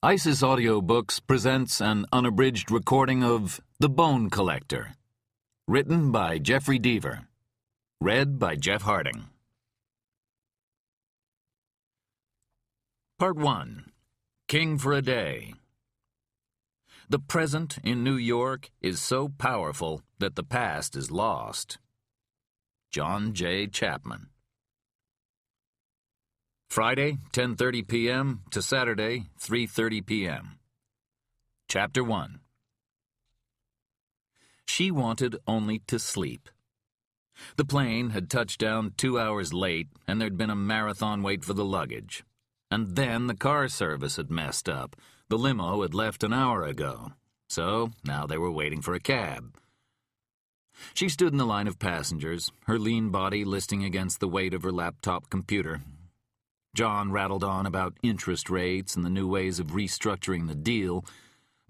ISIS Audiobooks presents an unabridged recording of The Bone Collector, written by Jeffery Deaver, read by Jeff Harding. Part 1. King for a Day. The present in New York is so powerful that the past is lost. John J. Chapman. Friday, 10:30 p.m. to Saturday, 3:30 p.m. Chapter 1. She wanted only to sleep. The plane had touched down 2 hours late, and there'd been a marathon wait for the luggage. And then the car service had messed up. The limo had left an hour ago. So now they were waiting for a cab. She stood in the line of passengers, her lean body listing against the weight of her laptop computer. John rattled on about interest rates and the new ways of restructuring the deal,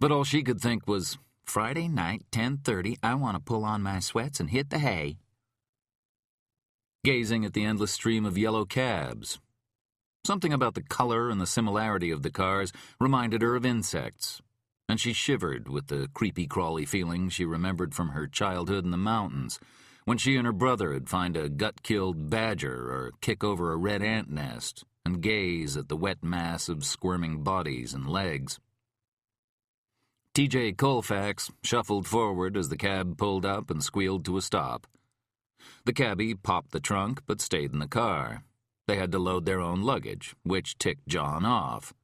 but all she could think was, Friday night, 10:30, I want to pull on my sweats and hit the hay. Gazing at the endless stream of yellow cabs. Something about the color and the similarity of the cars reminded her of insects, and she shivered with the creepy-crawly feeling she remembered from her childhood in the mountains, when she and her brother would find a gut-killed badger or kick over a red ant nest and gaze at the wet mass of squirming bodies and legs. T.J. Colfax shuffled forward as the cab pulled up and squealed to a stop. The cabbie popped the trunk but stayed in the car. They had to load their own luggage, which ticked John off.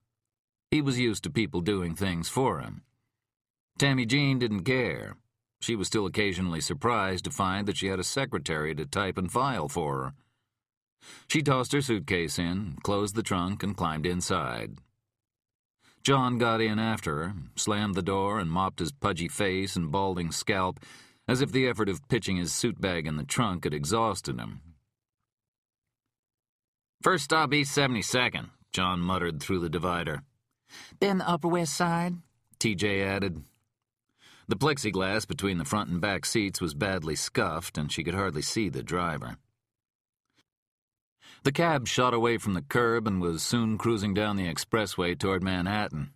He was used to people doing things for him. Tammy Jean didn't care. She was still occasionally surprised to find that she had a secretary to type and file for her. She tossed her suitcase in, closed the trunk, and climbed inside. John got in after her, slammed the door, and mopped his pudgy face and balding scalp, as if the effort of pitching his suit bag in the trunk had exhausted him. "First stop East 72nd, John muttered through the divider. "Then the Upper West Side," T.J. added. The plexiglass between the front and back seats was badly scuffed, and she could hardly see the driver. The cab shot away from the curb and was soon cruising down the expressway toward Manhattan.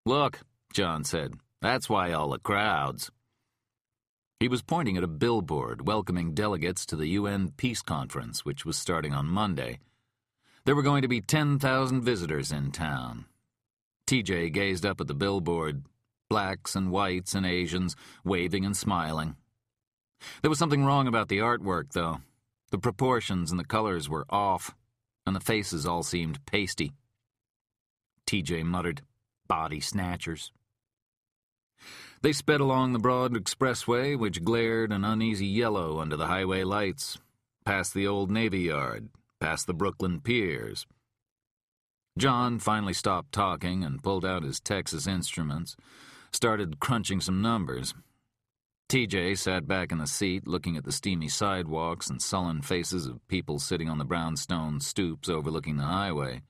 "Look," John said, "that's why all the crowds." He was pointing at a billboard welcoming delegates to the UN Peace Conference, which was starting on Monday. There were going to be 10,000 visitors in town. TJ gazed up at the billboard, blacks and whites and Asians, waving and smiling. There was something wrong about the artwork, though. The proportions and the colors were off, and the faces all seemed pasty. TJ muttered, "Body snatchers." They sped along the broad expressway, which glared an uneasy yellow under the highway lights, past the old Navy Yard, past the Brooklyn piers. John finally stopped talking and pulled out his Texas Instruments, started crunching some numbers. TJ sat back in the seat, looking at the steamy sidewalks and sullen faces of people sitting on the brownstone stoops overlooking the highway.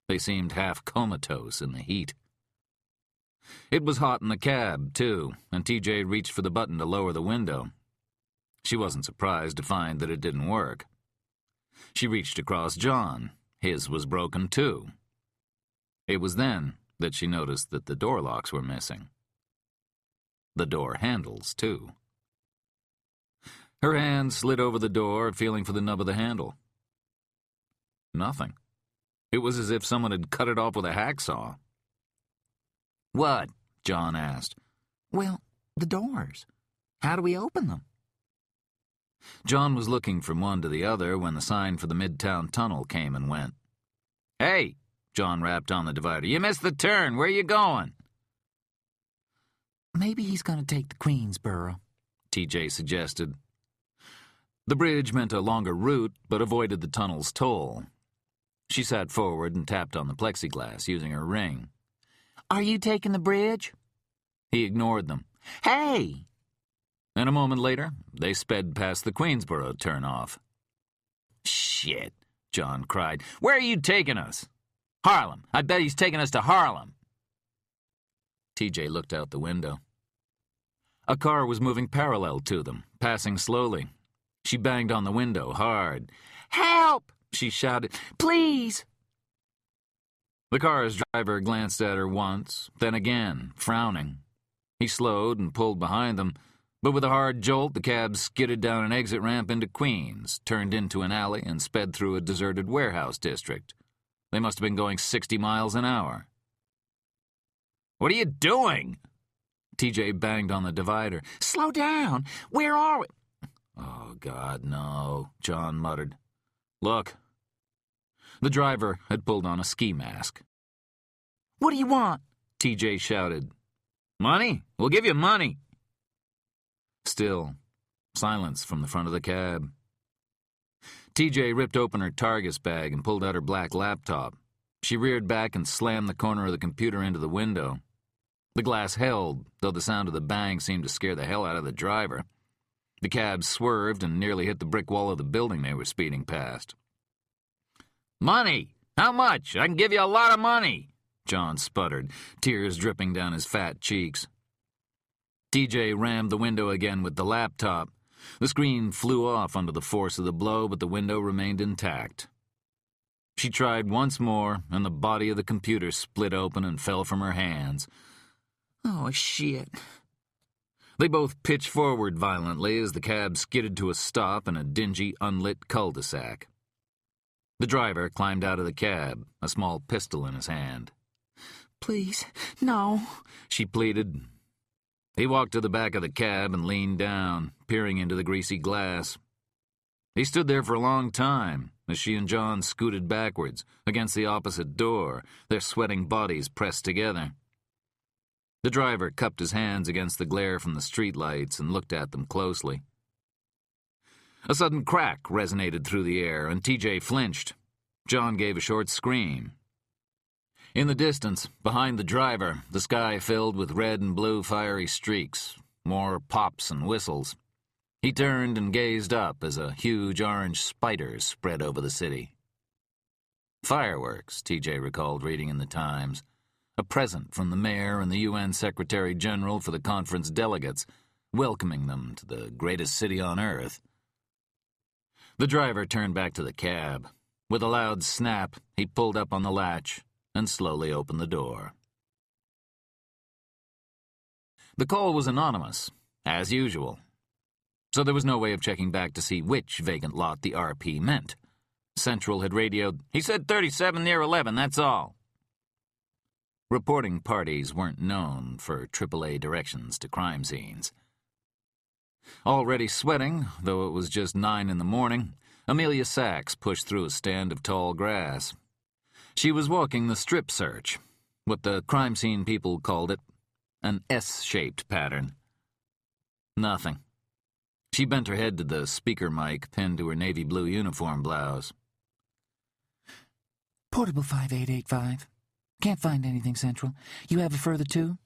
They seemed half comatose in the heat. It was hot in the cab, too, and TJ reached for the button to lower the window. She wasn't surprised to find that it didn't work. She reached across John. His was broken, too. It was then that she noticed that the door locks were missing. The door handles, too. Her hand slid over the door, feeling for the nub of the handle. Nothing. It was as if someone had cut it off with a hacksaw. "What?" John asked. "Well, the doors. How do we open them?" John was looking from one to the other when the sign for the Midtown Tunnel came and went. "Hey!" John rapped on the divider. "You missed the turn. Where are you going?" "Maybe he's going to take the Queensboro," TJ suggested. The bridge meant a longer route, but avoided the tunnel's toll. She sat forward and tapped on the plexiglass, using her ring. "Are you taking the bridge?" He ignored them. "Hey!" And a moment later, they sped past the Queensboro turnoff. "Shit," John cried. "Where are you taking us?" "Harlem. I bet he's taking us to Harlem." TJ looked out the window. A car was moving parallel to them, passing slowly. She banged on the window hard. "Help!" she shouted. "Please!" The car's driver glanced at her once, then again, frowning. He slowed and pulled behind them, but with a hard jolt, the cab skidded down an exit ramp into Queens, turned into an alley, and sped through a deserted warehouse district. They must have been going 60 miles an hour. "What are you doing?" TJ banged on the divider. Slow down. Where are we? "Oh, God, no," John muttered. "Look." The driver had pulled on a ski mask. What do you want? TJ shouted. "Money? We'll give you money." Still, silence from the front of the cab. TJ ripped open her Targus bag and pulled out her black laptop. She reared back and slammed the corner of the computer into the window. The glass held, though the sound of the bang seemed to scare the hell out of the driver. The cab swerved and nearly hit the brick wall of the building they were speeding past. "Money! How much? I can give you a lot of money," John sputtered, tears dripping down his fat cheeks. TJ rammed the window again with the laptop. The screen flew off under the force of the blow, but the window remained intact. She tried once more, and the body of the computer split open and fell from her hands. Oh, shit. They both pitched forward violently as the cab skidded to a stop in a dingy, unlit cul-de-sac. The driver climbed out of the cab, a small pistol in his hand. Please, no, she pleaded. He walked to the back of the cab and leaned down, peering into the greasy glass. He stood there for a long time as she and John scooted backwards against the opposite door, their sweating bodies pressed together. The driver cupped his hands against the glare from the streetlights and looked at them closely. A sudden crack resonated through the air, and TJ flinched. John gave a short scream. In the distance, behind the driver, the sky filled with red and blue fiery streaks, more pops and whistles. He turned and gazed up as a huge orange spider spread over the city. Fireworks, TJ recalled reading in the Times. A present from the mayor and the UN Secretary General for the conference delegates, welcoming them to the greatest city on earth. The driver turned back to the cab. With a loud snap, he pulled up on the latch and slowly opened the door. The call was anonymous, as usual, so there was no way of checking back to see which vacant lot the RP meant. Central had radioed, "He said 37 near 11, that's all." Reporting parties weren't known for AAA directions to crime scenes. Already sweating, though it was just 9 in the morning, Amelia Sachs pushed through a stand of tall grass. She was walking the strip search, what the crime scene people called it, an S-shaped pattern. Nothing. She bent her head to the speaker mic pinned to her navy blue uniform blouse. Portable 5885. Can't find anything, Central. You have a further two?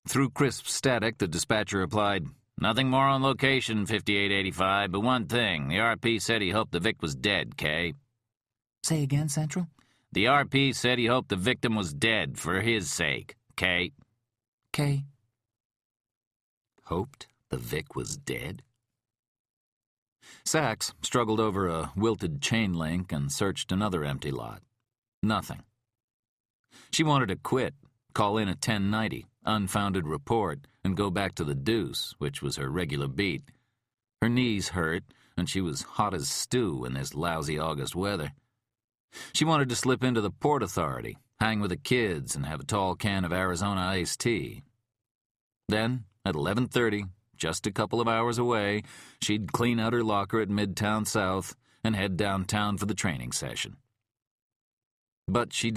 Through crisp static, the dispatcher replied, "Nothing more on location, 5885, but one thing. The RP said he hoped the Vic was dead, Kay." Say again, Central? "The RP said he hoped the victim was dead for his sake, Kay." Kay. Hoped the Vic was dead? Sachs struggled over a wilted chain link and searched another empty lot. Nothing. She wanted to quit, call in a 1090, unfounded report, and go back to the deuce, which was her regular beat. Her knees hurt, and she was hot as stew in this lousy August weather. She wanted to slip into the Port Authority, hang with the kids, and have a tall can of Arizona iced tea. Then, at 11:30, just a couple of hours away, she'd clean out her locker at Midtown South and head downtown for the training session. But she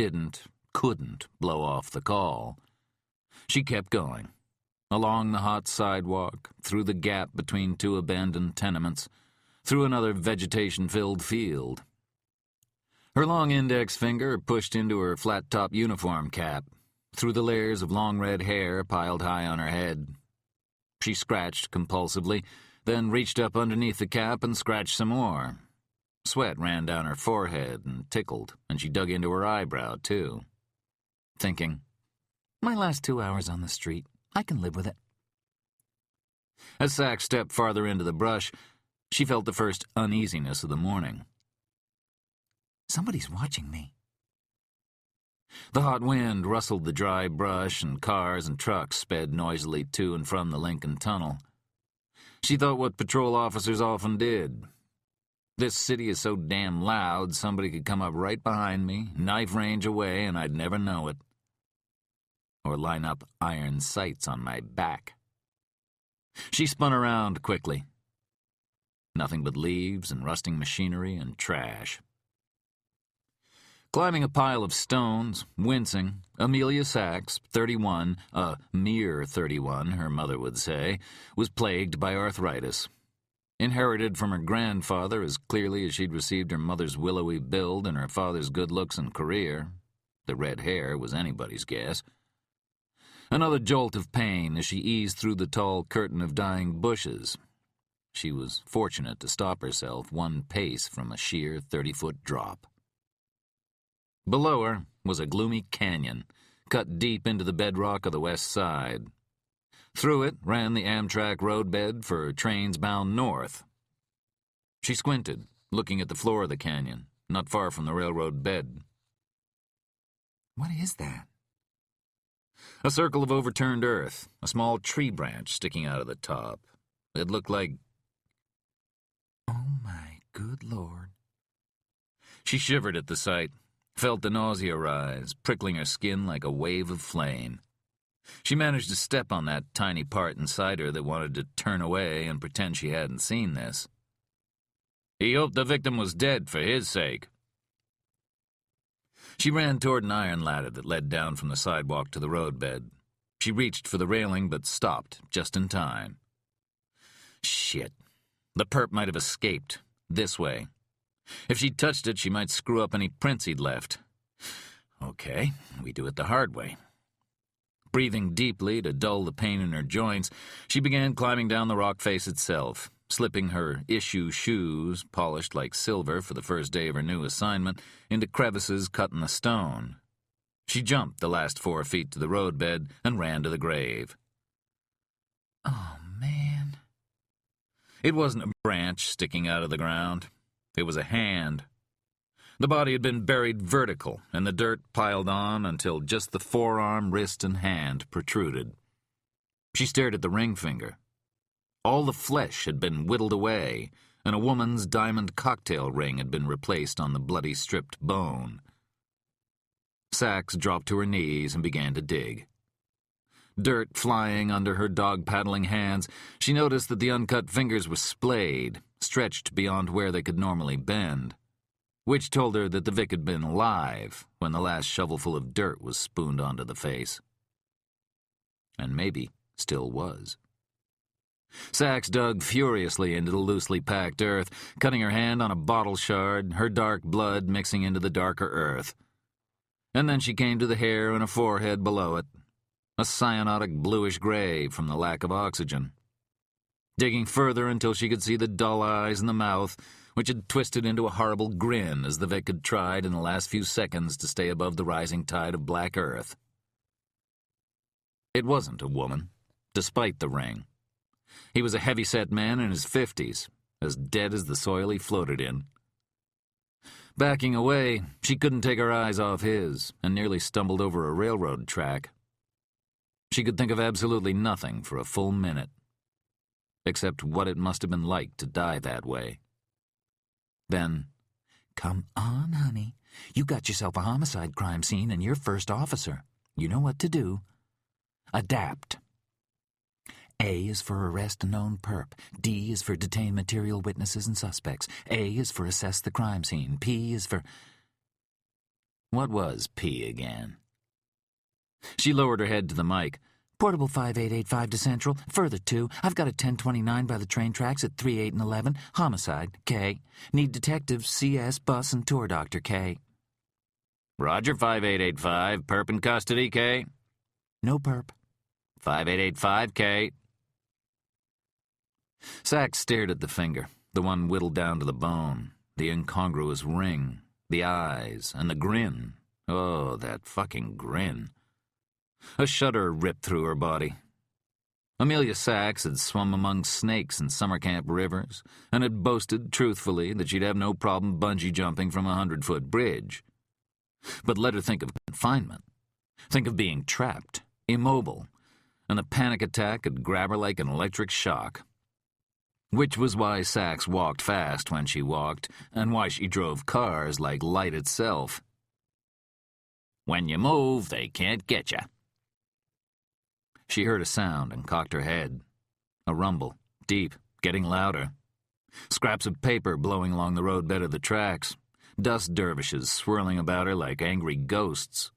couldn't blow off the call. She kept going, along the hot sidewalk, through the gap between two abandoned tenements, through another vegetation-filled field. Her long index finger pushed into her flat-top uniform cap, through the layers of long red hair piled high on her head. She scratched compulsively, then reached up underneath the cap and scratched some more. Sweat ran down her forehead and tickled, and she dug into her eyebrow, too. Thinking, my last 2 hours on the street, I can live with it. As Sachs stepped farther into the brush, she felt the first uneasiness of the morning. Somebody's watching me, The hot wind rustled the dry brush, and cars and trucks sped noisily to and from the Lincoln Tunnel. She thought what patrol officers often did. This city is so damn loud, somebody could come up right behind me, knife range away, and I'd never know it. Or line up iron sights on my back. She spun around quickly. Nothing but leaves and rusting machinery and trash. Climbing a pile of stones, wincing, Amelia Sachs, 31, a mere 31, her mother would say, was plagued by arthritis. Inherited from her grandfather as clearly as she'd received her mother's willowy build and her father's good looks and career. The red hair was anybody's guess. Another jolt of pain as she eased through the tall curtain of dying bushes. She was fortunate to stop herself one pace from a sheer 30-foot drop. Below her was a gloomy canyon, cut deep into the bedrock of the west side. Through it ran the Amtrak roadbed for trains bound north. She squinted, looking at the floor of the canyon, not far from the railroad bed. What is that? A circle of overturned earth, a small tree branch sticking out of the top. It looked like... Oh, my good Lord. She shivered at the sight, felt the nausea rise, prickling her skin like a wave of flame. She managed to step on that tiny part inside her that wanted to turn away and pretend she hadn't seen this. He hoped the victim was dead for his sake. She ran toward an iron ladder that led down from the sidewalk to the roadbed. She reached for the railing but stopped just in time. Shit. The perp might have escaped. This way. If she'd touched it, she might screw up any prints he'd left. Okay, we do it the hard way. Breathing deeply to dull the pain in her joints, she began climbing down the rock face itself, slipping her issue shoes, polished like silver for the first day of her new assignment, into crevices cut in the stone. She jumped the last 4 feet to the roadbed and ran to the grave. Oh, man. It wasn't a branch sticking out of the ground. It was a hand. The body had been buried vertical, and the dirt piled on until just the forearm, wrist, and hand protruded. She stared at the ring finger. All the flesh had been whittled away, and a woman's diamond cocktail ring had been replaced on the bloody stripped bone. Sachs dropped to her knees and began to dig. Dirt flying under her dog-paddling hands, she noticed that the uncut fingers were splayed, stretched beyond where they could normally bend, which told her that the Vic had been alive when the last shovelful of dirt was spooned onto the face. And maybe still was. Sachs dug furiously into the loosely packed earth, cutting her hand on a bottle shard, her dark blood mixing into the darker earth. And then she came to the hair on her forehead below it, a cyanotic bluish-gray from the lack of oxygen. Digging further until she could see the dull eyes and the mouth, which had twisted into a horrible grin as the Vic had tried in the last few seconds to stay above the rising tide of black earth. It wasn't a woman, despite the ring. He was a heavy-set man in his 50s, as dead as the soil he floated in. Backing away, she couldn't take her eyes off his, and nearly stumbled over a railroad track. She could think of absolutely nothing for a full minute, except what it must have been like to die that way. Then, Come on, honey. You got yourself a homicide crime scene and you're first officer. You know what to do. Adapt. A is for arrest a known perp. D is for detain material witnesses and suspects. A is for assess the crime scene. P is for... What was P again? She lowered her head to the mic. Portable 5885 to Central. Further 2. I've got a 1029 by the train tracks at 3, 8, and 11. Homicide, K. Need detectives, CS, bus, and tour doctor, K. Roger, 5885. Perp in custody, K. No perp. 5885, K. Sachs stared at the finger, the one whittled down to the bone, the incongruous ring, the eyes, and the grin. Oh, that fucking grin. A shudder ripped through her body. Amelia Sachs had swum among snakes in summer camp rivers and had boasted truthfully that she'd have no problem bungee jumping from a 100-foot bridge. But let her think of confinement. Think of being trapped, immobile, and a panic attack could grab her like an electric shock. Which was why Sachs walked fast when she walked, and why she drove cars like light itself. When you move, they can't get you. She heard a sound and cocked her head. A rumble, deep, getting louder. Scraps of paper blowing along the roadbed of the tracks. Dust dervishes swirling about her like angry ghosts.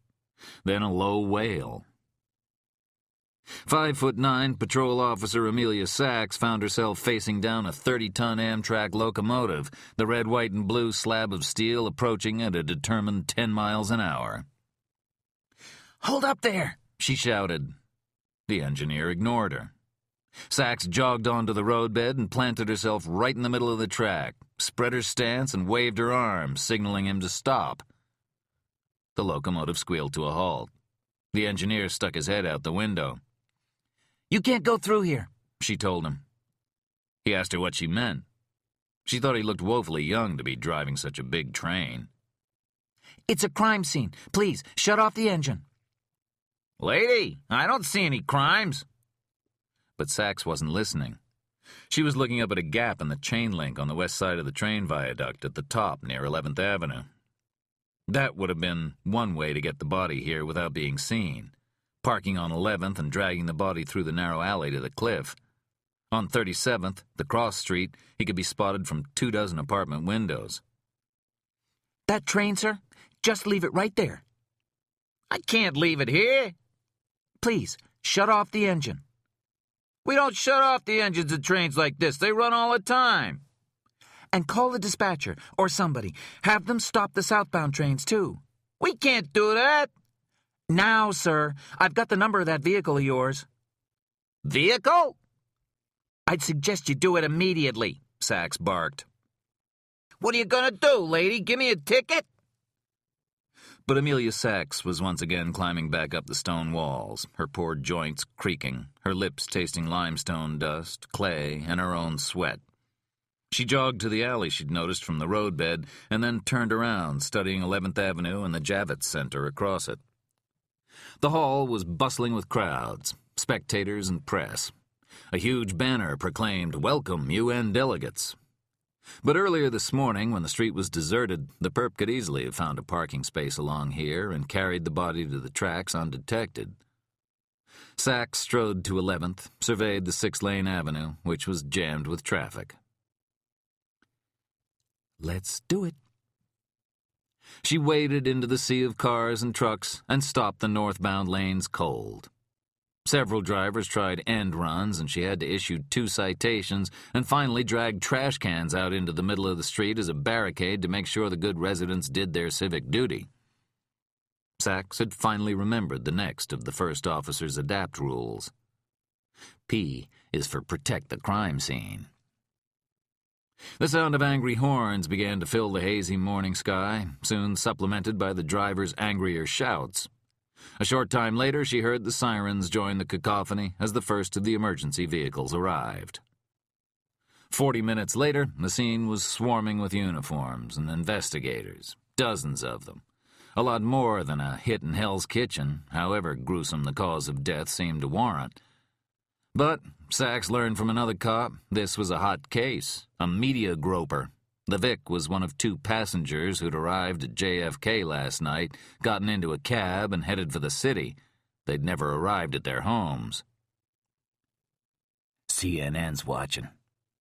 Then a low wail. 5'9" patrol officer Amelia Sachs found herself facing down a 30-ton Amtrak locomotive, the red, white, and blue slab of steel approaching at a determined 10 miles an hour. "Hold up there!" she shouted. The engineer ignored her. Sachs jogged onto the roadbed and planted herself right in the middle of the track, spread her stance and waved her arms, signaling him to stop. The locomotive squealed to a halt. The engineer stuck his head out the window. "You can't go through here," she told him. He asked her what she meant. She thought he looked woefully young to be driving such a big train. "It's a crime scene. Please, shut off the engine." "Lady, I don't see any crimes." But Sachs wasn't listening. She was looking up at a gap in the chain link on the west side of the train viaduct at the top near 11th Avenue. That would have been one way to get the body here without being seen, parking on 11th and dragging the body through the narrow alley to the cliff. On 37th, the cross street, he could be spotted from 24 apartment windows. "That train, sir? Just leave it right there." "I can't leave it here." "Please, shut off the engine." "We don't shut off the engines of trains like this. They run all the time." "And call the dispatcher, or somebody. Have them stop the southbound trains, too." "We can't do that." "Now, sir. I've got the number of that vehicle of yours." "Vehicle?" "I'd suggest you do it immediately," Sachs barked. "What are you going to do, lady? Give me a ticket?" But Amelia Sachs was once again climbing back up the stone walls, her poor joints creaking, her lips tasting limestone dust, clay, and her own sweat. She jogged to the alley she'd noticed from the roadbed and then turned around, studying 11th Avenue and the Javits Center across it. The hall was bustling with crowds, spectators and press. A huge banner proclaimed, "Welcome, UN delegates." But earlier this morning, when the street was deserted, the perp could easily have found a parking space along here and carried the body to the tracks undetected. Sachs strode to 11th, surveyed the 6-lane avenue, which was jammed with traffic. "Let's do it." She waded into the sea of cars and trucks and stopped the northbound lanes cold. Several drivers tried end runs, and she had to issue 2 citations and finally dragged trash cans out into the middle of the street as a barricade to make sure the good residents did their civic duty. Sachs had finally remembered the next of the first officer's adapt rules. P is for protect the crime scene. The sound of angry horns began to fill the hazy morning sky, soon supplemented by the driver's angrier shouts. A short time later, she heard the sirens join the cacophony as the first of the emergency vehicles arrived. 40 minutes later, the scene was swarming with uniforms and investigators, dozens of them. A lot more than a hit in Hell's Kitchen, however gruesome the cause of death seemed to warrant. But, Sachs learned from another cop, this was a hot case, a media groper. The Vic was one of 2 passengers who'd arrived at JFK last night, gotten into a cab, and headed for the city. They'd never arrived at their homes. "CNN's watching,"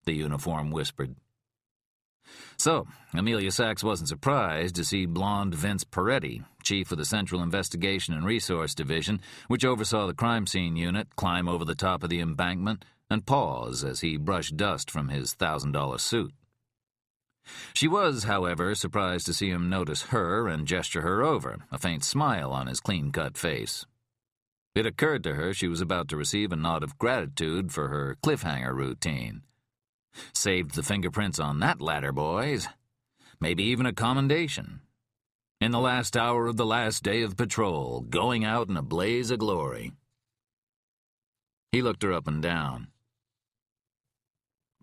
the uniform whispered. So, Amelia Sachs wasn't surprised to see blonde Vince Peretti, chief of the Central Investigation and Resource Division, which oversaw the crime scene unit, climb over the top of the embankment and pause as he brushed dust from his $1,000 suit. She was, however, surprised to see him notice her and gesture her over, a faint smile on his clean-cut face. It occurred to her she was about to receive a nod of gratitude for her cliffhanger routine. Saved the fingerprints on that ladder, boys. Maybe even a commendation. In the last hour of the last day of patrol, going out in a blaze of glory. He looked her up and down.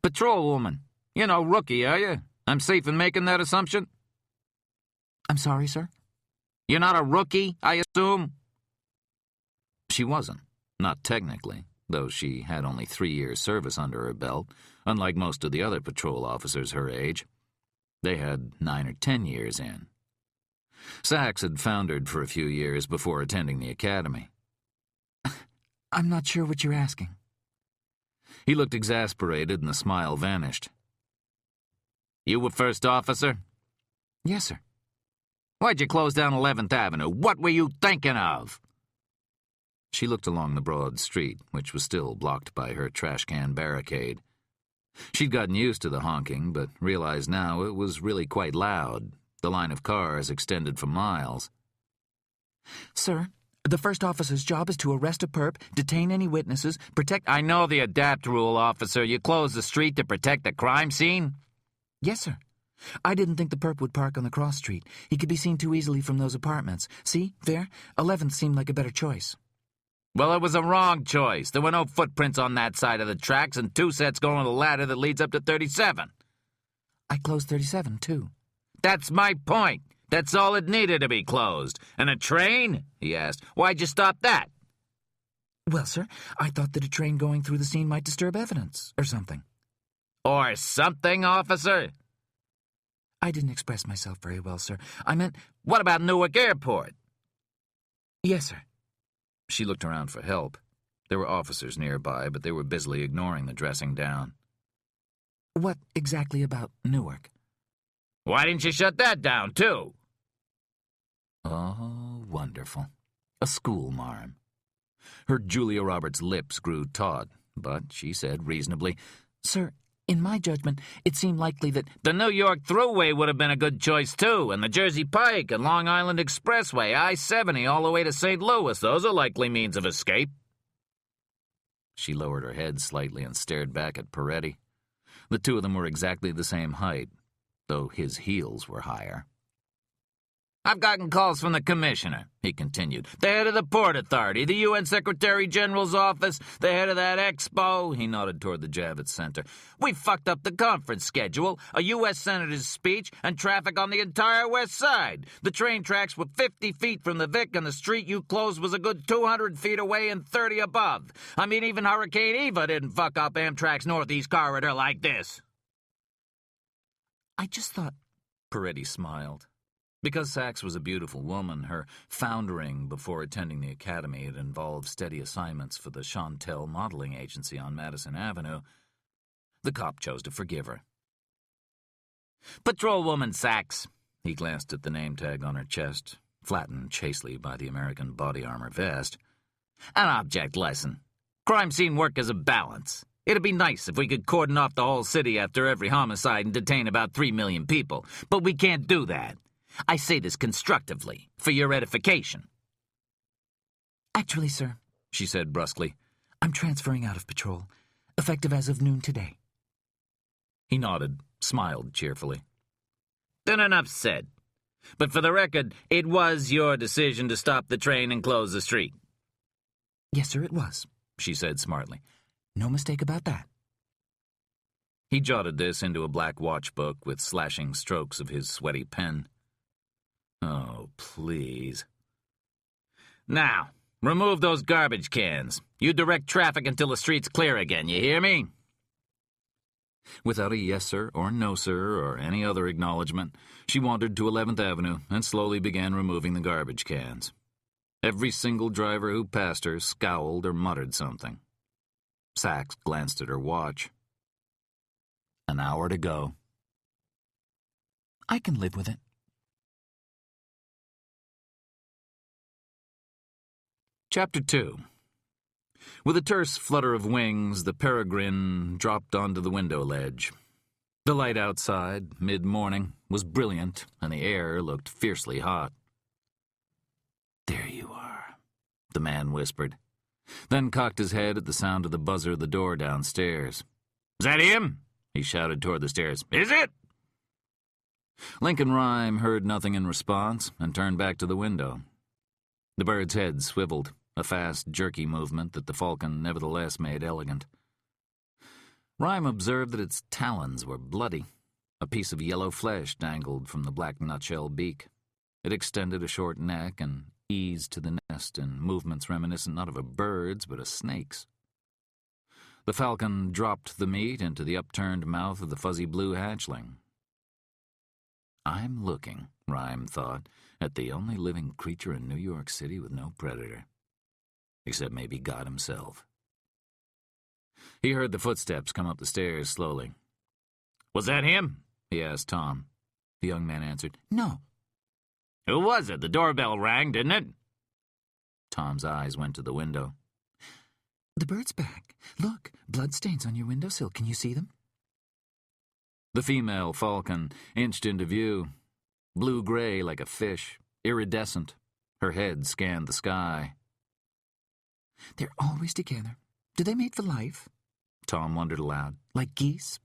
"Patrolwoman. You're no rookie, are you? I'm safe in making that assumption?" "I'm sorry, sir?" You're not a rookie, I assume? She wasn't, not technically, though she had only 3 years' service under her belt, unlike most of the other patrol officers her age. They had 9 or 10 years in. Sachs had foundered for a few years before attending the academy. I'm not sure what you're asking. He looked exasperated and the smile vanished. You were first officer? Yes, sir. Why'd you close down 11th Avenue? What were you thinking of? She looked along the broad street, which was still blocked by her trash can barricade. She'd gotten used to the honking, but realized now it was really quite loud. The line of cars extended for miles. Sir, the first officer's job is to arrest a perp, detain any witnesses, protect— I know the adapt rule, officer. You close the street to protect the crime scene? Yes, sir. I didn't think the perp would park on the cross street. He could be seen too easily from those apartments. See, there? 11th seemed like a better choice. Well, it was a wrong choice. There were no footprints on that side of the tracks and 2 sets going on the ladder that leads up to 37. I closed 37, too. That's my point. That's all it needed to be closed. And a train? He asked. Why'd you stop that? Well, sir, I thought that a train going through the scene might disturb evidence, or something. Or something, officer? I didn't express myself very well, sir. I meant— What about Newark Airport? Yes, sir. She looked around for help. There were officers nearby, but they were busily ignoring the dressing down. What exactly about Newark? Why didn't you shut that down, too? Oh, wonderful. A school marm. Her Julia Roberts' lips grew taut, but she said reasonably, Sir, in my judgment, it seemed likely that— The New York Thruway would have been a good choice, too, and the Jersey Pike and Long Island Expressway, I-70 all the way to St. Louis. Those are likely means of escape. She lowered her head slightly and stared back at Peretti. The two of them were exactly the same height, though his heels were higher. I've gotten calls from the commissioner, he continued, the head of the Port Authority, the UN Secretary General's office, the head of that expo, he nodded toward the Javits Center. We fucked up the conference schedule, a U.S. Senator's speech, and traffic on the entire west side. The train tracks were 50 feet from the Vic, and the street you closed was a good 200 feet away and 30 above. I mean, even Hurricane Eva didn't fuck up Amtrak's Northeast Corridor like this. I just thought— Peretti smiled. Because Sachs was a beautiful woman, her foundering before attending the academy had involved steady assignments for the Chantel modeling agency on Madison Avenue. The cop chose to forgive her. Patrolwoman Sachs. He glanced at the name tag on her chest, flattened chastely by the American body armor vest. An object lesson. Crime scene work is a balance. It'd be nice if we could cordon off the whole city after every homicide and detain about 3 million people, but we can't do that. I say this constructively, for your edification. Actually, sir, she said brusquely, I'm transferring out of patrol, effective as of noon today. He nodded, smiled cheerfully. Then enough said. But for the record, it was your decision to stop the train and close the street. Yes, sir, it was, she said smartly. No mistake about that. He jotted this into a black watchbook with slashing strokes of his sweaty pen. Oh, please. Now, remove those garbage cans. You direct traffic until the street's clear again, you hear me? Without a yes, sir, or no, sir, or any other acknowledgement, she wandered to 11th Avenue and slowly began removing the garbage cans. Every single driver who passed her scowled or muttered something. Sachs glanced at her watch. An hour to go. I can live with it. Chapter 2. With a terse flutter of wings, the peregrine dropped onto the window ledge. The light outside, mid-morning, was brilliant, and the air looked fiercely hot. There you are, the man whispered, then cocked his head at the sound of the buzzer of the door downstairs. Is that him? He shouted toward the stairs. Is it? Lincoln Rhyme heard nothing in response and turned back to the window. The bird's head swiveled, a fast, jerky movement that the falcon nevertheless made elegant. Rhyme observed that its talons were bloody. A piece of yellow flesh dangled from the black nutshell beak. It extended a short neck and eased to the nest in movements reminiscent not of a bird's but a snake's. The falcon dropped the meat into the upturned mouth of the fuzzy blue hatchling. I'm looking, Rhyme thought, at the only living creature in New York City with no predator. Except maybe God himself. He heard the footsteps come up the stairs slowly. Was that him? He asked Tom. The young man answered, No. Who was it? The doorbell rang, didn't it? Tom's eyes went to the window. The bird's back. Look, bloodstains on your windowsill. Can you see them? The female falcon inched into view, blue-gray like a fish, iridescent. Her head scanned the sky. They're always together. Do they mate for life? Tom wondered aloud. Like geese?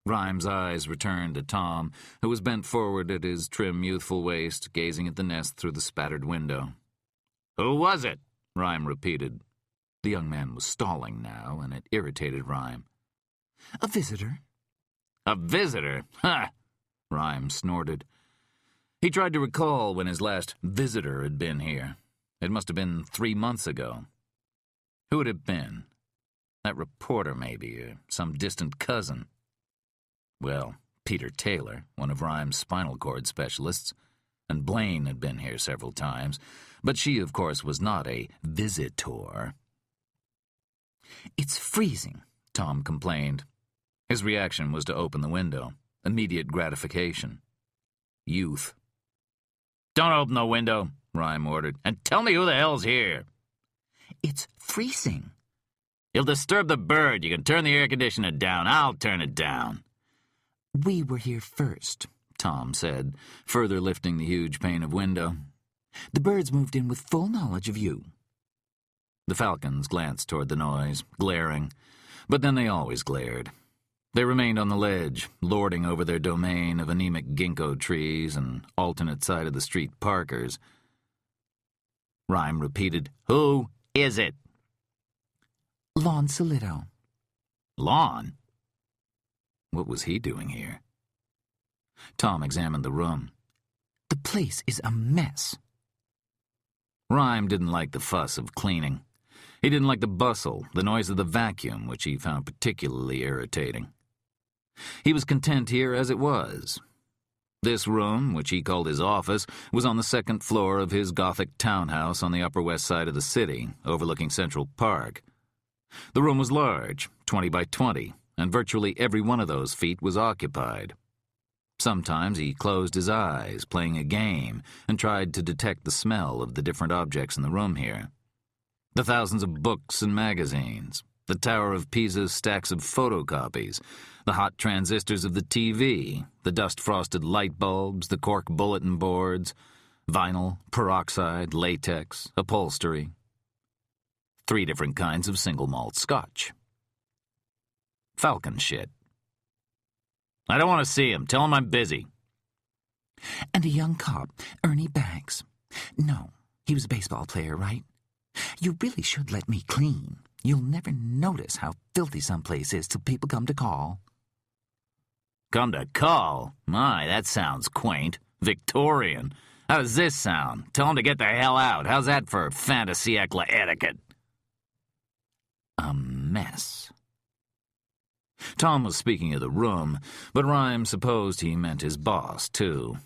Rhyme's eyes returned to Tom, who was bent forward at his trim, youthful waist, gazing at the nest through the spattered window. Who was it? Rhyme repeated. The young man was stalling now, and it irritated Rhyme. A visitor. A visitor? Ha! Rhyme snorted. He tried to recall when his last visitor had been here. It must have been 3 months ago. Who would it have been? That reporter, maybe, or some distant cousin. Well, Peter Taylor, one of Rhyme's spinal cord specialists, and Blaine had been here several times, but she, of course, was not a visitor. It's freezing, Tom complained. His reaction was to open the window. Immediate gratification. Youth. Don't open the window, Rhyme ordered, and tell me who the hell's here. It's freezing. You'll disturb the bird. You can turn the air conditioner down. I'll turn it down. We were here first, Tom said, further lifting the huge pane of window. The birds moved in with full knowledge of you. The falcons glanced toward the noise, glaring, but then they always glared. They remained on the ledge, lording over their domain of anemic ginkgo trees and alternate-side-of-the-street parkers. Rhyme repeated, Who is it? Lon Solito. Lon? What was he doing here? Tom examined the room. The place is a mess. Rhyme didn't like the fuss of cleaning. He didn't like the bustle, the noise of the vacuum, which he found particularly irritating. He was content here as it was. This room, which he called his office, was on the second floor of his Gothic townhouse on the Upper West Side of the city, overlooking Central Park. The room was large, 20 by 20, and virtually every one of those feet was occupied. Sometimes he closed his eyes, playing a game, and tried to detect the smell of the different objects in the room here. The thousands of books and magazines, the Tower of Pisa's stacks of photocopies, the hot transistors of the TV, the dust-frosted light bulbs, the cork bulletin boards, vinyl, peroxide, latex, upholstery. 3 different kinds of single malt scotch. Falcon shit. I don't want to see him. Tell him I'm busy. And a young cop, Ernie Banks. No, he was a baseball player, right? You really should let me clean. You'll never notice how filthy some place is till people come to call. Come to call? My, that sounds quaint. Victorian. How does this sound? Tell him to get the hell out. How's that for fin de siècle etiquette? A mess. Tom was speaking of the room, but Rhyme supposed he meant his boss, too.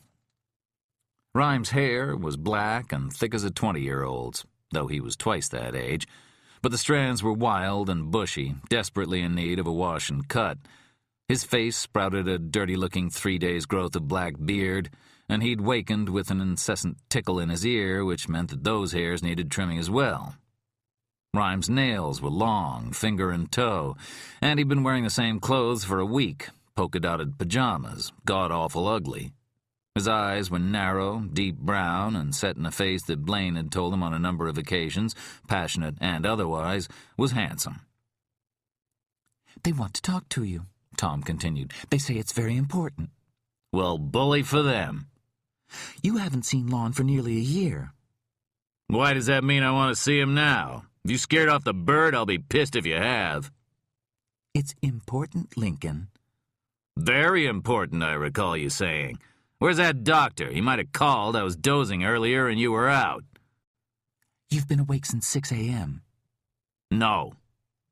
Rhyme's hair was black and thick as a 20-year-old's, though he was twice that age, but the strands were wild and bushy, desperately in need of a wash and cut. His face sprouted a dirty-looking 3 days' growth of black beard, and he'd wakened with an incessant tickle in his ear, which meant that those hairs needed trimming as well. Rhyme's nails were long, finger and toe, and he'd been wearing the same clothes for a week, polka-dotted pajamas, god-awful ugly. His eyes were narrow, deep brown, and set in a face that Blaine had told him on a number of occasions, passionate and otherwise, was handsome. They want to talk to you, Tom continued. They say it's very important. Well, bully for them. You haven't seen Lon for nearly a year. Why does that mean I want to see him now? If you scared off the bird, I'll be pissed if you have. It's important, Lincoln. Very important, I recall you saying. Where's that doctor? He might have called. I was dozing earlier and you were out. You've been awake since 6 a.m. No.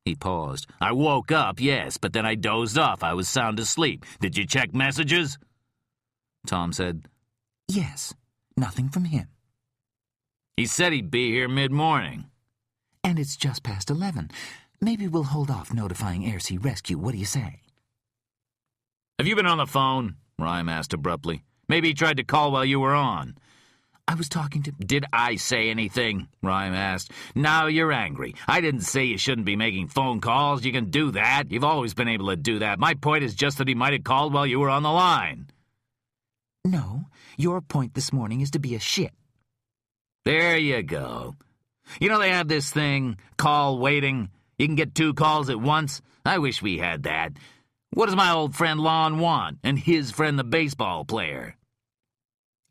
He paused. I woke up, yes, but then I dozed off. I was sound asleep. Did you check messages? Tom said, Yes, nothing from him. He said he'd be here mid-morning. And it's just past 11. Maybe we'll hold off notifying Air Sea Rescue. What do you say? Have you been on the phone? Rhyme asked abruptly. Maybe he tried to call while you were on. I was talking to... Did I say anything? Rhyme asked. Now you're angry. I didn't say you shouldn't be making phone calls. You can do that. You've always been able to do that. My point is just that he might have called while you were on the line. No, your point this morning is to be a shit. There you go. You know they have this thing, call waiting. You can get 2 calls at once. I wish we had that. What does my old friend Lon want, and his friend the baseball player?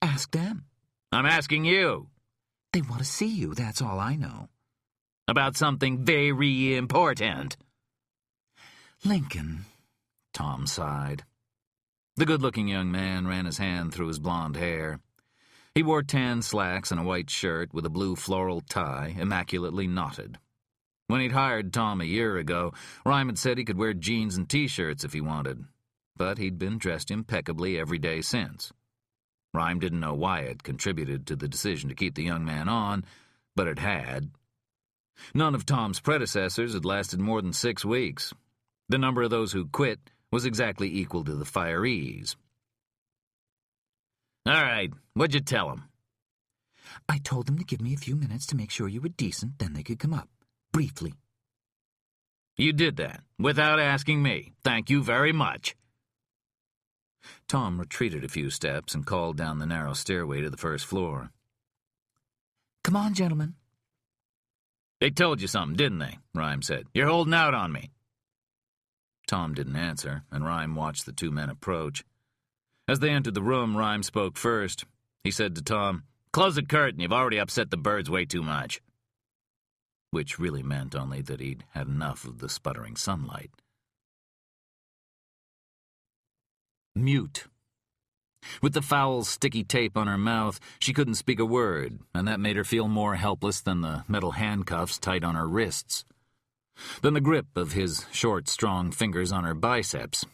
Ask them. I'm asking you. They want to see you, that's all I know. About something very important. Lincoln, Tom sighed. The good-looking young man ran his hand through his blonde hair. He wore tan slacks and a white shirt with a blue floral tie, immaculately knotted. When he'd hired Tom a year ago, Rhyme had said he could wear jeans and T-shirts if he wanted, but he'd been dressed impeccably every day since. Rhyme didn't know why it contributed to the decision to keep the young man on, but it had. None of Tom's predecessors had lasted more than 6 weeks. The number of those who quit was exactly equal to the firees. All right, what'd you tell him? I told them to give me a few minutes to make sure you were decent, then they could come up. Briefly. You did that, without asking me. Thank you very much. Tom retreated a few steps and called down the narrow stairway to the first floor. Come on, gentlemen. They told you something, didn't they? Rhyme said. You're holding out on me. Tom didn't answer, and Rhyme watched the 2 men approach. As they entered the room, Rhyme spoke first. He said to Tom, Close the curtain, you've already upset the birds way too much. Which really meant only that he'd had enough of the sputtering sunlight. Mute. With the foul, sticky tape on her mouth, she couldn't speak a word, and that made her feel more helpless than the metal handcuffs tight on her wrists, than the grip of his short, strong fingers on her biceps.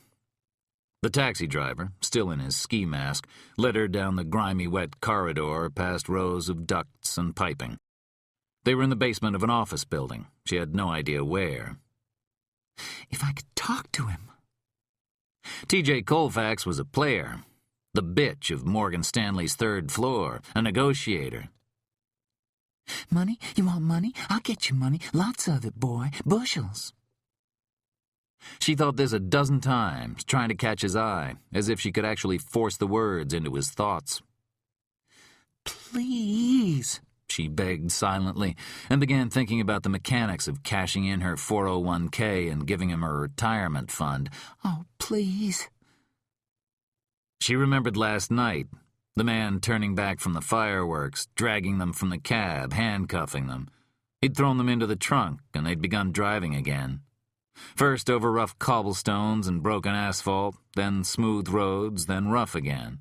The taxi driver, still in his ski mask, led her down the grimy, wet corridor past rows of ducts and piping. They were in the basement of an office building. She had no idea where. If I could talk to him. T.J. Colfax was a player, the bitch of Morgan Stanley's 3rd floor, a negotiator. Money? You want money? I'll get you money. Lots of it, boy. Bushels. She thought this a dozen times, trying to catch his eye, as if she could actually force the words into his thoughts. Please, she begged silently, and began thinking about the mechanics of cashing in her 401k and giving him her retirement fund. Oh, please. She remembered last night, the man turning back from the fireworks, dragging them from the cab, handcuffing them. He'd thrown them into the trunk, and they'd begun driving again. First over rough cobblestones and broken asphalt, then smooth roads, then rough again.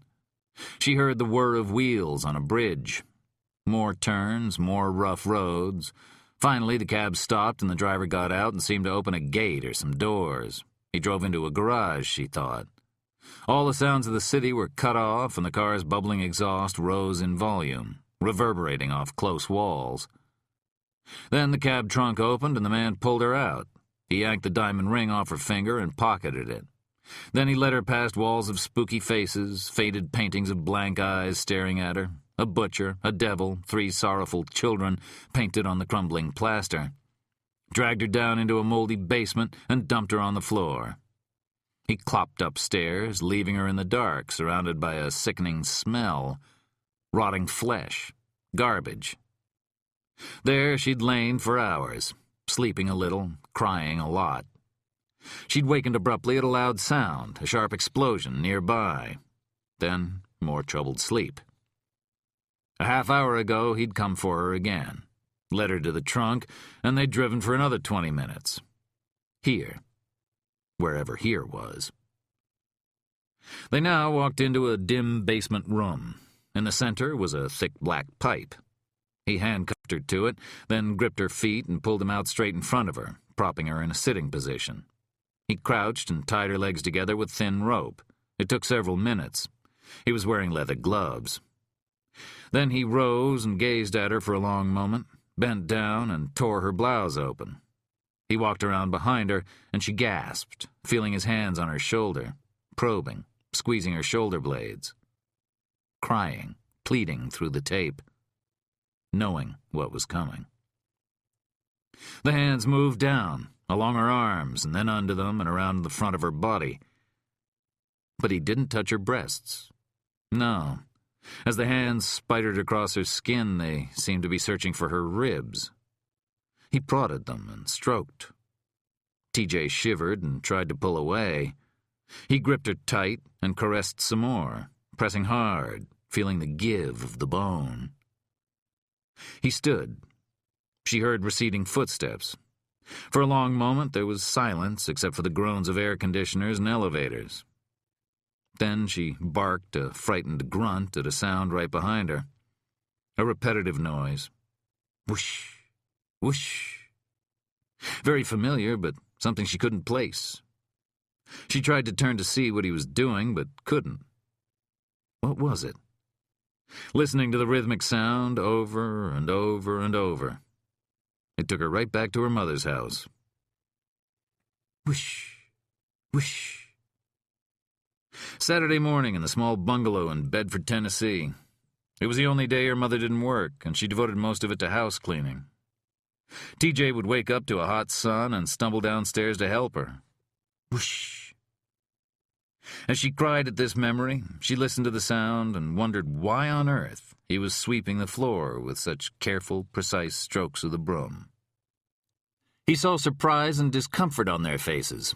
She heard the whir of wheels on a bridge. More turns, more rough roads. Finally, the cab stopped and the driver got out and seemed to open a gate or some doors. He drove into a garage, she thought. All the sounds of the city were cut off and the car's bubbling exhaust rose in volume, reverberating off close walls. Then the cab trunk opened and the man pulled her out. He yanked the diamond ring off her finger and pocketed it. Then he led her past walls of spooky faces, faded paintings of blank eyes staring at her, a butcher, a devil, 3 sorrowful children painted on the crumbling plaster. Dragged her down into a moldy basement and dumped her on the floor. He clopped upstairs, leaving her in the dark, surrounded by a sickening smell. Rotting flesh. Garbage. There she'd lain for hours, sleeping a little, crying a lot. She'd wakened abruptly at a loud sound, a sharp explosion nearby. Then more troubled sleep. A half hour ago, he'd come for her again, led her to the trunk, and they'd driven for another 20 minutes. Here. Wherever here was. They now walked into a dim basement room. In the center was a thick black pipe. He handcuffed her to it, then gripped her feet and pulled them out straight in front of her, propping her in a sitting position. He crouched and tied her legs together with thin rope. It took several minutes. He was wearing leather gloves. Then he rose and gazed at her for a long moment, bent down and tore her blouse open. He walked around behind her, and she gasped, feeling his hands on her shoulder, probing, squeezing her shoulder blades. Crying, pleading through the tape, knowing what was coming. The hands moved down, along her arms, and then under them and around the front of her body. But he didn't touch her breasts. No. As the hands spidered across her skin, they seemed to be searching for her ribs. He prodded them and stroked. TJ shivered and tried to pull away. He gripped her tight and caressed some more, pressing hard, feeling the give of the bone. He stood. She heard receding footsteps. For a long moment there was silence except for the groans of air conditioners and elevators. Then she barked a frightened grunt at a sound right behind her. A repetitive noise. Whoosh, whoosh. Very familiar, but something she couldn't place. She tried to turn to see what he was doing, but couldn't. What was it? Listening to the rhythmic sound over and over and over. It took her right back to her mother's house. Whoosh, whoosh. Saturday morning in the small bungalow in Bedford, Tennessee. It was the only day her mother didn't work, and she devoted most of it to house cleaning. TJ would wake up to a hot sun and stumble downstairs to help her. Whoosh. As she cried at this memory, she listened to the sound and wondered why on earth he was sweeping the floor with such careful, precise strokes of the broom. He saw surprise and discomfort on their faces,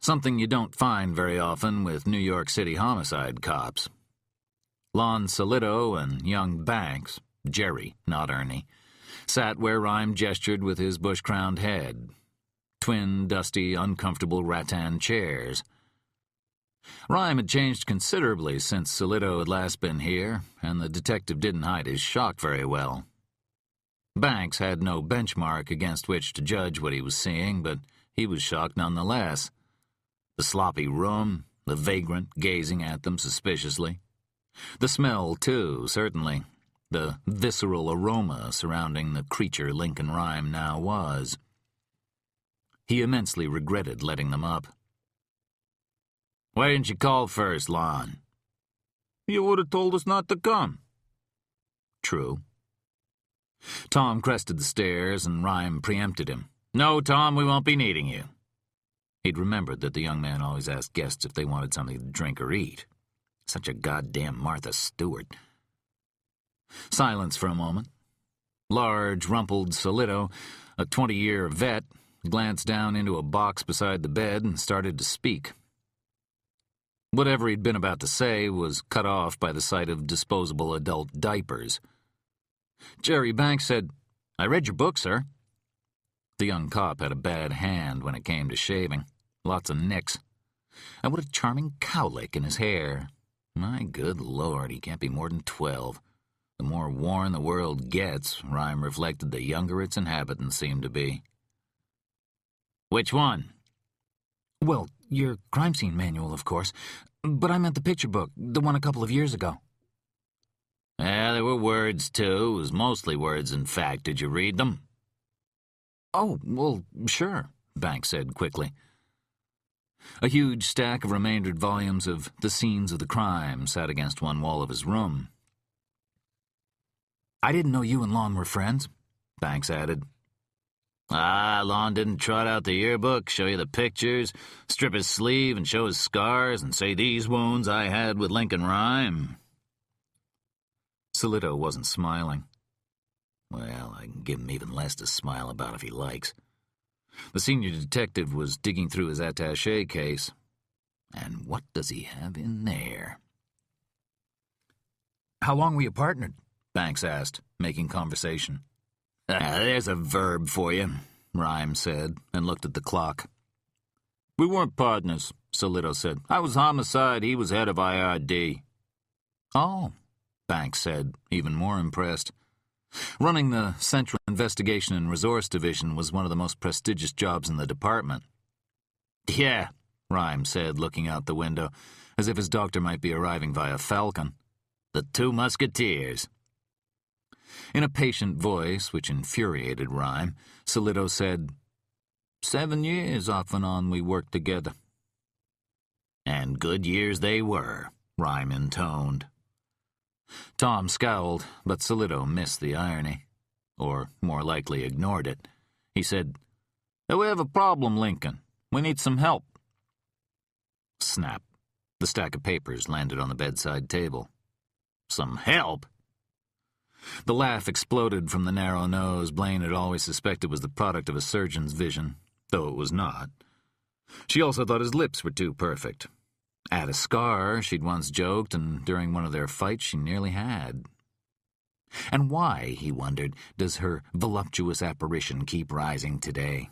something you don't find very often with New York City homicide cops. Lon Solito and young Banks, Jerry, not Ernie, sat where Rhyme gestured with his bush-crowned head. Twin, dusty, uncomfortable rattan chairs. Rhyme had changed considerably since Solito had last been here, and the detective didn't hide his shock very well. Banks had no benchmark against which to judge what he was seeing, but he was shocked nonetheless. The sloppy room, the vagrant gazing at them suspiciously. The smell, too, certainly. The visceral aroma surrounding the creature Lincoln Rhyme now was. He immensely regretted letting them up. "Why didn't you call first, Lon?" "You would have told us not to come." True. Tom crested the stairs, and Rhyme preempted him. "No, Tom, we won't be needing you." He'd remembered that the young man always asked guests if they wanted something to drink or eat. Such a goddamn Martha Stewart. Silence for a moment. Large, rumpled Solito, a 20-year vet, glanced down into a box beside the bed and started to speak. Whatever he'd been about to say was cut off by the sight of disposable adult diapers. Jerry Banks said, "I read your book, sir." The young cop had a bad hand when it came to shaving. Lots of nicks. And what a charming cowlick in his hair. My good Lord, he can't be more than 12. The more worn the world gets, Rhyme reflected, the younger its inhabitants seem to be. "Which one?" "Well, your crime scene manual, of course. But I meant the picture book, the one a couple of years ago." "Yeah, there were words, too. It was mostly words, in fact. Did you read them?" "Oh, well, sure," Banks said quickly. A huge stack of remaindered volumes of The Scenes of the Crime sat against one wall of his room. "I didn't know you and Lon were friends," Banks added. Lon didn't trot out the yearbook, show you the pictures, strip his sleeve and show his scars, and say these wounds I had with Lincoln Rhyme." Solito wasn't smiling. Well, I can give him even less to smile about if he likes. The senior detective was digging through his attaché case. And what does he have in there? "How long were you partnered?" Banks asked, making conversation. "There's a verb for you," Rhyme said, and looked at the clock. We weren't partners, Solito said. I was homicide, he was head of IRD. Oh, Banks said, even more impressed. Running the Central Investigation and Resource Division was one of the most prestigious jobs in the department. Yeah, Rhyme said, looking out the window, as if his doctor might be arriving via falcon. The Two Musketeers. In a patient voice, which infuriated Rhyme, Solito said, 7 years off and on we worked together. And good years they were, Rhyme intoned. Tom scowled, but Solito missed the irony. Or, more likely, ignored it. He said, We have a problem, Lincoln. We need some help. Snap. The stack of papers landed on the bedside table. Some help? The laugh exploded from the narrow nose Blaine had always suspected was the product of a surgeon's vision, though it was not. She also thought his lips were too perfect. Add a scar, she'd once joked, and during one of their fights she nearly had. And why, he wondered, does her voluptuous apparition keep rising today?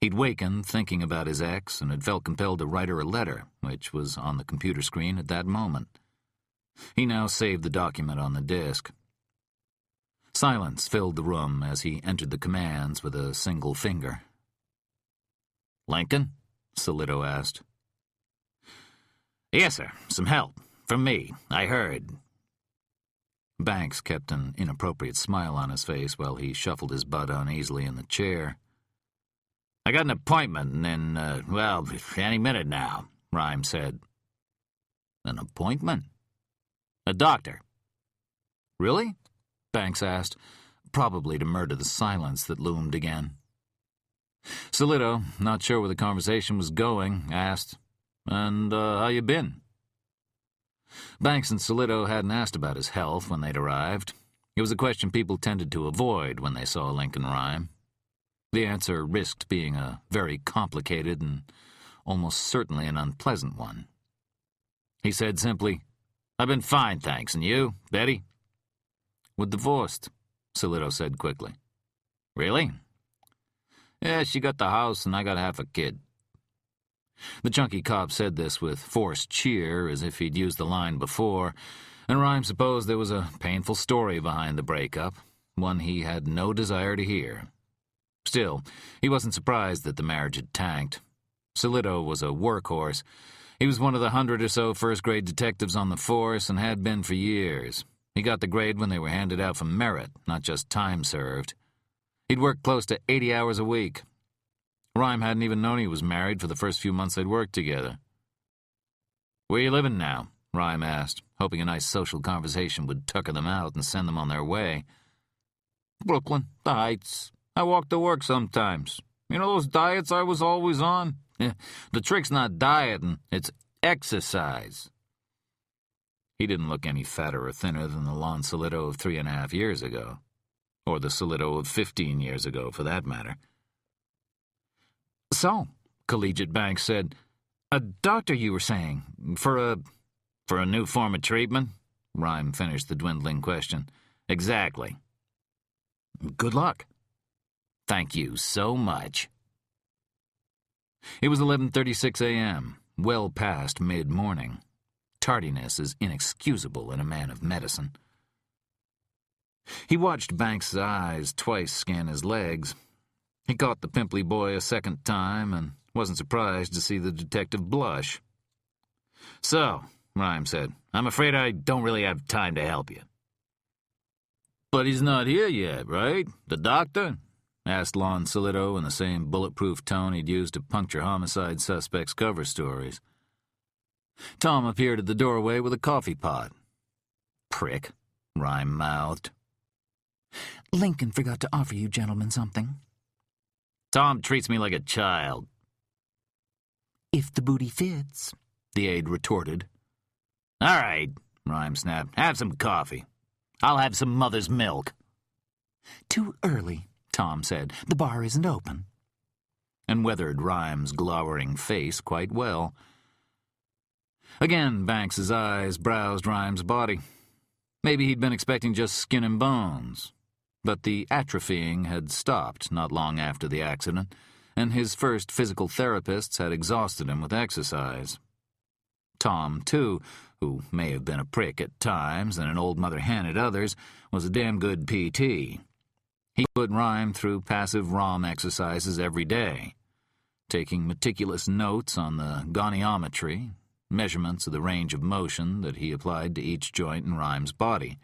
He'd wakened thinking about his ex and had felt compelled to write her a letter, which was on the computer screen at that moment. He now saved the document on the disk. Silence filled the room as he entered the commands with a single finger. Lincoln? Solito asked. Yes, sir. Some help. From me. I heard. Banks kept an inappropriate smile on his face while he shuffled his butt uneasily in the chair. I got an appointment in, any minute now, Rhyme said. An appointment? A doctor. Really? Banks asked, probably to murder the silence that loomed again. Solito, not sure where the conversation was going, asked, And, how you been? Banks and Solito hadn't asked about his health when they'd arrived. It was a question people tended to avoid when they saw Lincoln Rhyme. The answer risked being a very complicated and almost certainly an unpleasant one. He said simply, I've been fine, thanks. And you, Betty? We're divorced, Solito said quickly. Really? Yeah, she got the house and I got half a kid. The chunky cop said this with forced cheer, as if he'd used the line before, and Rhyme supposed there was a painful story behind the breakup, one he had no desire to hear. Still, he wasn't surprised that the marriage had tanked. Solito was a workhorse. He was one of the 100 or so first-grade detectives on the force and had been for years. He got the grade when they were handed out for merit, not just time served. He'd worked close to 80 hours a week. Rhyme hadn't even known he was married for the first few months they'd worked together. Where you living now? Rhyme asked, hoping a nice social conversation would tucker them out and send them on their way. Brooklyn, the Heights. I walk to work sometimes. You know those diets I was always on? The trick's not dieting, it's exercise. He didn't look any fatter or thinner than the Lon Solito of 3.5 years ago. Or the Solito of 15 years ago, for that matter. So, Collegiate Banks said, a doctor you were saying, for a new form of treatment? Rhyme finished the dwindling question. Exactly. Good luck. Thank you so much. It was 11:36 a.m., well past mid-morning. Tardiness is inexcusable in a man of medicine. He watched Banks' eyes twice scan his legs. He caught the pimply boy a second time and wasn't surprised to see the detective blush. So, Rhyme said, I'm afraid I don't really have time to help you. But he's not here yet, right? The doctor? Asked Lon Solito in the same bulletproof tone he'd used to puncture homicide suspects' cover stories. Tom appeared at the doorway with a coffee pot. Prick, Rhyme mouthed. Lincoln forgot to offer you gentlemen something. Tom treats me like a child. If the booty fits, the aide retorted. All right, Rhyme snapped. Have some coffee. I'll have some mother's milk. Too early, Tom said. The bar isn't open. And weathered Rhyme's glowering face quite well. Again, Banks's eyes browsed Rhyme's body. Maybe he'd been expecting just skin and bones. But the atrophying had stopped not long after the accident, and his first physical therapists had exhausted him with exercise. Tom, too, who may have been a prick at times and an old mother hen at others, was a damn good PT. He put Rhyme through passive ROM exercises every day, taking meticulous notes on the goniometry, measurements of the range of motion that he applied to each joint in Rhyme's body,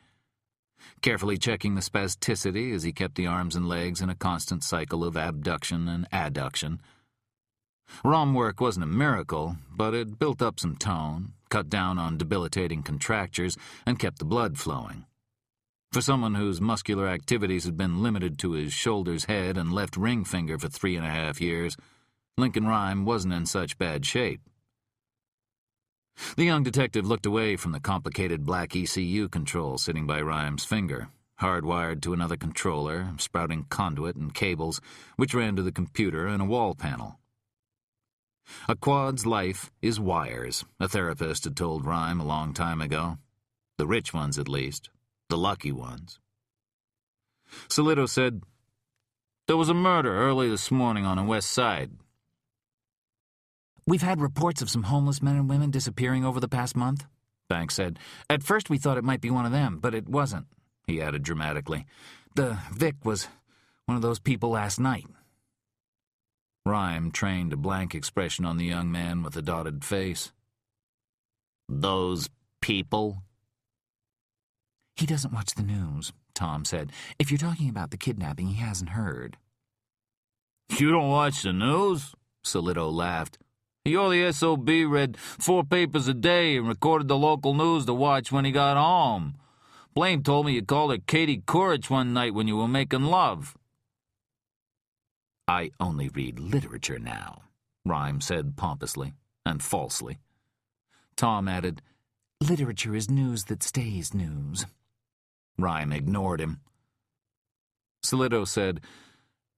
carefully checking the spasticity as he kept the arms and legs in a constant cycle of abduction and adduction. ROM work wasn't a miracle, but it built up some tone, cut down on debilitating contractures, and kept the blood flowing. For someone whose muscular activities had been limited to his shoulders, head, and left ring finger for 3.5 years, Lincoln Rhyme wasn't in such bad shape. The young detective looked away from the complicated black ECU control sitting by Rhyme's finger, hardwired to another controller, sprouting conduit and cables, which ran to the computer and a wall panel. A quad's life is wires, a therapist had told Rhyme a long time ago. The rich ones, at least. The lucky ones. Solito said, "There was a murder early this morning on the west side." "We've had reports of some homeless men and women disappearing over the past month," Banks said. "At first we thought it might be one of them, but it wasn't," he added dramatically. "The Vic was one of those people last night." Rhyme trained a blank expression on the young man with a dotted face. "Those people?" "He doesn't watch the news," Tom said. "If you're talking about the kidnapping, he hasn't heard." "You don't watch the news?" Solito laughed. "You're the SOB read 4 papers a day and recorded the local news to watch when he got home. Blame told me you called her Katie Courage one night when you were making love." "I only read literature now," Rhyme said pompously and falsely. Tom added, "Literature is news that stays news." Rhyme ignored him. Solito said,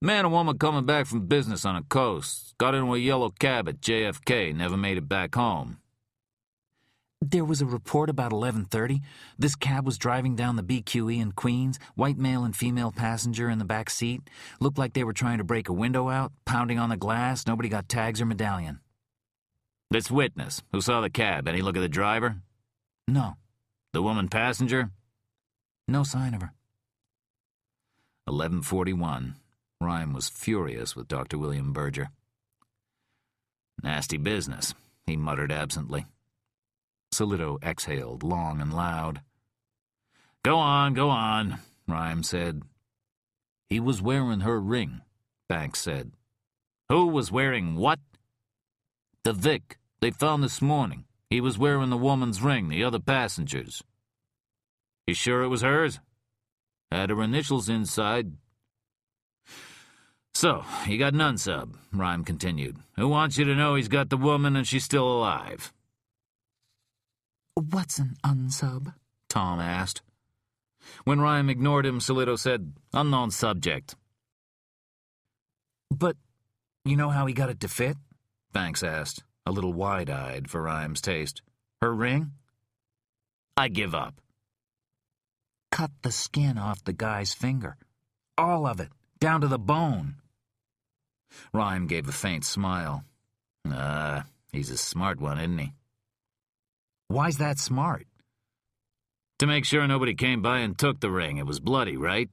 "Man and woman coming back from business on a coast. Got into a yellow cab at JFK, never made it back home." "There was a report about 11:30. This cab was driving down the BQE in Queens, white male and female passenger in the back seat. Looked like they were trying to break a window out, pounding on the glass. Nobody got tags or medallion." "This witness, who saw the cab, any look at the driver?" "No." "The woman passenger?" "No sign of her." 11:41. Rhyme was furious with Dr. William Berger. "Nasty business," he muttered absently. Solito exhaled long and loud. Go on," Rhyme said. "He was wearing her ring," Banks said. "Who was wearing what?" "The Vic, they found this morning. He was wearing the woman's ring, the other passengers." "You sure it was hers?" "Had her initials inside." "So, you got an unsub," Rhyme continued, "who wants you to know he's got the woman and she's still alive." "What's an unsub?" Tom asked. When Rhyme ignored him, Solito said, "Unknown subject." "But you know how he got it to fit?" Banks asked, a little wide-eyed for Rhyme's taste. "Her ring?" "I give up." "Cut the skin off the guy's finger. All of it, down to the bone." Rhyme gave a faint smile. He's a smart one, isn't he?" "Why's that smart?" "To make sure nobody came by and took the ring. It was bloody, right?"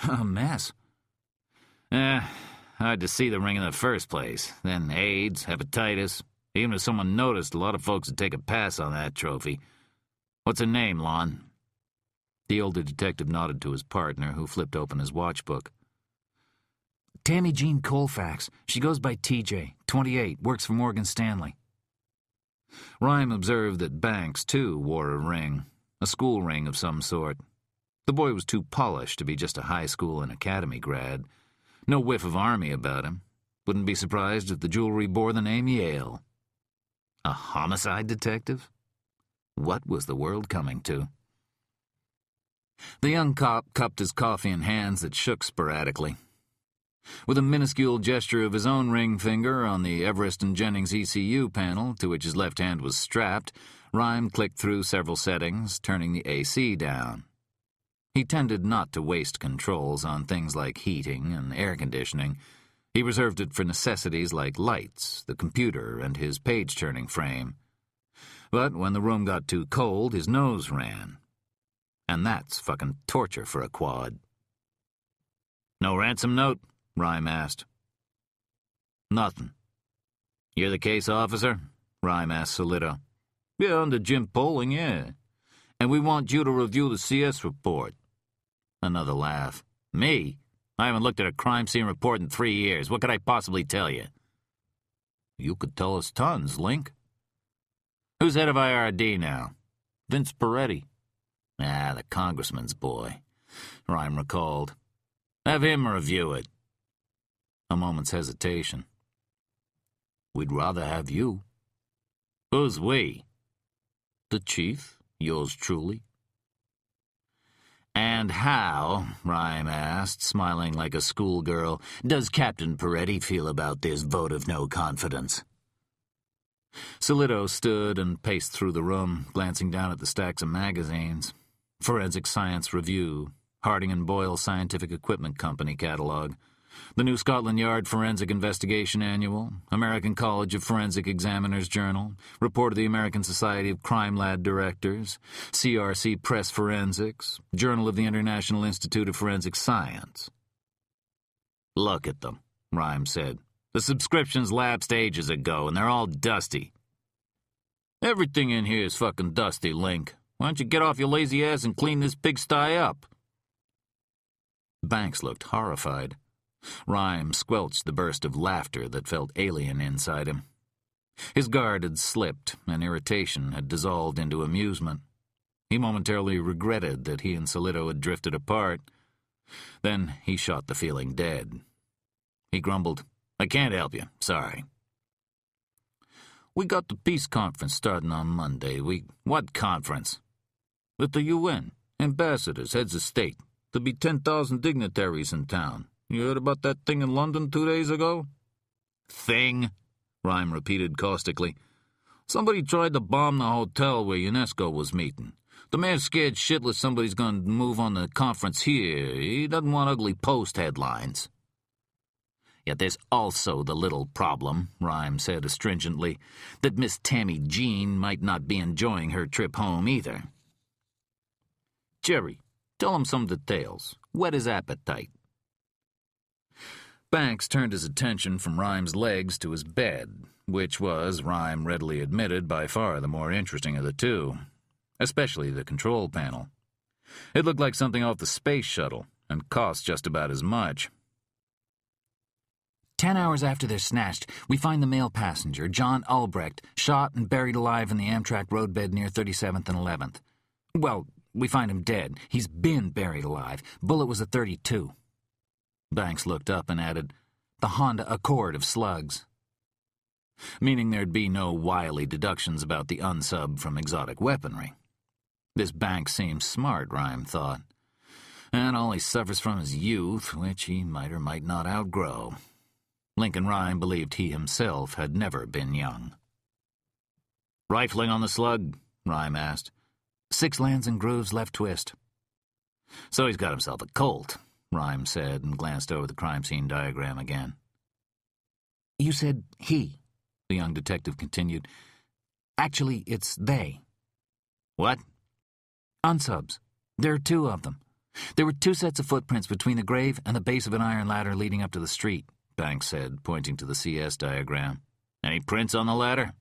"A mess." Hard to see the ring in the first place. Then AIDS, hepatitis. Even if someone noticed, a lot of folks would take a pass on that trophy. What's her name, Lon?" The older detective nodded to his partner, who flipped open his watchbook. "Tammy Jean Colfax. She goes by TJ, 28, works for Morgan Stanley." Rhyme observed that Banks, too, wore a ring, a school ring of some sort. The boy was too polished to be just a high school and academy grad. No whiff of Army about him. Wouldn't be surprised if the jewelry bore the name Yale. A homicide detective? What was the world coming to? The young cop cupped his coffee in hands that shook sporadically. With a minuscule gesture of his own ring finger on the Everest and Jennings ECU panel, to which his left hand was strapped, Rhyme clicked through several settings, turning the AC down. He tended not to waste controls on things like heating and air conditioning. He reserved it for necessities like lights, the computer, and his page-turning frame. But when the room got too cold, his nose ran. And that's fucking torture for a quad. "No ransom note?" Rhyme asked. "Nothing." "You're the case officer?" Rhyme asked Solito. "Yeah, under Jim Poling, yeah. And we want you to review the CS report." Another laugh. "Me? I haven't looked at a crime scene report in 3 years. What could I possibly tell you?" "You could tell us tons, Link." "Who's head of IRD now?" "Vince Peretti." "Ah, the congressman's boy," Rhyme recalled. "Have him review it." A moment's hesitation. "We'd rather have you." "Who's we?" "The chief, yours truly." "And how," Rhyme asked, smiling like a schoolgirl, "does Captain Peretti feel about this vote of no confidence?" Solito stood and paced through the room, glancing down at the stacks of magazines. Forensic Science Review, Harding and Boyle Scientific Equipment Company catalog, the New Scotland Yard Forensic Investigation Annual, American College of Forensic Examiners Journal, Report of the American Society of Crime Lab Directors, CRC Press Forensics, Journal of the International Institute of Forensic Science. "Look at them," Rhyme said. "The subscriptions lapsed ages ago, and they're all dusty." "Everything in here is fucking dusty, Link. Why don't you get off your lazy ass and clean this pigsty up?" Banks looked horrified. Rhyme squelched the burst of laughter that felt alien inside him. His guard had slipped, and irritation had dissolved into amusement. He momentarily regretted that he and Solito had drifted apart. Then he shot the feeling dead. He grumbled, "I can't help you, sorry." "We got the peace conference starting on Monday. What conference?" "With the UN, ambassadors, heads of state. There'll be 10,000 dignitaries in town. You heard about that thing in London 2 days ago?" "Thing?" Rhyme repeated caustically. "Somebody tried to bomb the hotel where UNESCO was meeting. The mayor's scared shitless somebody's going to move on the conference here. He doesn't want ugly post headlines." "Yet there's also the little problem," Rhyme said astringently, "that Miss Tammy Jean might not be enjoying her trip home either." "Jerry, tell him some details. Whet his appetite." Banks turned his attention from Rhyme's legs to his bed, which was, Rhyme readily admitted, by far the more interesting of the two, especially the control panel. It looked like something off the space shuttle, and cost just about as much. 10 hours after they're snatched, we find the male passenger, John Albrecht, shot and buried alive in the Amtrak roadbed near 37th and 11th. Well, we find him dead. He's been buried alive. Bullet was a .32. Banks looked up and added, "The Honda Accord of slugs." Meaning there'd be no wily deductions about the unsub from exotic weaponry. This Banks seems smart, Rhyme thought. And all he suffers from is youth, which he might or might not outgrow. Lincoln Rhyme believed he himself had never been young. "Rifling on the slug?" Rhyme asked. 6 lands and grooves, left twist." "So he's got himself a Colt," Rhyme said, and glanced over the crime scene diagram again. "You said he," the young detective continued. "Actually, it's they." "What?" "Unsubs. There are 2 of them. There were 2 sets of footprints between the grave and the base of an iron ladder leading up to the street," Banks said, pointing to the CS diagram. "Any prints on the ladder?"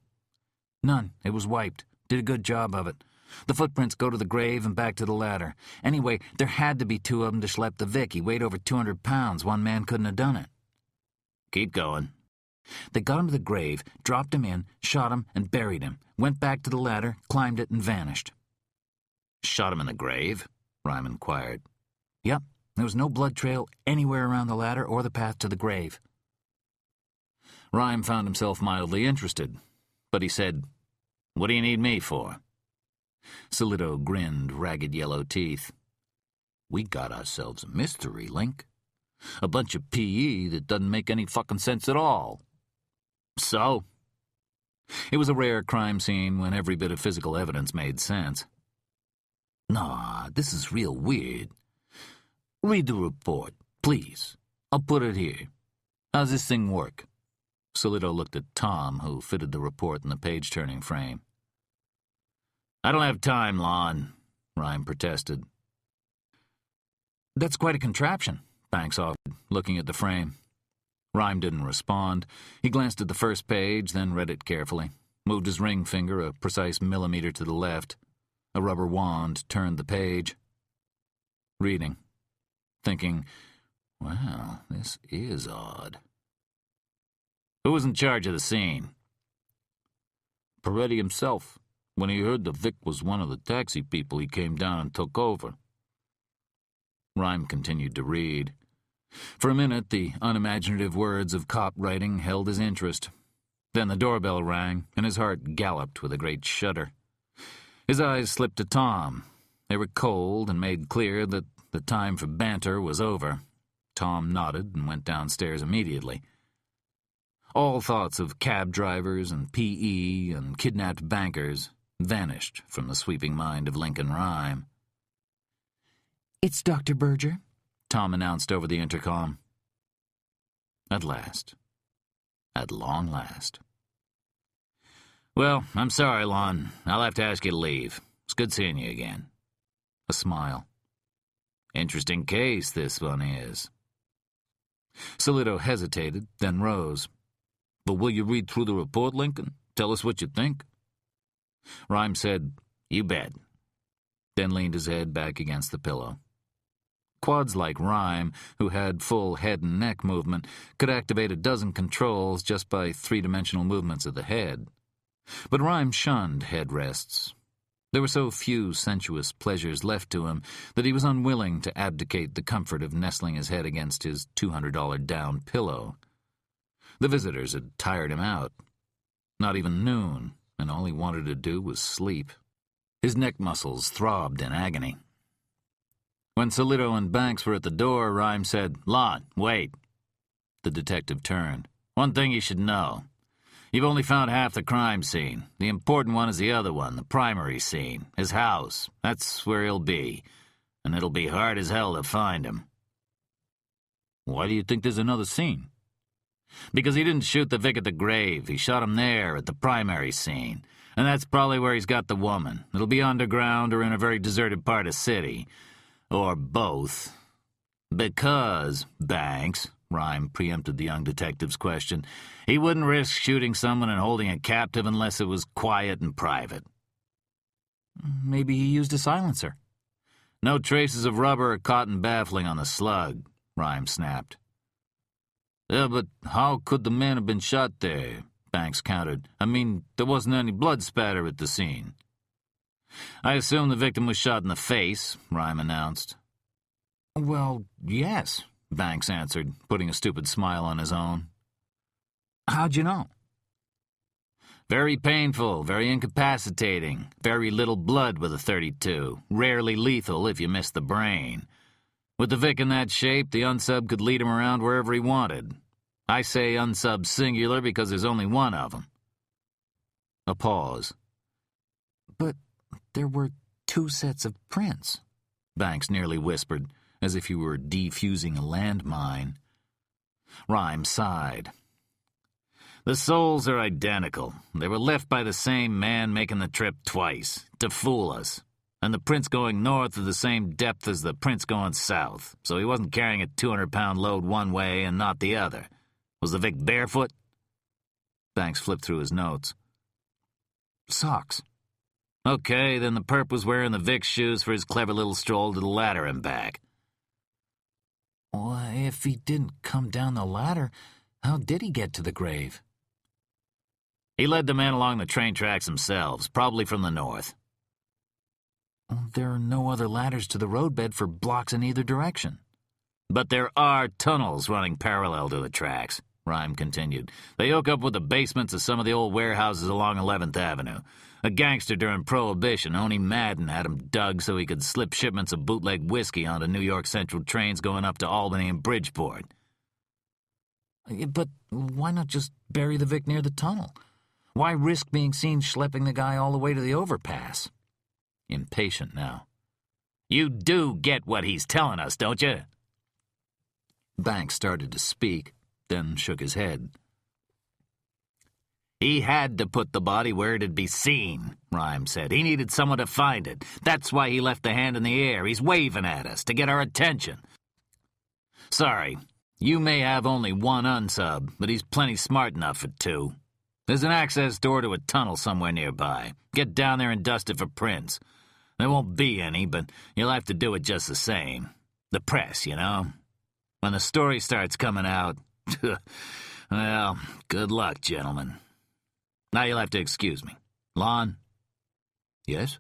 "None. It was wiped. Did a good job of it. The footprints go to the grave and back to the ladder. Anyway, there had to be 2 of them to schlep the Vic. He weighed over 200 pounds. One man couldn't have done it." "Keep going." "They got him to the grave, dropped him in, shot him, and buried him. Went back to the ladder, climbed it, and vanished." "Shot him in the grave?" Rhyme inquired. "Yep. There was no blood trail anywhere around the ladder or the path to the grave." Rhyme found himself mildly interested, but he said, "What do you need me for?" Solito grinned ragged yellow teeth. "We got ourselves a mystery, Link. A bunch of PE that doesn't make any fucking sense at all." "So?" It was a rare crime scene when every bit of physical evidence made sense. "Nah, this is real weird. Read the report, please. I'll put it here." How's this thing work? Solito looked at Tom, who fitted the report in the page-turning frame. I don't have time, Lon, Rhyme protested. That's quite a contraption, Banks offered, looking at the frame. Rhyme didn't respond. He glanced at the first page, then read it carefully, moved his ring finger a precise millimeter to the left. A rubber wand turned the page. Reading. Thinking, wow, this is odd. Who was in charge of the scene? Peretti himself. When he heard the Vic was one of the taxi people, he came down and took over. Rhyme continued to read. For a minute, the unimaginative words of cop writing held his interest. Then the doorbell rang, and his heart galloped with a great shudder. His eyes slipped to Tom. They were cold and made clear that the time for banter was over. Tom nodded and went downstairs immediately. All thoughts of cab drivers and P.E. and kidnapped bankers vanished from the sweeping mind of Lincoln Rhyme. "It's Dr. Berger," Tom announced over the intercom. At last. At long last. Well, I'm sorry, Lon. I'll have to ask you to leave. It's good seeing you again. A smile. Interesting case, this one is. Solito hesitated, then rose. But will you read through the report, Lincoln? Tell us what you think. Rhyme said, You bet. Then leaned his head back against the pillow. Quads like Rhyme, who had full head and neck movement, could activate a dozen controls just by three-dimensional movements of the head. But Rhyme shunned headrests. There were so few sensuous pleasures left to him that he was unwilling to abdicate the comfort of nestling his head against his $200 down pillow. The visitors had tired him out. Not even noon, and all he wanted to do was sleep. His neck muscles throbbed in agony. When Solito and Banks were at the door, Rhyme said, Lon, wait. The detective turned. One thing you should know. You've only found half the crime scene. The important one is the other one, the primary scene, his house. That's where he'll be, and it'll be hard as hell to find him. Why do you think there's another scene? Because he didn't shoot the Vic at the grave. He shot him there at the primary scene. And that's probably where he's got the woman. It'll be underground or in a very deserted part of city. Or both. Because, Banks, Rhyme preempted the young detective's question, he wouldn't risk shooting someone and holding a captive unless it was quiet and private. Maybe he used a silencer. No traces of rubber or cotton baffling on the slug, Rhyme snapped. Yeah, but how could the man have been shot there? Banks countered. I mean, there wasn't any blood spatter at the scene. I assume the victim was shot in the face, Rhyme announced. Well, yes, Banks answered, putting a stupid smile on his own. How'd you know? Very painful, very incapacitating, very little blood with a .32, rarely lethal if you miss the brain. With the Vic in that shape, the unsub could lead him around wherever he wanted. I say unsub singular because there's only one of them. A pause. But there were 2 sets of prints, Banks nearly whispered, as if he were defusing a landmine. Rhyme sighed. The soles are identical. They were left by the same man making the trip twice, to fool us. And the prints going north are the same depth as the prints going south, so he wasn't carrying a 200-pound load one way and not the other. Was the Vic barefoot? Banks flipped through his notes. Socks. Okay, then the perp was wearing the Vic's shoes for his clever little stroll to the ladder and back. Well, if he didn't come down the ladder, how did he get to the grave? He led the men along the train tracks themselves, probably from the north. There are no other ladders to the roadbed for blocks in either direction. But there are tunnels running parallel to the tracks, Rhyme continued. They hook up with the basements of some of the old warehouses along 11th Avenue. A gangster during Prohibition, Oney Madden, had him dug so he could slip shipments of bootleg whiskey onto New York Central trains going up to Albany and Bridgeport. But why not just bury the Vic near the tunnel? Why risk being seen schlepping the guy all the way to the overpass? Impatient now. You do get what he's telling us, don't you? Banks started to speak, then shook his head. "He had to put the body where it'd be seen," Rhyme said. "He needed someone to find it. That's why he left the hand in the air. He's waving at us to get our attention. Sorry, you may have only one unsub, but he's plenty smart enough for two. There's an access door to a tunnel somewhere nearby. Get down there and dust it for prints. There won't be any, but you'll have to do it just the same. The press, you know. When the story starts coming out, well, good luck, gentlemen. Now you'll have to excuse me. Lon?" "Yes?"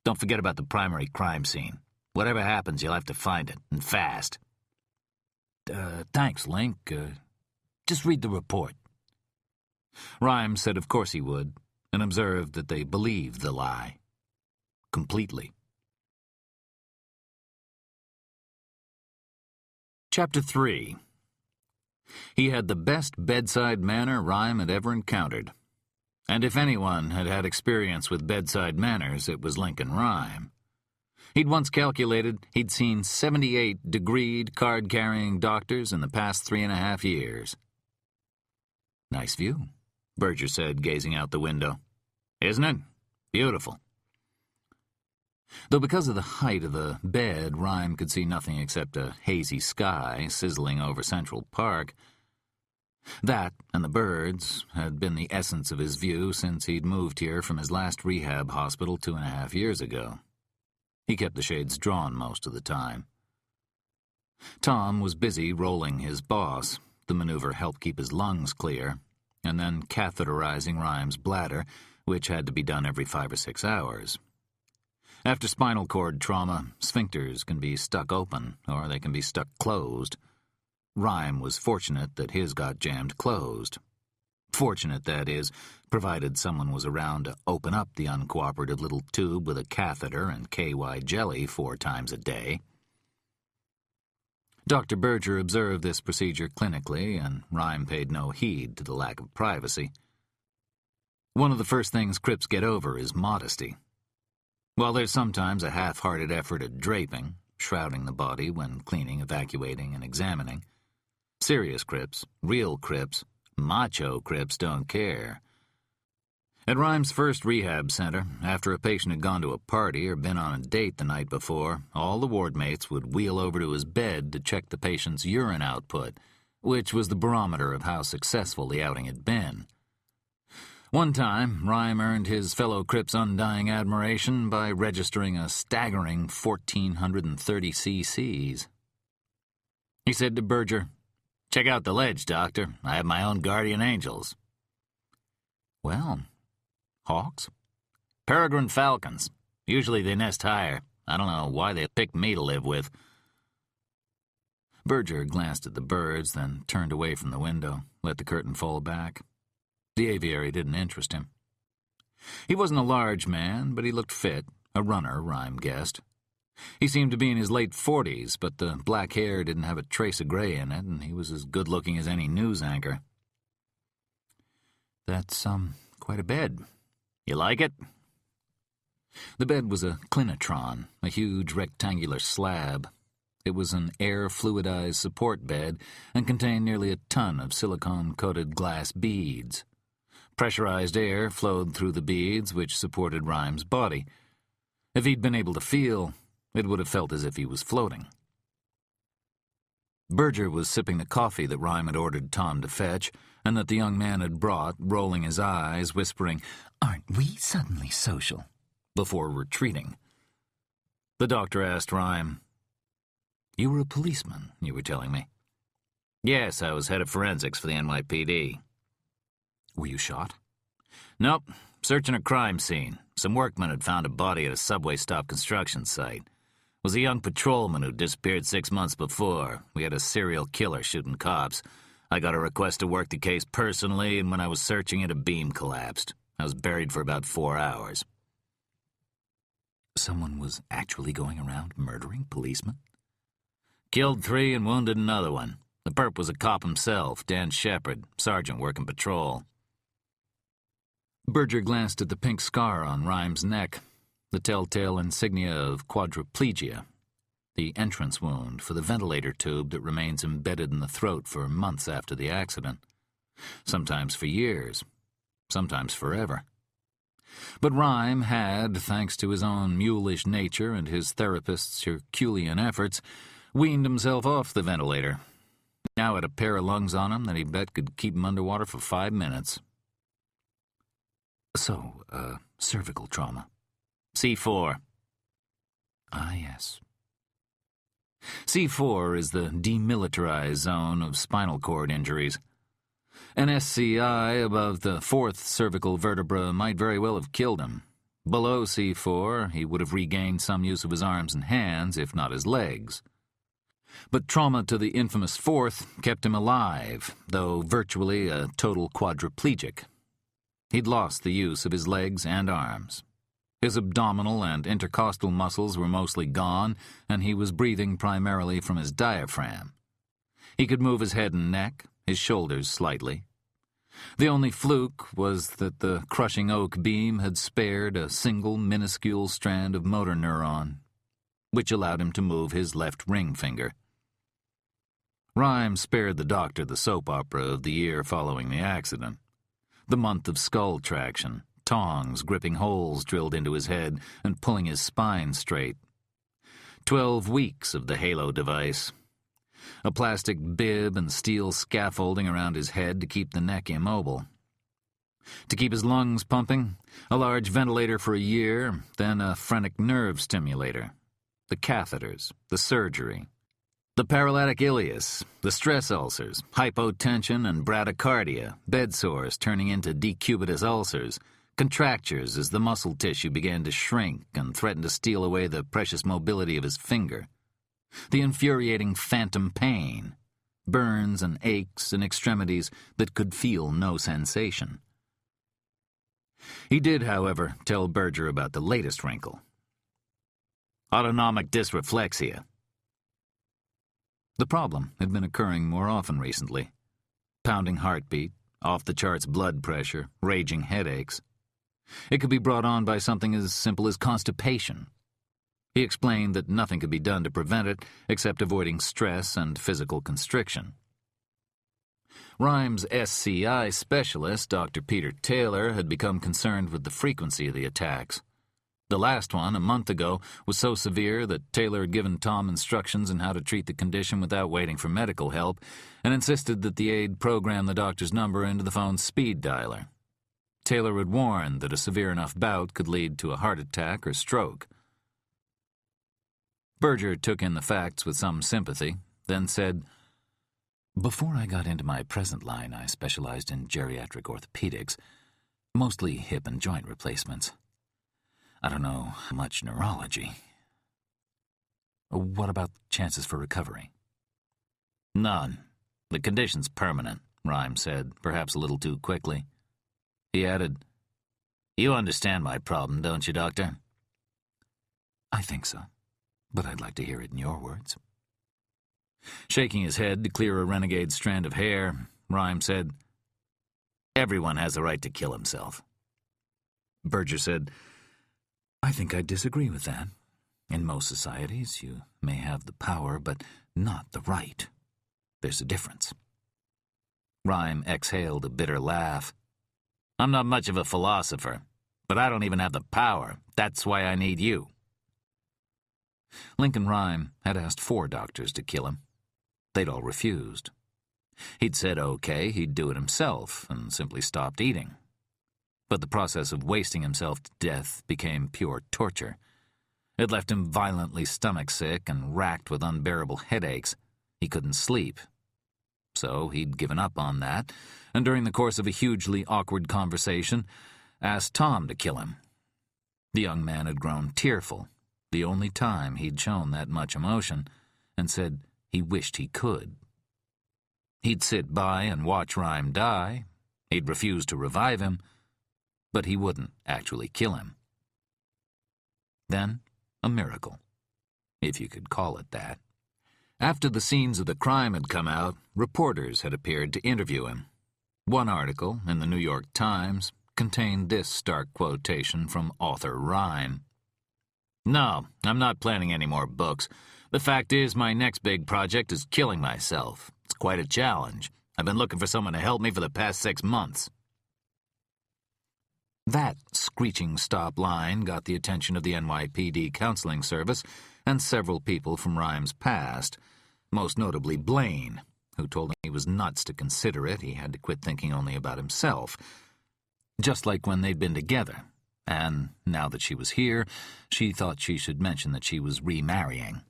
"Don't forget about the primary crime scene. Whatever happens, you'll have to find it, and fast." Thanks, Link. Just read the report." Rhyme said of course he would, and observed that they believed the lie. Completely. Chapter 3. He had the best bedside manner Rhyme had ever encountered. And if anyone had had experience with bedside manners, it was Lincoln Rhyme. He'd once calculated he'd seen 78 degreed, card-carrying doctors in the past 3.5 years. "Nice view," Berger said, gazing out the window. "Isn't it? Beautiful." Though because of the height of the bed, Rhyme could see nothing except a hazy sky sizzling over Central Park. That, and the birds, had been the essence of his view since he'd moved here from his last rehab hospital 2.5 years ago. He kept the shades drawn most of the time. Tom was busy rolling his boss. The maneuver helped keep his lungs clear, and then catheterizing Rhyme's bladder, which had to be done every 5 or 6 hours. After spinal cord trauma, sphincters can be stuck open, or they can be stuck closed. Rhyme was fortunate that his got jammed closed. Fortunate, that is, provided someone was around to open up the uncooperative little tube with a catheter and KY jelly 4 times a day. Dr. Berger observed this procedure clinically, and Rhyme paid no heed to the lack of privacy. One of the first things Crips get over is modesty. While there's sometimes a half-hearted effort at draping, shrouding the body when cleaning, evacuating, and examining, serious Crips, real Crips, macho Crips don't care. At Rhyme's first rehab center, after a patient had gone to a party or been on a date the night before, all the wardmates would wheel over to his bed to check the patient's urine output, which was the barometer of how successful the outing had been. One time, Rhyme earned his fellow Crip's undying admiration by registering a staggering 1,430 cc's. He said to Berger, "Check out the ledge, Doctor. I have my own guardian angels." "Well, hawks?" "Peregrine falcons. Usually they nest higher. I don't know why they picked me to live with." Berger glanced at the birds, then turned away from the window, let the curtain fall back. The aviary didn't interest him. He wasn't a large man, but he looked fit, a runner, Rhyme guessed. He seemed to be in his late 40s, but the black hair didn't have a trace of gray in it, and he was as good-looking as any news anchor. "That's, quite a bed. You like it?" The bed was a clinitron, a huge rectangular slab. It was an air-fluidized support bed and contained nearly a ton of silicone-coated glass beads. Pressurized air flowed through the beads, which supported Rhyme's body. If he'd been able to feel, it would have felt as if he was floating. Berger was sipping the coffee that Rhyme had ordered Tom to fetch, and that the young man had brought, rolling his eyes, whispering, "Aren't we suddenly social?" before retreating. The doctor asked Rhyme, "You were a policeman, you were telling me." "Yes, I was head of forensics for the NYPD. "Were you shot?" "Nope. Searching a crime scene. Some workmen had found a body at a subway stop construction site. It was a young patrolman who disappeared 6 months before. We had a serial killer shooting cops. I got a request to work the case personally, and when I was searching it, a beam collapsed. I was buried for about 4 hours. Someone was actually going around murdering policemen? Killed 3 and wounded another one. The perp was a cop himself, Dan Shepard, sergeant working patrol. Berger glanced at the pink scar on Rhyme's neck, the telltale insignia of quadriplegia. the entrance wound for the ventilator tube that remains embedded in the throat for months after the accident. Sometimes for years, sometimes forever. But Rhyme had, thanks to his own mulish nature and his therapist's Herculean efforts, weaned himself off the ventilator. Now had a pair of lungs on him that he bet could keep him underwater for 5 minutes. So, cervical trauma. C4. Ah, yes. C4 is the demilitarized zone of spinal cord injuries. An SCI above the 4th cervical vertebra might very well have killed him. Below C4, he would have regained some use of his arms and hands, if not his legs. But trauma to the infamous 4th kept him alive, though virtually a total quadriplegic. He'd lost the use of his legs and arms. His abdominal and intercostal muscles were mostly gone, and he was breathing primarily from his diaphragm. He could move his head and neck, his shoulders slightly. The only fluke was that the crushing oak beam had spared a single minuscule strand of motor neuron, which allowed him to move his left ring finger. Rhyme spared the doctor the soap opera of the year following the accident. The month of skull traction, tongs gripping holes drilled into his head and pulling his spine straight. 12 weeks of the halo device. A plastic bib and steel scaffolding around his head to keep the neck immobile. To keep his lungs pumping, a large ventilator for a year, then a phrenic nerve stimulator. The catheters, the surgery. The paralytic ileus, the stress ulcers, hypotension and bradycardia, bed sores turning into decubitus ulcers, contractures as the muscle tissue began to shrink and threatened to steal away the precious mobility of his finger. The infuriating phantom pain, burns and aches in extremities that could feel no sensation. He did, however, tell Berger about the latest wrinkle. Autonomic dysreflexia. The problem had been occurring more often recently. Pounding heartbeat, off-the-charts blood pressure, raging headaches. It could be brought on by something as simple as constipation. He explained that nothing could be done to prevent it except avoiding stress and physical constriction. Rhyme's SCI specialist, Dr. Peter Taylor, had become concerned with the frequency of the attacks. The last one, a month ago, was so severe that Taylor had given Tom instructions on how to treat the condition without waiting for medical help, and insisted that the aide program the doctor's number into the phone's speed dialer. Taylor had warned that a severe enough bout could lead to a heart attack or stroke. Berger took in the facts with some sympathy, then said, "Before I got into my present line, I specialized in geriatric orthopedics, mostly hip and joint replacements. I don't know much neurology. What about chances for recovery?" "None. The condition's permanent," Rhyme said, perhaps a little too quickly. He added, "You understand my problem, don't you, Doctor?" "I think so, but I'd like to hear it in your words." Shaking his head to clear a renegade strand of hair, Rhyme said, "Everyone has a right to kill himself." Berger said, "I think I disagree with that. In most societies, you may have the power, but not the right. There's a difference." Rhyme exhaled a bitter laugh. "I'm not much of a philosopher, but I don't even have the power. That's why I need you." Lincoln Rhyme had asked 4 doctors to kill him. They'd all refused. He'd said okay, he'd do it himself, and simply stopped eating. But the process of wasting himself to death became pure torture. It left him violently stomach-sick and racked with unbearable headaches. He couldn't sleep. So he'd given up on that, and during the course of a hugely awkward conversation, asked Tom to kill him. The young man had grown tearful, the only time he'd shown that much emotion, and said he wished he could. He'd sit by and watch Rhyme die. He'd refuse to revive him, but he wouldn't actually kill him. Then, a miracle, if you could call it that. After the scenes of the crime had come out, reporters had appeared to interview him. One article, in the New York Times, contained this stark quotation from author Rhyme. "No, I'm not planning any more books. The fact is, my next big project is killing myself. It's quite a challenge. I've been looking for someone to help me for the past 6 months. That screeching stop line got the attention of the NYPD counseling service and several people from Rhyme's past, most notably Blaine, who told him he was nuts to consider it. He had to quit thinking only about himself. Just like when they'd been together. And now that she was here, she thought she should mention that she was remarrying.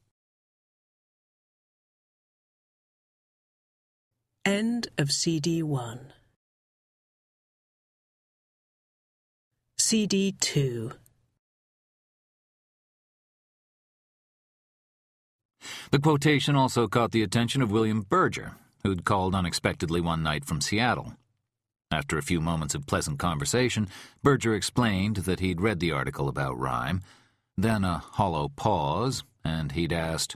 End of CD 1. CD 2. The quotation also caught the attention of William Berger, who'd called unexpectedly one night from Seattle. After a few moments of pleasant conversation, Berger explained that he'd read the article about Rhyme, then a hollow pause, and he'd asked,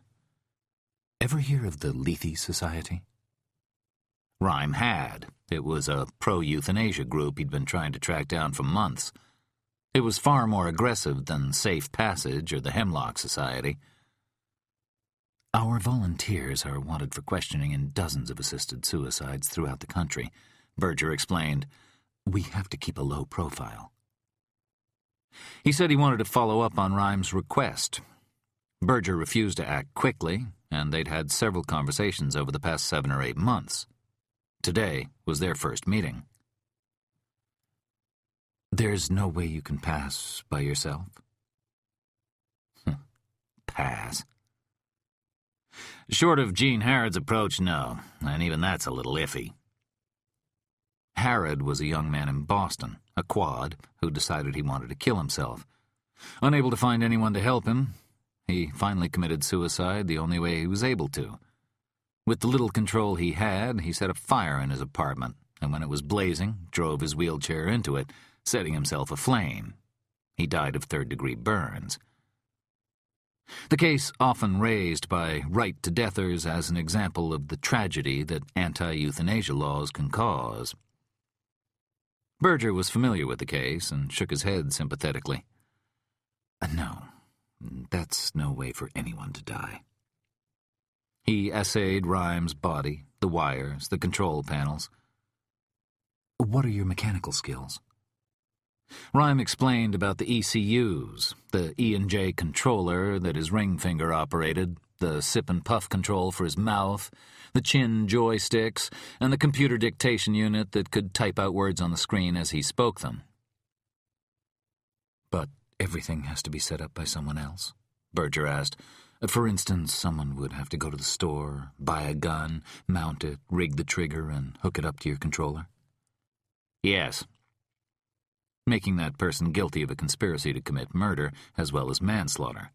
"Ever hear of the Lethe Society?" Rhyme had. It was a pro-euthanasia group he'd been trying to track down for months. It was far more aggressive than Safe Passage or the Hemlock Society. "Our volunteers are wanted for questioning in dozens of assisted suicides throughout the country," Berger explained. "We have to keep a low profile." He said he wanted to follow up on Rhyme's request. Berger refused to act quickly, and they'd had several conversations over the past 7 or 8 months. Today was their first meeting. "There's no way you can pass by yourself?" Pass. Short of Gene Harrod's approach, no, and even that's a little iffy. Harrod was a young man in Boston, a quad, who decided he wanted to kill himself. Unable to find anyone to help him, he finally committed suicide the only way he was able to. With the little control he had, he set a fire in his apartment, and when it was blazing, drove his wheelchair into it, setting himself aflame. He died of third-degree burns. The case often raised by right-to-deathers as an example of the tragedy that anti-euthanasia laws can cause. Berger was familiar with the case and shook his head sympathetically. "No, that's no way for anyone to die." He essayed Rhyme's body, the wires, the control panels. "What are your mechanical skills?" Rhyme explained about the ECUs, the E&J controller that his ring finger operated, the sip and puff control for his mouth, the chin joysticks, and the computer dictation unit that could type out words on the screen as he spoke them. "But everything has to be set up by someone else?" Berger asked. "For instance, someone would have to go to the store, buy a gun, mount it, rig the trigger, and hook it up to your controller?" "Yes." "Making that person guilty of a conspiracy to commit murder as well as manslaughter."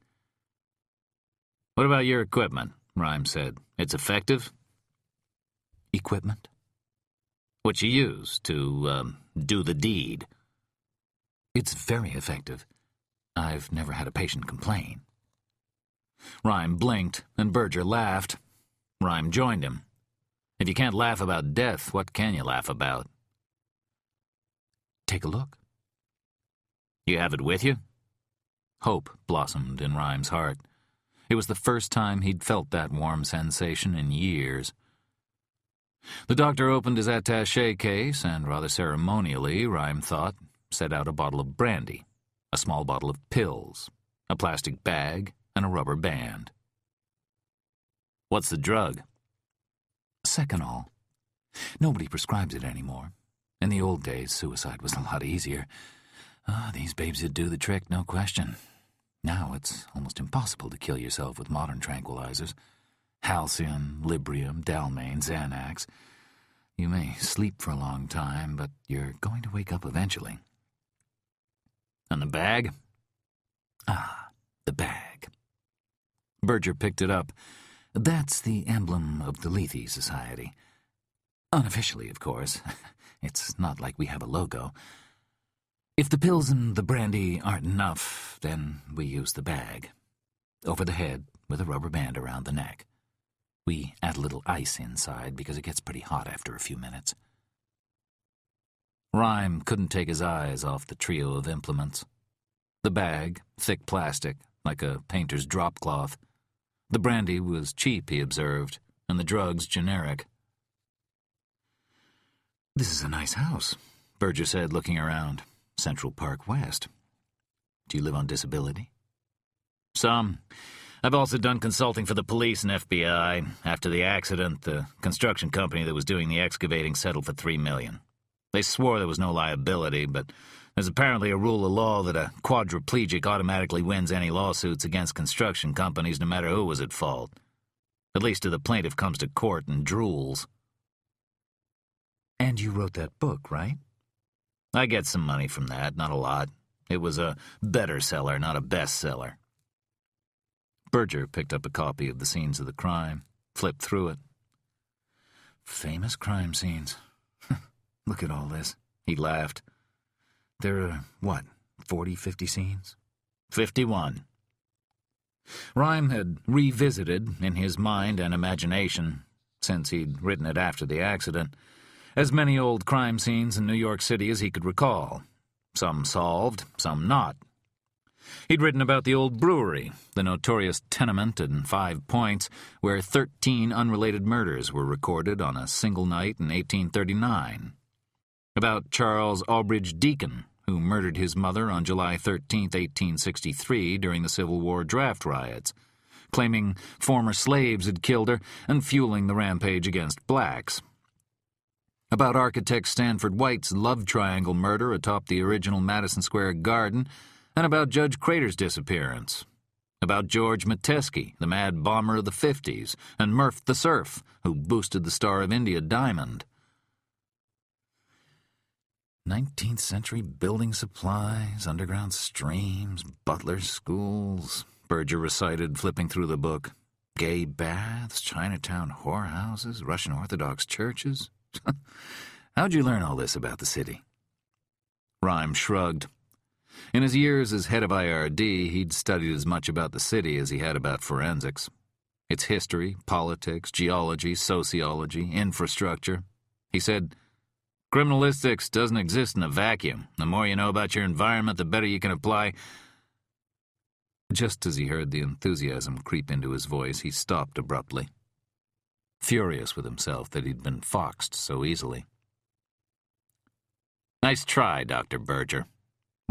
"What about your equipment?" Rhyme said. "It's effective?" "Equipment?" "What you use to, do the deed?" "It's very effective. I've never had a patient complain." Rhyme blinked, and Berger laughed. Rhyme joined him. If you can't laugh about death, what can you laugh about? "Take a look." "You have it with you?" Hope blossomed in Rhyme's heart. It was the first time he'd felt that warm sensation in years. The doctor opened his attaché case and, rather ceremonially, Rhyme thought, set out a bottle of brandy, a small bottle of pills, a plastic bag, and a rubber band. "What's the drug?" Seconal. Nobody prescribes it anymore. In the old days, suicide was a lot easier. These babes would do the trick, no question. Now it's almost impossible to kill yourself with modern tranquilizers. Halcyon, Librium, Dalmane, Xanax. You may sleep for a long time, but you're going to wake up eventually. "And the bag?" The bag. Berger picked it up. "That's the emblem of the Lethe Society. Unofficially, of course. It's not like we have a logo. If the pills and the brandy aren't enough, then we use the bag. Over the head, with a rubber band around the neck. We add a little ice inside because it gets pretty hot after a few minutes." Rhyme couldn't take his eyes off the trio of implements. The bag, thick plastic, like a painter's drop cloth. The brandy was cheap, he observed, and the drugs generic. "This is a nice house," Berger said, looking around. "Central Park West. Do you live on disability?" Some. I've also done consulting for the police and FBI. After the accident, the construction company that was doing the excavating settled for $3 million. They swore there was no liability, but there's apparently a rule of law that a quadriplegic automatically wins any lawsuits against construction companies no matter who was at fault. At least till the plaintiff comes to court and drools. "And you wrote that book, right?" I get some money from that, not a lot. It was a better seller, not a bestseller. Berger picked up a copy of The Scenes of the Crime, flipped through it. "Famous crime scenes. Look at all this," he laughed. "There are, 40, 50 scenes?" 51. Rhyme had revisited, in his mind and imagination, since he'd written it after the accident, as many old crime scenes in New York City as he could recall. Some solved, some not. He'd written about the old brewery, the notorious tenement in 5 Points, where 13 unrelated murders were recorded on a single night in 1839. About Charles Albridge Deacon, who murdered his mother on July 13, 1863, during the Civil War draft riots, claiming former slaves had killed her and fueling the rampage against blacks. About architect Stanford White's love triangle murder atop the original Madison Square Garden, and about Judge Crater's disappearance. About George Metesky, the mad bomber of the 50s, and Murph the Surf, who boosted the Star of India diamond. 19th century building supplies, underground streams, butler schools, Berger recited, flipping through the book. Gay baths, Chinatown whorehouses, Russian Orthodox churches. How'd you learn all this about the city? Rhyme shrugged. In his years as head of IRD, he'd studied as much about the city as he had about forensics. Its history, politics, geology, sociology, infrastructure. He said, "Criminalistics doesn't exist in a vacuum. The more you know about your environment, the better you can apply." Just as he heard the enthusiasm creep into his voice, he stopped abruptly, furious with himself that he'd been foxed so easily. "Nice try, Dr. Berger,"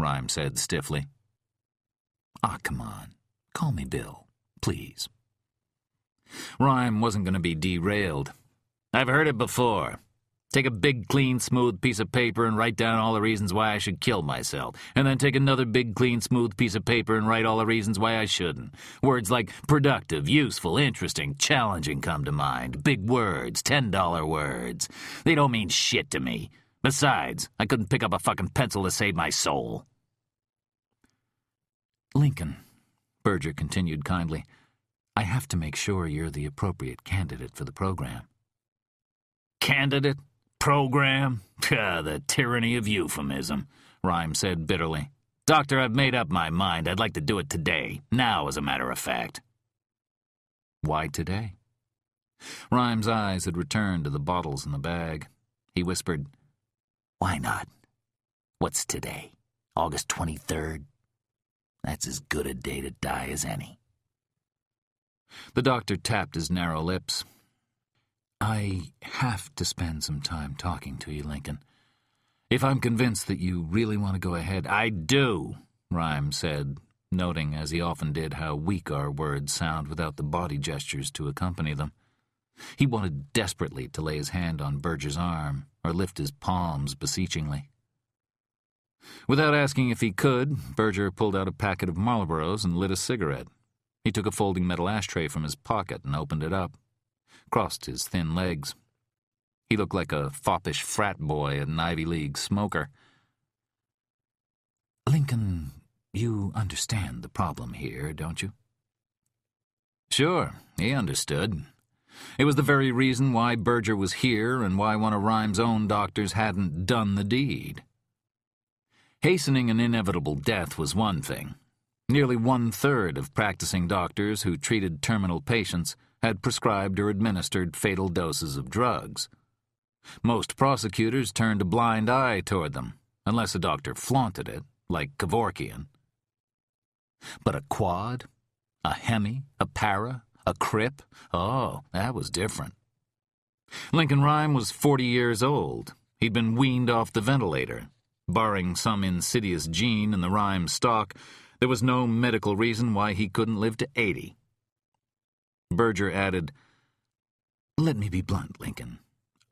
Rhyme said stiffly. Come on. Call me Bill, please." Rhyme wasn't going to be derailed. "I've heard it before. Take a big, clean, smooth piece of paper and write down all the reasons why I should kill myself, and then take another big, clean, smooth piece of paper and write all the reasons why I shouldn't. Words like productive, useful, interesting, challenging come to mind. Big words, $10 words. They don't mean shit to me. Besides, I couldn't pick up a fucking pencil to save my soul." "Lincoln," Berger continued kindly, "I have to make sure you're the appropriate candidate for the program." "Candidate? Program? The tyranny of euphemism," Rhyme said bitterly. "Doctor, I've made up my mind. I'd like to do it today. Now, as a matter of fact." "Why today?" Rhyme's eyes had returned to the bottles in the bag. He whispered, "Why not? What's today? August 23rd? That's as good a day to die as any." The doctor tapped his narrow lips. "I have to spend some time talking to you, Lincoln. If I'm convinced that you really want to go ahead—" "I do," Rhyme said, noting, as he often did, how weak our words sound without the body gestures to accompany them. He wanted desperately to lay his hand on Berger's arm or lift his palms beseechingly. Without asking if he could, Berger pulled out a packet of Marlboros and lit a cigarette. He took a folding metal ashtray from his pocket and opened it up, crossed his thin legs. He looked like a foppish frat boy at an Ivy League smoker. "Lincoln, you understand the problem here, don't you?" Sure, he understood. It was the very reason why Berger was here and why one of Rhyme's own doctors hadn't done the deed. Hastening an inevitable death was one thing. Nearly 1/3 of practicing doctors who treated terminal patients had prescribed or administered fatal doses of drugs. Most prosecutors turned a blind eye toward them, unless a doctor flaunted it, like Kevorkian. But a quad, a hemi, a para, A crip? Oh, that was different. Lincoln Rhyme was 40 years old. He'd been weaned off the ventilator. Barring some insidious gene in the Rhyme stock, there was no medical reason why he couldn't live to 80. Berger added, "Let me be blunt, Lincoln.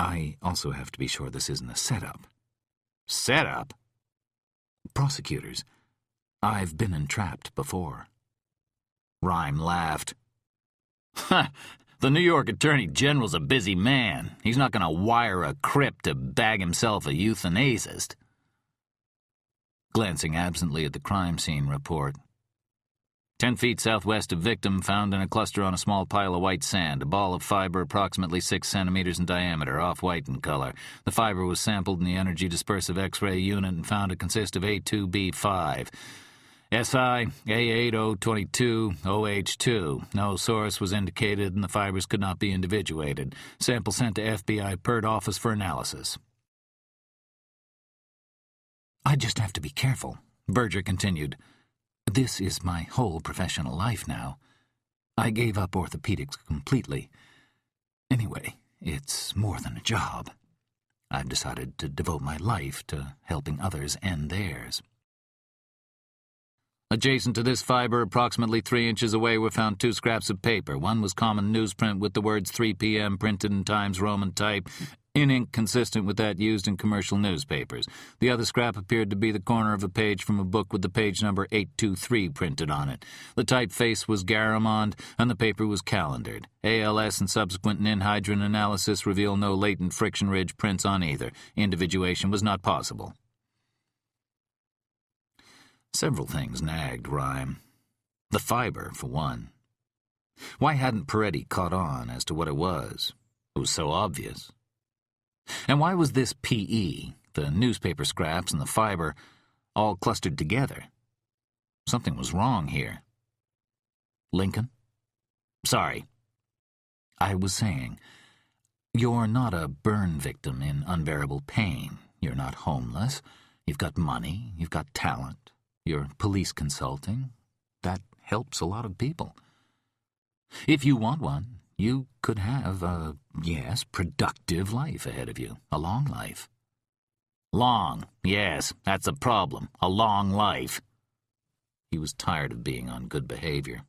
I also have to be sure this isn't a setup." Setup? Prosecutors. I've been entrapped before. Rhyme laughed. "Ha! The New York Attorney General's a busy man. He's not going to wire a crip to bag himself a euthanasist." Glancing absently at the crime scene report. 10 feet southwest of victim, found in a cluster on a small pile of white sand, a ball of fiber approximately 6 centimeters in diameter, off-white in color. The fiber was sampled in the energy dispersive X-ray unit and found to consist of A2B5. SI A8022 OH2. No source was indicated and the fibers could not be individuated. Sample sent to FBI PERT office for analysis. "I just have to be careful," Berger continued. "This is my whole professional life now. I gave up orthopedics completely. Anyway, it's more than a job. I've decided to devote my life to helping others end theirs." Adjacent to this fiber, approximately 3 inches away, were found 2 scraps of paper. One was common newsprint with the words 3 p.m. printed in Times Roman type, in ink consistent with that used in commercial newspapers. The other scrap appeared to be the corner of a page from a book with the page number 823 printed on it. The typeface was Garamond, and the paper was calendared. ALS and subsequent ninhydrin analysis reveal no latent friction ridge prints on either. Individuation was not possible. Several things nagged Rhyme. The fiber, for one. Why hadn't Peretti caught on as to what it was? It was so obvious. And why was this PE, the newspaper scraps and the fiber, all clustered together? Something was wrong here. Lincoln? Sorry. I was saying, you're not a burn victim in unbearable pain. You're not homeless. You've got money. You've got talent. You're police consulting. That helps a lot of people. If you want one, you could have a, yes, productive life ahead of you. A long life. Long, yes, that's a problem. A long life. He was tired of being on good behavior.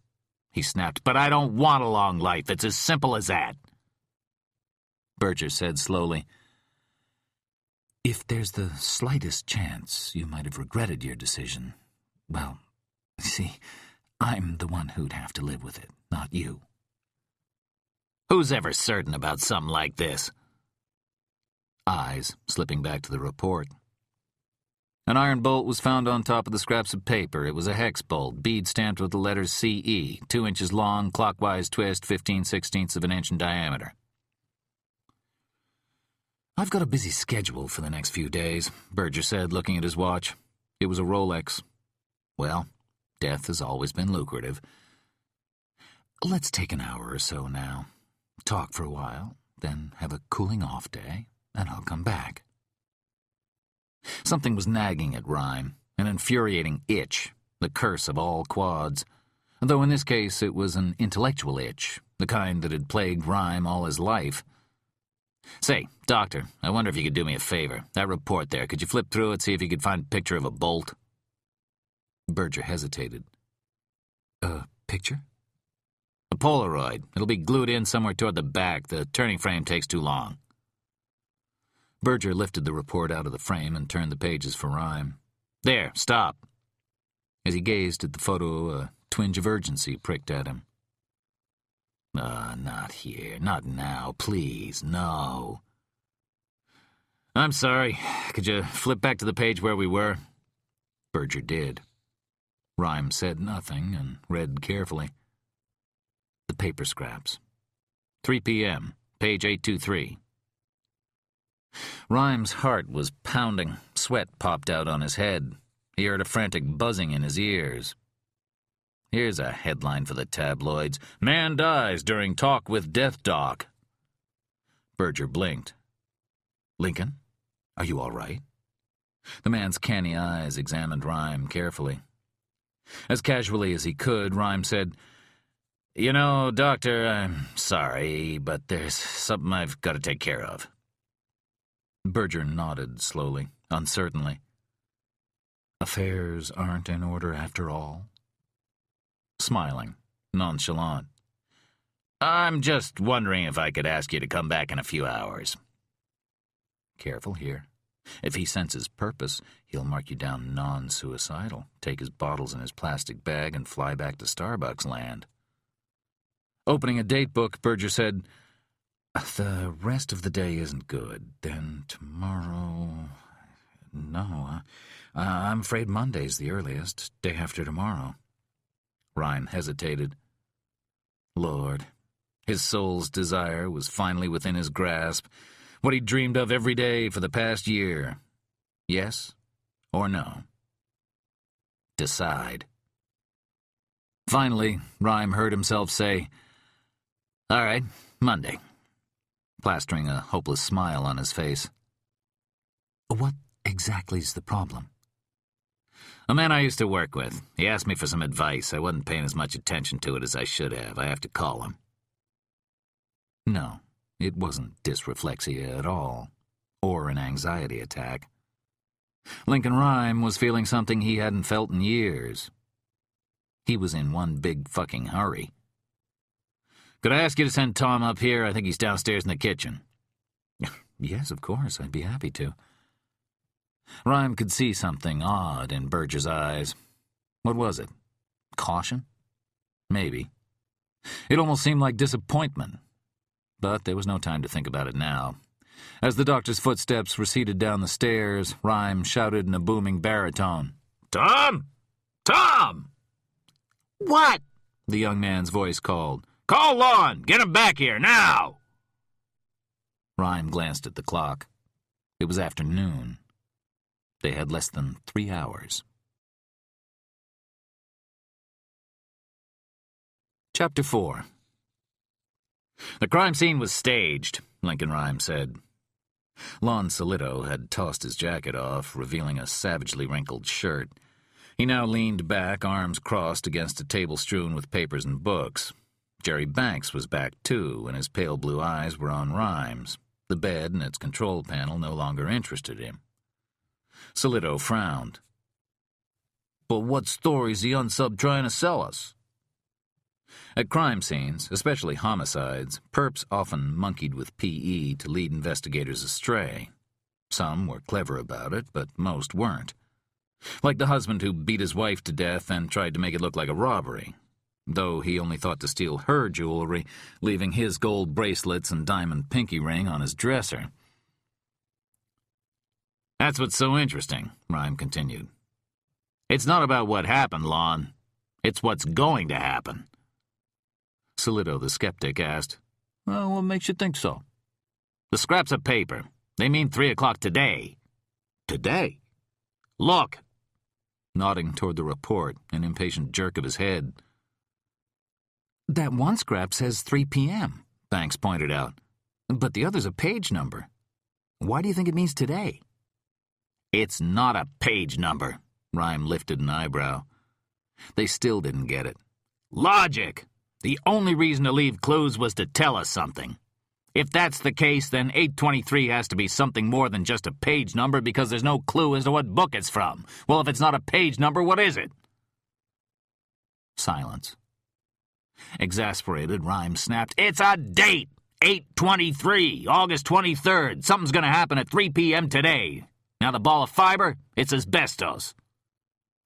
He snapped, "But I don't want a long life. It's as simple as that." Berger said slowly, "If there's the slightest chance you might have regretted your decision, well, see, I'm the one who'd have to live with it, not you." "Who's ever certain about something like this?" Eyes slipping back to the report. An iron bolt was found on top of the scraps of paper. It was a hex bolt, bead stamped with the letters CE, 2 inches long, clockwise twist, 15/16 of an inch in diameter. "I've got a busy schedule for the next few days," Berger said, looking at his watch. It was a Rolex. Well, death has always been lucrative. "Let's take an hour or so now. Talk for a while, then have a cooling-off day, and I'll come back." Something was nagging at Rhyme, an infuriating itch, the curse of all quads. Though in this case it was an intellectual itch, the kind that had plagued Rhyme all his life. "Say, doctor, I wonder if you could do me a favor. That report there, could you flip through it, see if you could find a picture of a bolt?" Berger hesitated. "A picture?" "A Polaroid. It'll be glued in somewhere toward the back. The turning frame takes too long." Berger lifted the report out of the frame and turned the pages for Rhyme. "There, stop." As he gazed at the photo, a twinge of urgency pricked at him. Not here. Not now. Please, no." "I'm sorry. Could you flip back to the page where we were?" Berger did. Rhyme said nothing and read carefully. The paper scraps. 3 p.m., page 823. Rhyme's heart was pounding. Sweat popped out on his head. He heard a frantic buzzing in his ears. Here's a headline for the tabloids. "Man dies during talk with Death Doc." Berger blinked. "Lincoln, are you all right?" The man's canny eyes examined Rhyme carefully. As casually as he could, Rhyme said, You know, Doctor, I'm sorry, but there's something I've got to take care of. Berger nodded slowly, uncertainly. Affairs aren't in order after all? Smiling, nonchalant. I'm just wondering if I could ask you to come back in a few hours. Careful here. If he senses purpose, he'll mark you down non-suicidal, take his bottles in his plastic bag, and fly back to Starbucks land. Opening a date book, Berger said, "The rest of the day isn't good. Then tomorrow... No, I'm afraid Monday's the earliest, day after tomorrow." Rhyme hesitated. Lord, his soul's desire was finally within his grasp, what he dreamed of every day for the past year. Yes or no? Decide. Finally, Rhyme heard himself say, "All right, Monday," plastering a hopeless smile on his face. "What exactly's the problem?" A man I used to work with. He asked me for some advice. I wasn't paying as much attention to it as I should have. I have to call him. No, it wasn't dysreflexia at all, or an anxiety attack. Lincoln Rhyme was feeling something he hadn't felt in years. He was in one big fucking hurry. Could I ask you to send Tom up here? I think he's downstairs in the kitchen. Yes, of course, I'd be happy to. Rhyme could see something odd in Berger's eyes. What was it? Caution? Maybe. It almost seemed like disappointment. But there was no time to think about it now. As the doctor's footsteps receded down the stairs, Rhyme shouted in a booming baritone, "Tom! Tom!" "What?" the young man's voice called. "Call Lon! Get him back here, now!" Rhyme glanced at the clock. It was afternoon. They had less than 3 hours. Chapter 4. The crime scene was staged, Lincoln Rhyme said. Lon Solito had tossed his jacket off, revealing a savagely wrinkled shirt. He now leaned back, arms crossed against a table strewn with papers and books. Jerry Banks was back, too, and his pale blue eyes were on Rhyme's. The bed and its control panel no longer interested him. Solito frowned. "But what story's the unsub trying to sell us?" At crime scenes, especially homicides, perps often monkeyed with P.E. to lead investigators astray. Some were clever about it, but most weren't. Like the husband who beat his wife to death and tried to make it look like a robbery, though he only thought to steal her jewelry, leaving his gold bracelets and diamond pinky ring on his dresser. "That's what's so interesting," Rhyme continued. "It's not about what happened, Lon. It's what's going to happen." Solito the skeptic asked, "Well, what makes you think so?" "The scraps of paper. They mean 3 o'clock today." "Today?" "Look." Nodding toward the report, an impatient jerk of his head. "That one scrap says 3 p.m., Banks pointed out. "But the other's a page number. Why do you think it means today?" "It's not a page number." Rhyme lifted an eyebrow. They still didn't get it. "Logic! The only reason to leave clues was to tell us something. If that's the case, then 823 has to be something more than just a page number because there's no clue as to what book it's from. Well, if it's not a page number, what is it?" Silence. Exasperated, Rhyme snapped, "It's a date! 8/23, August 23rd. Something's going to happen at 3 p.m. today. Now the ball of fiber, it's asbestos."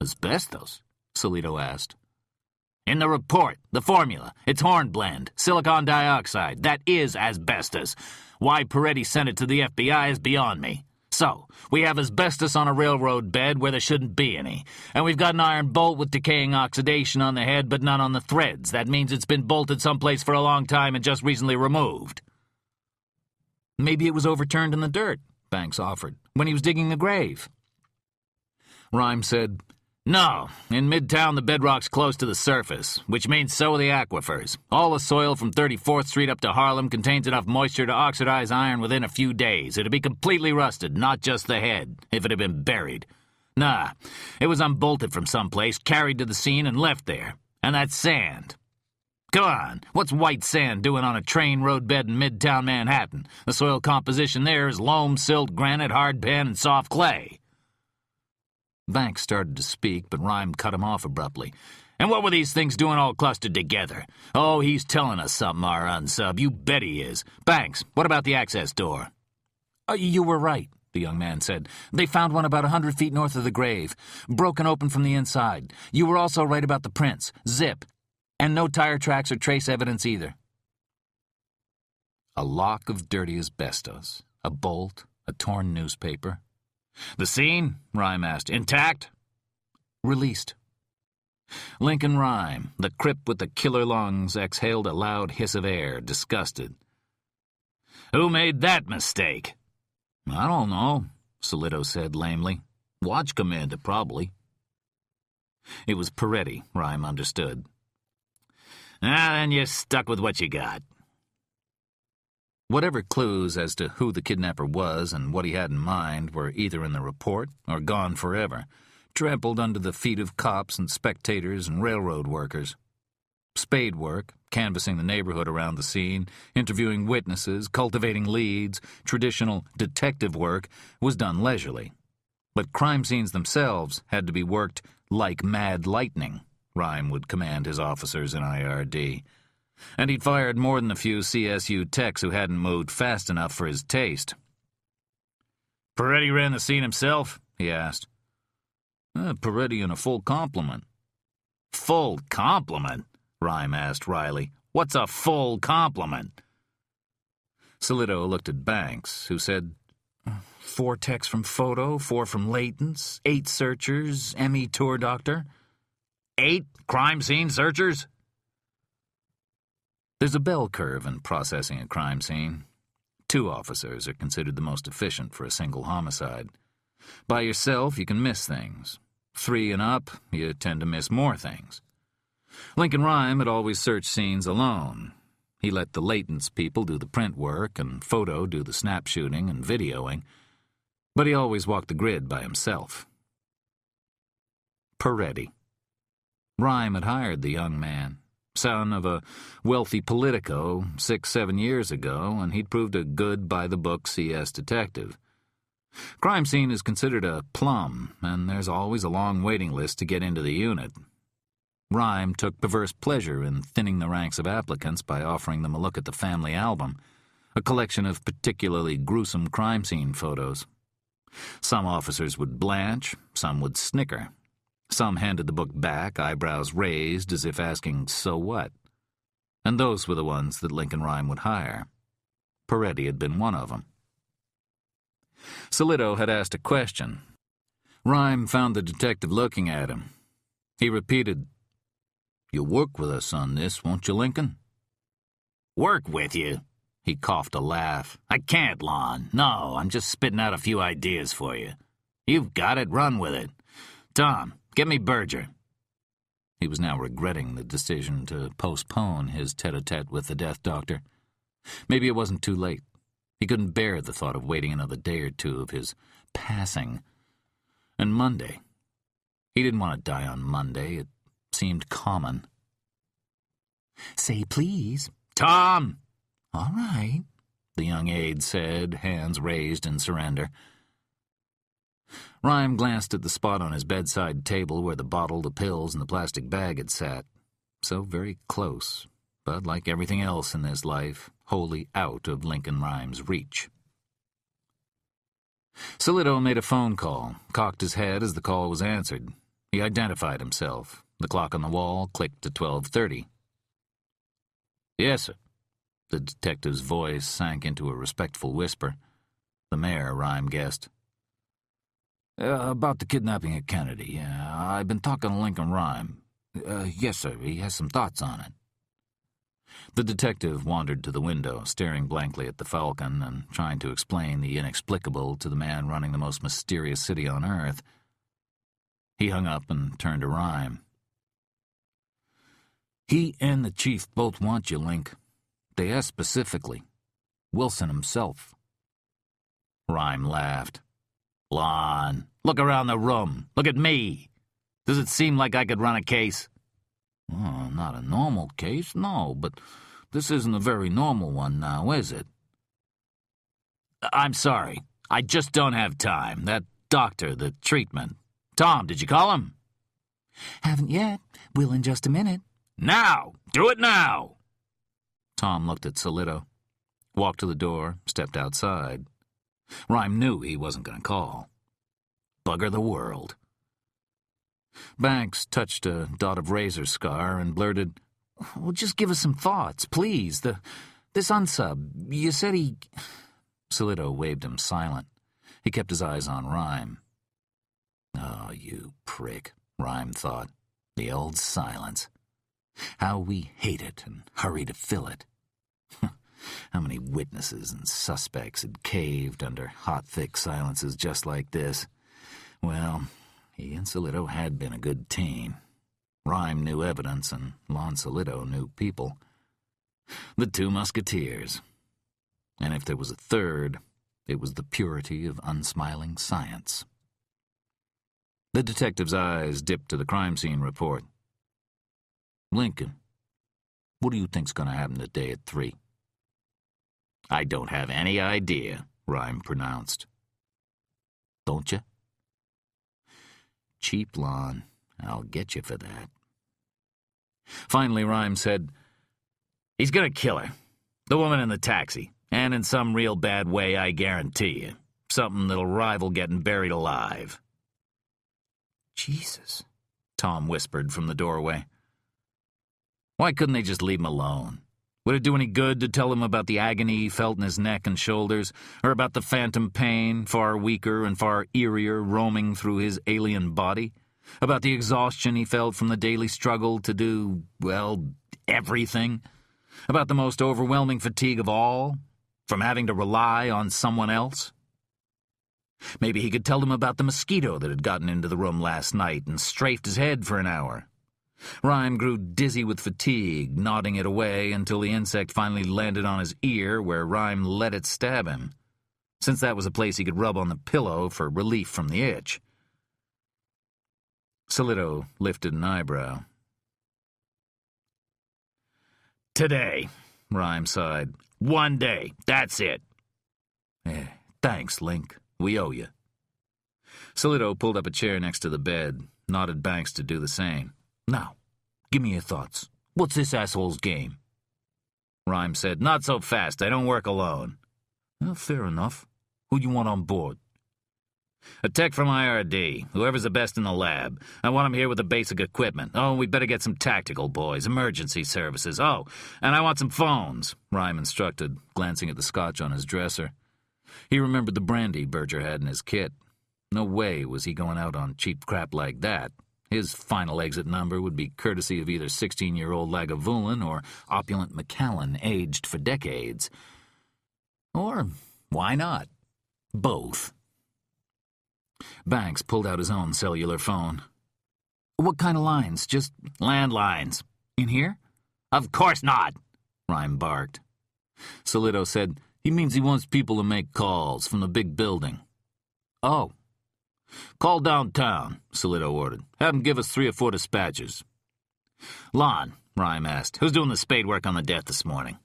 "Asbestos?" Solito asked. "In the report, the formula, it's hornblende, silicon dioxide. That is asbestos. Why Peretti sent it to the FBI is beyond me. So, we have asbestos on a railroad bed where there shouldn't be any. And we've got an iron bolt with decaying oxidation on the head but none on the threads. That means it's been bolted someplace for a long time and just recently removed." "Maybe it was overturned in the dirt," Banks offered, "when he was digging the grave." Rhyme said, "No, in Midtown the bedrock's close to the surface, which means so are the aquifers. All the soil from 34th Street up to Harlem contains enough moisture to oxidize iron within a few days. It'd be completely rusted, not just the head, if it had been buried. Nah, it was unbolted from someplace, carried to the scene, and left there. And that's sand. Come on, what's white sand doing on a train roadbed in midtown Manhattan? The soil composition there is loam, silt, granite, hardpan, and soft clay. Banks started to speak, but Rhyme cut him off abruptly. And what were these things doing all clustered together? Oh, he's telling us something, our unsub. You bet he is. Banks, what about the access door? You were right, the young man said. They found one about 100 feet north of the grave, broken open from the inside. You were also right about the prints. Zip. And no tire tracks or trace evidence either. A lock of dirty asbestos, a bolt, a torn newspaper. The scene? Rhyme asked. Intact? Released. Lincoln Rhyme, the crip with the killer lungs, exhaled a loud hiss of air, disgusted. Who made that mistake? I don't know, Solito said lamely. Watch Commander, probably. It was Peretti, Rhyme understood. Then you're stuck with what you got. Whatever clues as to who the kidnapper was and what he had in mind were either in the report or gone forever, trampled under the feet of cops and spectators and railroad workers. Spade work, canvassing the neighborhood around the scene, interviewing witnesses, cultivating leads, traditional detective work was done leisurely. But crime scenes themselves had to be worked like mad lightning, Rhyme would command his officers in IRD. And he'd fired more than a few CSU techs who hadn't moved fast enough for his taste. Peretti ran the scene himself? He asked. Peretti in a full complement. Full complement? Rhyme asked wryly. What's a full complement? Solito looked at Banks, who said, 4 techs from Photo, 4 from Layton's, 8 searchers, ME tour doctor. 8 crime scene searchers? There's a bell curve in processing a crime scene. 2 officers are considered the most efficient for a single homicide. By yourself, you can miss things. 3 and up, you tend to miss more things. Lincoln Rhyme had always searched scenes alone. He let the Layton's people do the print work and Photo do the snap shooting and videoing, but he always walked the grid by himself. Peretti. Rhyme had hired the young man, son of a wealthy politico, 6-7 years ago, and he'd proved a good by-the-book CS detective. Crime scene is considered a plum, and there's always a long waiting list to get into the unit. Rhyme took perverse pleasure in thinning the ranks of applicants by offering them a look at the family album, a collection of particularly gruesome crime scene photos. Some officers would blanch, some would snicker. Some handed the book back, eyebrows raised as if asking, so what? And those were the ones that Lincoln Rhyme would hire. Peretti had been one of them. Solito had asked a question. Rhyme found the detective looking at him. He repeated, "You'll work with us on this, won't you, Lincoln?" "Work with you?" He coughed a laugh. "I can't, Lon. No, I'm just spitting out a few ideas for you. You've got it, run with it. Tom, get me Berger." He was now regretting the decision to postpone his tete-a-tete with the death doctor. Maybe it wasn't too late. He couldn't bear the thought of waiting another day or two of his passing. And Monday. He didn't want to die on Monday. It seemed common. "Say please." "Tom!" "All right," the young aide said, hands raised in surrender. Rhyme glanced at the spot on his bedside table where the bottle, the pills, and the plastic bag had sat. So very close, but like everything else in this life, wholly out of Lincoln Rhyme's reach. Solito made a phone call, cocked his head as the call was answered. He identified himself. The clock on the wall clicked to 12:30. "Yes, sir." The detective's voice sank into a respectful whisper. The mayor, Rhyme guessed. "About the kidnapping at Kennedy. I've been talking to Lincoln Rhyme. Yes, sir, he has some thoughts on it." The detective wandered to the window, staring blankly at the Falcon and trying to explain the inexplicable to the man running the most mysterious city on earth. He hung up and turned to Rhyme. "He and the chief both want you, Link. They asked specifically. Wilson himself." Rhyme laughed. "Lon, look around the room. Look at me. Does it seem like I could run a case?" Oh, not a normal case, no, but this isn't a very normal one now, is it? I'm sorry. I just don't have time. That doctor, the treatment. Tom, did you call him? Haven't yet. Will in just a minute. Now! Do it now! Tom looked at Solito, walked to the door, stepped outside. Rhyme knew he wasn't going to call. Bugger the world. Banks touched a dot of razor scar and blurted, "Well, just give us some thoughts, please. This unsub, you said he..." Solito waved him silent. He kept his eyes on Rhyme. Oh, you prick, Rhyme thought. The old silence. How we hate it and hurry to fill it. How many witnesses and suspects had caved under hot, thick silences just like this? Well, he and Solito had been a good team. Rhyme knew evidence, and Lon Solito knew people. The two musketeers. And if there was a third, it was the purity of unsmiling science. The detective's eyes dipped to the crime scene report. Lincoln, what do you think's going to happen today at 3? I don't have any idea, Rhyme pronounced. Don't you? Cheap, Lon. I'll get you for that. Finally, Rhyme said, he's going to kill her. The woman in the taxi. And in some real bad way, I guarantee you. Something that'll rival getting buried alive. Jesus, Tom whispered from the doorway. Why couldn't they just leave him alone? Would it do any good to tell him about the agony he felt in his neck and shoulders, or about the phantom pain, far weaker and far eerier, roaming through his alien body? About the exhaustion he felt from the daily struggle to do, well, everything? About the most overwhelming fatigue of all, from having to rely on someone else? Maybe he could tell them about the mosquito that had gotten into the room last night and strafed his head for an hour. Rhyme grew dizzy with fatigue, nodding it away until the insect finally landed on his ear, where Rhyme let it stab him, since that was a place he could rub on the pillow for relief from the itch. Solito lifted an eyebrow. Today, Rhyme sighed. 1 day, that's it. Thanks, Link. We owe you. Solito pulled up a chair next to the bed, nodded Banks to do the same. Now, give me your thoughts. What's this asshole's game? Rhyme said, not so fast. I don't work alone. Well, fair enough. Who do you want on board? A tech from IRD, whoever's the best in the lab. I want him here with the basic equipment. Oh, we better get some tactical boys, emergency services. Oh, and I want some phones, Rhyme instructed, glancing at the scotch on his dresser. He remembered the brandy Berger had in his kit. No way was he going out on cheap crap like that. His final exit number would be courtesy of either 16-year-old Lagavulin or opulent Macallan, aged for decades. Or, why not? Both. Banks pulled out his own cellular phone. What kind of lines? Just landlines. In here? Of course not, Rhyme barked. Solito said, he means he wants people to make calls from the big building. Oh. Call downtown, Solito ordered. Have them give us 3 or 4 dispatches. Lon, Rhyme asked, who's doing the spade work on the death this morning?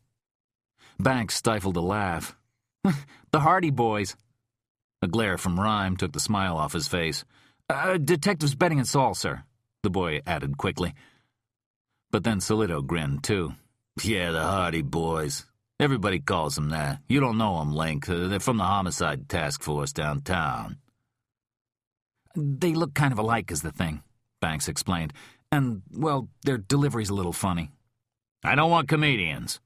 Banks stifled a laugh. The Hardy boys. A glare from Rhyme took the smile off his face. Detectives Betting and Saul, sir, the boy added quickly. But then Solito grinned, too. Yeah, the Hardy boys. Everybody calls them that. You don't know them, Link. They're from the homicide task force downtown. They look kind of alike is the thing, Banks explained. And, well, their delivery's a little funny. I don't want comedians.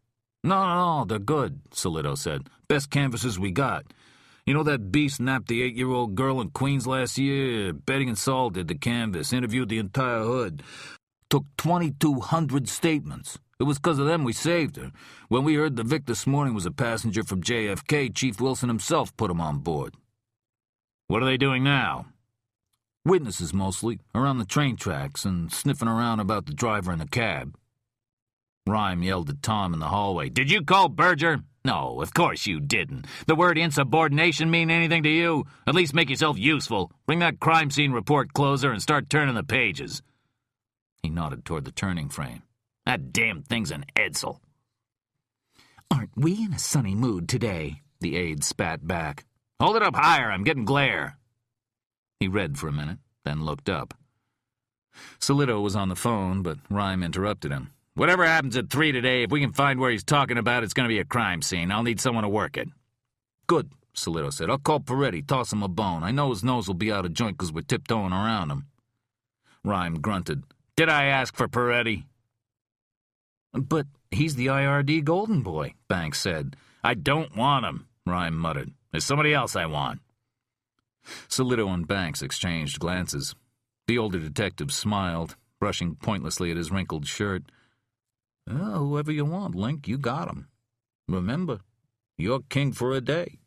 No, they're good, Solito said. Best canvassers we got. You know that beast napped the 8-year-old girl in Queens last year? Betting and Saul did the canvass, interviewed the entire hood. Took 2,200 statements. It was because of them we saved her. When we heard the Vic this morning was a passenger from JFK, Chief Wilson himself put him on board. What are they doing now? Witnesses mostly, around the train tracks and sniffing around about the driver in the cab. Rhyme yelled at Tom in the hallway. Did you call Berger? No, of course you didn't. The word insubordination mean anything to you? At least make yourself useful. Bring that crime scene report closer and start turning the pages. He nodded toward the turning frame. That damn thing's an Edsel. Aren't we in a sunny mood today? The aide spat back. Hold it up higher, I'm getting glare. He read for a minute, then looked up. Solito was on the phone, but Rhyme interrupted him. Whatever happens at 3 today, if we can find where he's talking about, it's going to be a crime scene. I'll need someone to work it. Good, Solito said. I'll call Peretti, toss him a bone. I know his nose will be out of joint because we're tiptoeing around him. Rhyme grunted. Did I ask for Peretti? But he's the IRD golden boy, Banks said. I don't want him, Rhyme muttered. There's somebody else I want. Solito and Banks exchanged glances. The older detective smiled, brushing pointlessly at his wrinkled shirt. Oh, whoever you want, Link, you got him. Remember, you're king for a day.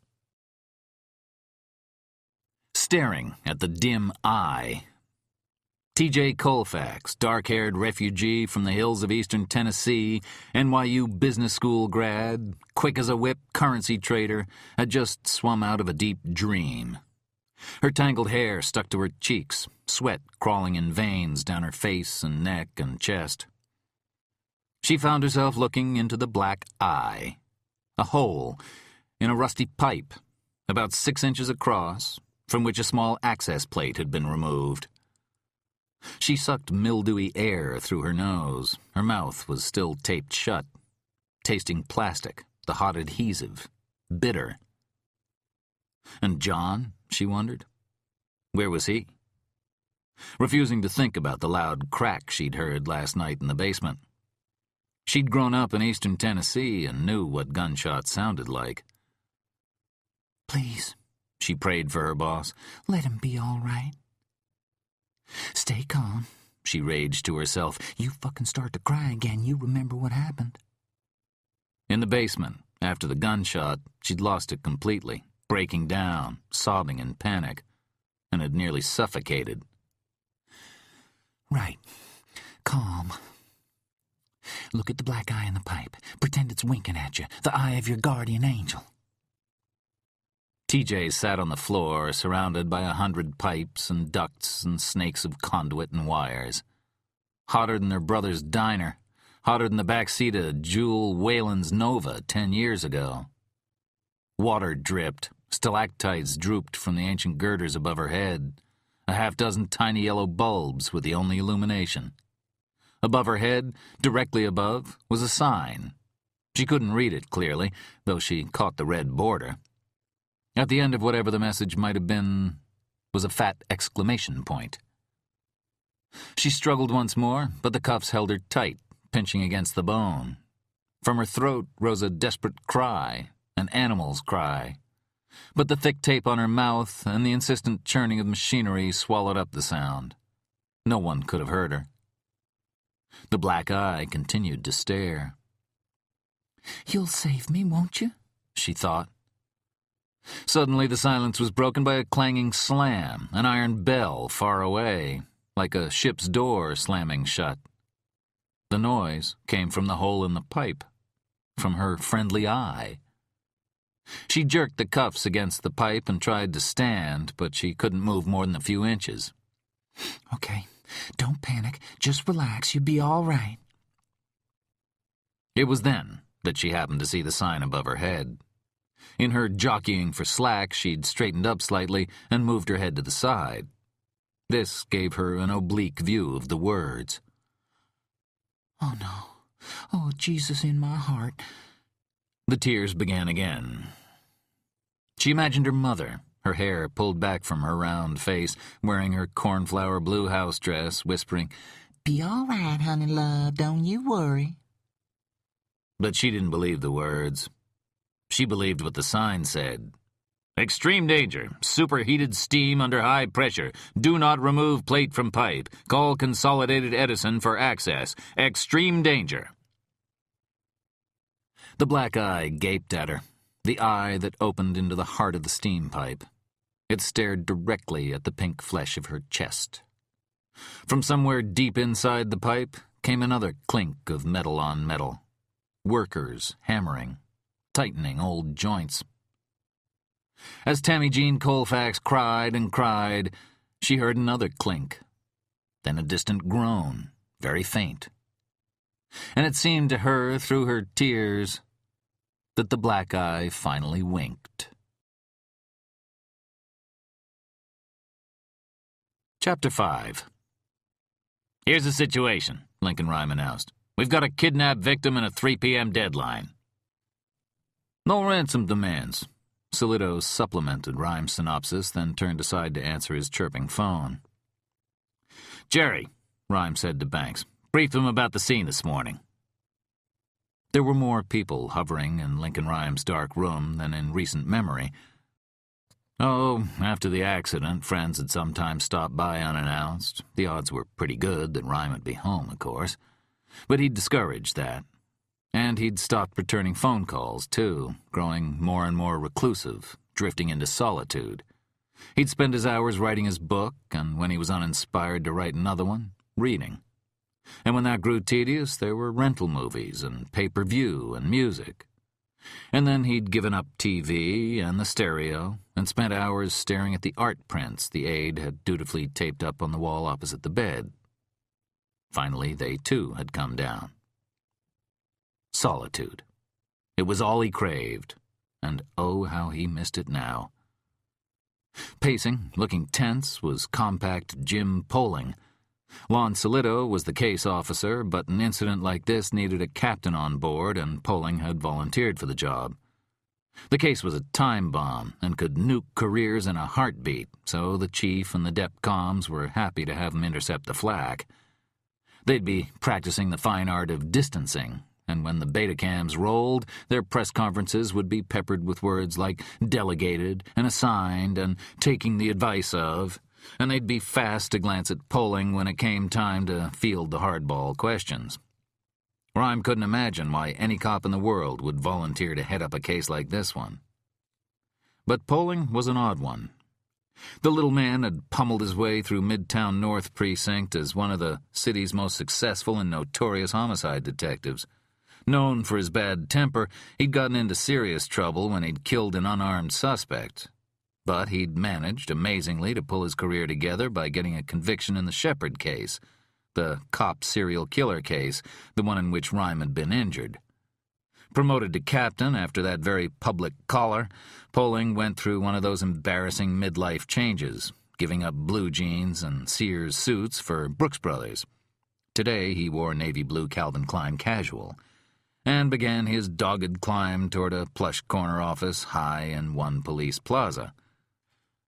Staring at the dim eye. T.J. Colfax, dark-haired refugee from the hills of eastern Tennessee, NYU business school grad, quick as a whip currency trader, had just swum out of a deep dream. Her tangled hair stuck to her cheeks, sweat crawling in veins down her face and neck and chest. She found herself looking into the black eye, a hole in a rusty pipe, about 6 inches across, from which a small access plate had been removed. She sucked mildewy air through her nose. Her mouth was still taped shut, tasting plastic, the hot adhesive, bitter. And John, she wondered. Where was he? Refusing to think about the loud crack she'd heard last night in the basement. She'd grown up in eastern Tennessee and knew what gunshots sounded like. Please, she prayed for her boss, let him be all right. Stay calm, she raged to herself. You fucking start to cry again, you remember what happened. In the basement, after the gunshot, she'd lost it completely, breaking down, sobbing in panic, and had nearly suffocated. Right. Calm. Look at the black eye in the pipe. Pretend it's winking at you, the eye of your guardian angel. TJ sat on the floor, surrounded by 100 pipes and ducts and snakes of conduit and wires. Hotter than her brother's diner, hotter than the back seat of Jewel Whalen's Nova 10 years ago. Water dripped, stalactites drooped from the ancient girders above her head, a half-dozen tiny yellow bulbs were the only illumination. Above her head, directly above, was a sign. She couldn't read it clearly, though she caught the red border. At the end of whatever the message might have been was a fat exclamation point. She struggled once more, but the cuffs held her tight, pinching against the bone. From her throat rose a desperate cry, an animal's cry. But the thick tape on her mouth and the insistent churning of machinery swallowed up the sound. No one could have heard her. The black eye continued to stare. You'll save me, won't you? She thought. Suddenly the silence was broken by a clanging slam, an iron bell far away, like a ship's door slamming shut. The noise came from the hole in the pipe, from her friendly eye. She jerked the cuffs against the pipe and tried to stand, but she couldn't move more than a few inches. Okay, don't panic, just relax, you'll be all right. It was then that she happened to see the sign above her head. In her jockeying for slack, she'd straightened up slightly and moved her head to the side. This gave her an oblique view of the words. Oh, no. Oh, Jesus in my heart. The tears began again. She imagined her mother, her hair pulled back from her round face, wearing her cornflower blue house dress, whispering, Be all right, honey love, don't you worry. But she didn't believe the words. She believed what the sign said. Extreme danger. Superheated steam under high pressure. Do not remove plate from pipe. Call Consolidated Edison for access. Extreme danger. The black eye gaped at her, the eye that opened into the heart of the steam pipe. It stared directly at the pink flesh of her chest. From somewhere deep inside the pipe came another clink of metal on metal. Workers hammering, tightening old joints. As Tammy Jean Colfax cried and cried, she heard another clink, then a distant groan, very faint. And it seemed to her, through her tears, that the black eye finally winked. Chapter 5. "Here's the situation," Lincoln Rhyme announced. "We've got a kidnapped victim and a 3 p.m. deadline." "No ransom demands," Solito supplemented Rhyme's synopsis, then turned aside to answer his chirping phone. "Jerry," Rhyme said to Banks, "briefed him about the scene this morning." There were more people hovering in Lincoln Rhyme's dark room than in recent memory. Oh, after the accident, friends had sometimes stopped by unannounced. The odds were pretty good that Rhyme would be home, of course. But he'd discouraged that. And he'd stopped returning phone calls, too, growing more and more reclusive, drifting into solitude. He'd spend his hours writing his book, and when he was uninspired to write another one, reading. And when that grew tedious, there were rental movies and pay-per-view and music. And then he'd given up TV and the stereo and spent hours staring at the art prints the aide had dutifully taped up on the wall opposite the bed. Finally, they too had come down. Solitude. It was all he craved, and oh, how he missed it now. Pacing, looking tense, was compact Jim Poling. Lon Solito was the case officer, but an incident like this needed a captain on board, and Poling had volunteered for the job. The case was a time bomb and could nuke careers in a heartbeat, so the chief and the DEPCOMs were happy to have him intercept the flak. They'd be practicing the fine art of distancing, and when the Betacams rolled, their press conferences would be peppered with words like delegated and assigned and taking the advice of, and they'd be fast to glance at Poling when it came time to field the hardball questions. Rhyme couldn't imagine why any cop in the world would volunteer to head up a case like this one. But Poling was an odd one. The little man had pummeled his way through Midtown North Precinct as one of the city's most successful and notorious homicide detectives. Known for his bad temper, he'd gotten into serious trouble when he'd killed an unarmed suspect. But he'd managed, amazingly, to pull his career together by getting a conviction in the Shepard case, the cop serial killer case, the one in which Rhyme had been injured. Promoted to captain after that very public collar, Poling went through one of those embarrassing midlife changes, giving up blue jeans and Sears suits for Brooks Brothers. Today he wore navy blue Calvin Klein casual, and began his dogged climb toward a plush corner office high in one police plaza.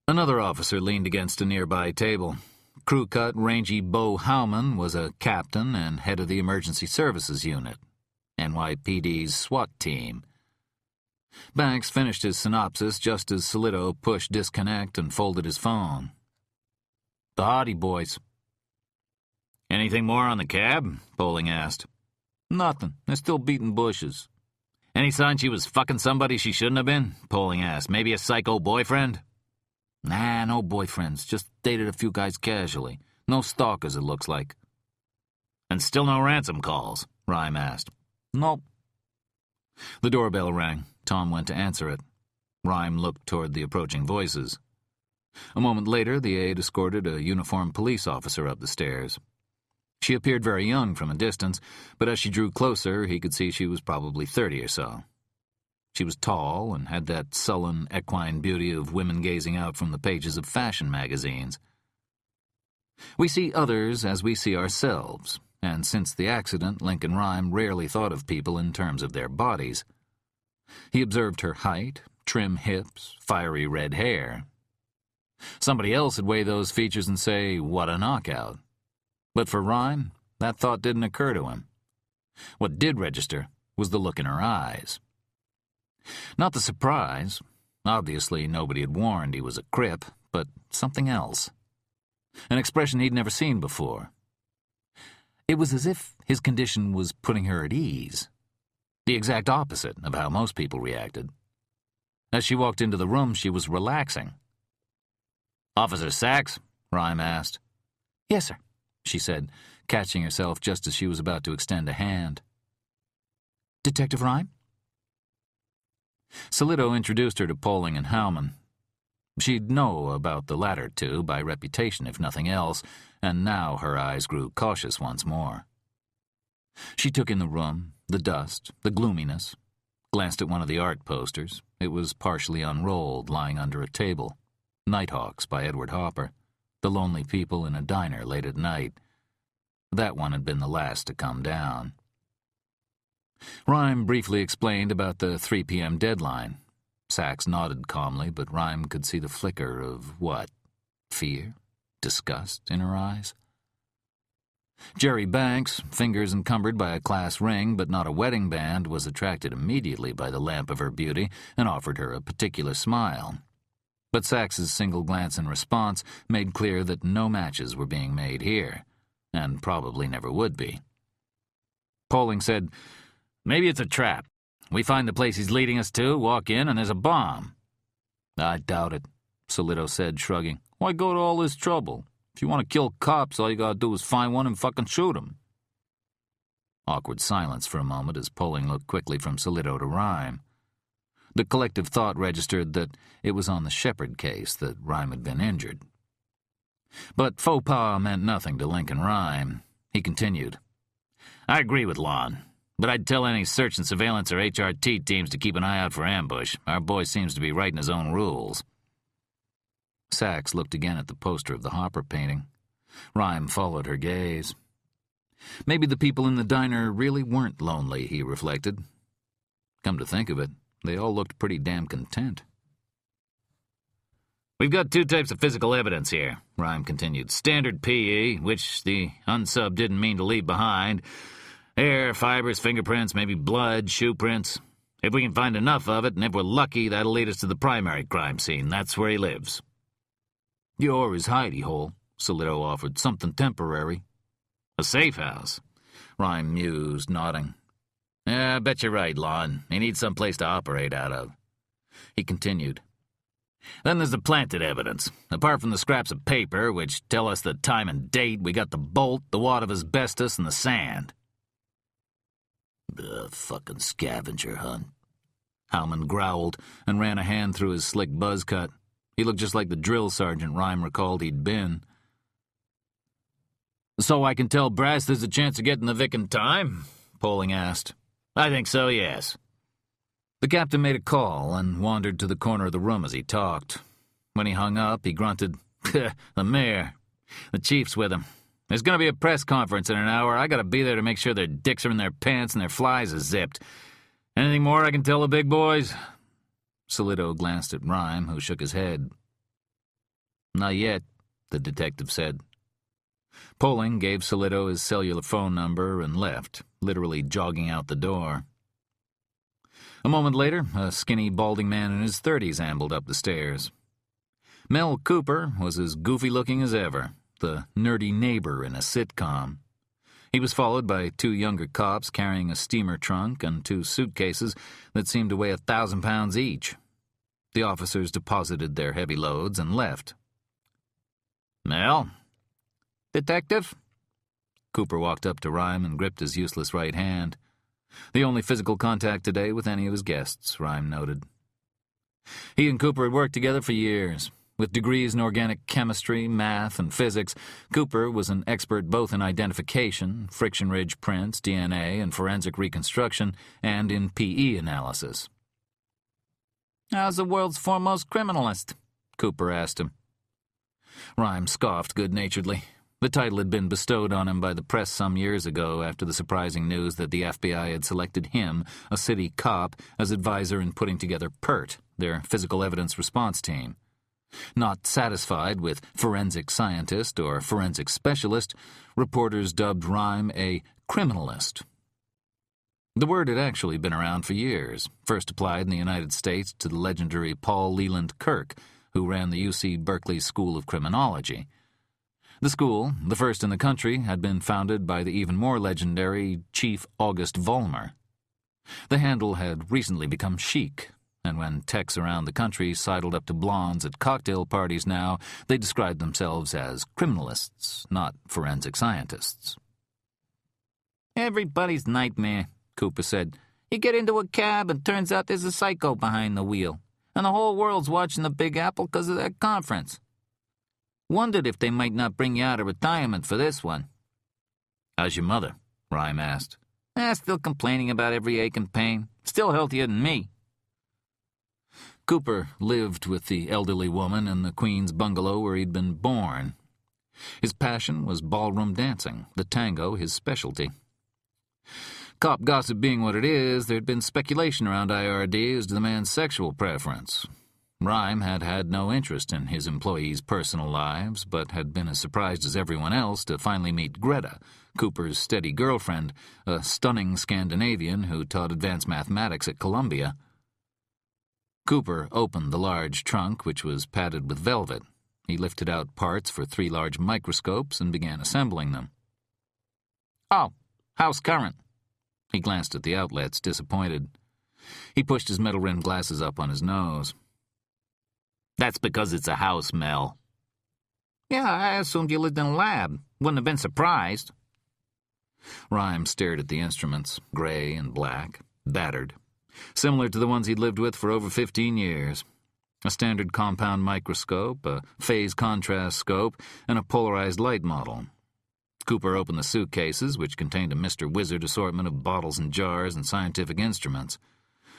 Another officer leaned against a nearby table. Crew-cut, rangy Bo Howman was a captain and head of the Emergency Services Unit, NYPD's SWAT team. Banks finished his synopsis just as Solito pushed disconnect and folded his phone. "The howdy, boys." "Anything more on the cab?" Poling asked. "Nothing. They're still beating bushes." "Any sign she was fucking somebody she shouldn't have been?" Poling asked. "Maybe a psycho boyfriend?" "Nah, no boyfriends. Just dated a few guys casually. No stalkers, it looks like." "And still no ransom calls?" Rhyme asked. "Nope." The doorbell rang. Tom went to answer it. Rhyme looked toward the approaching voices. A moment later, the aide escorted a uniformed police officer up the stairs. She appeared very young from a distance, but as she drew closer, he could see she was probably 30 or so. She was tall and had that sullen, equine beauty of women gazing out from the pages of fashion magazines. We see others as we see ourselves, and since the accident, Lincoln Rhyme rarely thought of people in terms of their bodies. He observed her height, trim hips, fiery red hair. Somebody else would weigh those features and say, "What a knockout." But for Rhyme, that thought didn't occur to him. What did register was the look in her eyes. Not the surprise. Obviously, nobody had warned he was a crip, but something else. An expression he'd never seen before. It was as if his condition was putting her at ease. The exact opposite of how most people reacted. As she walked into the room, she was relaxing. "Officer Sachs?" Rhyme asked. "Yes, sir," she said, catching herself just as she was about to extend a hand. "Detective Rhyme?" Solito introduced her to Poling and Howman. She'd know about the latter two by reputation, if nothing else, and now her eyes grew cautious once more. She took in the room, the dust, the gloominess, glanced at one of the art posters. It was partially unrolled, lying under a table. Nighthawks by Edward Hopper. The Lonely People in a Diner Late at Night. That one had been the last to come down. Rhyme briefly explained about the 3 p.m. deadline. Sachs nodded calmly, but Rhyme could see the flicker of what? Fear? Disgust in her eyes? Jerry Banks, fingers encumbered by a class ring but not a wedding band, was attracted immediately by the lamp of her beauty and offered her a particular smile. But Sachs's single glance in response made clear that no matches were being made here, and probably never would be. Poling said, "Maybe it's a trap. We find the place he's leading us to, walk in, and there's a bomb." "I doubt it," Solito said, shrugging. "Why go to all this trouble? If you want to kill cops, all you gotta do is find one and fucking shoot him." Awkward silence for a moment as Poling looked quickly from Solito to Rhyme. The collective thought registered that it was on the Shepherd case that Rhyme had been injured. But faux pas meant nothing to Lincoln Rhyme. He continued, "I agree with Lon. But I'd tell any search and surveillance or HRT teams to keep an eye out for ambush. Our boy seems to be writing his own rules." Sachs looked again at the poster of the Hopper painting. Rhyme followed her gaze. Maybe the people in the diner really weren't lonely, he reflected. Come to think of it, they all looked pretty damn content. "We've got 2 types of physical evidence here," Rhyme continued. "Standard PE, which the unsub didn't mean to leave behind. Hair, fibers, fingerprints, maybe blood, shoe prints. If we can find enough of it, and if we're lucky, that'll lead us to the primary crime scene. That's where he lives." "Or his hidey hole," Solito offered. "Something temporary." "A safe house," Rhyme mused, nodding. "Yeah, I bet you're right, Lon. He needs some place to operate out of." He continued. "Then there's the planted evidence. Apart from the scraps of paper, which tell us the time and date, we got the bolt, the wad of asbestos, and the sand." "The fucking scavenger hunt," Howman growled and ran a hand through his slick buzz cut. He looked just like the drill sergeant Rhyme recalled he'd been. "So I can tell Brass there's a chance of getting the Vic in time?" Poling asked. "I think so, yes." The captain made a call and wandered to the corner of the room as he talked. When he hung up, he grunted, "The mayor. The chief's with him. There's going to be a press conference in an hour. I got to be there to make sure their dicks are in their pants and their flies are zipped. Anything more I can tell the big boys?" Solito glanced at Rhyme, who shook his head. "Not yet," the detective said. Poling gave Solito his cellular phone number and left, literally jogging out the door. A moment later, a skinny, balding man in his 30s ambled up the stairs. Mel Cooper was as goofy-looking as ever, the nerdy neighbor in a sitcom. He was followed by 2 younger cops carrying a steamer trunk and 2 suitcases that seemed to weigh 1,000 pounds each. The officers deposited their heavy loads and left. "Mel?" "Detective?" Cooper walked up to Rhyme and gripped his useless right hand. The only physical contact today with any of his guests, Rhyme noted. He and Cooper had worked together for years. With degrees in organic chemistry, math, and physics, Cooper was an expert both in identification, friction ridge prints, DNA, and forensic reconstruction, and in PE analysis. "How's the world's foremost criminalist?" Cooper asked him. Rhyme scoffed good-naturedly. The title had been bestowed on him by the press some years ago after the surprising news that the FBI had selected him, a city cop, as advisor in putting together PERT, their physical evidence response team. Not satisfied with forensic scientist or forensic specialist, reporters dubbed Rhyme a criminalist. The word had actually been around for years, first applied in the United States to the legendary Paul Leland Kirk, who ran the UC Berkeley School of Criminology. The school, the first in the country, had been founded by the even more legendary Chief August Vollmer. The handle had recently become chic, and when techs around the country sidled up to blondes at cocktail parties now, they described themselves as criminalists, not forensic scientists. "Everybody's nightmare," Cooper said. "You get into a cab and turns out there's a psycho behind the wheel. and the whole world's watching the Big Apple because of that conference. Wondered if they might not bring you out of retirement for this one." "How's your mother?" Rhyme asked. Still complaining about every ache and pain. Still healthier than me." Cooper lived with the elderly woman in the Queen's bungalow where he'd been born. His passion was ballroom dancing, the tango his specialty. Cop gossip being what it is, there'd been speculation around IRD as to the man's sexual preference. Rhyme had had no interest in his employees' personal lives, but had been as surprised as everyone else to finally meet Greta, Cooper's steady girlfriend, a stunning Scandinavian who taught advanced mathematics at Columbia. Cooper opened the large trunk, which was padded with velvet. He lifted out parts for 3 large microscopes and began assembling them. "Oh, house current." He glanced at the outlets, disappointed. He pushed his metal-rimmed glasses up on his nose. "That's because it's a house, Mel." "Yeah, I assumed you lived in a lab. Wouldn't have been surprised." Rhyme stared at the instruments, gray and black, battered, similar to the ones he'd lived with for over 15 years. A standard compound microscope, a phase contrast scope, and a polarized light model. Cooper opened the suitcases, which contained a Mr. Wizard assortment of bottles and jars and scientific instruments.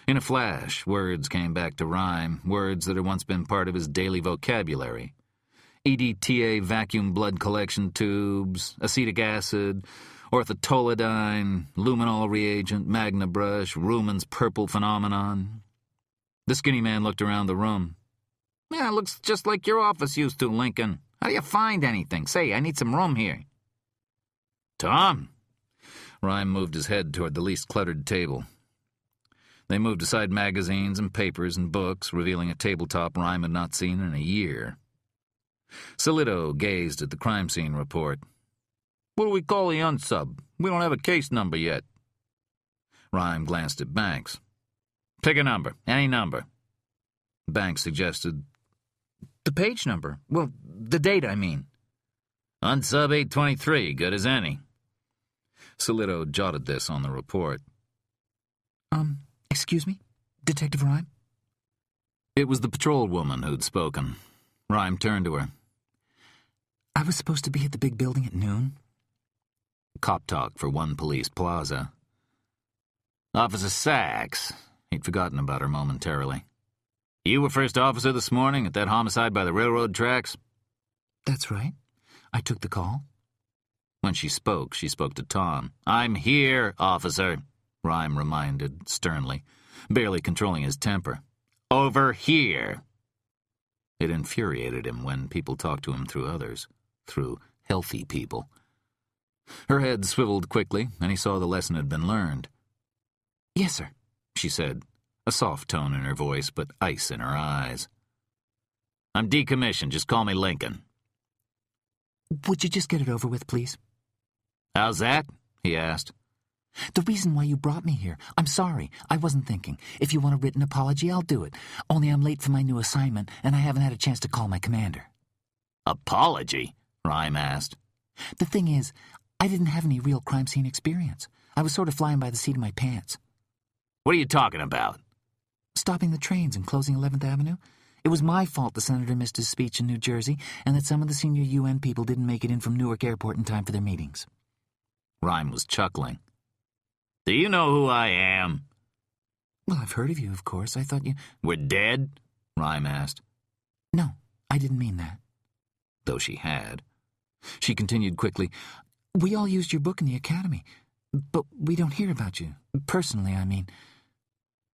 In a flash, words came back to Rhyme, words that had once been part of his daily vocabulary. EDTA vacuum blood collection tubes, acetic acid, orthotolidine, luminol reagent, magna brush, Ruman's purple phenomenon. The skinny man looked around the room. "Yeah, it looks just like your office used to, Lincoln. How do you find anything? Say, I need some room here." "Tom!" Rhyme moved his head toward the least cluttered table. They moved aside magazines and papers and books, revealing a tabletop Rhyme had not seen in a year. Solito gazed at the crime scene report. "What do we call the unsub? We don't have a case number yet." Rhyme glanced at Banks. "Pick a number, any number." Banks suggested, "The page number. Well, the date, I mean." "Unsub 823, good as any." Solito jotted this on the report. Excuse me, Detective Rhyme?" It was the patrol woman who'd spoken. Rhyme turned to her. "I was supposed to be at the big building at noon." Cop talk for One Police Plaza. "Officer Sachs." He'd forgotten about her momentarily. "You were first officer this morning at that homicide by the railroad tracks?" "That's right. I took the call." When she spoke to Tom. "I'm here, officer," Rhyme reminded sternly, barely controlling his temper. "Over here." It infuriated him when people talked to him through others, through healthy people. Her head swiveled quickly, and he saw the lesson had been learned. "Yes, sir," she said, a soft tone in her voice, but ice in her eyes. "I'm decommissioned. Just call me Lincoln." "Would you just get it over with, please?" "How's that?" he asked. "The reason why you brought me here. I'm sorry. I wasn't thinking. If you want a written apology, I'll do it. Only I'm late for my new assignment, and I haven't had a chance to call my commander." "Apology?" Rhyme asked. "The thing is, I didn't have any real crime scene experience. I was sort of flying by the seat of my pants." "What are you talking about?" "Stopping the trains and closing 11th Avenue. It was my fault the senator missed his speech in New Jersey, and that some of the senior UN people didn't make it in from Newark Airport in time for their meetings." Rhyme was chuckling. "Do you know who I am?" "Well, I've heard of you, of course. I thought you—" "We're dead?" Rhyme asked. "No, I didn't mean that." Though she had. She continued quickly. "We all used your book in the academy, but we don't hear about you. Personally, I mean."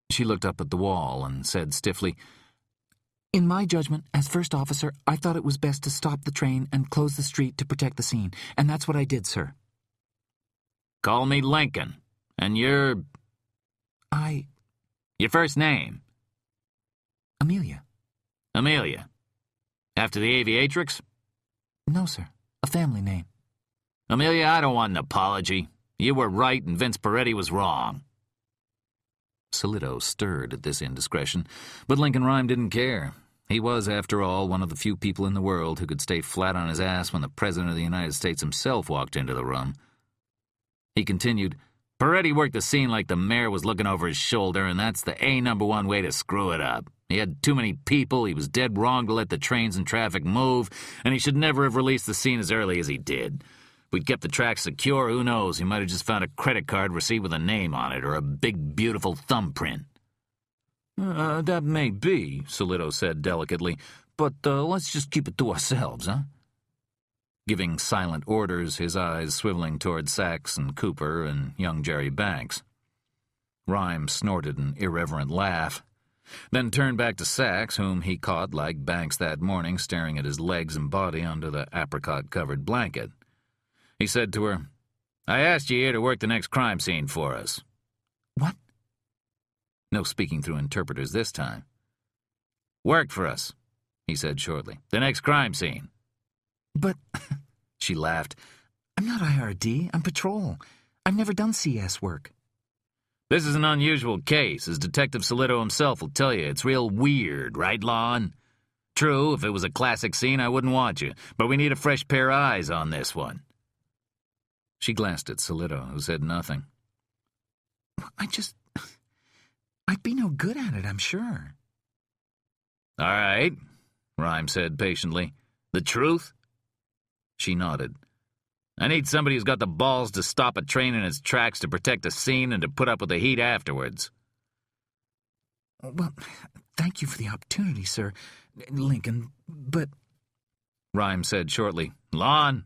She looked up at the wall and said stiffly, "In my judgment, as first officer, I thought it was best to stop the train and close the street to protect the scene, and that's what I did, sir." "Call me Lincoln. And you're—" "Your first name?" "Amelia." "Amelia. After the aviatrix?" "No, sir. A family name." "Amelia, I don't want an apology. You were right and Vince Peretti was wrong." Solito stirred at this indiscretion, but Lincoln Rhyme didn't care. He was, after all, one of the few people in the world who could stay flat on his ass when the President of the United States himself walked into the room. He continued, Peretti worked the scene like the mayor was looking over his shoulder, and that's the #1 way to screw it up. He had too many people, he was dead wrong to let the trains and traffic move, and he should never have released the scene as early as he did. If we'd kept the tracks secure, who knows, he might have just found a credit card receipt with a name on it, or a big, beautiful thumbprint. That may be, Solito said delicately, but let's just keep it to ourselves, huh? Giving silent orders, his eyes swiveling toward Sachs and Cooper and young Jerry Banks. Rhyme snorted an irreverent laugh, then turned back to Sachs, whom he caught, like Banks that morning, staring at his legs and body under the apricot-covered blanket. He said to her, "I asked you here to work the next crime scene for us." What? No speaking through interpreters this time. "Work for us," he said shortly. "The next crime scene." But, She laughed. I'm not IRD, I'm patrol. I've never done CS work. "This is an unusual case, as Detective Solito himself will tell you. It's real weird, right, Lon? True, if it was a classic scene, I wouldn't want you, but we need a fresh pair of eyes on this one." She glanced at Solito, who said nothing. I'd be no good at it, I'm sure. "All right," Rhyme said patiently. "The truth?" She nodded. "I need somebody who's got the balls to stop a train in its tracks to protect the scene and to put up with the heat afterwards." Well, thank you for the opportunity, sir, Lincoln, but... Rhyme said shortly. "Lon?"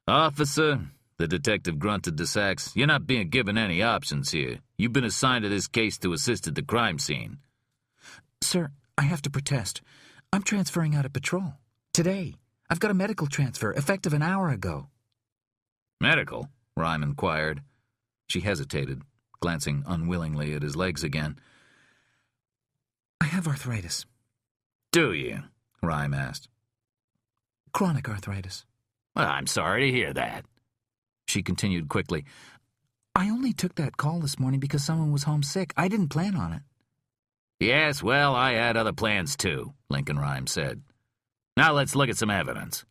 "Officer," the detective grunted to Sachs, "you're not being given any options here. You've been assigned to this case to assist at the crime scene." Sir, I have to protest. I'm transferring out of patrol. Today. I've got a medical transfer, effective an hour ago. "Medical?" Rhyme inquired. She hesitated, glancing unwillingly at his legs again. I have arthritis. "Do you?" Rhyme asked. Chronic arthritis. "Well, I'm sorry to hear that." She continued quickly. I only took that call this morning because someone was homesick. I didn't plan on it. "Yes, well, I had other plans too," Lincoln Rhyme said. "Now let's look at some evidence."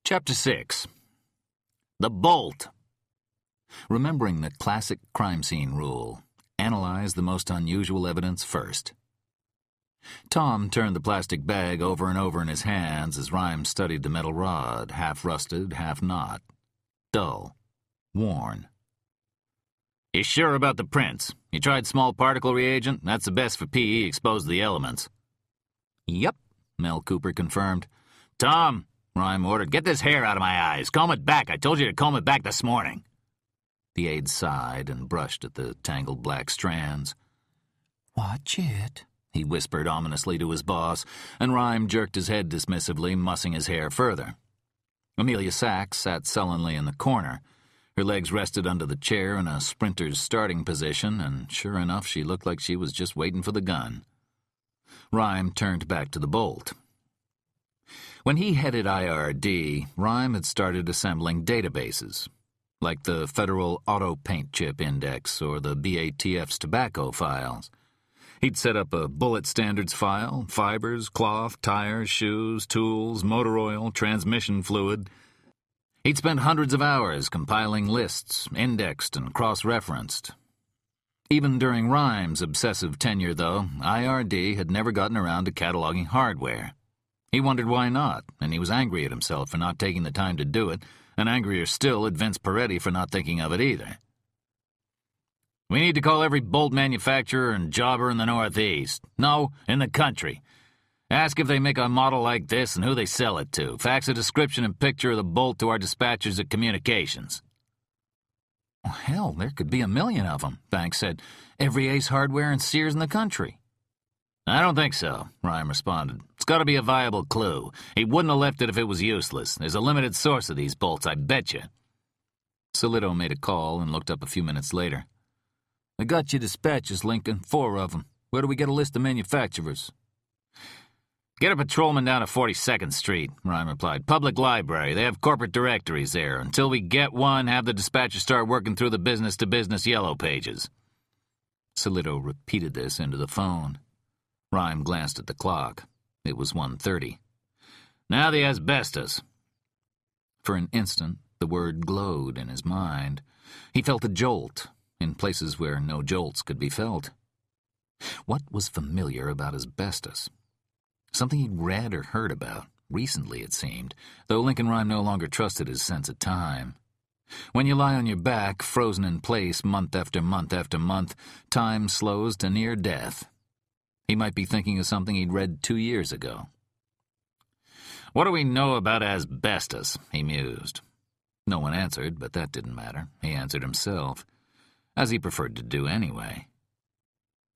Chapter 6. The Bolt. Remembering the classic crime scene rule, analyze the most unusual evidence first. Tom turned the plastic bag over and over in his hands as Rhyme studied the metal rod, half rusted, half not. Dull. Worn. "You sure about the prints? You tried small particle reagent? That's the best for PE exposed to the elements." Yep, Mel Cooper confirmed. "Tom," Rhyme ordered, "get this hair out of my eyes. Comb it back. I told you to comb it back this morning." The aide sighed and brushed at the tangled black strands. Watch it, he whispered ominously to his boss, and Rhyme jerked his head dismissively, mussing his hair further. Amelia Sachs sat sullenly in the corner. Her legs rested under the chair in a sprinter's starting position, and sure enough, she looked like she was just waiting for the gun. Rhyme turned back to the Bolt. When he headed IRD, Rhyme had started assembling databases, like the Federal Auto Paint Chip Index or the BATF's tobacco files. He'd set up a bullet standards file, fibers, cloth, tires, shoes, tools, motor oil, transmission fluid. He'd spent hundreds of hours compiling lists, indexed and cross-referenced. Even during Rhyme's obsessive tenure, though, IRD had never gotten around to cataloging hardware. He wondered why not, and he was angry at himself for not taking the time to do it, and angrier still at Vince Peretti for not thinking of it either. "We need to call every bolt manufacturer and jobber in the Northeast. No, in the country. Ask if they make a model like this and who they sell it to. Fax a description and picture of the bolt to our dispatchers at Communications." Well, hell, there could be 1,000,000 of them, Banks said. Every Ace Hardware and Sears in the country. "I don't think so," Rhyme responded. "It's got to be a viable clue. He wouldn't have left it if it was useless. There's a limited source of these bolts, I bet you." Solito made a call and looked up a few minutes later. "I got your dispatches, Lincoln. 4 of them. Where do we get a list of manufacturers?" "Get a patrolman down to 42nd Street, Rhyme replied. "Public library. They have corporate directories there. Until we get one, have the dispatcher start working through the business-to-business yellow pages." Solito repeated this into the phone. Rhyme glanced at the clock. It was 1:30. "Now the asbestos." For an instant, the word glowed in his mind. He felt a jolt in places where no jolts could be felt. What was familiar about asbestos? Something he'd read or heard about, recently it seemed, though Lincoln Rhyme no longer trusted his sense of time. When you lie on your back, frozen in place month after month after month, time slows to near death. He might be thinking of something he'd read 2 years ago. "What do we know about asbestos?" he mused. No one answered, but that didn't matter. He answered himself, as he preferred to do anyway.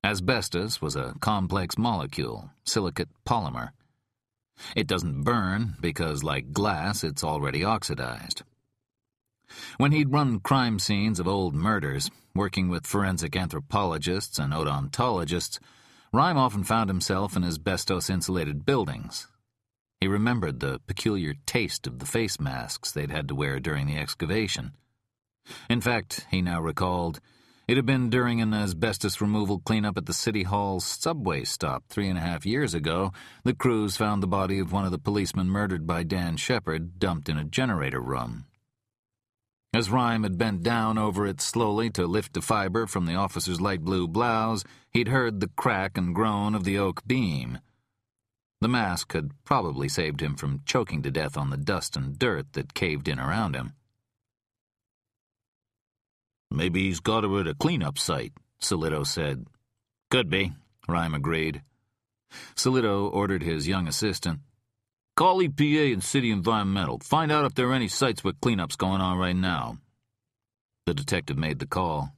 Asbestos was a complex molecule, silicate polymer. It doesn't burn because, like glass, it's already oxidized. When he'd run crime scenes of old murders, working with forensic anthropologists and odontologists, Rhyme often found himself in asbestos-insulated buildings. He remembered the peculiar taste of the face masks they'd had to wear during the excavation. In fact, he now recalled, it had been during an asbestos removal cleanup at the City Hall subway stop 3.5 years ago that crews found the body of one of the policemen murdered by Dan Shepard dumped in a generator room. As Rhyme had bent down over it slowly to lift the fiber from the officer's light blue blouse, he'd heard the crack and groan of the oak beam. The mask had probably saved him from choking to death on the dust and dirt that caved in around him. "Maybe he's got her at a cleanup site," Solito said. "Could be," Rhyme agreed. Solito ordered his young assistant, "Call EPA and City Environmental. Find out if there are any sites with cleanups going on right now." The detective made the call.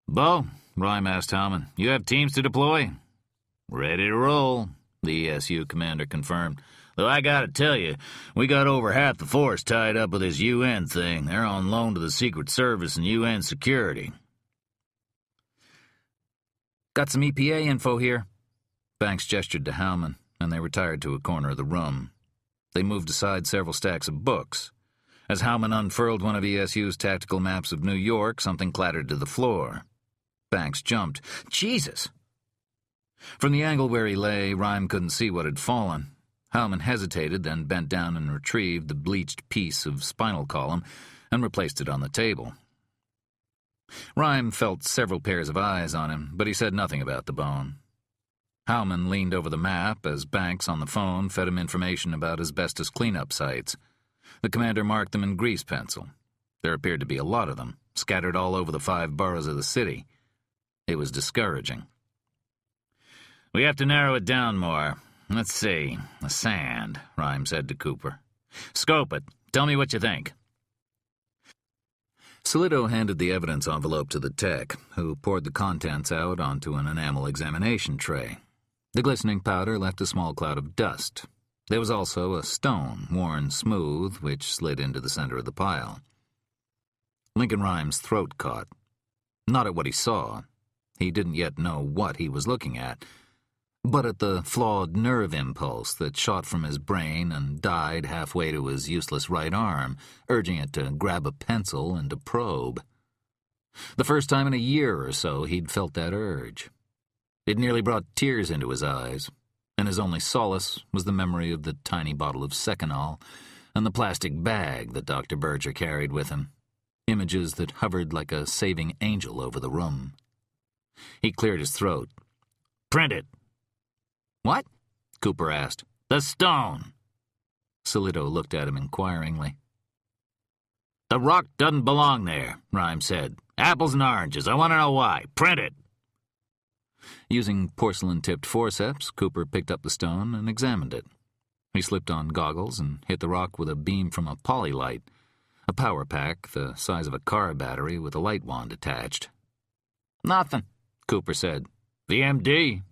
"Bo," Rhyme asked Howman, "you have teams to deploy?" "Ready to roll," the ESU commander confirmed. "Though I gotta tell you, we got over half the force tied up with this UN thing. They're on loan to the Secret Service and UN security." "Got some EPA info here." Banks gestured to Howman, and they retired to a corner of the room. They moved aside several stacks of books. As Howman unfurled one of ESU's tactical maps of New York, something clattered to the floor. Banks jumped. "Jesus!" From the angle where he lay, Rhyme couldn't see what had fallen. Howman hesitated, then bent down and retrieved the bleached piece of spinal column and replaced it on the table. Rhyme felt several pairs of eyes on him, but he said nothing about the bone. Howman leaned over the map as Banks on the phone fed him information about asbestos cleanup sites. The commander marked them in grease pencil. There appeared to be a lot of them, scattered all over the 5 boroughs of the city. It was discouraging. "We have to narrow it down more. Let's see. The sand," Rhyme said to Cooper. "Scope it. Tell me what you think." Solito handed the evidence envelope to the tech, who poured the contents out onto an enamel examination tray. The glistening powder left a small cloud of dust. There was also a stone, worn smooth, which slid into the center of the pile. Lincoln Rhyme's throat caught. Not at what he saw. He didn't yet know what he was looking at, but at the flawed nerve impulse that shot from his brain and died halfway to his useless right arm, urging it to grab a pencil and to probe. The first time in a year or so he'd felt that urge. It nearly brought tears into his eyes, and his only solace was the memory of the tiny bottle of Seconal and the plastic bag that Dr. Berger carried with him, images that hovered like a saving angel over the room. He cleared his throat. "Print it." "What?" Cooper asked. "The stone." Solito looked at him inquiringly. "The rock doesn't belong there," Rhyme said. "Apples and oranges. I want to know why. Print it." Using porcelain-tipped forceps, Cooper picked up the stone and examined it. He slipped on goggles and hit the rock with a beam from a polylight, a power pack the size of a car battery with a light wand attached. "Nothing," Cooper said. "VMD."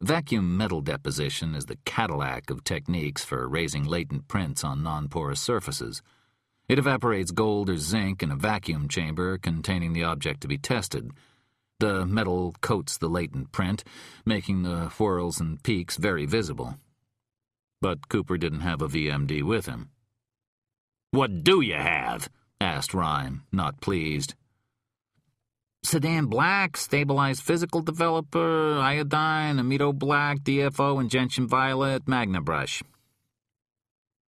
Vacuum metal deposition is the Cadillac of techniques for raising latent prints on non-porous surfaces. It evaporates gold or zinc in a vacuum chamber containing the object to be tested. The metal coats the latent print, making the whorls and peaks very visible. But Cooper didn't have a VMD with him. "What do you have?" asked Rhyme, not pleased. "Sedan black, stabilized physical developer, iodine, amido black, DFO, and gentian violet, magna brush."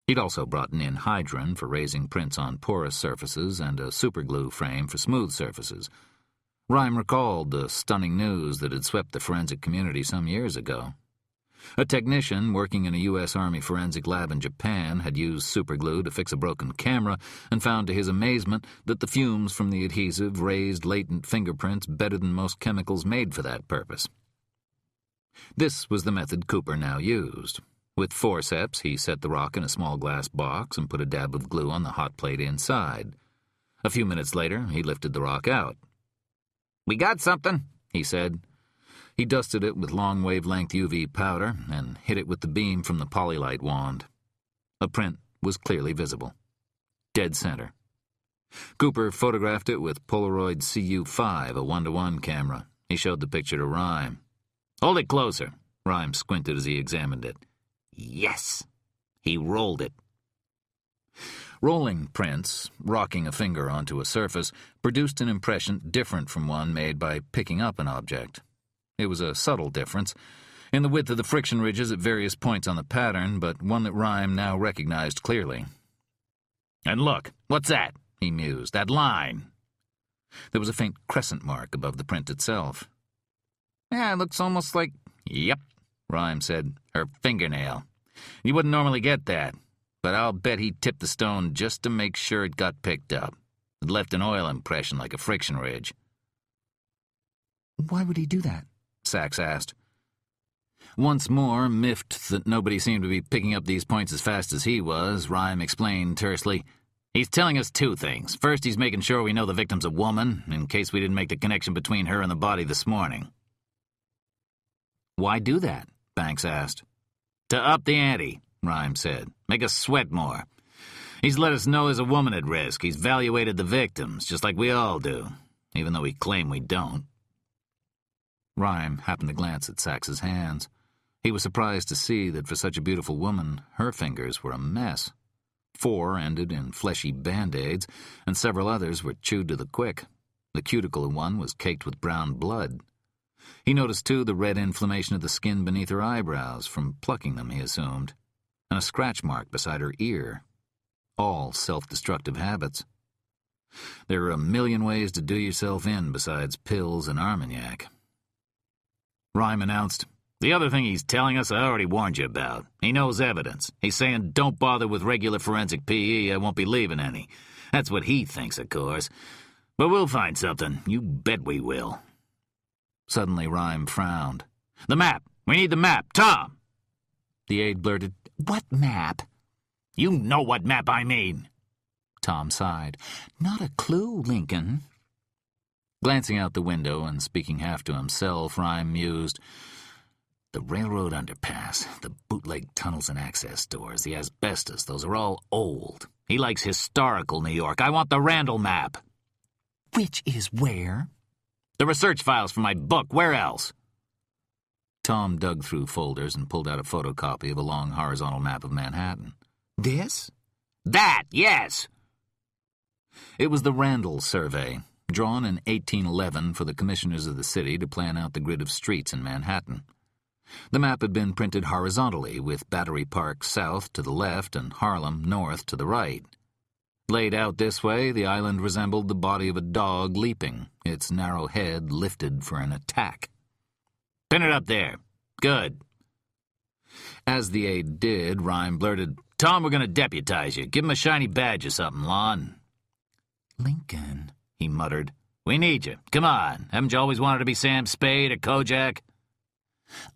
He'd also brought in hydrin for raising prints on porous surfaces and a superglue frame for smooth surfaces. Rhyme recalled the stunning news that had swept the forensic community some years ago. A technician working in a U.S. Army forensic lab in Japan had used superglue to fix a broken camera and found to his amazement that the fumes from the adhesive raised latent fingerprints better than most chemicals made for that purpose. This was the method Cooper now used. With forceps, he set the rock in a small glass box and put a dab of glue on the hot plate inside. A few minutes later, he lifted the rock out. "We got something," he said. He dusted it with long-wavelength UV powder and hit it with the beam from the polylight wand. A print was clearly visible. Dead center. Cooper photographed it with Polaroid CU5, a 1-to-1 camera. He showed the picture to Rhyme. "Hold it closer." Rhyme squinted as he examined it. "Yes, he rolled it." Rolling prints, rocking a finger onto a surface, produced an impression different from one made by picking up an object. It was a subtle difference, in the width of the friction ridges at various points on the pattern, but one that Rhyme now recognized clearly. "And look, what's that?" he mused. "That line." There was a faint crescent mark above the print itself. "Yeah, it looks almost like—" "Yep," Rhyme said. "Her fingernail. You wouldn't normally get that, but I'll bet he tipped the stone just to make sure it got picked up. It left an oil impression like a friction ridge." Why would he do that? Sachs asked. Once more, miffed that nobody seemed to be picking up these points as fast as he was, Rhyme explained tersely, "He's telling us two things. First, he's making sure we know the victim's a woman, in case we didn't make the connection between her and the body this morning." "Why do that?" Banks asked. "To up the ante," Rhyme said. "Make us sweat more. He's let us know there's a woman at risk. He's evaluated the victims, just like we all do, even though we claim we don't." Rhyme happened to glance at Sachs's hands. He was surprised to see that for such a beautiful woman, her fingers were a mess. 4 ended in fleshy band-aids, and several others were chewed to the quick. The cuticle one was caked with brown blood. He noticed, too, the red inflammation of the skin beneath her eyebrows, from plucking them, he assumed, and a scratch mark beside her ear. All self-destructive habits. There are a million ways to do yourself in besides pills and Armagnac. Rhyme announced, "The other thing he's telling us I already warned you about. He knows evidence. He's saying, don't bother with regular forensic PE, I won't be leaving any. That's what he thinks, of course. But we'll find something. You bet we will." Suddenly Rhyme frowned. "The map! We need the map! Tom!" The aide blurted, "What map?" "You know what map I mean." Tom sighed. "Not a clue, Lincoln." Glancing out the window and speaking half to himself, Rhyme mused, "The railroad underpass, the bootleg tunnels and access doors, the asbestos, those are all old. He likes historical New York. I want the Randall map." "Which is where?" "The research files for my book. Where else?" Tom dug through folders and pulled out a photocopy of a long horizontal map of Manhattan. "This?" "That, yes!" It was the Randall Survey, drawn in 1811 for the commissioners of the city to plan out the grid of streets in Manhattan. The map had been printed horizontally, with Battery Park south to the left and Harlem north to the right. Laid out this way, the island resembled the body of a dog leaping, its narrow head lifted for an attack. "Pin it up there. Good." As the aide did, Rhyme blurted, "Tom, we're going to deputize you. Give him a shiny badge or something, Lon." "Lincoln," he muttered. "We need you. Come on. Haven't you always wanted to be Sam Spade or Kojak?"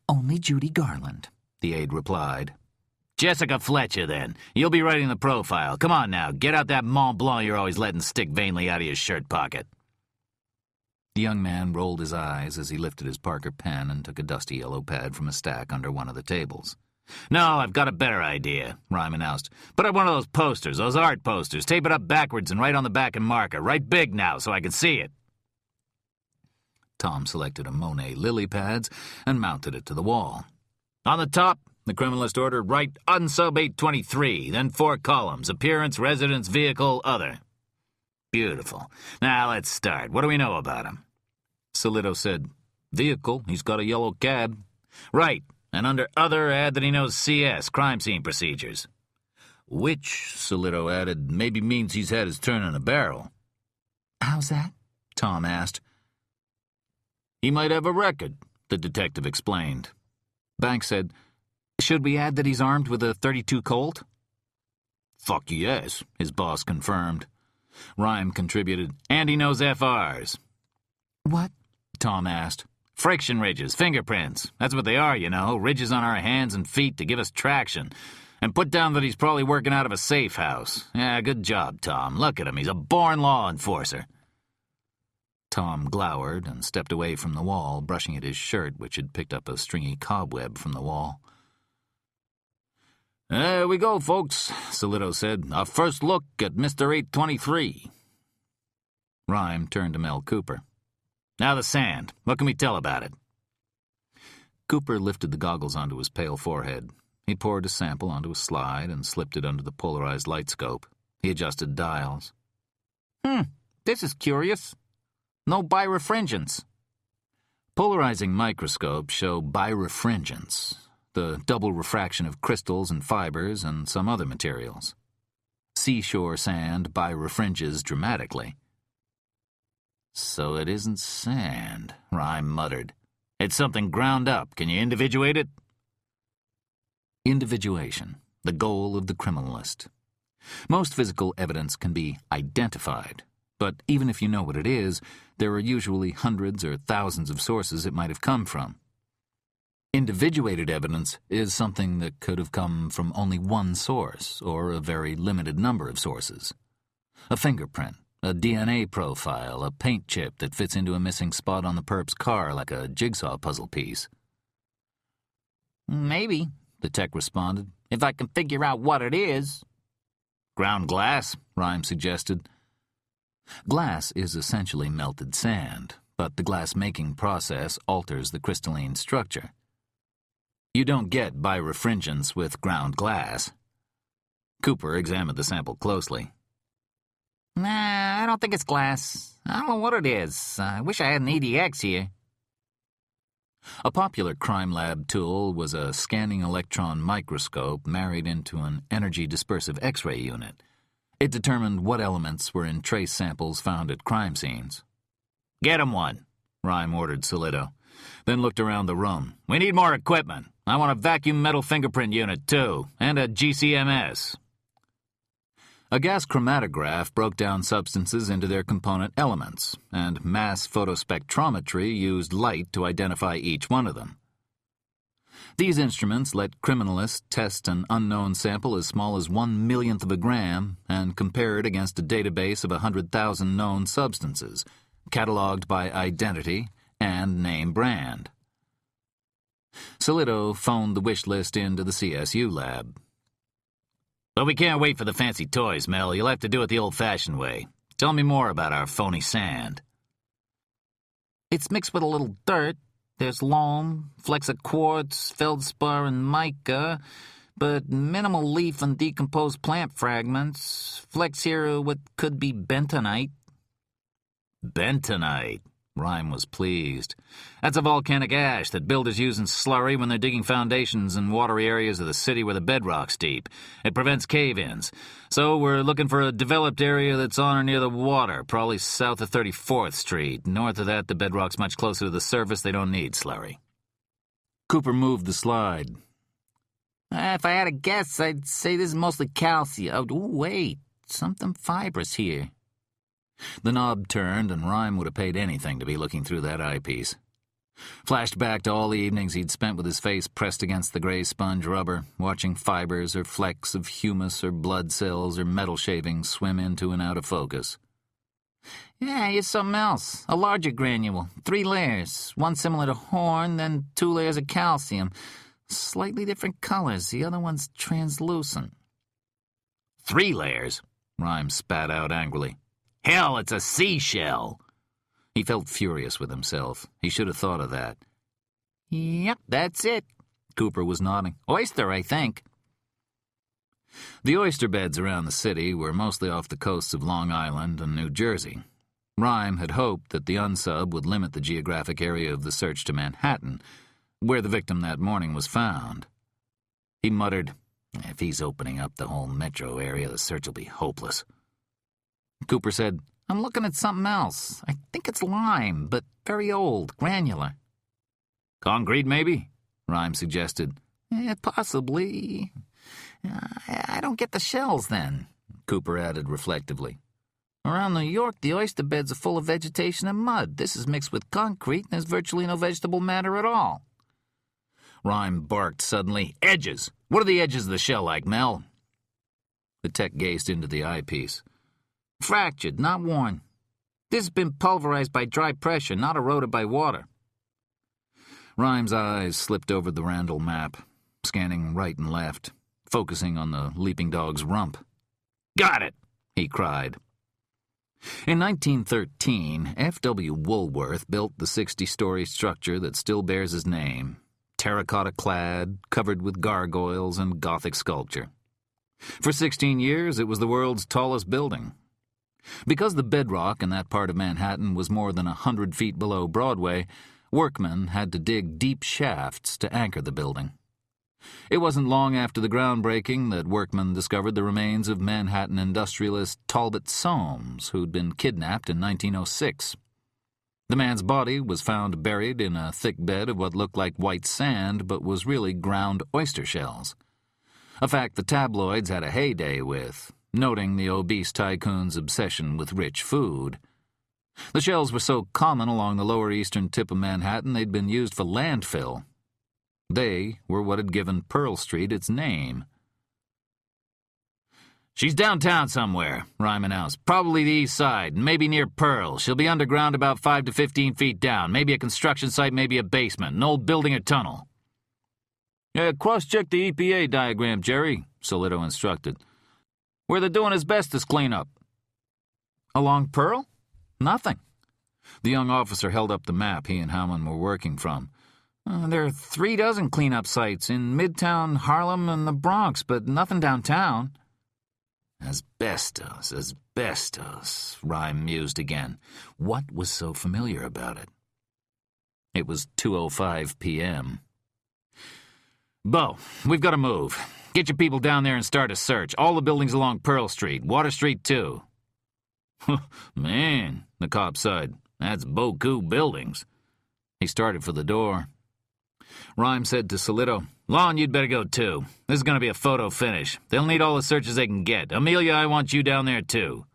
"Only Judy Garland," the aide replied. "Jessica Fletcher, then. You'll be writing the profile. Come on now, get out that Mont Blanc you're always letting stick vainly out of your shirt pocket." The young man rolled his eyes as he lifted his Parker pen and took a dusty yellow pad from a stack under one of the tables. "No, I've got a better idea," Rhyme announced. "Put up one of those posters, those art posters. Tape it up backwards and write on the back in marker. Write big now so I can see it." Tom selected a Monet lily pads and mounted it to the wall. "On the top, the criminalist order, write unsub 823, then 4 columns, appearance, residence, vehicle, other." "Beautiful. Now let's start. What do we know about him?" Solito said, "Vehicle, he's got a yellow cab." "Right, and under other, add that he knows CS, crime scene procedures." Which, Solito added, maybe means he's had his turn in a barrel. How's that? Tom asked. He might have a record, the detective explained. Banks said, should we add that he's armed with a .32 Colt? Fuck yes, his boss confirmed. Rhyme contributed, and he knows FRs. What? Tom asked. Friction ridges, fingerprints. That's what they are, you know, ridges on our hands and feet to give us traction. And put down that he's probably working out of a safe house. Yeah, good job, Tom. Look at him, he's a born law enforcer. Tom glowered and stepped away from the wall, brushing at his shirt, which had picked up a stringy cobweb from the wall. There we go, folks, Solito said. Our first look at Mr. 823. Rhyme turned to Mel Cooper. Now the sand. What can we tell about it? Cooper lifted the goggles onto his pale forehead. He poured a sample onto a slide and slipped it under the polarized light scope. He adjusted dials. This is curious. No birefringence. Polarizing microscopes show birefringence, the double refraction of crystals and fibers and some other materials. Seashore sand birefringes dramatically. So it isn't sand, Rhyme muttered. It's something ground up. Can you individuate it? Individuation, the goal of the criminalist. Most physical evidence can be identified, but even if you know what it is, there are usually hundreds or thousands of sources it might have come from. Individuated evidence is something that could have come from only one source or a very limited number of sources. A fingerprint, a DNA profile, a paint chip that fits into a missing spot on the perp's car like a jigsaw puzzle piece. Maybe, the tech responded, if I can figure out what it is. Ground glass, Rhyme suggested. Glass is essentially melted sand, but the glass-making process alters the crystalline structure. You don't get birefringence with ground glass. Cooper examined the sample closely. Nah, I don't think it's glass. I don't know what it is. I wish I had an EDX here. A popular crime lab tool was a scanning electron microscope married into an energy dispersive X-ray unit. It determined what elements were in trace samples found at crime scenes. Get him one, Rhyme ordered Solito, then looked around the room. We need more equipment. I want a vacuum metal fingerprint unit, too, and a GCMS. A gas chromatograph broke down substances into their component elements, and mass photospectrometry used light to identify each one of them. These instruments let criminalists test an unknown sample as small as 1/1,000,000th of a gram and compare it against a database of 100,000 known substances, cataloged by identity and name brand. Solito phoned the wish list into the CSU lab. But we can't wait for the fancy toys, Mel. You'll have to do it the old-fashioned way. Tell me more about our phony sand. It's mixed with a little dirt. There's loam, flecks of quartz, feldspar, and mica, but minimal leaf and decomposed plant fragments. Flecks here of what could be bentonite. Bentonite. Rhyme was pleased. That's a volcanic ash that builders use in slurry when they're digging foundations in watery areas of the city where the bedrock's deep. It prevents cave-ins. So we're looking for a developed area that's on or near the water, probably south of 34th Street. North of that, the bedrock's much closer to the surface. They don't need slurry. Cooper moved the slide. If I had a guess, I'd say this is mostly calcium. Oh, wait, something fibrous here. The knob turned, and Rhyme would have paid anything to be looking through that eyepiece. Flashed back to all the evenings he'd spent with his face pressed against the gray sponge rubber, watching fibers or flecks of humus or blood cells or metal shavings swim into and out of focus. Yeah, here's something else. A larger granule. 3 layers. One similar to horn, then 2 layers of calcium. Slightly different colors. The other one's translucent. 3 layers? Rhyme spat out angrily. Hell, it's a seashell. He felt furious with himself. He should have thought of that. Yep, that's it. Cooper was nodding. Oyster, I think. The oyster beds around the city were mostly off the coasts of Long Island and New Jersey. Rhyme had hoped that the unsub would limit the geographic area of the search to Manhattan, where the victim that morning was found. He muttered, If he's opening up the whole metro area, the search will be hopeless. Cooper said, I'm looking at something else. I think it's lime, but very old, granular. Concrete, maybe? Rhyme suggested. Possibly. I don't get the shells, then, Cooper added reflectively. Around New York, the oyster beds are full of vegetation and mud. This is mixed with concrete, and there's virtually no vegetable matter at all. Rhyme barked suddenly. Edges! What are the edges of the shell like, Mel? The tech gazed into the eyepiece. Fractured, not worn. This has been pulverized by dry pressure, not eroded by water. Rhyme's eyes slipped over the Randall map, scanning right and left, focusing on the leaping dog's rump. Got it! He cried. In 1913, F.W. Woolworth built the 60-story structure that still bears his name, terracotta-clad, covered with gargoyles and Gothic sculpture. For 16 years, it was the world's tallest building. Because the bedrock in that part of Manhattan was more than 100 feet below Broadway, workmen had to dig deep shafts to anchor the building. It wasn't long after the groundbreaking that workmen discovered the remains of Manhattan industrialist Talbot Soames, who'd been kidnapped in 1906. The man's body was found buried in a thick bed of what looked like white sand but was really ground oyster shells, a fact the tabloids had a heyday with, noting the obese tycoon's obsession with rich food. The shells were so common along the lower eastern tip of Manhattan they'd been used for landfill. They were what had given Pearl Street its name. She's downtown somewhere, Rhyme announced. Probably the east side, maybe near Pearl. She'll be underground about 5 to 15 feet down. Maybe a construction site, maybe a basement, an old building or tunnel. Cross-check the EPA diagram, Jerry, Solito instructed. Where they're doing asbestos cleanup. Along Pearl? Nothing. The young officer held up the map he and Howman were working from. There are 36 cleanup sites in Midtown, Harlem, and the Bronx, but nothing downtown. Asbestos, Rhyme mused again. What was so familiar about it? It was 2:05 p.m. Bo, we've got to move. Get your people down there and start a search. All the buildings along Pearl Street, Water Street too. Man, the cop sighed. That's beaucoup buildings. He started for the door. Rhyme said to Solito, Lon, you'd better go too. This is going to be a photo finish. They'll need all the searches they can get. Amelia, I want you down there too.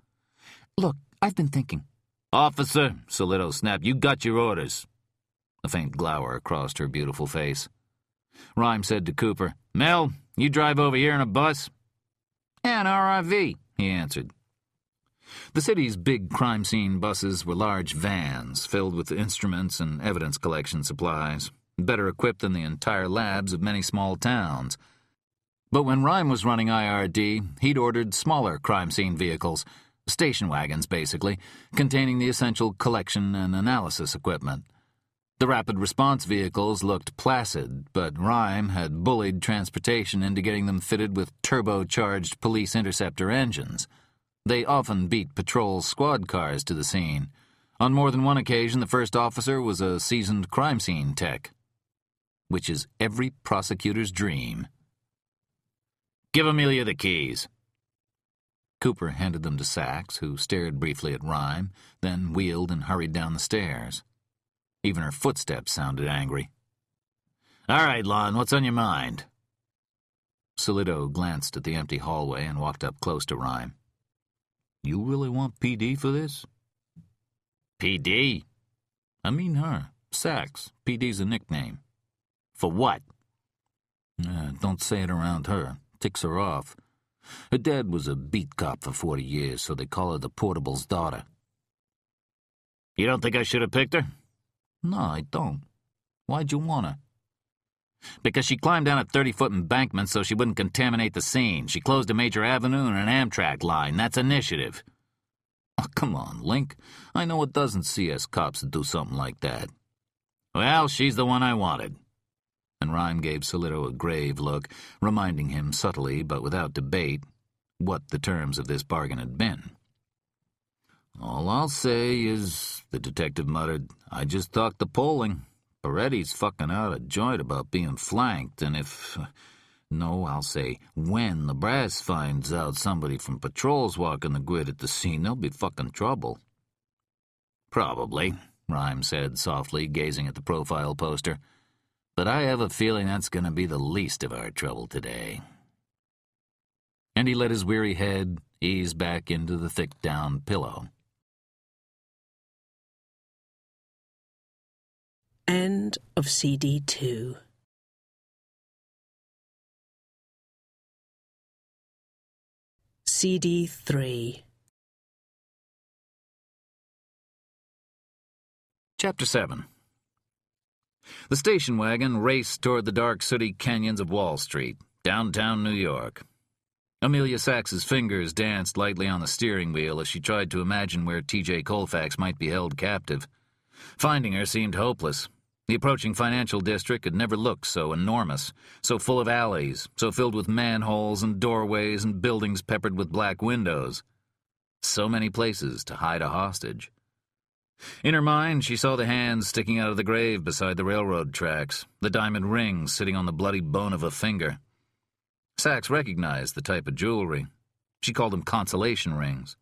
Look, I've been thinking. Officer, Solito snapped, you got your orders. A faint glower crossed her beautiful face. Rhyme said to Cooper, Mel, you drive over here in a bus? Yeah, an RIV, he answered. The city's big crime scene buses were large vans filled with instruments and evidence collection supplies, better equipped than the entire labs of many small towns. But when Rhyme was running IRD, he'd ordered smaller crime scene vehicles, station wagons basically, containing the essential collection and analysis equipment. The rapid response vehicles looked placid, but Rhyme had bullied transportation into getting them fitted with turbocharged police interceptor engines. They often beat patrol squad cars to the scene. On more than one occasion, the first officer was a seasoned crime scene tech, which is every prosecutor's dream. Give Amelia the keys. Cooper handed them to Sachs, who stared briefly at Rhyme, then wheeled and hurried down the stairs. Even her footsteps sounded angry. All right, Lon, what's on your mind? Solito glanced at the empty hallway and walked up close to Rhyme. You really want PD for this? PD? I mean her. Sachs. PD's a nickname. For what? Don't say it around her. Ticks her off. Her dad was a beat cop for 40 years, so they call her the Portable's daughter. You don't think I should have picked her? No, I don't. Why'd you want her? Because she climbed down a 30-foot embankment so she wouldn't contaminate the scene. She closed a major avenue and an Amtrak line. That's initiative. Oh, come on, Link. I know a dozen CS cops that do something like that. Well, she's the one I wanted. And Rhyme gave Solito a grave look, reminding him subtly, but without debate, what the terms of this bargain had been. All I'll say is, the detective muttered, I just talked the polling. Peretti's fucking out of joint about being flanked, and if No, I'll say, when the brass finds out somebody from patrol's walking the grid at the scene, there'll be fucking trouble. Probably, Rhyme said softly, gazing at the profile poster. But I have a feeling that's going to be the least of our trouble today. And he let his weary head ease back into the thick down pillow. End of CD 2. CD 3. Chapter 7. The station wagon raced toward the dark, sooty canyons of Wall Street, downtown New York. Amelia Sachs's fingers danced lightly on the steering wheel as she tried to imagine where T.J. Colfax might be held captive. Finding her seemed hopeless. The approaching financial district had never looked so enormous, so full of alleys, so filled with manholes and doorways and buildings peppered with black windows. So many places to hide a hostage. In her mind, she saw the hands sticking out of the grave beside the railroad tracks, the diamond rings sitting on the bloody bone of a finger. Sachs recognized the type of jewelry. She called them consolation rings.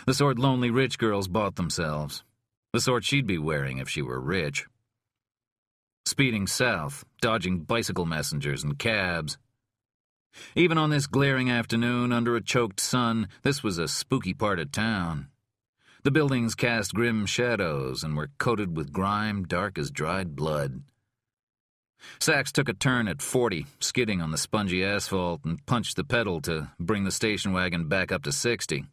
The sort lonely rich girls bought themselves. The sort she'd be wearing if she were rich. Speeding south, dodging bicycle messengers and cabs. Even on this glaring afternoon under a choked sun, this was a spooky part of town. The buildings cast grim shadows and were coated with grime dark as dried blood. Sachs took a turn at 40, skidding on the spongy asphalt, and punched the pedal to bring the station wagon back up to 60.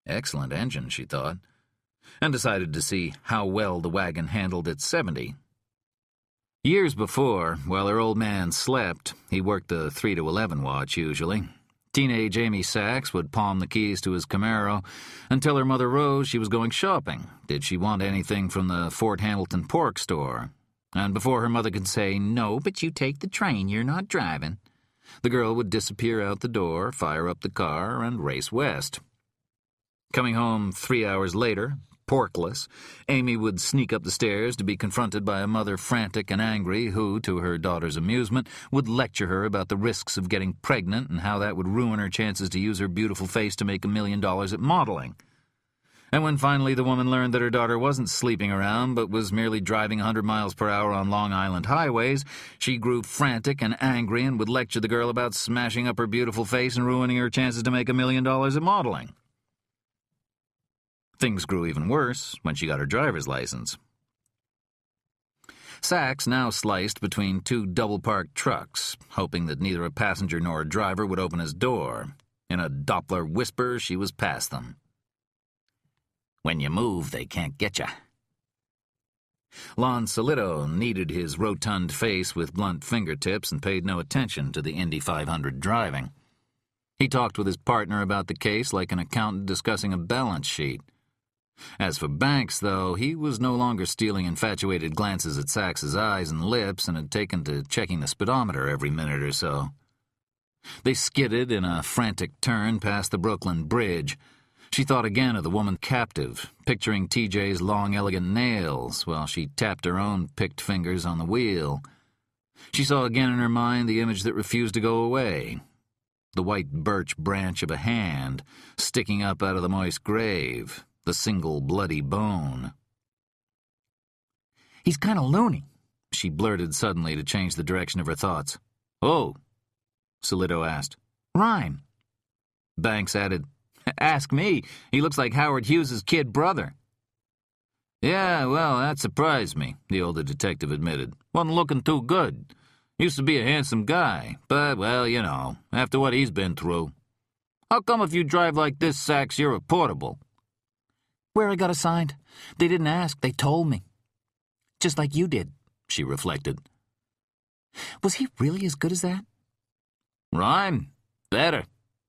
Excellent engine, she thought, and decided to see how well the wagon handled at 70. Years before, while her old man slept, he worked the 3 to 11 watch usually. Teenage Amy Sachs would palm the keys to his Camaro and tell her mother Rose she was going shopping. Did she want anything from the Fort Hamilton pork store? And before her mother could say, "No, but you take the train, you're not driving," the girl would disappear out the door, fire up the car, and race west. Coming home 3 hours later, porkless, Amy would sneak up the stairs to be confronted by a mother frantic and angry who, to her daughter's amusement, would lecture her about the risks of getting pregnant and how that would ruin her chances to use her beautiful face to make $1 million at modeling. And when finally the woman learned that her daughter wasn't sleeping around but was merely driving 100 miles per hour on Long Island highways, she grew frantic and angry and would lecture the girl about smashing up her beautiful face and ruining her chances to make $1 million at modeling. Things grew even worse when she got her driver's license. Sachs now sliced between 2 double-parked trucks, hoping that neither a passenger nor a driver would open his door. In a Doppler whisper, she was past them. When you move, they can't get you. Lon Solito kneaded his rotund face with blunt fingertips and paid no attention to the Indy 500 driving. He talked with his partner about the case like an accountant discussing a balance sheet. As for Banks, though, he was no longer stealing infatuated glances at Sachs's eyes and lips and had taken to checking the speedometer every minute or so. They skidded in a frantic turn past the Brooklyn Bridge. She thought again of the woman captive, picturing TJ's long, elegant nails, while she tapped her own picked fingers on the wheel. She saw again in her mind the image that refused to go away. The white birch branch of a hand, sticking up out of the moist grave, the single bloody bone. "He's kind of loony," she blurted suddenly to change the direction of her thoughts. "Oh," Solito asked. "Rhyme." Banks added, Ask me. He looks like Howard Hughes's kid brother. "Yeah, well, that surprised me," the older detective admitted. "Wasn't looking too good. Used to be a handsome guy, but, well, you know, after what he's been through. How come if you drive like this, Sachs, you're reportable?" "Where I got assigned. They didn't ask, they told me. Just like you did," she reflected. "Was he really as good as that?" "Rhyme? Better.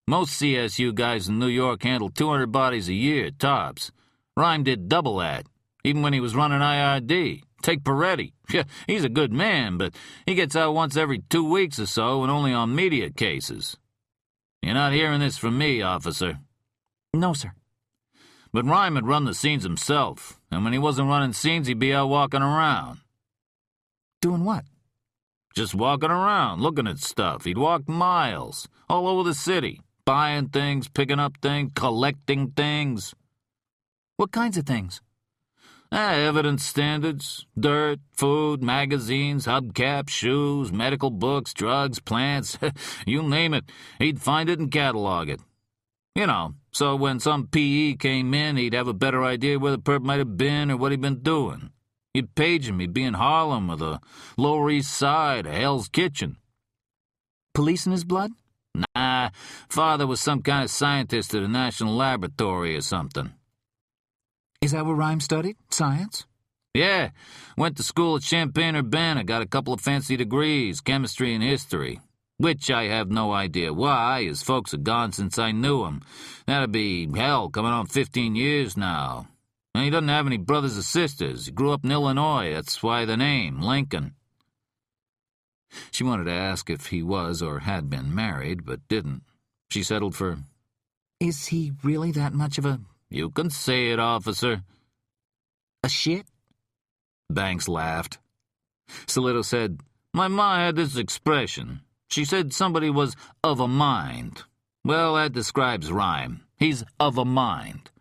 Most CSU guys in New York handle 200 bodies a year, tops. Rhyme did double that, even when he was running IRD. Take Peretti. Yeah, he's a good man, but he gets out once every 2 weeks or so and only on media cases. You're not hearing this from me, officer." "No, sir." But Rhyme had run the scenes himself, and when he wasn't running scenes, he'd be out walking around. "Doing what?" Just walking around, looking at stuff. He'd walk miles, all over the city, buying things, picking up things, collecting things. What kinds of things? Evidence standards, dirt, food, magazines, hubcaps, shoes, medical books, drugs, plants, you name it. He'd find it and catalog it. You know, so when some PE came in, he'd have a better idea where the perp might have been or what he'd been doing. He'd page him, he'd be in Harlem or the Lower East Side or Hell's Kitchen. Police in his blood? Nah, father was some kind of scientist at a national laboratory or something. Is that what Rhyme studied? Science? Yeah, went to school at Champaign-Urbana, got a couple of fancy degrees, chemistry and history. Which I have no idea why, his folks are gone since I knew him. That'd be, hell, coming on 15 years now. And he doesn't have any brothers or sisters. He grew up in Illinois, that's why the name, Lincoln. She wanted to ask if he was or had been married, but didn't. She settled for, is he really that much of a... You can say it, officer. A shit? Banks laughed. Solito said, My ma had this expression. She said somebody was of a mind. Well, that describes Rhyme. He's of a mind.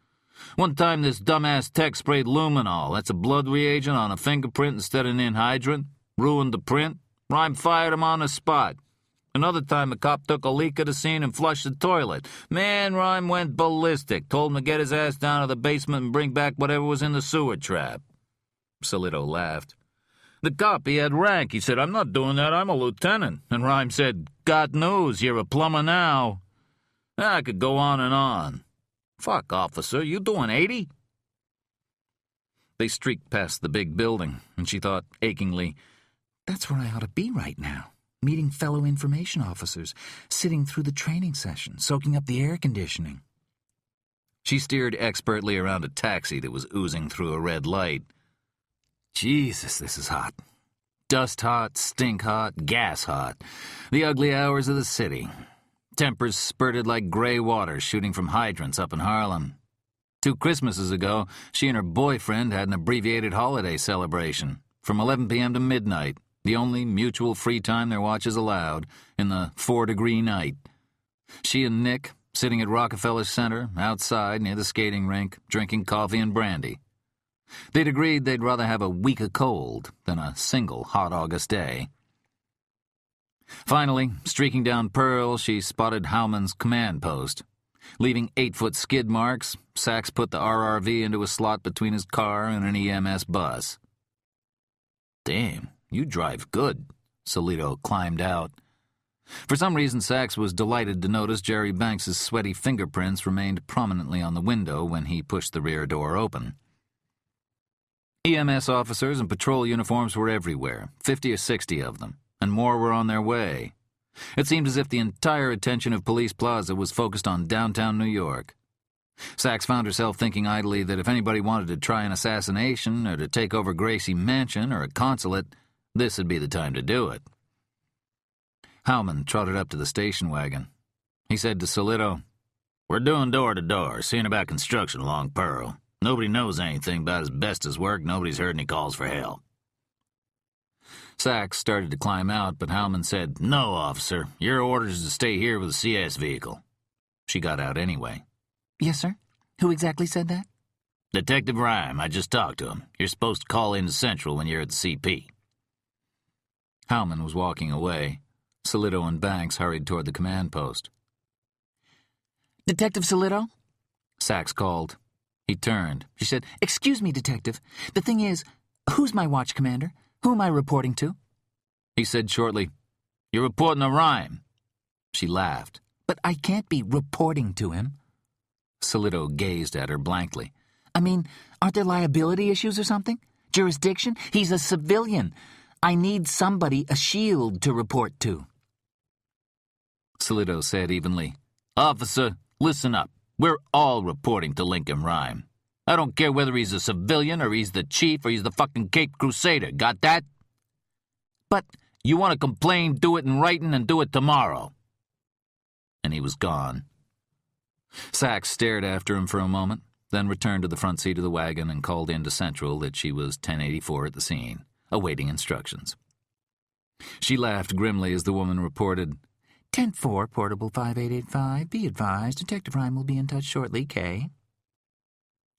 One time this dumbass tech sprayed luminol, that's a blood reagent, on a fingerprint instead of an anhydrant. Ruined the print. Rhyme fired him on the spot. Another time a cop took a leak at the scene and flushed the toilet. Man, Rhyme went ballistic. Told him to get his ass down to the basement and bring back whatever was in the sewer trap. Solito laughed. The cop, he had rank. He said, I'm not doing that, I'm a lieutenant. And Rhyme said, got news, you're a plumber now. I could go on and on. Fuck, officer, you doing 80? They streaked past the big building, and she thought achingly, that's where I ought to be right now. Meeting fellow information officers, sitting through the training session, soaking up the air conditioning. She steered expertly around a taxi that was oozing through a red light. Jesus, this is hot. Dust hot, stink hot, gas hot. The ugly hours of the city. Tempers spurted like gray water shooting from hydrants up in Harlem. 2 Christmases ago, she and her boyfriend had an abbreviated holiday celebration from 11 p.m. to midnight. The only mutual free time their watches allowed, in the 4-degree night. She and Nick, sitting at Rockefeller Center, outside near the skating rink, drinking coffee and brandy. They'd agreed they'd rather have a week of cold than a single hot August day. Finally, streaking down Pearl, she spotted Howman's command post. Leaving 8-foot skid marks, Sachs put the RRV into a slot between his car and an EMS bus. Damn. You drive good, Solito climbed out. For some reason, Sachs was delighted to notice Jerry Banks's sweaty fingerprints remained prominently on the window when he pushed the rear door open. EMS officers in patrol uniforms were everywhere, 50 or 60 of them, and more were on their way. It seemed as if the entire attention of Police Plaza was focused on downtown New York. Sachs found herself thinking idly that if anybody wanted to try an assassination or to take over Gracie Mansion or a consulate, this would be the time to do it. Howman trotted up to the station wagon. He said to Solito, We're doing door-to-door, seeing about construction along Pearl. Nobody knows anything about asbestos work. Nobody's heard any calls for help. Sachs started to climb out, but Howman said, No, officer. Your orders is to stay here with the CS vehicle. She got out anyway. Yes, sir? Who exactly said that? Detective Rhyme. I just talked to him. You're supposed to call into Central when you're at the CP. Howman was walking away. Solito and Banks hurried toward the command post. Detective Solito? Sachs called. He turned. She said, Excuse me, Detective. The thing is, who's my watch commander? Who am I reporting to? He said shortly, You're reporting to Rhyme. She laughed. But I can't be reporting to him. Solito gazed at her blankly. I mean, aren't there liability issues or something? Jurisdiction? He's a civilian. I need somebody, a shield, to report to. Solito said evenly, Officer, listen up. We're all reporting to Lincoln Rhyme. I don't care whether he's a civilian or he's the chief or he's the fucking Cape Crusader. Got that? But you want to complain, do it in writing and do it tomorrow. And he was gone. Sachs stared after him for a moment, then returned to the front seat of the wagon and called in to Central that she was 1084 at the scene, awaiting instructions. She laughed grimly as the woman reported, 10-4, portable 5885. Be advised, Detective Rhyme will be in touch shortly, K.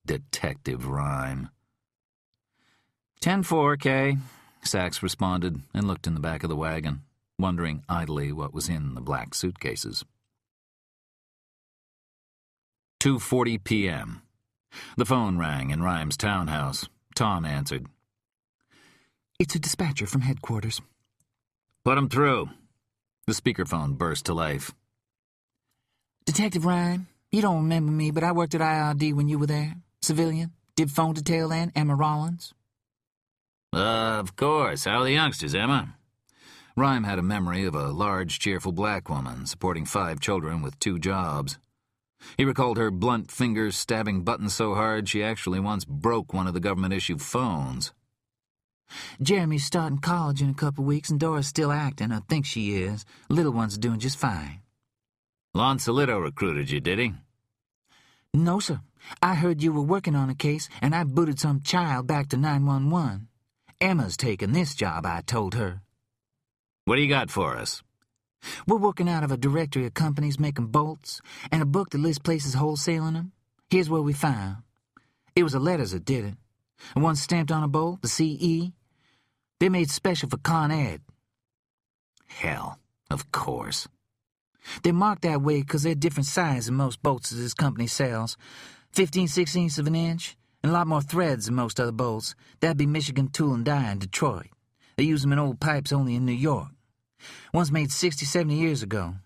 Detective Rhyme. 10-4, K. Sachs responded and looked in the back of the wagon, wondering idly what was in the black suitcases. 2:40 p.m. The phone rang in Rhyme's townhouse. Tom answered. It's a dispatcher from headquarters. Put him through. The speakerphone burst to life. Detective Rhyme, you don't remember me, but I worked at IRD when you were there. Civilian. Did phone detail then, Emma Rollins. Of course. How are the youngsters, Emma? Rhyme had a memory of a large, cheerful black woman supporting 5 children with 2 jobs. He recalled her blunt fingers stabbing buttons so hard she actually once broke one of the government-issued phones. Jeremy's starting college in a couple weeks, and Dora's still acting. I think she is. Little one's doing just fine. Lon Solito recruited you, did he? No, sir. I heard you were working on a case, and I booted some child back to 911. Emma's taking this job, I told her. What do you got for us? We're working out of a directory of companies making bolts, and a book that lists places wholesaling them. Here's what we found. It was the letters that did it. The one stamped on a bolt, the CE. They're made special for Con Ed. Hell, of course. They're marked that way because they're different size than most bolts that this company sells. 15/16 of an inch, and a lot more threads than most other bolts. That'd be Michigan Tool and Die in Detroit. They use them in old pipes only in New York. One's made 60, 70 years ago.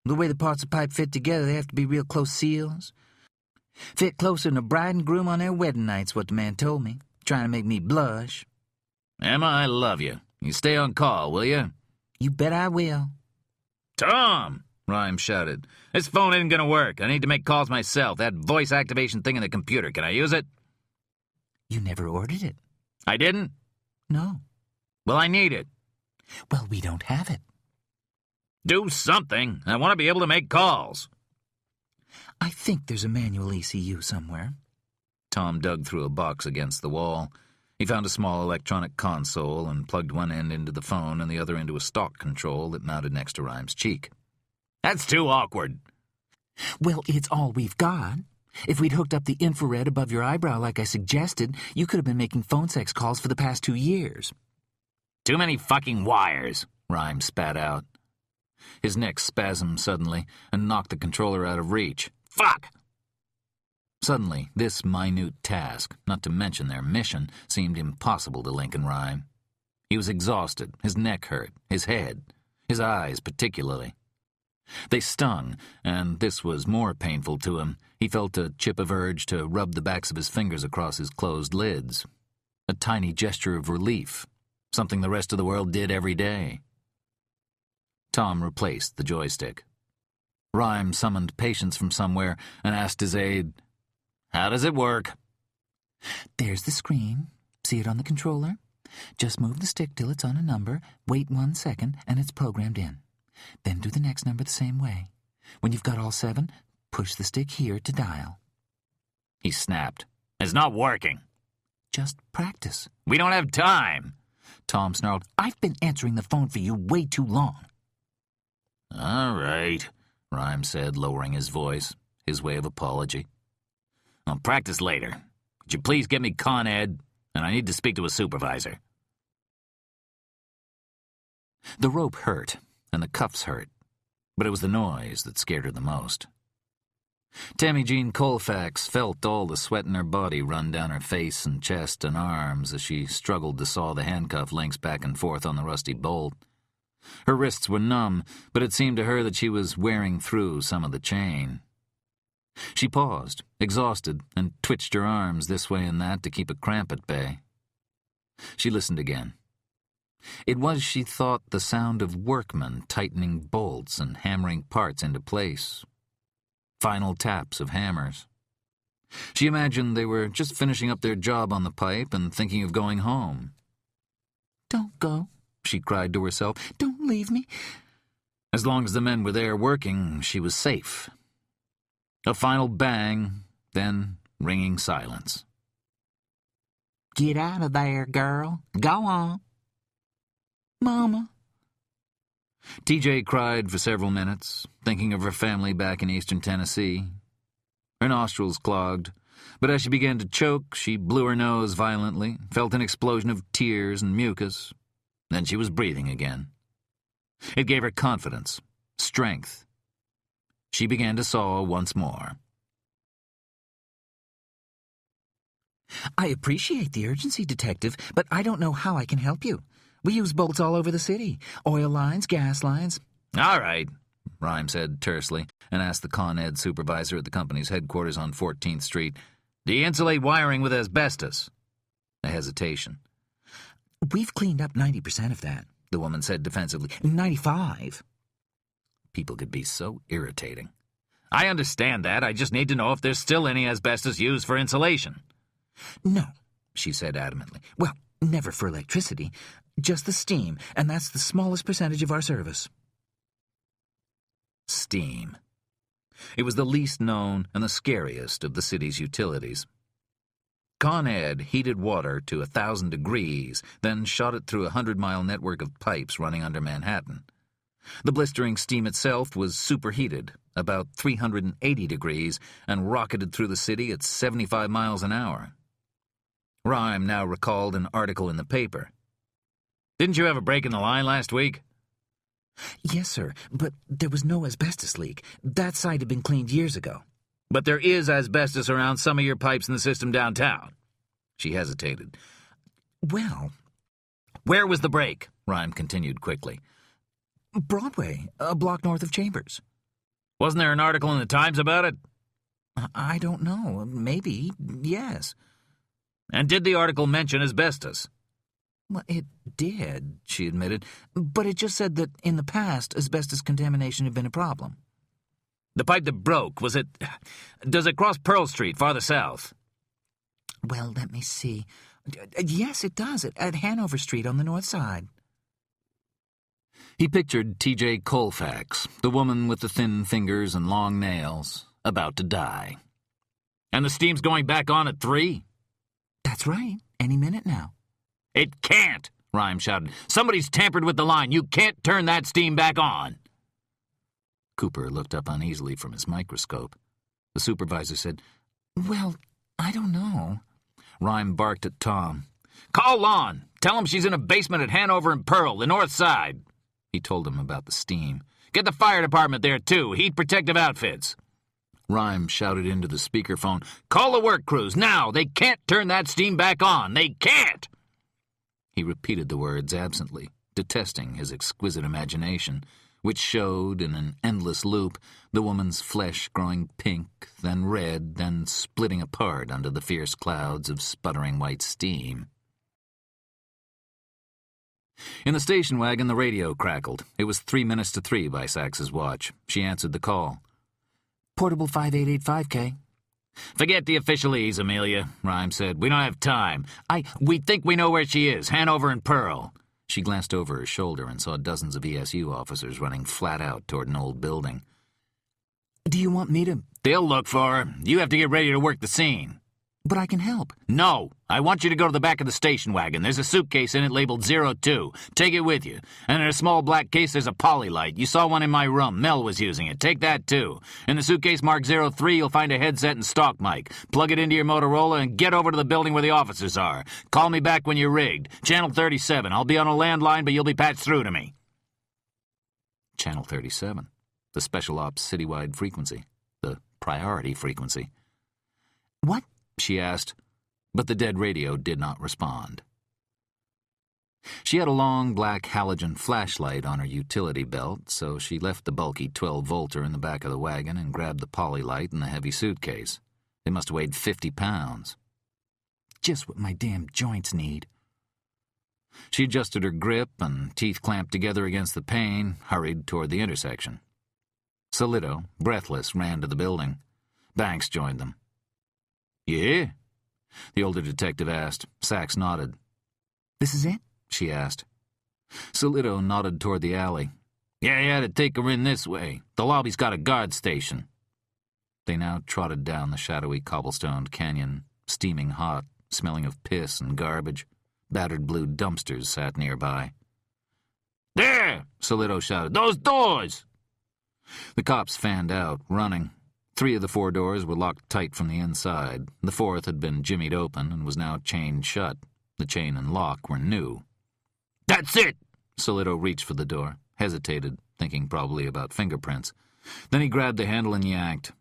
The way the parts of pipe fit together, they have to be real close seals. Fit closer than a bride and groom on their wedding night's what the man told me, trying to make me blush. Emma, I love you. You stay on call, will you? You bet I will. Tom! Rhyme shouted. This phone isn't gonna work. I need to make calls myself. That voice activation thing in the computer. Can I use it? You never ordered it. I didn't? No. Well, I need it. Well, we don't have it. Do something. I want to be able to make calls. I think there's a manual ECU somewhere. Tom dug through a box against the wall. He found a small electronic console and plugged one end into the phone and the other into a stock control that mounted next to Rhyme's cheek. That's too awkward. Well, it's all we've got. If we'd hooked up the infrared above your eyebrow like I suggested, you could have been making phone sex calls for the past 2 years. Too many fucking wires, Rhyme spat out. His neck spasmed suddenly and knocked the controller out of reach. Fuck! Suddenly, this minute task, not to mention their mission, seemed impossible to Lincoln Rhyme. He was exhausted, his neck hurt, his head, his eyes particularly. They stung, and this was more painful to him. He felt a chip of urge to rub the backs of his fingers across his closed lids. A tiny gesture of relief, something the rest of the world did every day. Tom replaced the joystick. Rhyme summoned patience from somewhere and asked his aide, "How does it work?" There's the screen. See it on the controller? Just move the stick till it's on a number, wait 1 second, and it's programmed in. Then do the next number the same way. When you've got all 7, push the stick here to dial. He snapped. It's not working. Just practice. We don't have time. Tom snarled. I've been answering the phone for you way too long. All right, Rhyme said, lowering his voice, his way of apology. I'll practice later. Could you please get me Con Ed? And I need to speak to a supervisor. The rope hurt, and the cuffs hurt, but it was the noise that scared her the most. Tammy Jean Colfax felt all the sweat in her body run down her face and chest and arms as she struggled to saw the handcuff links back and forth on the rusty bolt. Her wrists were numb, but it seemed to her that she was wearing through some of the chain. She paused, exhausted, and twitched her arms this way and that to keep a cramp at bay. She listened again. It was, she thought, the sound of workmen tightening bolts and hammering parts into place. Final taps of hammers. She imagined they were just finishing up their job on the pipe and thinking of going home. Don't go, she cried to herself. Don't leave me. As long as the men were there working, she was safe. A final bang, then ringing silence. Get out of there, girl. Go on. Mama, TJ cried for several minutes, thinking of her family back in eastern Tennessee. Her nostrils clogged, but as she began to choke, she blew her nose violently, felt an explosion of tears and mucus. Then she was breathing again. It gave her confidence, strength. She began to saw once more. I appreciate the urgency, Detective, but I don't know how I can help you. We use bolts all over the city. Oil lines, gas lines. All right, Rhyme said tersely, and asked the Con Ed supervisor at the company's headquarters on 14th Street, "Do you insulate wiring with asbestos?" A hesitation. We've cleaned up 90% of that, the woman said defensively. 95. People could be so irritating. I understand that. I just need to know if there's still any asbestos used for insulation. No, she said adamantly. Well, never for electricity. Just the steam, and that's the smallest percentage of our service. Steam. It was the least known and the scariest of the city's utilities. Con Ed heated water to 1,000 degrees, then shot it through a 100-mile network of pipes running under Manhattan. The blistering steam itself was superheated, about 380 degrees, and rocketed through the city at 75 miles an hour. Rhyme now recalled an article in the paper. "Didn't you have a break in the line last week?" Yes, sir, but there was no asbestos leak. That site had been cleaned years ago. "But there is asbestos around some of your pipes in the system downtown." She hesitated. Well, "Where was the break?" Rhyme continued quickly. Broadway, a block north of Chambers. "Wasn't there an article in the Times about it?" I don't know. Maybe, yes. "And did the article mention asbestos?" Well, it did, she admitted, but it just said that in the past, asbestos contamination had been a problem. "The pipe that broke, does it cross Pearl Street farther south?" Well, let me see. Yes, it does, at Hanover Street on the north side. He pictured T.J. Colfax, the woman with the thin fingers and long nails, about to die. "And the steam's going back on at 3? That's right, any minute now. "It can't!" Rhyme shouted. "Somebody's tampered with the line. You can't turn that steam back on." Cooper looked up uneasily from his microscope. The supervisor said, Well, I don't know. Rhyme barked at Tom. "Call Lon. Tell him she's in a basement at Hanover and Pearl, the north side." He told him about the steam. "Get the fire department there, too. Heat protective outfits." Rhyme shouted into the speakerphone, "Call the work crews, now! They can't turn that steam back on! They can't!" He repeated the words absently, detesting his exquisite imagination, which showed, in an endless loop, the woman's flesh growing pink, then red, then splitting apart under the fierce clouds of sputtering white steam. In the station wagon, the radio crackled. It was 3 minutes to 3 by Sax's watch. She answered the call. Portable 5885K. "Forget the officialese, Amelia," Rhyme said. "We don't have time. We think we know where she is, Hanover and Pearl." She glanced over her shoulder and saw dozens of ESU officers running flat out toward an old building. Do you want me to... "They'll look for her. You have to get ready to work the scene." But I can help. "No. I want you to go to the back of the station wagon. There's a suitcase in it labeled 02. Take it with you. And in a small black case there's a polylight. You saw one in my room. Mel was using it. Take that, too. In the suitcase marked 03, you'll find a headset and stock mic. Plug it into your Motorola and get over to the building where the officers are. Call me back when you're rigged. Channel 37. I'll be on a landline, but you'll be patched through to me." Channel 37. The Special Ops citywide frequency. The priority frequency. What? She asked, but the dead radio did not respond. She had a long black halogen flashlight on her utility belt, so she left the bulky 12-volter in the back of the wagon and grabbed the polylight in the heavy suitcase. It must have weighed 50 pounds. Just what my damn joints need. She adjusted her grip and, teeth clamped together against the pane, hurried toward the intersection. Solito, breathless, ran to the building. Banks joined them. "Yeah?" the older detective asked. Sachs nodded. This is it? She asked. Solito nodded toward the alley. "Yeah, you had to take her in this way. The lobby's got a guard station." They now trotted down the shadowy cobblestoned canyon, steaming hot, smelling of piss and garbage. Battered blue dumpsters sat nearby. There! Solito shouted. Those doors! The cops fanned out, running. 3 of the 4 doors were locked tight from the inside. The 4th had been jimmied open and was now chained shut. The chain and lock were new. That's it! Solito reached for the door, hesitated, thinking probably about fingerprints. Then he grabbed the handle and yanked.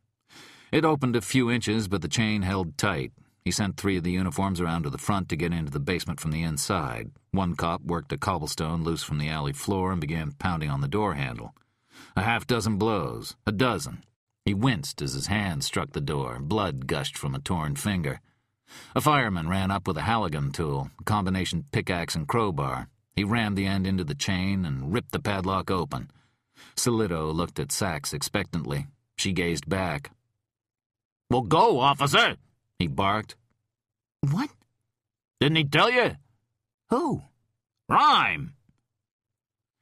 It opened a few inches, but the chain held tight. He sent 3 of the uniforms around to the front to get into the basement from the inside. 1 cop worked a cobblestone loose from the alley floor and began pounding on the door handle. A half-dozen blows, a dozen. He winced as his hand struck the door. Blood gushed from a torn finger. A fireman ran up with a Halligan tool, a combination pickaxe and crowbar. He rammed the end into the chain and ripped the padlock open. Solito looked at Sachs expectantly. She gazed back. "Well, go, officer!" he barked. What? "Didn't he tell you?" Who? "Rhyme!"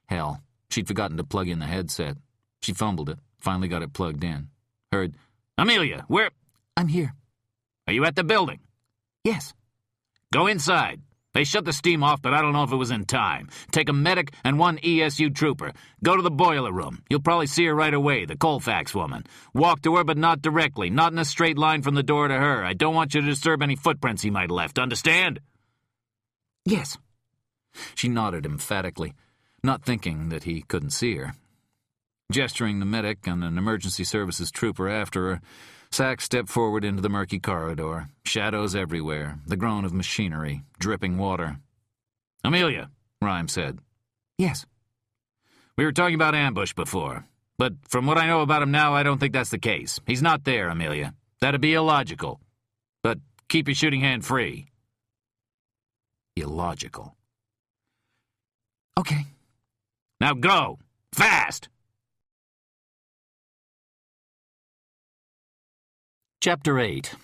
Hell, she'd forgotten to plug in the headset. She fumbled it, finally got it plugged in. Heard, "Amelia, where—" I'm here. "Are you at the building?" Yes. "Go inside. They shut the steam off, but I don't know if it was in time. Take a medic and 1 ESU trooper. Go to the boiler room. You'll probably see her right away, the Colfax woman. Walk to her, but not directly, not in a straight line from the door to her. I don't want you to disturb any footprints he might have left, understand?" Yes. She nodded emphatically, not thinking that he couldn't see her. Gesturing the medic and an emergency services trooper after her, Sachs stepped forward into the murky corridor. Shadows everywhere, the groan of machinery, dripping water. "Amelia," Rhyme said. Yes. "We were talking about ambush before, but from what I know about him now, I don't think that's the case. He's not there, Amelia. That'd be illogical. But keep your shooting hand free." Illogical. Okay. "Now go! Fast!" Chapter 8.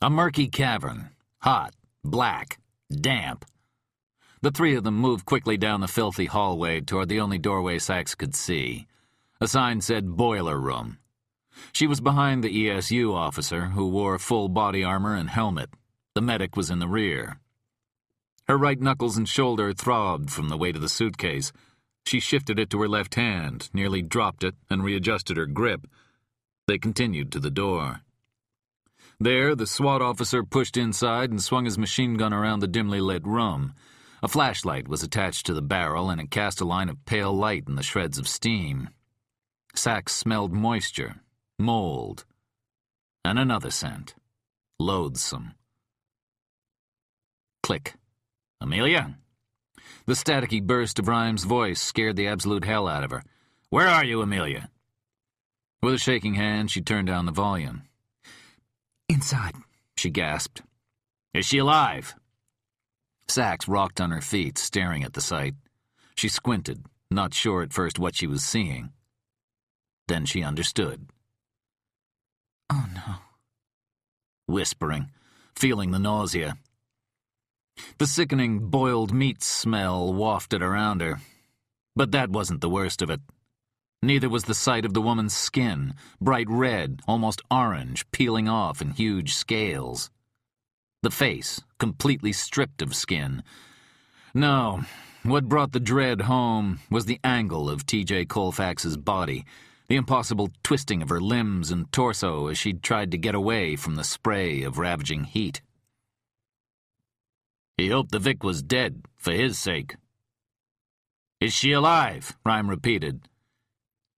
A murky cavern. Hot, black, damp. The 3 of them moved quickly down the filthy hallway toward the only doorway Sachs could see. A sign said boiler room. She was behind the ESU officer, who wore full body armor and helmet. The medic was in the rear. Her right knuckles and shoulder throbbed from the weight of the suitcase. She shifted it to her left hand, nearly dropped it, and readjusted her grip. They continued to the door. There, the SWAT officer pushed inside and swung his machine gun around the dimly lit room. A flashlight was attached to the barrel, and it cast a line of pale light in the shreds of steam. Sachs smelled moisture, mold, and another scent. Loathsome. Click. "Amelia?" The staticky burst of Rhyme's voice scared the absolute hell out of her. "Where are you, Amelia?" With a shaking hand, she turned down the volume. Inside, she gasped. "Is she alive?" Sachs rocked on her feet, staring at the sight. She squinted, not sure at first what she was seeing. Then she understood. Oh, no. Whispering, feeling the nausea. The sickening boiled meat smell wafted around her. But that wasn't the worst of it. Neither was the sight of the woman's skin, bright red, almost orange, peeling off in huge scales. The face, completely stripped of skin. No, what brought the dread home was the angle of T.J. Colfax's body, the impossible twisting of her limbs and torso as she'd tried to get away from the spray of ravaging heat. He hoped the Vic was dead, for his sake. "Is she alive?" Rhyme repeated.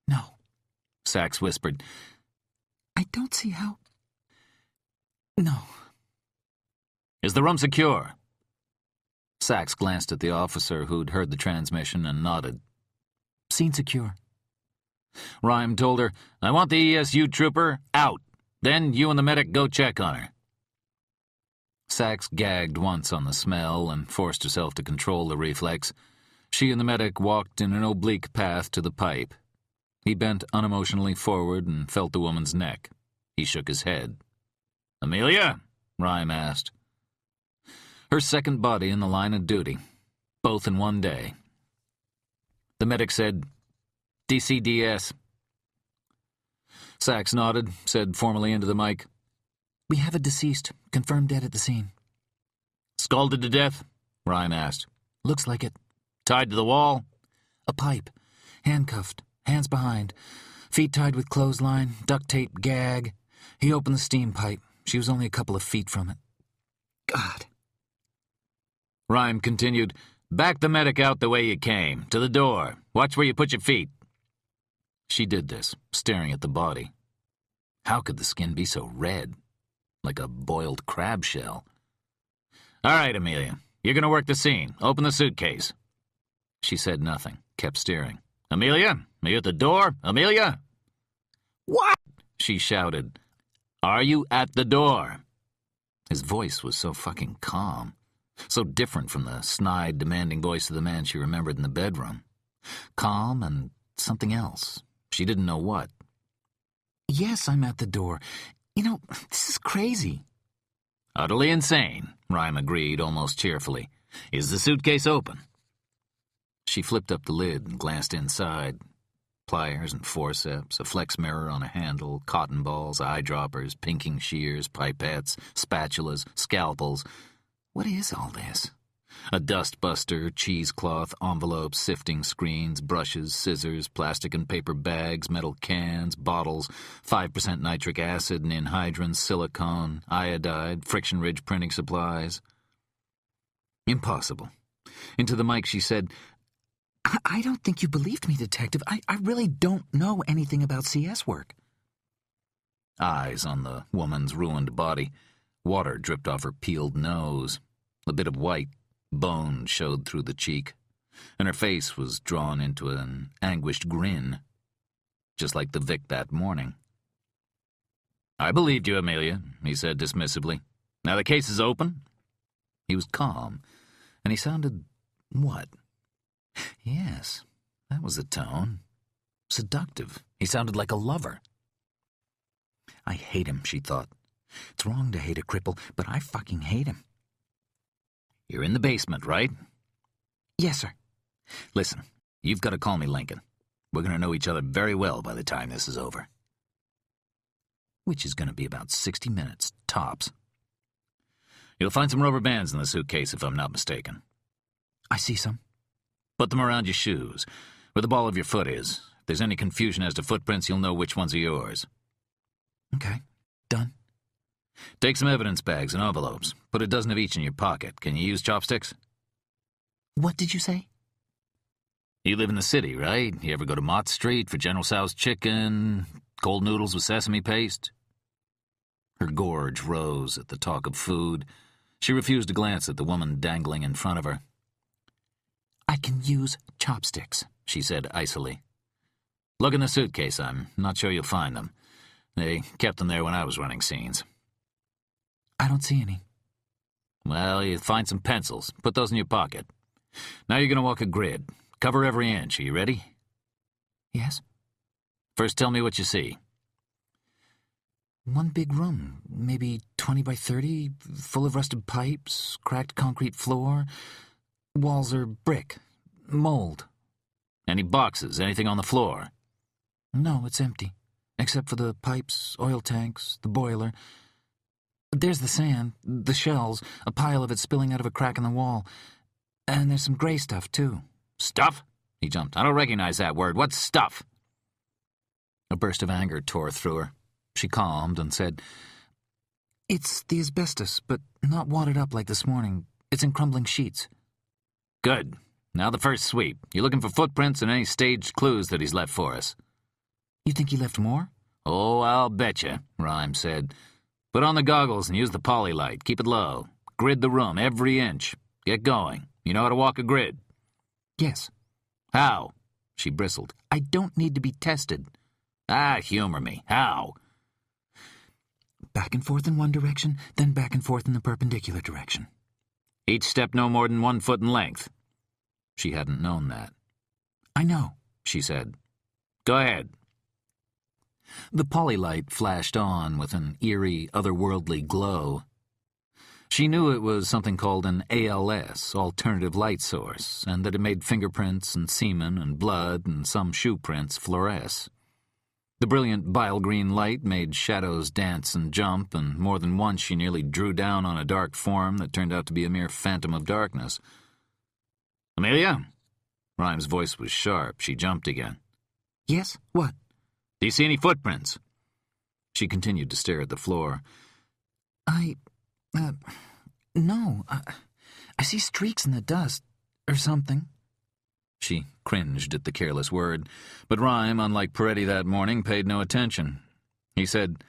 No, Sachs whispered. I don't see how. No. "Is the room secure?" Sachs glanced at the officer who'd heard the transmission and nodded. Scene secure. Rhyme told her, "I want the ESU trooper out. Then you and the medic go check on her." Sachs gagged once on the smell and forced herself to control the reflex. She and the medic walked in an oblique path to the pipe. He bent unemotionally forward and felt the woman's neck. He shook his head. "Amelia?" Rhyme asked. Her second body in the line of duty, both in one day. The medic said, "DCDS." Sachs nodded, said formally into the mic, We have a deceased, confirmed dead at the scene. "Scalded to death?" Rhyme asked. Looks like it. "Tied to the wall?" A pipe. Handcuffed. Hands behind. Feet tied with clothesline. Duct tape gag. He opened the steam pipe. She was only a couple of feet from it. God. Rhyme continued, "Back the medic out the way you came. To the door. Watch where you put your feet." She did this, staring at the body. How could the skin be so red? Like a boiled crab shell. "All right, Amelia. You're going to work the scene. Open the suitcase." She said nothing, kept staring. "Amelia, are you at the door? Amelia?" "What?" she shouted. "Are you at the door?" His voice was so fucking calm. So different from the snide, demanding voice of the man she remembered in the bedroom. Calm and something else. She didn't know what. "Yes, I'm at the door. You know, this is crazy." "Utterly insane," Rhyme agreed, almost cheerfully. "Is the suitcase open?" She flipped up the lid and glanced inside. Pliers and forceps, a flex mirror on a handle, cotton balls, eyedroppers, pinking shears, pipettes, spatulas, scalpels. What is all this? A dustbuster, cheesecloth, envelopes, sifting screens, brushes, scissors, plastic and paper bags, metal cans, bottles, 5% nitric acid, ninhydrin, silicone, iodide, friction ridge printing supplies. Impossible. Into the mic she said, I don't think you believed me, Detective. I really don't know anything about CS work." Eyes on the woman's ruined body. Water dripped off her peeled nose. A bit of white bone showed through the cheek, and her face was drawn into an anguished grin, just like the Vic that morning. "I believed you, Amelia," he said dismissively. "Now the case is open?" He was calm, and he sounded, what? Yes, that was the tone. Seductive. He sounded like a lover. I hate him, she thought. It's wrong to hate a cripple, but I fucking hate him. "You're in the basement, right?" "Yes, sir." "Listen, you've got to call me Lincoln. We're going to know each other very well by the time this is over." Which is going to be about 60 minutes, tops. "You'll find some rubber bands in the suitcase, if I'm not mistaken." "I see some." "Put them around your shoes, where the ball of your foot is. If there's any confusion as to footprints, you'll know which ones are yours." "Okay, done." "Take some evidence bags and envelopes. Put a dozen of each in your pocket. Can you use chopsticks?" "What did you say?" "You live in the city, right? You ever go to Mott Street for General Tso's chicken, cold noodles with sesame paste?" Her gorge rose at the talk of food. She refused to glance at the woman dangling in front of her. "I can use chopsticks," she said icily. "Look in the suitcase. I'm not sure you'll find them. They kept them there when I was running scenes." "I don't see any." "Well, you find some pencils. Put those in your pocket. Now you're going to walk a grid. Cover every inch. Are you ready?" "Yes." "First tell me what you see." "One big room, maybe 20 by 30, full of rusted pipes, cracked concrete floor. Walls are brick. Mold." "Any boxes? Anything on the floor?" "No, it's empty. Except for the pipes, oil tanks, the boiler. There's the sand, the shells, a pile of it spilling out of a crack in the wall. And there's some gray stuff, too." "Stuff?" He jumped. "I don't recognize that word. What's stuff?" A burst of anger tore through her. She calmed and said, "It's the asbestos, but not wadded up like this morning. It's in crumbling sheets." "Good. Now the first sweep. You're looking for footprints and any staged clues that he's left for us." "You think he left more?" "Oh, I'll betcha," Rhyme said. "Put on the goggles and use the poly light. Keep it low. Grid the room, every inch. Get going. You know how to walk a grid?" "Yes." "How?" She bristled. "I don't need to be tested." Humor me. How?" "Back and forth in one direction, then back and forth in the perpendicular direction." "Each step no more than 1 foot in length." She hadn't known that. "I know," she said. "Go ahead." The polylight flashed on with an eerie, otherworldly glow. She knew it was something called an ALS, alternative light source, and that it made fingerprints and semen and blood and some shoe prints fluoresce. The brilliant bile-green light made shadows dance and jump, and more than once she nearly drew down on a dark form that turned out to be a mere phantom of darkness. "Amelia?" Rhyme's voice was sharp. She jumped again. Yes? What? Do you see any footprints? She continued to stare at the floor. No. I see streaks in the dust, or something. She cringed at the careless word, but Rhyme, unlike Peretti that morning, paid no attention. He said,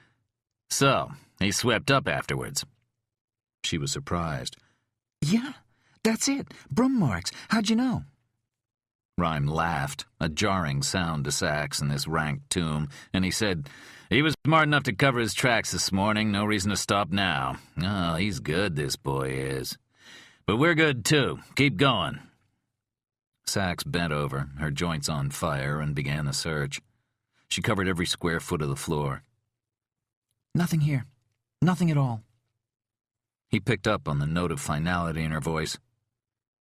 "So, he swept up afterwards." She was surprised. Yeah, that's it. Broom marks. How'd you know? Rhyme laughed, a jarring sound to Sachs in this rank tomb, and he said, "He was smart enough to cover his tracks this morning. No reason to stop now. Oh, he's good, this boy is. But we're good, too. Keep going." Sachs bent over, her joints on fire, and began the search. She covered every square foot of the floor. Nothing here. Nothing at all. He picked up on the note of finality in her voice.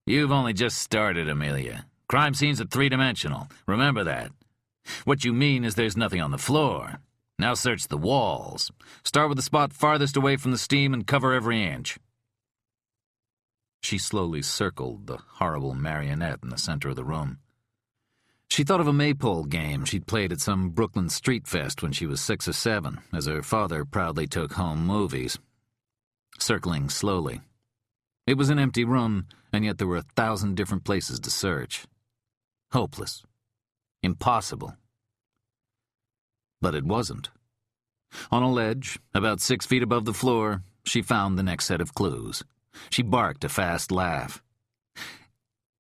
"You've only just started, Amelia. Crime scenes are three-dimensional. Remember that. What you mean is there's nothing on the floor. Now search the walls. Start with the spot farthest away from the steam and cover every inch." She slowly circled the horrible marionette in the center of the room. She thought of a maypole game she'd played at some Brooklyn street fest when she was 6 or 7, as her father proudly took home movies. Circling slowly. It was an empty room, and yet there were 1,000 different places to search. Hopeless. Impossible. But it wasn't. On a ledge, about 6 feet above the floor, she found the next set of clues. She barked a fast laugh.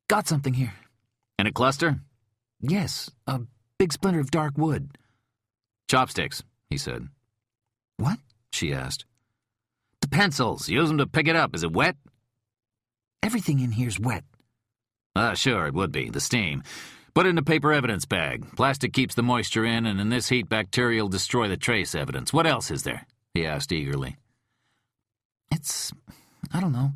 Got something here. In a cluster? Yes, a big splinter of dark wood. "Chopsticks," he said. What? She asked. "The pencils. Use them to pick it up. Is it wet?" Everything in here's wet. Sure, it would be. The steam. Put it in a paper evidence bag. Plastic keeps the moisture in, and in this heat, bacteria will destroy the trace evidence. What else is there?" he asked eagerly. I don't know.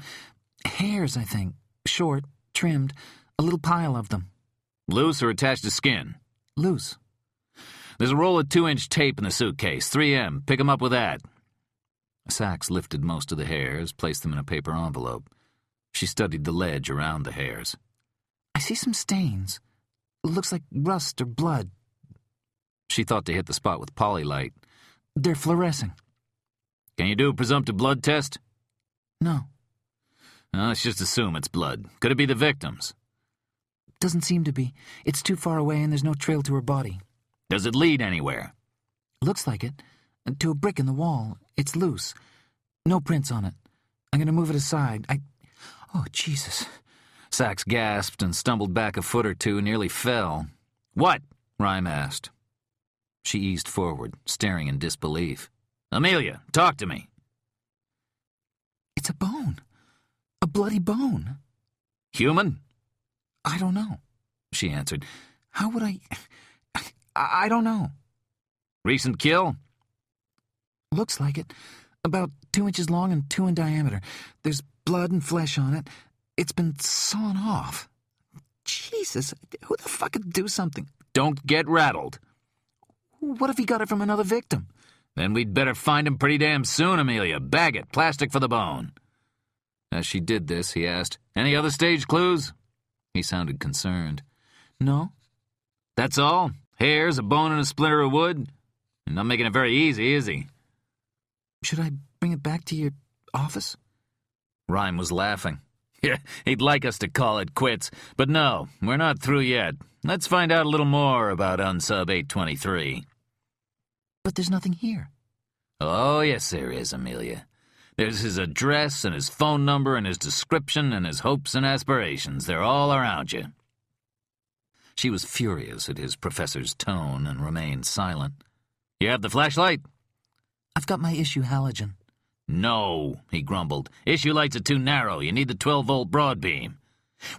Hairs, I think. Short, trimmed, a little pile of them. Loose or attached to skin? Loose. There's a roll of 2-inch tape in the suitcase. 3M. Pick 'em up with that. Sachs lifted most of the hairs, placed them in a paper envelope. She studied the ledge around the hairs. I see some stains. Looks like rust or blood. She thought to hit the spot with polylite. They're fluorescing. Can you do a presumptive blood test? No. Let's just assume it's blood. Could it be the victim's? Doesn't seem to be. It's too far away and there's no trail to her body. Does it lead anywhere? Looks like it. To a brick in the wall. It's loose. No prints on it. I'm going to move it aside. Oh, Jesus. Sachs gasped and stumbled back a foot or two, nearly fell. "What?" Rhyme asked. She eased forward, staring in disbelief. "Amelia, talk to me." It's a bone. A bloody bone. "Human?" I don't know, she answered. How would I don't know. "Recent kill?" Looks like it. About 2 inches long and 2 in diameter. There's blood and flesh on it. It's been sawn off. Jesus, who the fuck could do something? "Don't get rattled." What if he got it from another victim? "Then we'd better find him pretty damn soon, Amelia. Bag it. Plastic for the bone." As she did this, he asked, "Any other stage clues?" He sounded concerned. No. "That's all? Hairs, a bone, and a splinter of wood? You're not making it very easy, is he?" Should I bring it back to your office? Rhyme was laughing. "Yeah, he'd like us to call it quits, but no, we're not through yet. Let's find out a little more about Unsub 823. But there's nothing here. Oh, yes, there is, Amelia. There's his address and his phone number and his description and his hopes and aspirations. They're all around you." She was furious at his professor's tone and remained silent. "You have the flashlight?" I've got my issue halogen. "No," he grumbled. "Issue lights are too narrow. You need the 12-volt broad beam."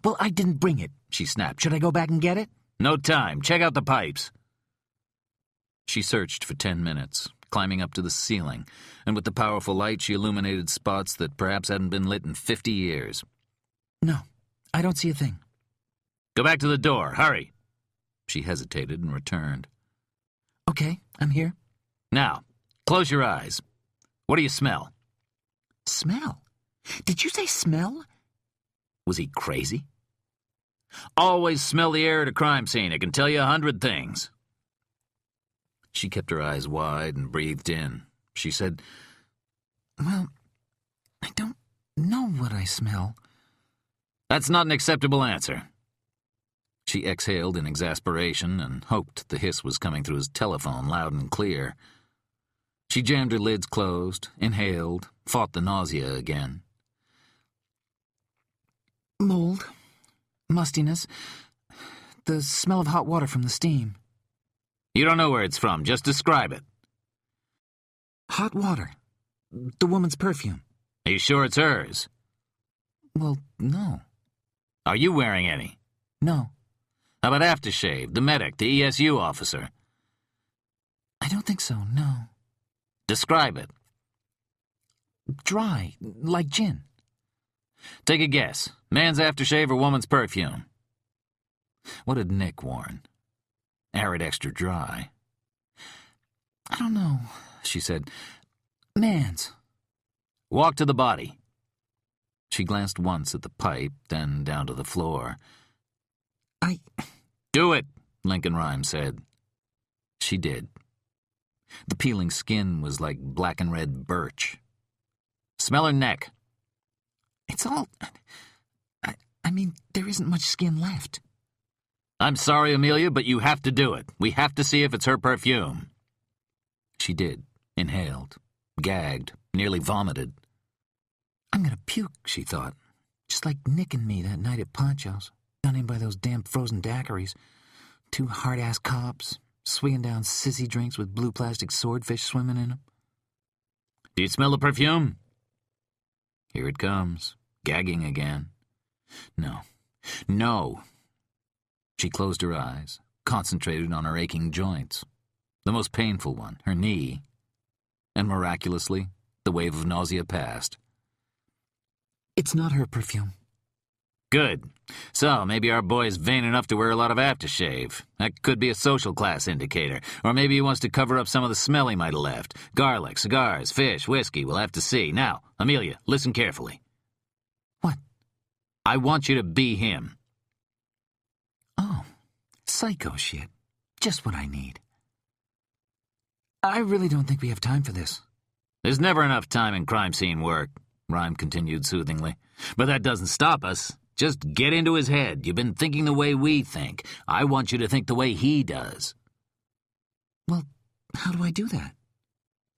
Well, I didn't bring it, she snapped. Should I go back and get it? "No time. Check out the pipes." She searched for 10 minutes, climbing up to the ceiling, and with the powerful light she illuminated spots that perhaps hadn't been lit in 50 years. No, I don't see a thing. "Go back to the door. Hurry." She hesitated and returned. Okay, I'm here. "Now, close your eyes. What do you smell?" Smell? Did you say smell? Was he crazy? Always smell the air at a crime scene. It can tell you 100 things. She kept her eyes wide and breathed in. She said, Well, I don't know what I smell. That's not an acceptable answer. She exhaled in exasperation and hoped the hiss was coming through his telephone loud and clear. She jammed her lids closed, inhaled, fought the nausea again. Mold, mustiness, the smell of hot water from the steam. You don't know where it's from. Just describe it. Hot water. The woman's perfume. Are you sure it's hers? Well, no. Are you wearing any? No. How about aftershave, the medic, the ESU officer? I don't think so, no. Describe it. Dry, like gin. Take a guess. Man's aftershave or woman's perfume? What did Nick warn? Arid extra dry. I don't know, she said. Man's. Walk to the body. She glanced once at the pipe, then down to the floor. Do it, Lincoln Rhyme said. She did. The peeling skin was like black and red birch. Smell her neck. It's all... I mean, there isn't much skin left. I'm sorry, Amelia, but you have to do it. We have to see if it's her perfume. She did. Inhaled. Gagged. Nearly vomited. I'm gonna puke, she thought. Just like Nick and me that night at Poncho's. Done in by those damn frozen daiquiris. 2 hard-ass cops, swigging down sissy drinks with blue plastic swordfish swimming in them. Do you smell the perfume? Here it comes. Gagging again. No. No. She closed her eyes, concentrated on her aching joints. The most painful one, her knee. And miraculously, the wave of nausea passed. It's not her perfume. Good. So, maybe our boy's vain enough to wear a lot of aftershave. That could be a social class indicator. Or maybe he wants to cover up some of the smell he might have left. Garlic, cigars, fish, whiskey, we'll have to see. Now, Amelia, listen carefully. What? I want you to be him. Oh, psycho shit. Just what I need. I really don't think we have time for this. There's never enough time in crime scene work, Rhyme continued soothingly. But that doesn't stop us. Just get into his head. You've been thinking the way we think. I want you to think the way he does. Well, how do I do that?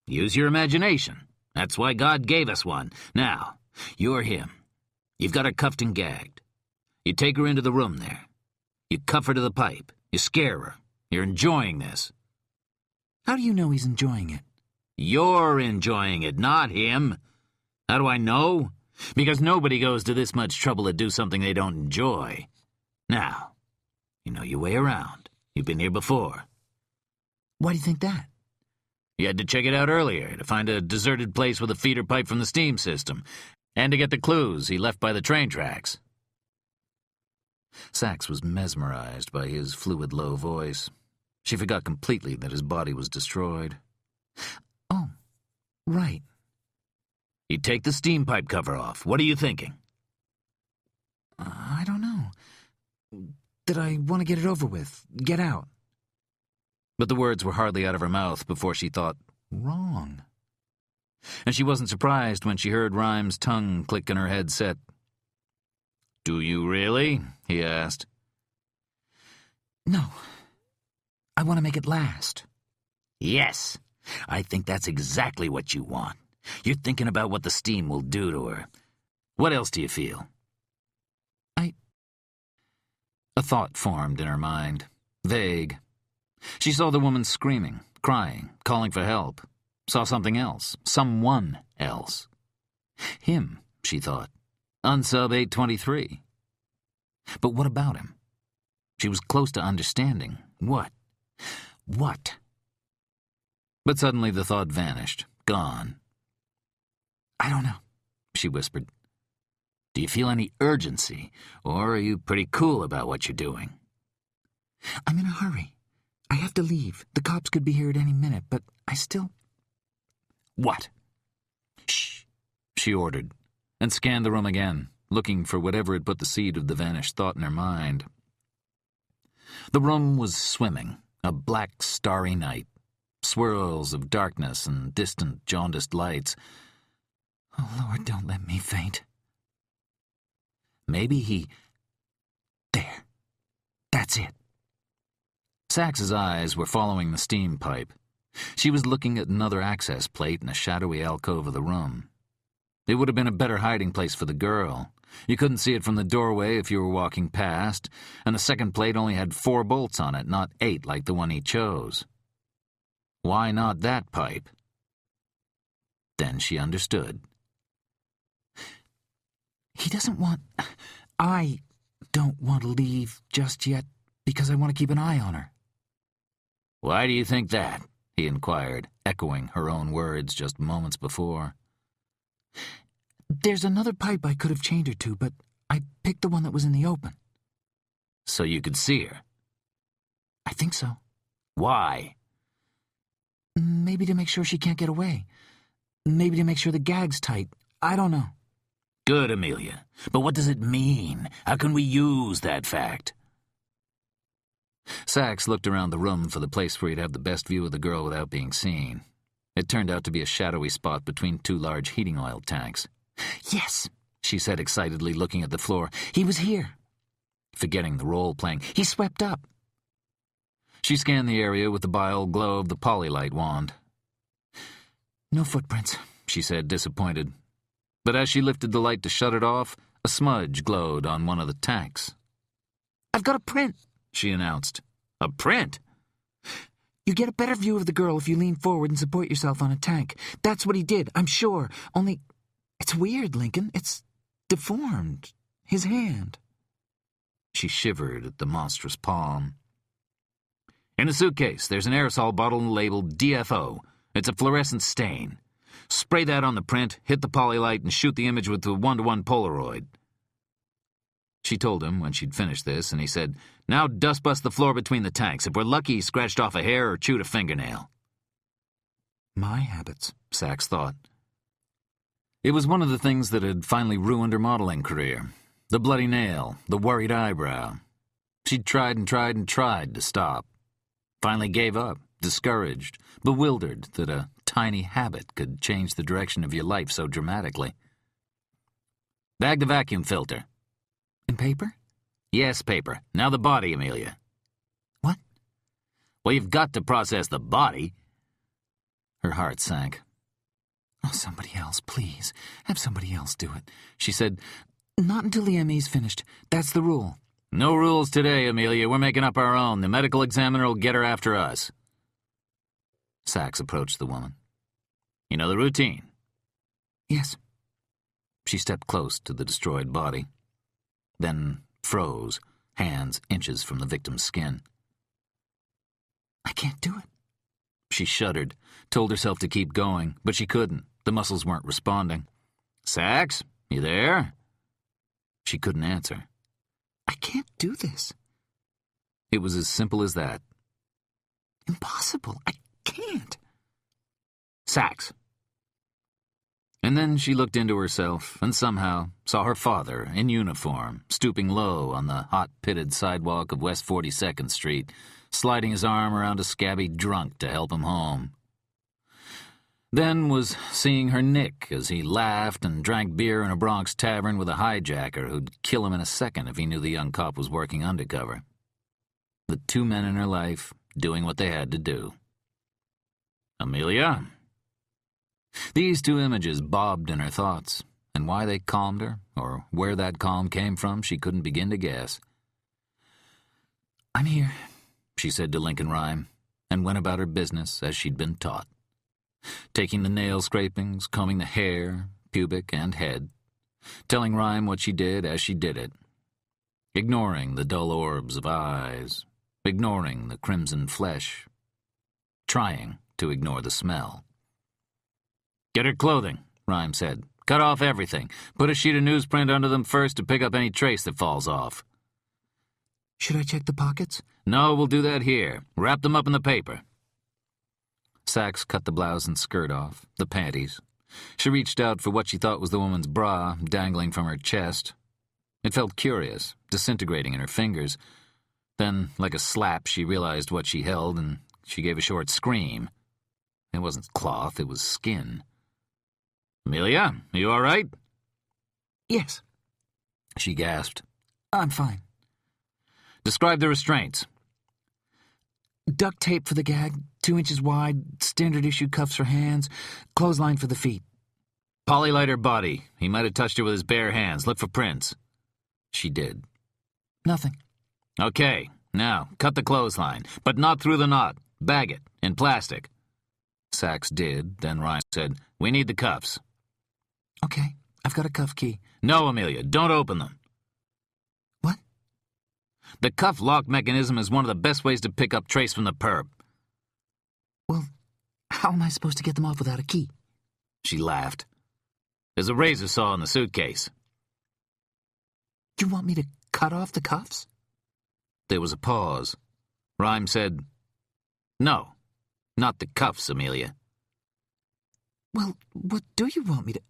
Use your imagination. That's why God gave us one. Now, you're him. You've got her cuffed and gagged. You take her into the room there. You cuff her to the pipe. You scare her. You're enjoying this. How do you know he's enjoying it? You're enjoying it, not him. How do I know? Because nobody goes to this much trouble to do something they don't enjoy. Now, you know your way around. You've been here before. Why do you think that? You had to check it out earlier, to find a deserted place with a feeder pipe from the steam system, and to get the clues he left by the train tracks. Sachs was mesmerized by his fluid, low voice. She forgot completely that his body was destroyed. Oh, right. You take the steam pipe cover off. What are you thinking? I don't know. That I want to get it over with. Get out. But the words were hardly out of her mouth before she thought, wrong. And she wasn't surprised when she heard Rhyme's tongue click in her headset. Do you really? He asked. No. I want to make it last. Yes. I think that's exactly what you want. You're thinking about what the steam will do to her. What else do you feel? A thought formed in her mind. Vague. She saw the woman screaming, crying, calling for help. Saw something else. Someone else. Him, she thought. Unsub 823. But what about him? She was close to understanding. What? What? But suddenly the thought vanished. Gone. I don't know, she whispered. Do you feel any urgency, or are you pretty cool about what you're doing? I'm in a hurry. I have to leave. The cops could be here at any minute, but I still... What? Shh, she ordered, and scanned the room again, looking for whatever had put the seed of the vanished thought in her mind. The room was swimming, a black, starry night. Swirls of darkness and distant, jaundiced lights. Oh, Lord, don't let me faint. Maybe he... There. That's it. Sax's eyes were following the steam pipe. She was looking at another access plate in a shadowy alcove of the room. It would have been a better hiding place for the girl. You couldn't see it from the doorway if you were walking past, and the second plate only had 4 bolts on it, not 8 like the one he chose. Why not that pipe? Then she understood. He doesn't want... I don't want to leave just yet because I want to keep an eye on her. Why do you think that? He inquired, echoing her own words just moments before. There's another pipe I could have chained her to, but I picked the one that was in the open. So you could see her? I think so. Why? Maybe to make sure she can't get away. Maybe to make sure the gag's tight. I don't know. Good, Amelia. But what does it mean? How can we use that fact? Sachs looked around the room for the place where he'd have the best view of the girl without being seen. It turned out to be a shadowy spot between 2 large heating oil tanks. Yes, she said excitedly, looking at the floor. He was here. Forgetting the role playing. He swept up. She scanned the area with the bile glow of the polylight wand. No footprints, she said, disappointed. But as she lifted the light to shut it off, a smudge glowed on one of the tanks. I've got a print, she announced. A print? You get a better view of the girl if you lean forward and support yourself on a tank. That's what he did, I'm sure. Only, it's weird, Lincoln. It's deformed. His hand. She shivered at the monstrous palm. In a suitcase, there's an aerosol bottle labeled DFO. It's a fluorescent stain. Spray that on the print, hit the polylight, and shoot the image with the 1-to-1 Polaroid. She told him when she'd finished this, and he said, "Now dust-bust the floor between the tanks. If we're lucky, he scratched off a hair or chewed a fingernail." My habits, Sachs thought. It was one of the things that had finally ruined her modeling career. The bloody nail, the worried eyebrow. She'd tried and tried and tried to stop. Finally gave up, discouraged, bewildered that a tiny habit could change the direction of your life so dramatically. Bag the vacuum filter. In paper? Yes, paper. Now the body, Amelia. What? Well, you've got to process the body. Her heart sank. Oh, somebody else, please. Have somebody else do it. She said, not until the ME's finished. That's the rule. No rules today, Amelia. We're making up our own. The medical examiner will get her after us. Sachs approached the woman. You know the routine? Yes. She stepped close to the destroyed body, then froze, hands inches from the victim's skin. I can't do it. She shuddered, told herself to keep going, but she couldn't. The muscles weren't responding. Sachs, you there? She couldn't answer. I can't do this. It was as simple as that. Impossible. I can't. Sachs. And then she looked into herself and somehow saw her father, in uniform, stooping low on the hot-pitted sidewalk of West 42nd Street, sliding his arm around a scabby drunk to help him home. Then was seeing her Nick as he laughed and drank beer in a Bronx tavern with a hijacker who'd kill him in a second if he knew the young cop was working undercover. The 2 men in her life doing what they had to do. Amelia? These 2 images bobbed in her thoughts, and why they calmed her, or where that calm came from, she couldn't begin to guess. I'm here, she said to Lincoln Rhyme, and went about her business as she'd been taught. Taking the nail scrapings, combing the hair, pubic and head, telling Rhyme what she did as she did it, ignoring the dull orbs of eyes, ignoring the crimson flesh, trying to ignore the smell. Get her clothing, Rhyme said. Cut off everything. Put a sheet of newsprint under them first to pick up any trace that falls off. Should I check the pockets? No, we'll do that here. Wrap them up in the paper. Sachs cut the blouse and skirt off, the panties. She reached out for what she thought was the woman's bra, dangling from her chest, It felt curious, disintegrating in her fingers. Then, like a slap, she realized what she held, and she gave a short scream. It wasn't cloth, it was skin. "Amelia, you all right?" "Yes," she gasped. "I'm fine." "Describe the restraints." "Duct tape for the gag, 2 inches wide, standard issue cuffs for hands, clothesline for the feet." "Polylight her body. He might have touched her with his bare hands. Look for prints." She did. "Nothing." "Okay, now, cut the clothesline, but not through the knot. Bag it, in plastic." Sachs did, then Rhyme said, "We need the cuffs." "Okay, I've got a cuff key." "No, Amelia, don't open them." "What?" "The cuff lock mechanism is one of the best ways to pick up trace from the perp." "Well, how am I supposed to get them off without a key?" She laughed. "There's a razor saw in the suitcase." "You want me to cut off the cuffs?" There was a pause. Rhyme said, "No, not the cuffs, Amelia." "Well, what do you want me to—"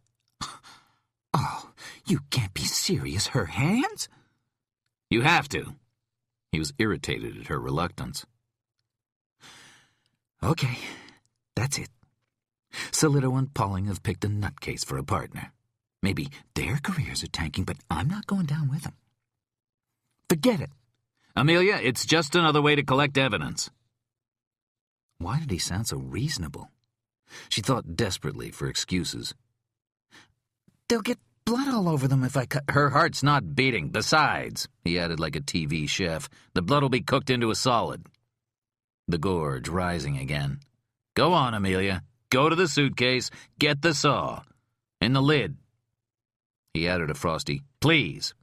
"Oh, you can't be serious. Her hands?" "You have to." He was irritated at her reluctance. "Okay, that's it. Solito and Pauling have picked a nutcase for a partner. Maybe their careers are tanking, but I'm not going down with them. Forget it." "Amelia, it's just another way to collect evidence." Why did he sound so reasonable? She thought desperately for excuses. "They'll get blood all over them if I cut—" "Her heart's not beating. Besides," he added like a TV chef, "the blood will be cooked into a solid." The gorge rising again. "Go on, Amelia. Go to the suitcase. Get the saw. In the lid." He added a frosty, "Please."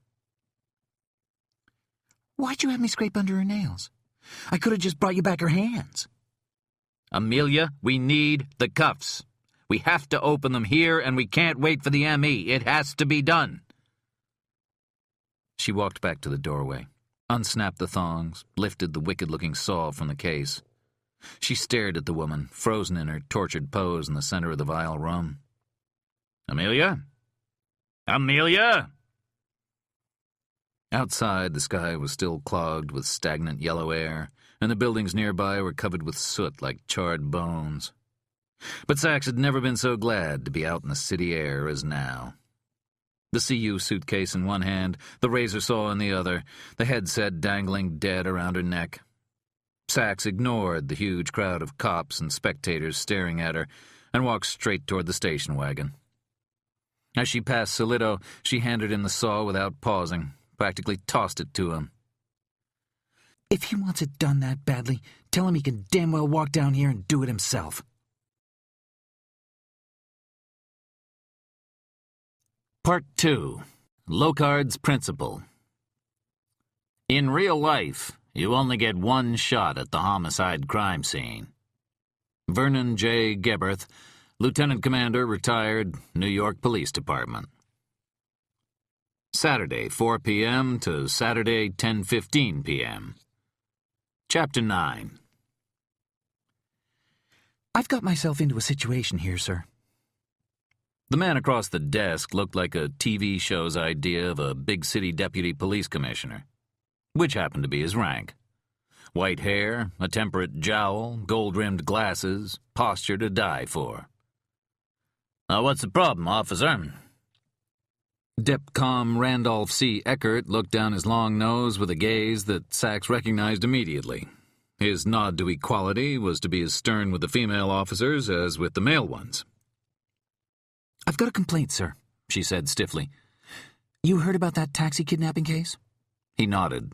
"Why'd you have me scrape under her nails? I could have just brought you back her hands." "Amelia, we need the cuffs. We have to open them here, and we can't wait for the ME. It has to be done." She walked back to the doorway, unsnapped the thongs, lifted the wicked-looking saw from the case. She stared at the woman, frozen in her tortured pose in the center of the vile room. "Amelia? Amelia?" Outside, the sky was still clogged with stagnant yellow air, and the buildings nearby were covered with soot like charred bones. But Sachs had never been so glad to be out in the city air as now. The CU suitcase in one hand, the razor saw in the other, the headset dangling dead around her neck. Sachs ignored the huge crowd of cops and spectators staring at her and walked straight toward the station wagon. As she passed Solito, she handed him the saw without pausing, practically tossed it to him. "If he wants it done that badly, tell him he can damn well walk down here and do it himself." Part 2. Locard's Principle. In real life, you only get one shot at the homicide crime scene. Vernon J. Gebberth, Lieutenant Commander, retired, New York Police Department. Saturday, 4 p.m. to Saturday, 10:15 p.m. Chapter 9. "I've got myself into a situation here, sir." The man across the desk looked like a TV show's idea of a big city deputy police commissioner, which happened to be his rank. White hair, a temperate jowl, gold-rimmed glasses, posture to die for. "What's the problem, officer?" Depcom Randolph C. Eckert looked down his long nose with a gaze that Sachs recognized immediately. His nod to equality was to be as stern with the female officers as with the male ones. "I've got a complaint, sir," she said stiffly. "You heard about that taxi kidnapping case?" He nodded.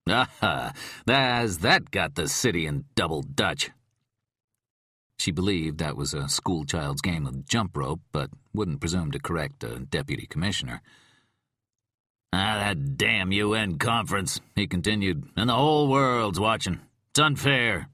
"Aha, has that got the city in double Dutch?" She believed that was a schoolchild's game of jump rope, but wouldn't presume to correct a deputy commissioner. "That damn UN conference," he continued, "and the whole world's watching. It's unfair.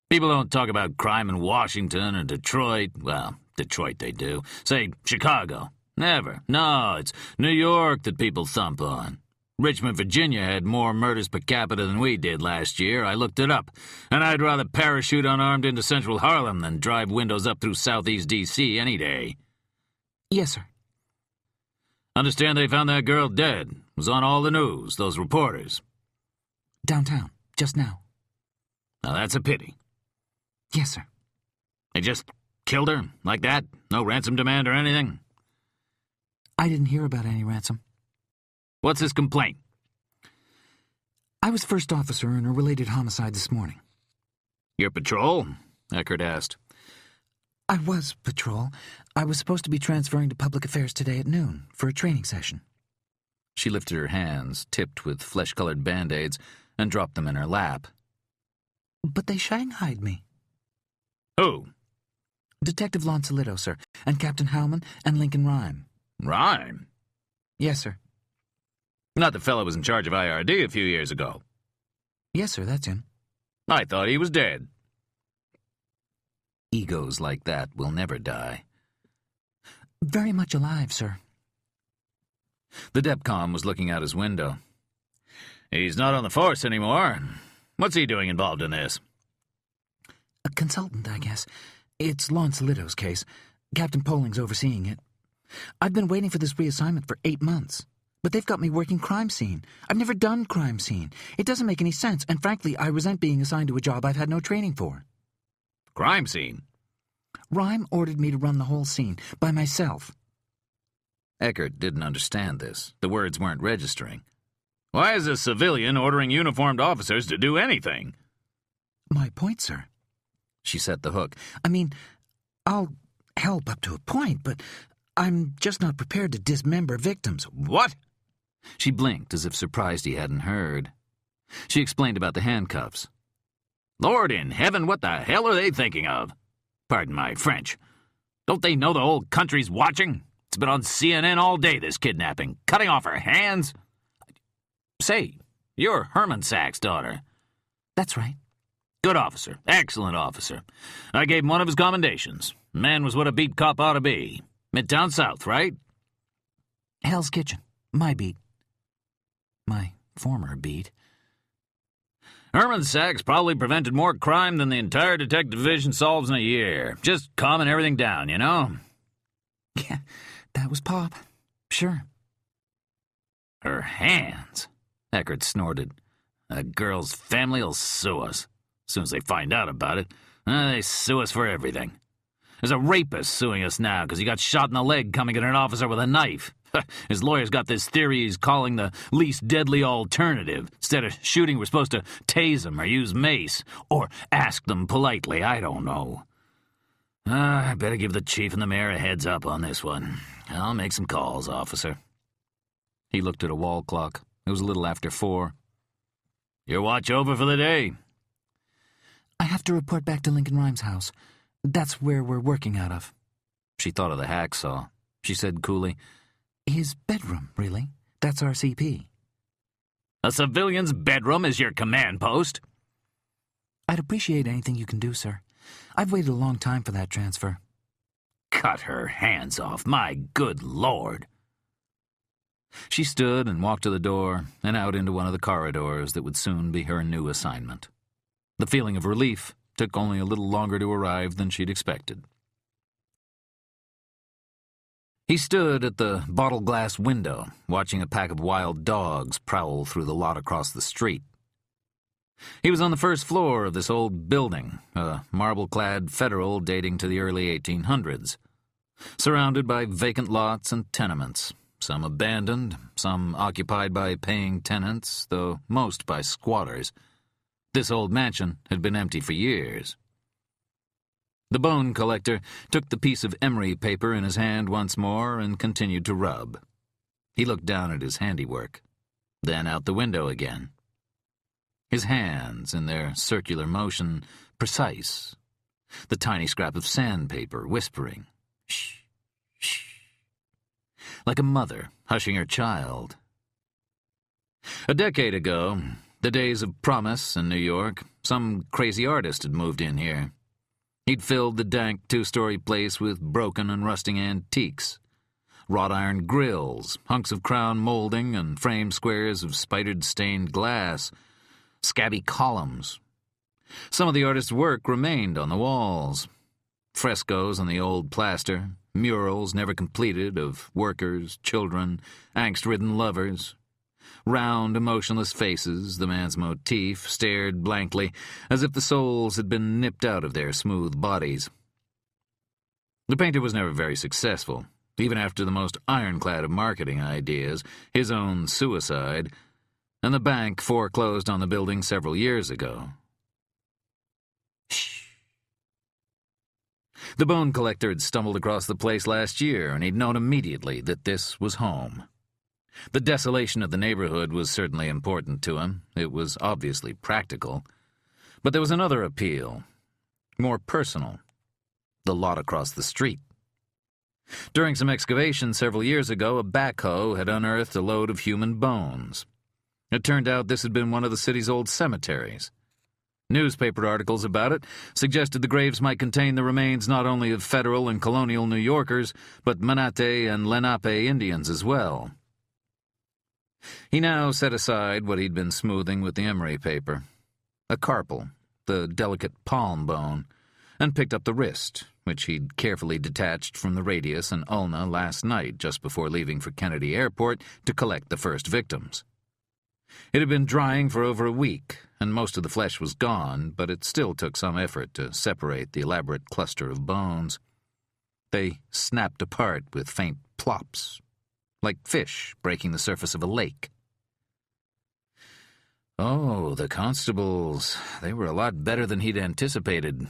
People don't talk about crime in Washington or Detroit. Well, Detroit they do. Say, Chicago. Never. No, it's New York that people thump on. Richmond, Virginia had more murders per capita than we did last year. I looked it up, and I'd rather parachute unarmed into central Harlem than drive windows up through southeast D.C. any day." "Yes, sir." "Understand they found that girl dead. Was on all the news, those reporters. Downtown, just now. Now that's a pity. Yes, sir. They just killed her, like that? No ransom demand or anything? I didn't hear about any ransom. What's his complaint? I was first officer in a related homicide this morning. Your patrol? Eckert asked. I was patrol. I was supposed to be transferring to public affairs today at noon for a training session. She lifted her hands, tipped with flesh-colored Band-Aids, and dropped them in her lap. But they shanghaied me. Who? Detective Lonsolito, sir, and Captain Howman and Lincoln Rhyme. Rhyme? Yes, sir. Not the fellow who was in charge of IRD a few years ago. Yes, sir, that's him. I thought he was dead. Egos like that will never die. Very much alive, sir. The DEPCOM was looking out his window. He's not on the force anymore. What's he doing involved in this? A consultant, I guess. It's Lonsolito's case. Captain Poling's overseeing it. I've been waiting for this reassignment for 8 months. But they've got me working crime scene. I've never done crime scene. It doesn't make any sense, and frankly, I resent being assigned to a job I've had no training for. Crime scene? Rhyme ordered me to run the whole scene, by myself. Eckert didn't understand this. The words weren't registering. Why is a civilian ordering uniformed officers to do anything? My point, sir. She set the hook. I mean, I'll help up to a point, but I'm just not prepared to dismember victims. What? She blinked as if surprised he hadn't heard. She explained about the handcuffs. Lord in heaven, what the hell are they thinking of? Pardon my French. Don't they know the whole country's watching? It's been on CNN all day, this kidnapping. Cutting off her hands. Say, you're Herman Sachs' daughter. That's right. Good officer. Excellent officer. I gave him one of his commendations. Man was what a beat cop ought to be. Midtown South, right? Hell's Kitchen. My beat. My former beat. Herman Sachs probably prevented more crime than the entire detective division solves in a year. Just calming everything down, you know? Yeah, that was Pop. Sure. Her hands, Eckert snorted. That girl's family'll sue us. As soon as they find out about it, they sue us for everything. There's a rapist suing us now because he got shot in the leg coming at an officer with a knife. His lawyer's got this theory he's calling the least deadly alternative. Instead of shooting, we're supposed to tase them or use mace. Or ask them politely, I don't know. I better give the chief and the mayor a heads up on this one. I'll make some calls, officer. He looked at a wall clock. It was a little after 4. Your watch over for the day? I have to report back to Lincoln Rhyme's house. That's where we're working out of. She thought of the hacksaw. She said coolly, His bedroom, really. That's our CP. A civilian's bedroom is your command post? I'd appreciate anything you can do, sir. I've waited a long time for that transfer. Cut her hands off, my good Lord. She stood and walked to the door and out into one of the corridors that would soon be her new assignment. The feeling of relief took only a little longer to arrive than she'd expected. He stood at the bottle-glass window, watching a pack of wild dogs prowl through the lot across the street. He was on the first floor of this old building, a marble-clad federal dating to the early 1800s, surrounded by vacant lots and tenements, some abandoned, some occupied by paying tenants, though most by squatters. This old mansion had been empty for years. The bone collector took the piece of emery paper in his hand once more and continued to rub. He looked down at his handiwork, then out the window again. His hands, in their circular motion, precise. The tiny scrap of sandpaper whispering, shh, shh, like a mother hushing her child. A decade ago, the days of promise in New York, some crazy artist had moved in here. He'd filled the dank 2-story place with broken and rusting antiques. Wrought iron grills, hunks of crown molding, and framed squares of spidered stained glass. Scabby columns. Some of the artist's work remained on the walls. Frescoes on the old plaster, murals never completed of workers, children, angst-ridden lovers, Round, emotionless faces, the man's motif, stared blankly, as if the souls had been nipped out of their smooth bodies. The painter was never very successful, even after the most ironclad of marketing ideas, his own suicide, and the bank foreclosed on the building several years ago. Shh. The bone collector had stumbled across the place last year, and he'd known immediately that this was home. The desolation of the neighborhood was certainly important to him. It was obviously practical. But there was another appeal, more personal. The lot across the street. During some excavation several years ago, a backhoe had unearthed a load of human bones. It turned out this had been one of the city's old cemeteries. Newspaper articles about it suggested the graves might contain the remains not only of federal and colonial New Yorkers, but Manate and Lenape Indians as well. He now set aside what he'd been smoothing with the emery paper, a carpal, the delicate palm bone, and picked up the wrist, which he'd carefully detached from the radius and ulna last night just before leaving for Kennedy Airport to collect the first victims. It had been drying for over a week, and most of the flesh was gone, but it still took some effort to separate the elaborate cluster of bones. They snapped apart with faint plops, like fish breaking the surface of a lake. Oh, the constables, they were a lot better than he'd anticipated.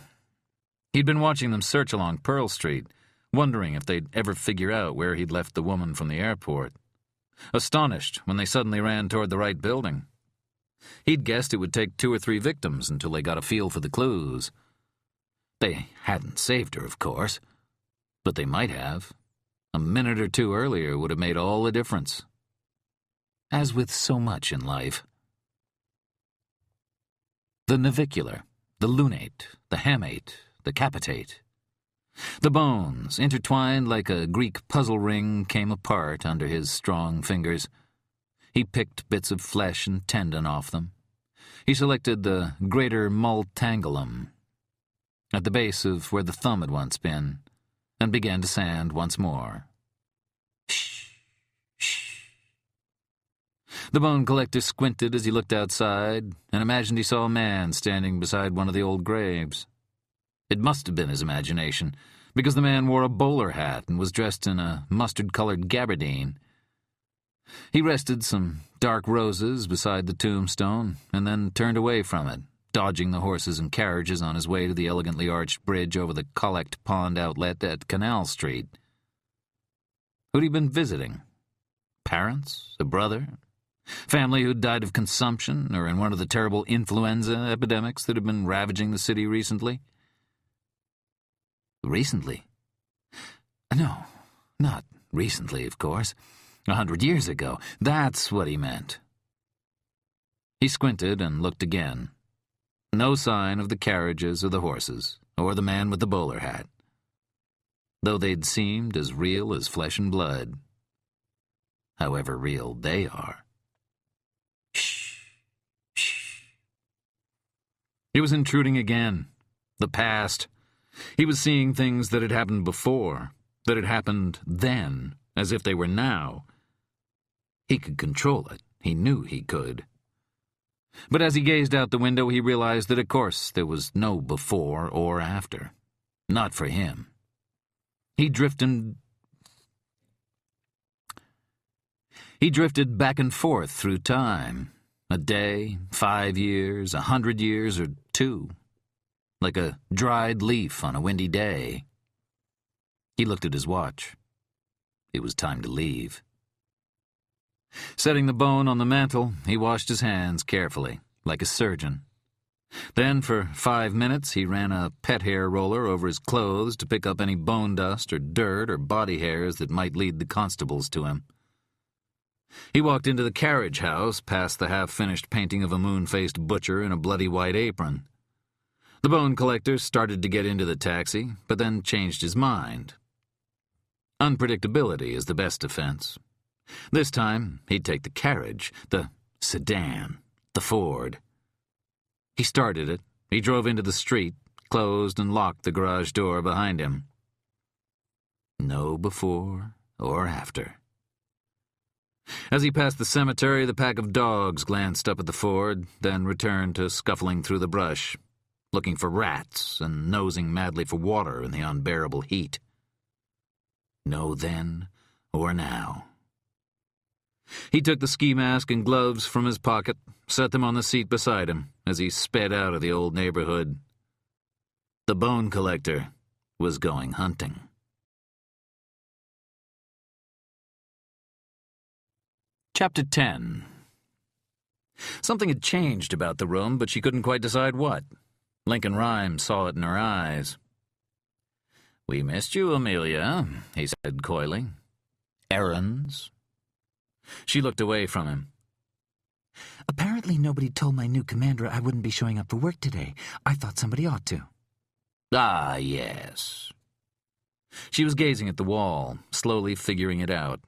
He'd been watching them search along Pearl Street, wondering if they'd ever figure out where he'd left the woman from the airport. Astonished when they suddenly ran toward the right building. He'd guessed it would take 2 or 3 victims until they got a feel for the clues. They hadn't saved her, of course, but they might have. A minute or 2 earlier would have made all the difference. As with so much in life. The navicular, the lunate, the hamate, the capitate. The bones, intertwined like a Greek puzzle ring, came apart under his strong fingers. He picked bits of flesh and tendon off them. He selected the greater multangulum, at the base of where the thumb had once been, and began to sand once more. Shh, shh. The bone collector squinted as he looked outside and imagined he saw a man standing beside one of the old graves. It must have been his imagination, because the man wore a bowler hat and was dressed in a mustard-colored gabardine. He rested some dark roses beside the tombstone and then turned away from it, dodging the horses and carriages on his way to the elegantly arched bridge over the Collect Pond outlet at Canal Street. Who'd he been visiting? Parents? A brother? Family who'd died of consumption or in one of the terrible influenza epidemics that had been ravaging the city recently? Recently? No, not recently, of course. 100 years ago. That's what he meant. He squinted and looked again. No sign of the carriages or the horses, or the man with the bowler hat, though they'd seemed as real as flesh and blood. However real they are. Shh, shh. He was intruding again. The past. He was seeing things that had happened before, that had happened then, as if they were now. He could control it. He knew he could. But as he gazed out the window, he realized that, of course, there was no before or after. Not for him. He drifted back and forth through time. A day, 5 years, 100 years, or 2. Like a dried leaf on a windy day. He looked at his watch. It was time to leave. Setting the bone on the mantel, he washed his hands carefully, like a surgeon. Then, for 5 minutes, he ran a pet hair roller over his clothes to pick up any bone dust or dirt or body hairs that might lead the constables to him. He walked into the carriage house, past the half-finished painting of a moon-faced butcher in a bloody white apron. The bone collector started to get into the taxi, but then changed his mind. Unpredictability is the best defense. This time, he'd take the carriage, the sedan, the Ford. He started it. He drove into the street, closed and locked the garage door behind him. No before or after. As he passed the cemetery, the pack of dogs glanced up at the Ford, then returned to scuffling through the brush, looking for rats and nosing madly for water in the unbearable heat. No then or now. He took the ski mask and gloves from his pocket, set them on the seat beside him as he sped out of the old neighborhood. The bone collector was going hunting. Chapter 10. Something had changed about the room, but she couldn't quite decide what. Lincoln Rhyme saw it in her eyes. "We missed you, Amelia," he said coyly. "Errands?" She looked away from him. Apparently nobody told my new commander I wouldn't be showing up for work today. I thought somebody ought to. Ah, yes. She was gazing at the wall, slowly figuring it out.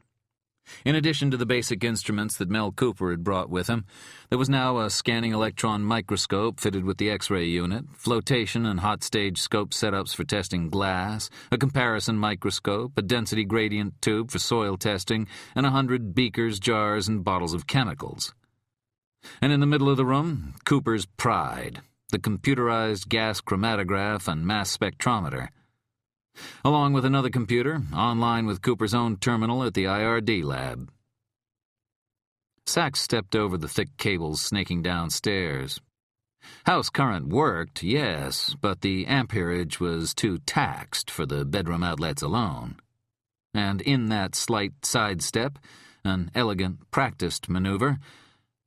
In addition to the basic instruments that Mel Cooper had brought with him, there was now a scanning electron microscope fitted with the X-ray unit, flotation and hot stage scope setups for testing glass, a comparison microscope, a density gradient tube for soil testing, and 100 beakers, jars, and bottles of chemicals. And in the middle of the room, Cooper's pride, the computerized gas chromatograph and mass spectrometer, along with another computer, online with Cooper's own terminal at the IRD lab. Sachs stepped over the thick cables snaking downstairs. House current worked, yes, but the amperage was too taxed for the bedroom outlets alone. And in that slight sidestep, an elegant, practiced maneuver,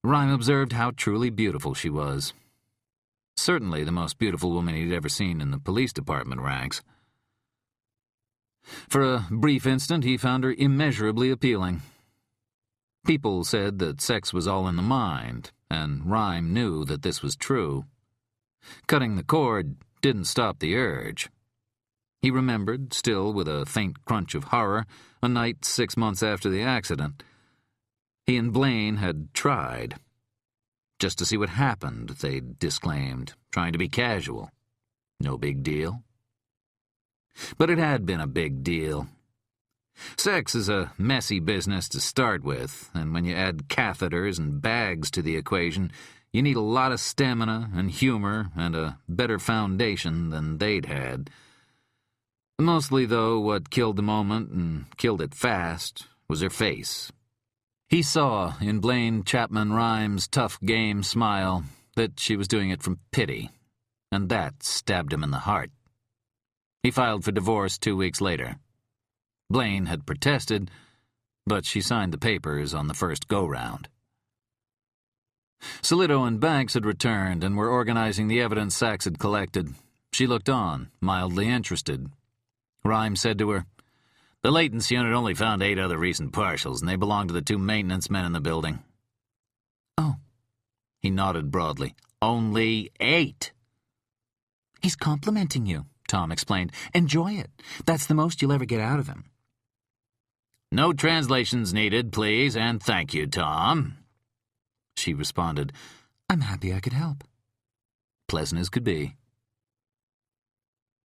Rhyme observed how truly beautiful she was. Certainly the most beautiful woman he'd ever seen in the police department ranks. For a brief instant, he found her immeasurably appealing. People said that sex was all in the mind, and Rhyme knew that this was true. Cutting the cord didn't stop the urge. He remembered, still with a faint crunch of horror, a night 6 months after the accident. He and Blaine had tried. Just to see what happened, they'd disclaimed, trying to be casual. No big deal. But it had been a big deal. Sex is a messy business to start with, and when you add catheters and bags to the equation, you need a lot of stamina and humor and a better foundation than they'd had. Mostly, though, what killed the moment, and killed it fast, was her face. He saw, in Blaine Chapman Rhyme's tough game smile, that she was doing it from pity, and that stabbed him in the heart. He filed for divorce 2 weeks later. Blaine had protested, but she signed the papers on the first go-round. Solito and Banks had returned and were organizing the evidence Sachs had collected. She looked on, mildly interested. Rhyme said to her, "The latents unit only found 8 other recent partials, and they belonged to the 2 maintenance men in the building." Oh. He nodded broadly. "Only 8. He's complimenting you," Tom explained. "Enjoy it. That's the most you'll ever get out of him." "No translations needed, please, and thank you, Tom." She responded, "I'm happy I could help." Pleasant as could be.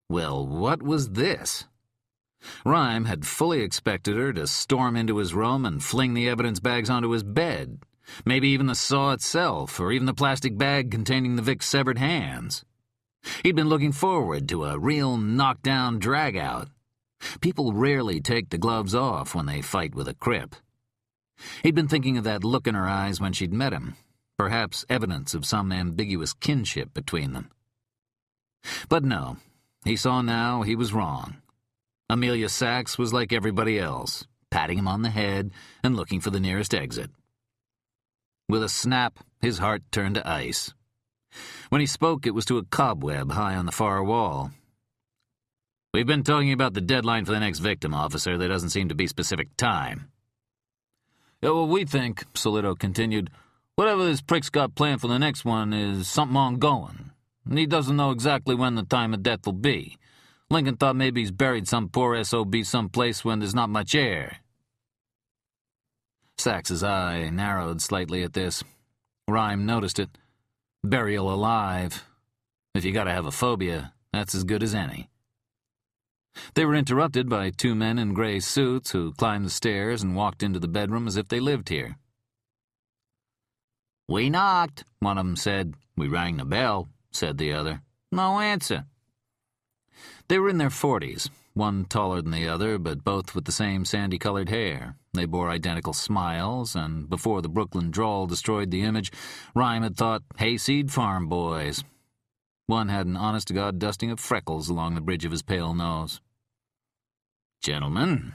Well, what was this? Rhyme had fully expected her to storm into his room and fling the evidence bags onto his bed, maybe even the saw itself, or even the plastic bag containing the Vic's severed hands. He'd been looking forward to a real knockdown drag-out. People rarely take the gloves off when they fight with a Crip. He'd been thinking of that look in her eyes when she'd met him, perhaps evidence of some ambiguous kinship between them. But no, he saw now he was wrong. Amelia Sachs was like everybody else, patting him on the head and looking for the nearest exit. With a snap, his heart turned to ice. When he spoke, it was to a cobweb high on the far wall. "We've been talking about the deadline for the next victim, officer. There doesn't seem to be specific time." "Yeah, well, we think," Solito continued, "whatever this prick's got planned for the next one is something ongoing. And he doesn't know exactly when the time of death will be. Lincoln thought maybe he's buried some poor SOB someplace when there's not much air." Sachs's eye narrowed slightly at this. Rhyme noticed it. Burial alive. If you gotta have a phobia, that's as good as any. They were interrupted by two men in gray suits who climbed the stairs and walked into the bedroom as if they lived here. "We knocked," one of them said. "We rang the bell," said the other. "No answer." They were in their 40s, one taller than the other, but both with the same sandy-colored hair. They bore identical smiles, and before the Brooklyn drawl destroyed the image, Rhyme had thought hayseed farm boys. One had an honest-to-God dusting of freckles along the bridge of his pale nose. "Gentlemen."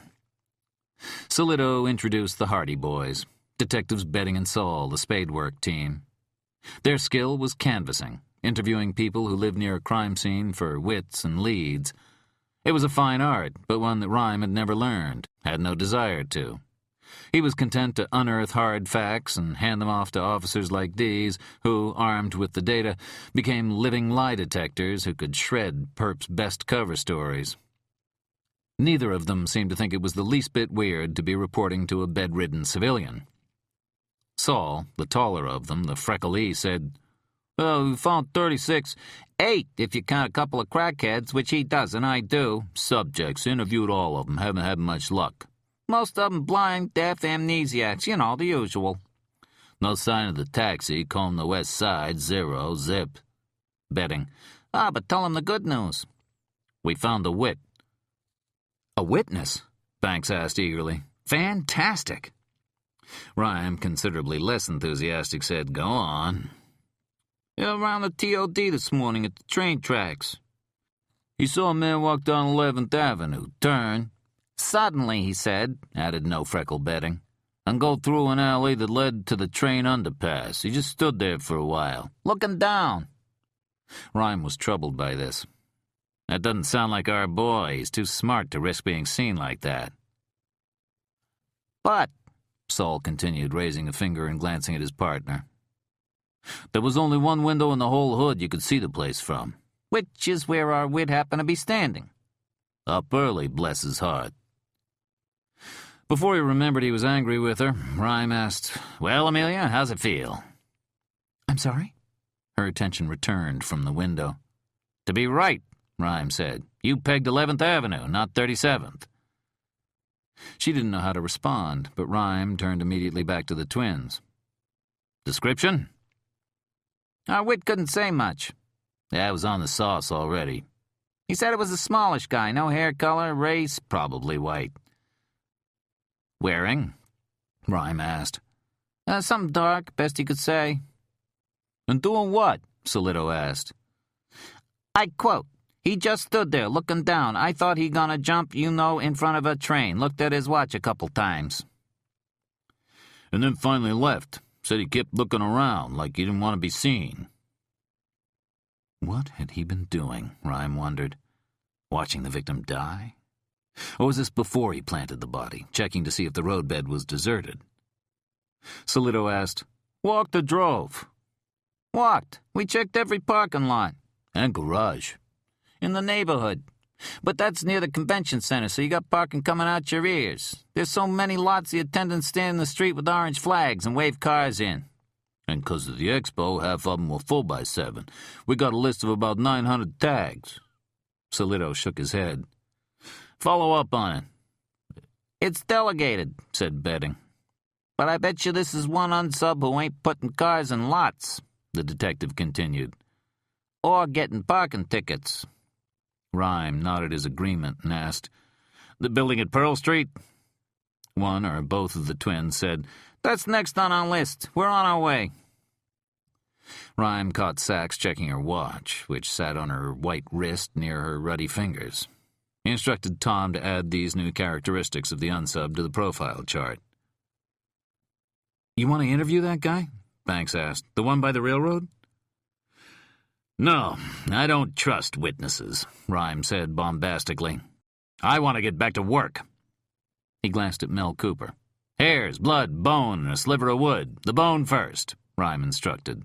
Solito introduced the Hardy Boys, Detectives Betting and Saul, the spadework team. Their skill was canvassing, interviewing people who lived near a crime scene for wits and leads. It was a fine art, but one that Rhyme had never learned, had no desire to. He was content to unearth hard facts and hand them off to officers like these, who, armed with the data, became living lie detectors who could shred Perp's best cover stories. Neither of them seemed to think it was the least bit weird to be reporting to a bedridden civilian. Saul, the taller of them, the freckle-y, said, "Oh, we found 36. 8 if you count a couple of crackheads, which he does and I do. Subjects, interviewed all of them, haven't had much luck. Most of them blind, deaf, amnesiacs, the usual." No sign of the taxi, combed the west side, 0, zip. Betting, but tell him the good news." "We found a wit." "A witness?" Banks asked eagerly. "Fantastic." Rhyme, considerably less enthusiastic, said, "Go on." "Around the TOD this morning at the train tracks. He saw a man walk down 11th Avenue, turn. Suddenly, he said," added No Freckle Betting, "and go through an alley that led to the train underpass. He just stood there for a while, looking down." Rhyme was troubled by this. "That doesn't sound like our boy. He's too smart to risk being seen like that." "But," Saul continued, raising a finger and glancing at his partner, "there was only one window in the whole hood you could see the place from." "Which is where our wit happened to be standing." "Up early, bless his heart." Before he remembered he was angry with her, Rhyme asked, "Well, Amelia, how's it feel?" "I'm sorry?" Her attention returned from the window. "To be right," Rhyme said. "You pegged 11th Avenue, not 37th. She didn't know how to respond, but Rhyme turned immediately back to the twins. "Description?" "Our wit couldn't say much." "That was on the sauce already." "He said it was a smallish guy, no hair color, race, probably white." "Wearing?" Rhyme asked. Something dark, best he could say." "And doing what?" Solito asked. I quote, "He just stood there, looking down. I thought he gonna jump, in front of a train. Looked at his watch a couple times." "And then finally left. Said he kept looking around, like he didn't want to be seen." What had he been doing, Rhyme wondered? Watching the victim die? Or was this before he planted the body, checking to see if the roadbed was deserted? Solito asked, "Walked or drove?" "Walked. We checked every parking lot." "And garage?" "In the neighborhood. But that's near the convention center, so you got parking coming out your ears. There's so many lots the attendants stand in the street with orange flags and wave cars in." "And 'cause of the expo, half of them were full by 7. We got a list of about 900 tags." Solito shook his head. "Follow up on it." "It's delegated," said Betting. "But I bet you this is one unsub who ain't putting cars in lots," the detective continued. "Or getting parking tickets." Rhyme nodded his agreement and asked, "The building at Pearl Street?" One or both of the twins said, "That's next on our list. We're on our way." Rhyme caught Sachs checking her watch, which sat on her white wrist near her ruddy fingers. He instructed Tom to add these new characteristics of the unsub to the profile chart. "You want to interview that guy?" Banks asked. "The one by the railroad?" "No, I don't trust witnesses," Rhyme said bombastically. "I want to get back to work." He glanced at Mel Cooper. "Hairs, blood, bone, and a sliver of wood. The bone first," Rhyme instructed.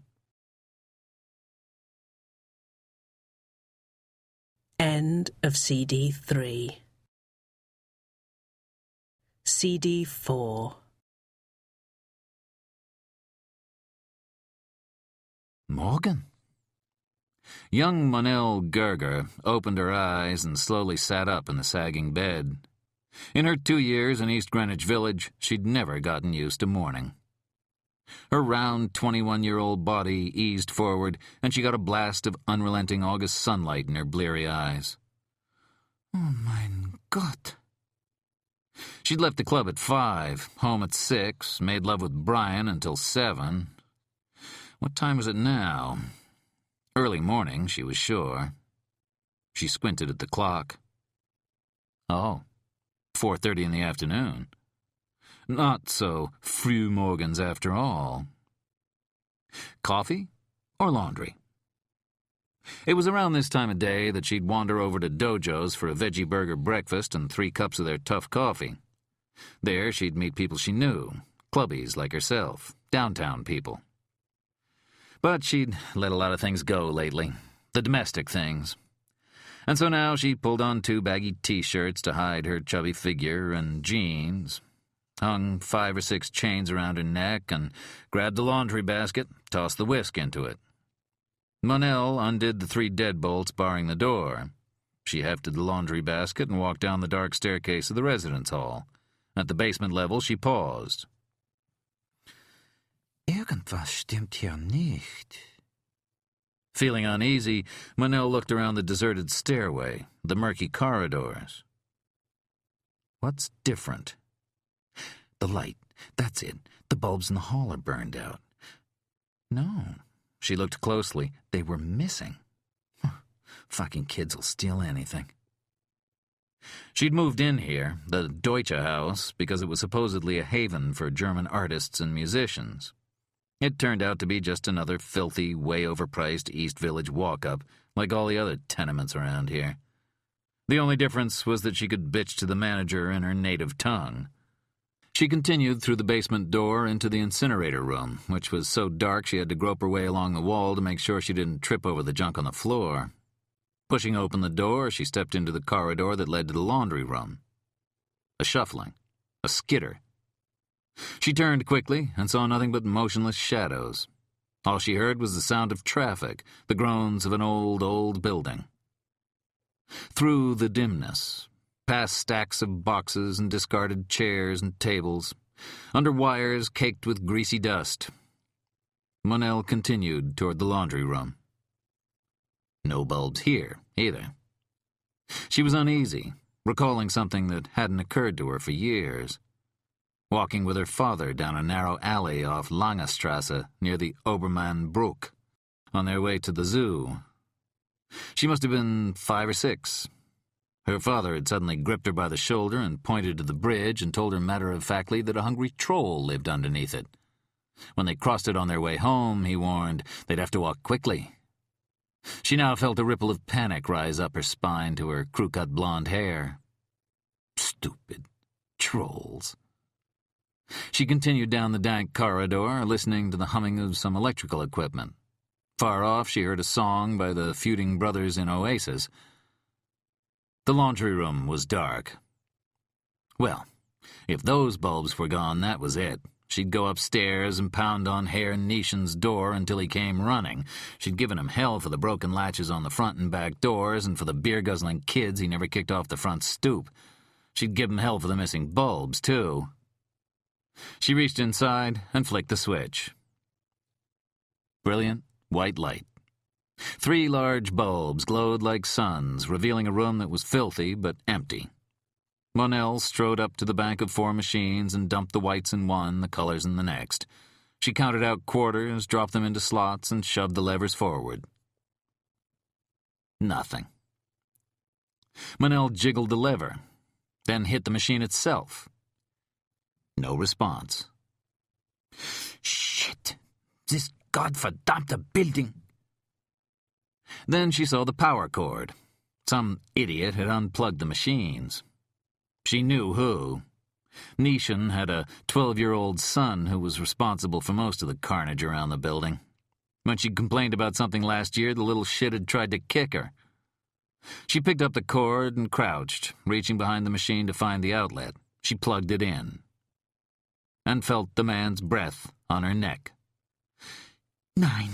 End of CD 3. CD 4. Morgan. Young Monelle Gerger opened her eyes and slowly sat up in the sagging bed. In her 2 years in East Greenwich Village, she'd never gotten used to morning. Her round 21-year-old body eased forward, and she got a blast of unrelenting August sunlight in her bleary eyes. Oh, mein Gott. She'd left the club at 5, home at 6, made love with Brian until 7. What time was it now? Early morning, she was sure. She squinted at the clock. Oh, 4:30 in the afternoon. Not so früh morgens after all. Coffee or laundry? It was around this time of day that she'd wander over to Dojo's for a veggie burger breakfast and 3 cups of their tough coffee. There she'd meet people she knew, clubbies like herself, downtown people. But she'd let a lot of things go lately, the domestic things. And so now she pulled on 2 baggy T-shirts to hide her chubby figure and jeans, hung 5 or 6 chains around her neck, and grabbed the laundry basket, tossed the whisk into it. Monelle undid the 3 deadbolts barring the door. She hefted the laundry basket and walked down the dark staircase of the residence hall. At the basement level, she paused. Irgendwas stimmt hier nicht. Feeling uneasy, Monelle looked around the deserted stairway, the murky corridors. What's different? The light. That's it. The bulbs in the hall are burned out. No. She looked closely. They were missing. Fucking kids will steal anything. She'd moved in here, the Deutsche House, because it was supposedly a haven for German artists and musicians. It turned out to be just another filthy, way overpriced East Village walk-up, like all the other tenements around here. The only difference was that she could bitch to the manager in her native tongue. She continued through the basement door into the incinerator room, which was so dark she had to grope her way along the wall to make sure she didn't trip over the junk on the floor. Pushing open the door, she stepped into the corridor that led to the laundry room. A shuffling. A skitter. She turned quickly and saw nothing but motionless shadows. All she heard was the sound of traffic, the groans of an old building. Through the dimness, past stacks of boxes and discarded chairs and tables, under wires caked with greasy dust, Monelle continued toward the laundry room. No bulbs here, either. She was uneasy, recalling something that hadn't occurred to her for years. Walking with her father down a narrow alley off Langestrasse near the Obermannbrück, on their way to the zoo. She must have been 5 or 6. Her father had suddenly gripped her by the shoulder and pointed to the bridge and told her matter-of-factly that a hungry troll lived underneath it. When they crossed it on their way home, he warned, they'd have to walk quickly. She now felt a ripple of panic rise up her spine to her crew-cut blonde hair. Stupid trolls. She continued down the dank corridor, listening to the humming of some electrical equipment. Far off, she heard a song by the feuding brothers in Oasis. The laundry room was dark. Well, if those bulbs were gone, that was it. She'd go upstairs and pound on Herr Nishen's door until he came running. She'd given him hell for the broken latches on the front and back doors and for the beer-guzzling kids he never kicked off the front stoop. She'd give him hell for the missing bulbs, too. She reached inside and flicked the switch. Brilliant white light. 3 large bulbs glowed like suns, revealing a room that was filthy but empty. Monelle strode up to the bank of 4 machines and dumped the whites in one, the colors in the next. She counted out quarters, dropped them into slots, and shoved the levers forward. Nothing. Monelle jiggled the lever, then hit the machine itself. No response. Shit! This gottverdammte building! Then she saw the power cord. Some idiot had unplugged the machines. She knew who. Nishen had a 12-year-old son who was responsible for most of the carnage around the building. When she complained about something last year, the little shit had tried to kick her. She picked up the cord and crouched, reaching behind the machine to find the outlet. She plugged it in and felt the man's breath on her neck. 9.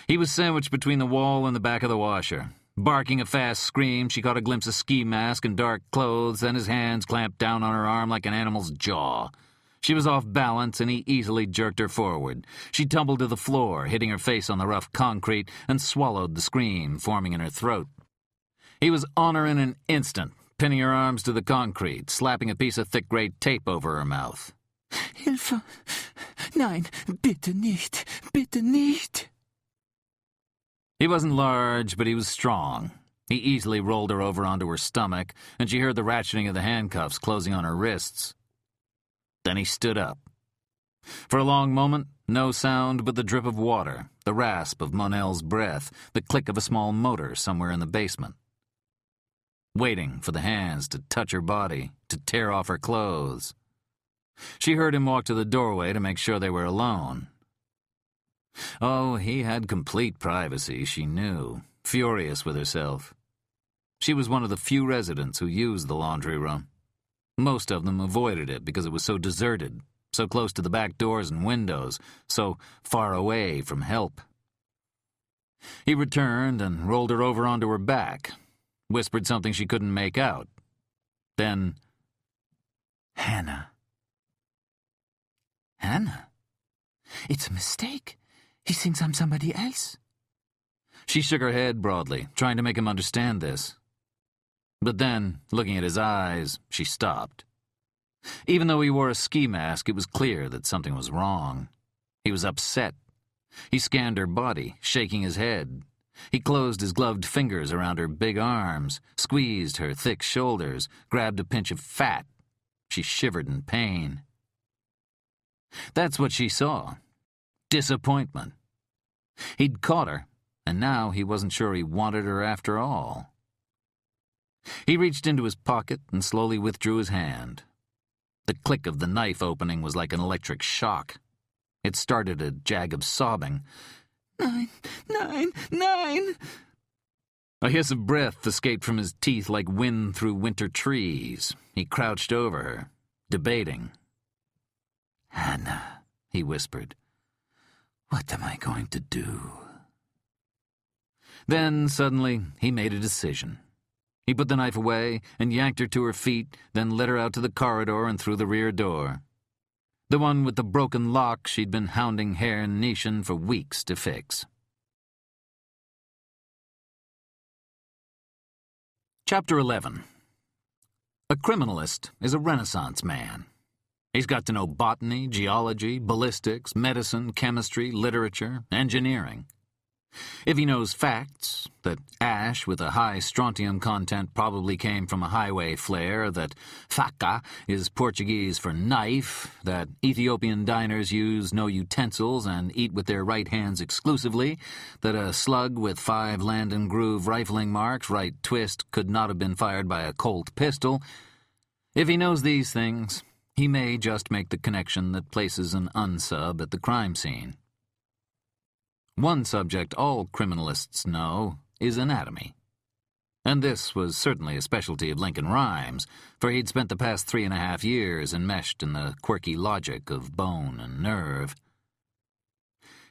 He was sandwiched between the wall and the back of the washer. Barking a fast scream, she caught a glimpse of ski mask and dark clothes, then his hands clamped down on her arm like an animal's jaw. She was off balance, and he easily jerked her forward. She tumbled to the floor, hitting her face on the rough concrete, and swallowed the scream forming in her throat. He was on her in an instant, pinning her arms to the concrete, slapping a piece of thick gray tape over her mouth. Hilfe! Nein, bitte nicht! Bitte nicht! He wasn't large, but he was strong. He easily rolled her over onto her stomach, and she heard the ratcheting of the handcuffs closing on her wrists. Then he stood up. For a long moment, no sound but the drip of water, the rasp of Monell's breath, the click of a small motor somewhere in the basement. Waiting for the hands to touch her body, to tear off her clothes. She heard him walk to the doorway to make sure they were alone. Oh, he had complete privacy, she knew, furious with herself. She was one of the few residents who used the laundry room. Most of them avoided it because it was so deserted, so close to the back doors and windows, so far away from help. He returned and rolled her over onto her back, whispered something she couldn't make out. Then, Hannah. Hannah? It's a mistake. He thinks I'm somebody else. She shook her head broadly, trying to make him understand this. But then, looking at his eyes, she stopped. Even though he wore a ski mask, it was clear that something was wrong. He was upset. He scanned her body, shaking his head. He closed his gloved fingers around her big arms, squeezed her thick shoulders, grabbed a pinch of fat. She shivered in pain. That's what she saw. Disappointment. He'd caught her, and now he wasn't sure he wanted her after all. He reached into his pocket and slowly withdrew his hand. The click of the knife opening was like an electric shock. It started a jag of sobbing. 9, 9, 9! A hiss of breath escaped from his teeth like wind through winter trees. He crouched over her, debating. Hannah, he whispered. What am I going to do? Then, suddenly, he made a decision. He put the knife away and yanked her to her feet, then led her out to the corridor and through the rear door. The one with the broken lock she'd been hounding Herr Nischen for weeks to fix. Chapter 11. A criminalist is a Renaissance man. He's got to know botany, geology, ballistics, medicine, chemistry, literature, engineering. If he knows facts, that ash with a high strontium content probably came from a highway flare, that faca is Portuguese for knife, that Ethiopian diners use no utensils and eat with their right hands exclusively, that a slug with 5 Landon Groove rifling marks, right twist, could not have been fired by a Colt pistol, if he knows these things, he may just make the connection that places an unsub at the crime scene. One subject all criminalists know is anatomy. And this was certainly a specialty of Lincoln Rhyme's, for he'd spent the past 3.5 years enmeshed in the quirky logic of bone and nerve.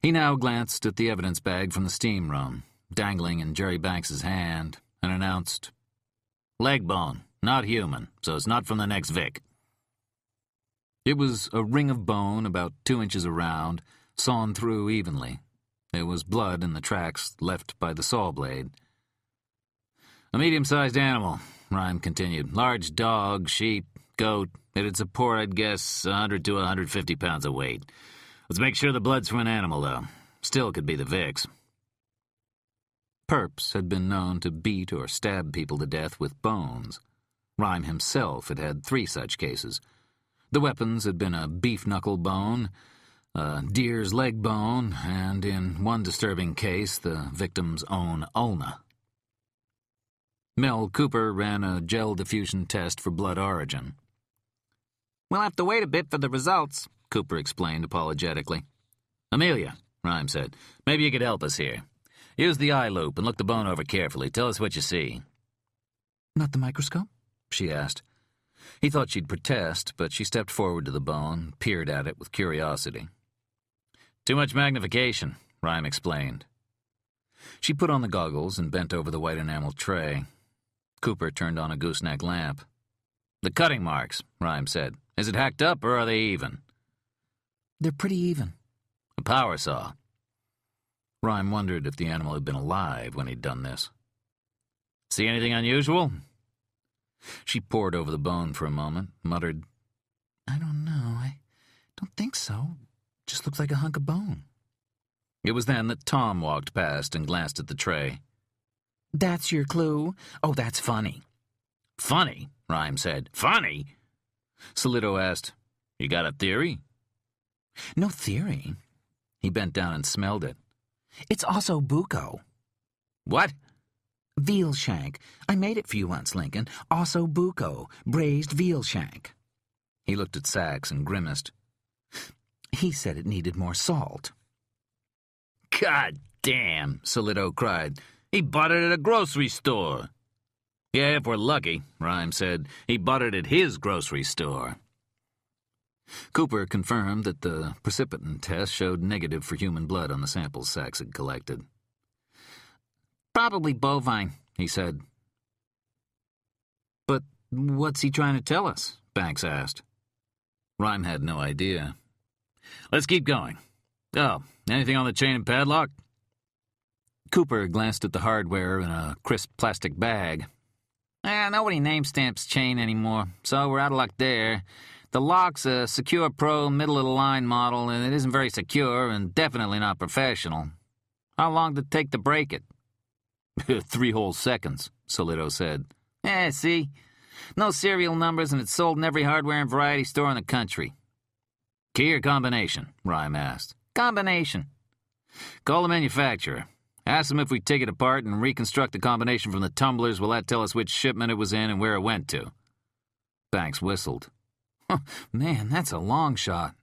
He now glanced at the evidence bag from the steam room, dangling in Jerry Banks's hand, and announced, "Leg bone, not human, so it's not from the next Vic." It was a ring of bone about 2 inches around, sawn through evenly. There was blood in the tracks left by the saw blade. "A medium-sized animal," Rhyme continued. "Large dog, sheep, goat. It'd support, I'd guess, 100 to 150 pounds of weight. Let's make sure the blood's from an animal, though. Still could be the Vic's." Perps had been known to beat or stab people to death with bones. Rhyme himself had had 3 such cases. The weapons had been a beef-knuckle bone, a deer's leg bone, and in one disturbing case, the victim's own ulna. Mel Cooper ran a gel diffusion test for blood origin. "We'll have to wait a bit for the results," Cooper explained apologetically. "Amelia," Rhyme said, "maybe you could help us here. Use the eye loop and look the bone over carefully. Tell us what you see." Not the microscope? She asked. He thought she'd protest, but she stepped forward to the bone, peered at it with curiosity. "Too much magnification," Rhyme explained. She put on the goggles and bent over the white enamel tray. Cooper turned on a gooseneck lamp. "The cutting marks," Rhyme said. "Is it hacked up or are they even?" "They're pretty even." "A power saw." Rhyme wondered if the animal had been alive when he'd done this. "See anything unusual?" She pored over the bone for a moment, muttered, "I don't know. I don't think so. Just looks like a hunk of bone." It was then that Tom walked past and glanced at the tray. "That's your clue? Oh, that's funny." "Funny," Rhyme said. "Funny?" Solito asked, "You got a theory?" "No theory." He bent down and smelled it. "It's also buco." "What?" "Veal shank. I made it for you once, Lincoln. Also buco, braised veal shank." He looked at Sachs and grimaced. "He said it needed more salt." "God damn," Solito cried. "He bought it at a grocery store." "Yeah, if we're lucky," Rhyme said. "He bought it at his grocery store." Cooper confirmed that the precipitin test showed negative for human blood on the samples Sachs had collected. "Probably bovine," he said. "But what's he trying to tell us?" Banks asked. Rhyme had no idea. "Let's keep going. Oh, anything on the chain and padlock?" Cooper glanced at the hardware in a crisp plastic bag. Nobody name stamps chain anymore, so we're out of luck there. The lock's a Secure Pro middle-of-the-line model, and it isn't very secure and definitely not professional. How long did it take to break it?" 3 whole seconds, Solito said. See? No serial numbers, and it's sold in every hardware and variety store in the country. "Key or combination?" Rhyme asked. "Combination." "Call the manufacturer. Ask them if we take it apart and reconstruct the combination from the tumblers, will that tell us which shipment it was in and where it went to?" Banks whistled. "Man, that's a long shot."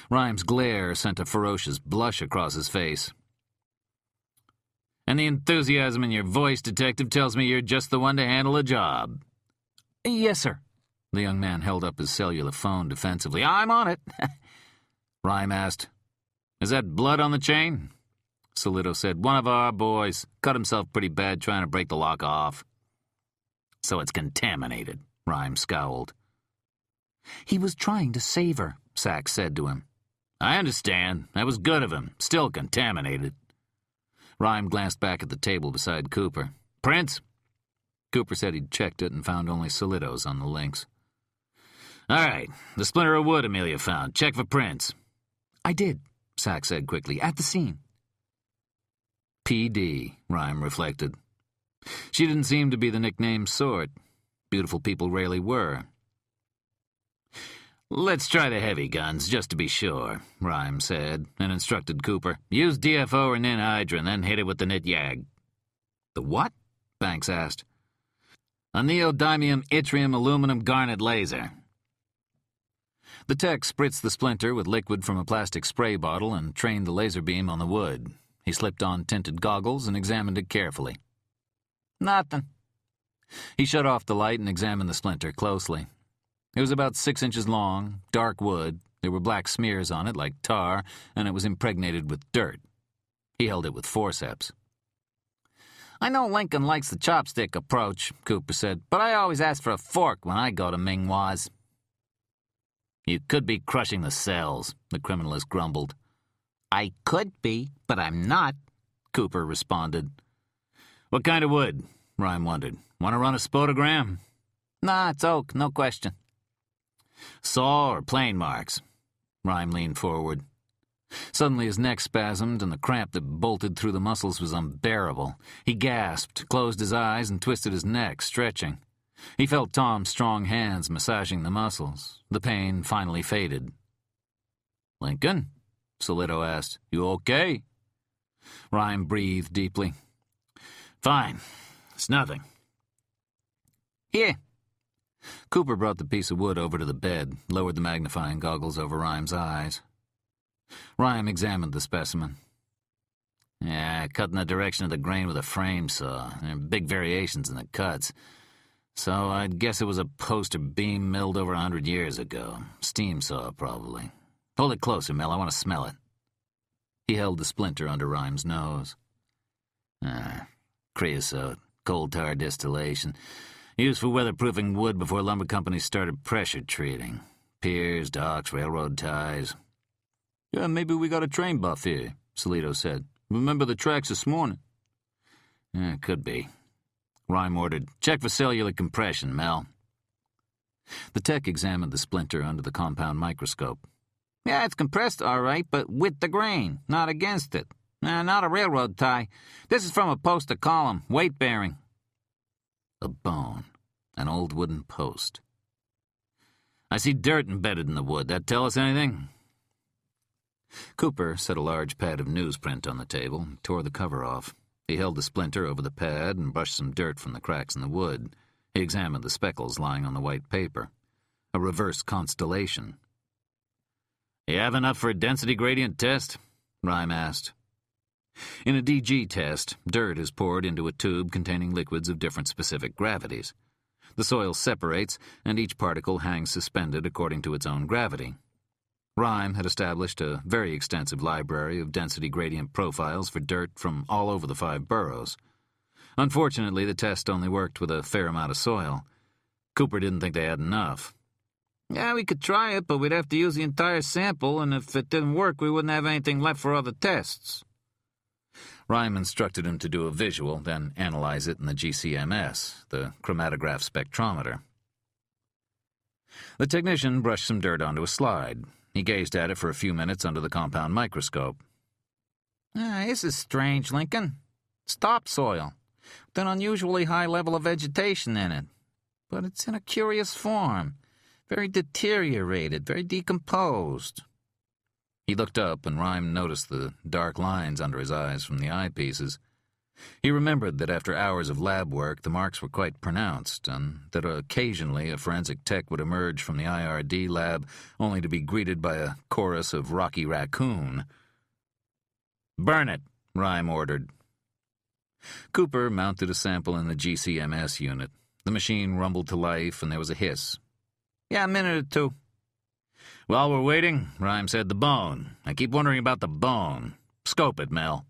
Rhyme's glare sent a ferocious blush across his face. "And the enthusiasm in your voice, Detective, tells me you're just the one to handle a job." "Yes, sir." The young man held up his cellular phone defensively. "I'm on it." Rhyme asked, "Is that blood on the chain?" Solito said, "One of our boys cut himself pretty bad trying to break the lock off." "So it's contaminated," Rhyme scowled. "He was trying to save her," Sachs said to him. "I understand. That was good of him. Still contaminated." Rhyme glanced back at the table beside Cooper. "Prints?" Cooper said he'd checked it and found only Solitos on the links. "All right. The splinter of wood Amelia found. Check for prints." "I did," Sachs said quickly, "at the scene." PD, Rhyme reflected. She didn't seem to be the nickname sort. Beautiful people rarely were. "Let's try the heavy guns, just to be sure," Rhyme said, and instructed Cooper. "Use DFO or ninhydrin, and then hit it with the nit-yag." "The what?" Banks asked. "A neodymium yttrium aluminum garnet laser." The tech spritzed the splinter with liquid from a plastic spray bottle and trained the laser beam on the wood. He slipped on tinted goggles and examined it carefully. "Nothing." He shut off the light and examined the splinter closely. It was about 6 inches long, dark wood. There were black smears on it like tar, and it was impregnated with dirt. He held it with forceps. "I know Lincoln likes the chopstick approach," Cooper said, "but I always ask for a fork when I go to Ming-Hua's." "You could be crushing the cells," the criminalist grumbled. "I could be, but I'm not," Cooper responded. "What kind of wood?" Rhyme wondered. "Want to run a spotogram?" "Nah, it's oak, no question." "Saw or plane marks?" Rhyme leaned forward. Suddenly his neck spasmed, and the cramp that bolted through the muscles was unbearable. He gasped, closed his eyes, and twisted his neck, stretching. He felt Tom's strong hands massaging the muscles. The pain finally faded. "Lincoln?" Solito asked. "You okay?" Rhyme breathed deeply. "Fine. It's nothing." "Here." Cooper brought the piece of wood over to the bed, lowered the magnifying goggles over Rhyme's eyes. Rhyme examined the specimen. "Yeah, cut in the direction of the grain with a frame saw. There are big variations in the cuts. So I'd guess it was a post or beam milled over 100 years ago. Steam saw, probably. Hold it closer, Mel. I want to smell it." He held the splinter under Rhyme's nose. Creosote, coal tar distillation. Used for weatherproofing wood before lumber companies started pressure treating. Piers, docks, railroad ties. Yeah, maybe we got a train buff here, Solito said. Remember the tracks this morning? Yeah, could be. Rhyme ordered, check for cellular compression, Mel. The tech examined the splinter under the compound microscope. Yeah, it's compressed all right, but with the grain, not against it. Not a railroad tie. This is from a poster column, weight-bearing. A bone. An old wooden post. I see dirt embedded in the wood. That tell us anything? Cooper set a large pad of newsprint on the table and tore the cover off. He held the splinter over the pad and brushed some dirt from the cracks in the wood. He examined the speckles lying on the white paper. A reverse constellation. You have enough for a density gradient test? Rhyme asked. In a DG test, dirt is poured into a tube containing liquids of different specific gravities. The soil separates, and each particle hangs suspended according to its own gravity. Rhyme had established a very extensive library of density gradient profiles for dirt from all over the 5 boroughs. Unfortunately, the test only worked with a fair amount of soil. Cooper didn't think they had enough. Yeah, we could try it, but we'd have to use the entire sample, and if it didn't work, we wouldn't have anything left for other tests. Rhyme instructed him to do a visual, then analyze it in the GCMS, the chromatograph spectrometer. The technician brushed some dirt onto a slide. He gazed at it for a few minutes under the compound microscope. This is strange, Lincoln. It's topsoil, with an unusually high level of vegetation in it. But it's in a curious form. Very deteriorated, very decomposed. He looked up, and Rhyme noticed the dark lines under his eyes from the eyepieces. He remembered that after hours of lab work, the marks were quite pronounced, and that occasionally a forensic tech would emerge from the IRD lab only to be greeted by a chorus of Rocky Raccoon. "Burn it," Rhyme ordered. Cooper mounted a sample in the GCMS unit. The machine rumbled to life, and there was a hiss. Yeah, a minute or two. While we're waiting, Rhyme said, the bone. I keep wondering about the bone. Scope it, Mel.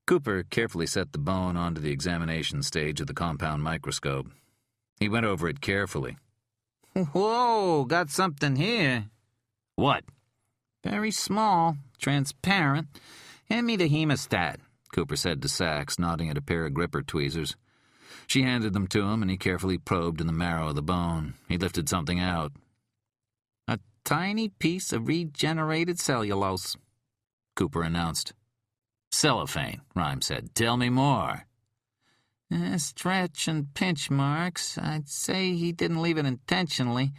Cooper carefully set the bone onto the examination stage of the compound microscope. He went over it carefully. Whoa, got something here. What? Very small, transparent. Hand me the hemostat, Cooper said to Sachs, nodding at a pair of gripper tweezers. She handed them to him, and he carefully probed in the marrow of the bone. He lifted something out. A tiny piece of regenerated cellulose, Cooper announced. Cellophane, Rhyme said. Tell me more. Stretch and pinch marks. I'd say he didn't leave it intentionally.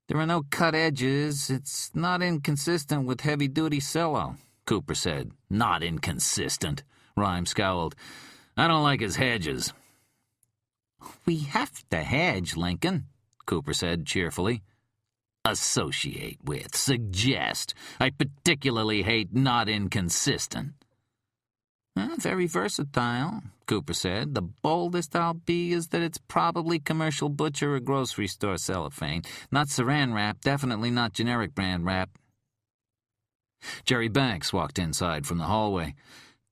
There are no cut edges. It's not inconsistent with heavy-duty cello, Cooper said. Not inconsistent, Rhyme scowled. I don't like his hedges. We have to hedge, Lincoln, Cooper said cheerfully. Associate with, suggest. I particularly hate not inconsistent. Very versatile, Cooper said. The boldest I'll be is that it's probably commercial butcher or grocery store cellophane. Not saran wrap, definitely not generic brand wrap. Jerry Banks walked inside from the hallway.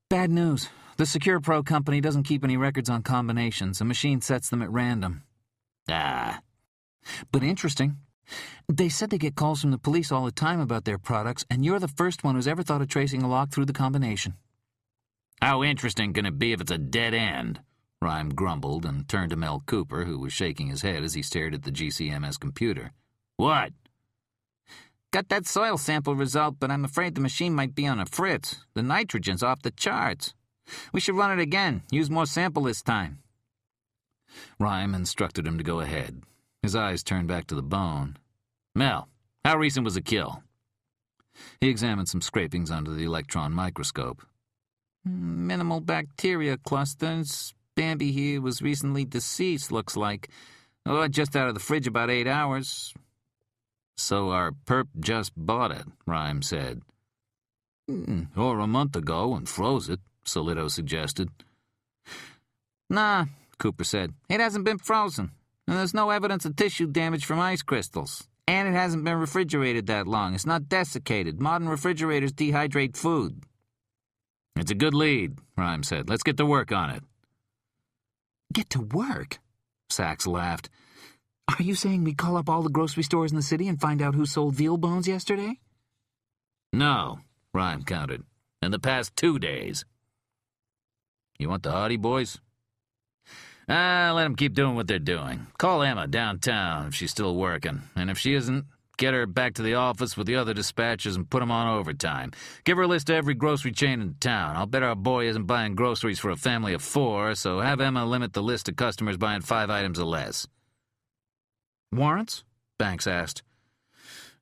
Bad news. The Secure Pro company doesn't keep any records on combinations. A machine sets them at random. But interesting. They said they get calls from the police all the time about their products, and you're the first one who's ever thought of tracing a lock through the combination. How interesting can it be if it's a dead end? Rhyme grumbled and turned to Mel Cooper, who was shaking his head as he stared at the GCMS computer. What? Got that soil sample result, but I'm afraid the machine might be on a fritz. The nitrogen's off the charts. We should run it again. Use more sample this time. Rhyme instructed him to go ahead. His eyes turned back to the bone. Mel, how recent was the kill? He examined some scrapings under the electron microscope. Minimal bacteria clusters. Bambi here was recently deceased, looks like. Just out of the fridge about 8 hours. So our perp just bought it, Rhyme said. Or a month ago and froze it, Solito suggested. Nah, Cooper said. It hasn't been frozen. And there's no evidence of tissue damage from ice crystals. And it hasn't been refrigerated that long. It's not desiccated. Modern refrigerators dehydrate food. It's a good lead, Rhyme said. Let's get to work on it. Get to work? Sachs laughed. Are you saying we call up all the grocery stores in the city and find out who sold veal bones yesterday? No, Rhyme countered. In the past 2 days. You want the Hardy boys? Let them keep doing what they're doing. Call Emma downtown if she's still working. And if she isn't, get her back to the office with the other dispatchers and put them on overtime. Give her a list of every grocery chain in town. I'll bet our boy isn't buying groceries for a family of 4, so have Emma limit the list of customers buying 5 items or less. Warrants? Banks asked.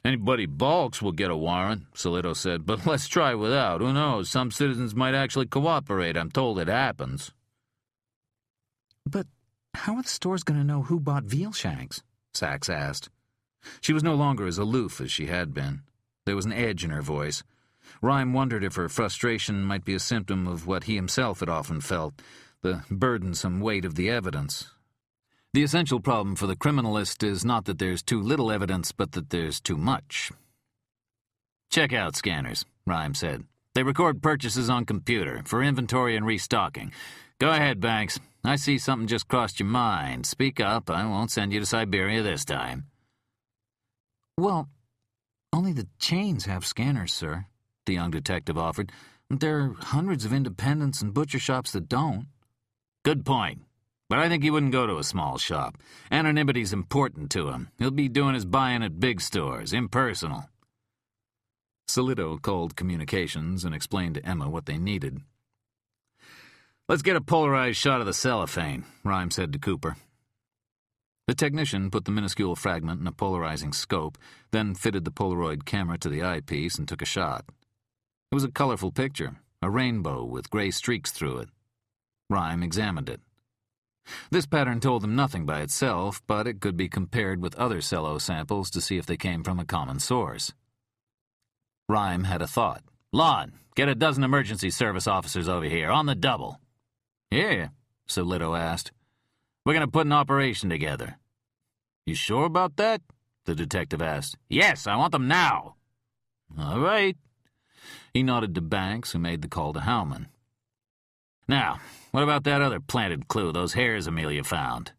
Anybody balks will get a warrant, Solito said, but let's try without. Who knows? Some citizens might actually cooperate. I'm told it happens. But how are the stores going to know who bought veal shanks? Sachs asked. She was no longer as aloof as she had been. There was an edge in her voice. Rhyme wondered if her frustration might be a symptom of what he himself had often felt, the burdensome weight of the evidence. The essential problem for the criminalist is not that there's too little evidence, but that there's too much. Checkout scanners, Rhyme said. They record purchases on computer for inventory and restocking. Go ahead, Banks. I see something just crossed your mind. Speak up. I won't send you to Siberia this time. Well, only the chains have scanners, sir, the young detective offered. There are hundreds of independents and butcher shops that don't. Good point. But I think he wouldn't go to a small shop. Anonymity's important to him. He'll be doing his buying at big stores, impersonal. Solito called communications and explained to Emma what they needed. Let's get a polarized shot of the cellophane, Rhyme said to Cooper. The technician put the minuscule fragment in a polarizing scope, then fitted the Polaroid camera to the eyepiece and took a shot. It was a colorful picture, a rainbow with gray streaks through it. Rhyme examined it. This pattern told him nothing by itself, but it could be compared with other cello samples to see if they came from a common source. Rhyme had a thought. Lon, get a dozen emergency service officers over here, on the double. Yeah, Solito asked. We're going to put an operation together. You sure about that? The detective asked. Yes, I want them now. All right. He nodded to Banks, who made the call to Howman. Now, what about that other planted clue, those hairs Amelia found?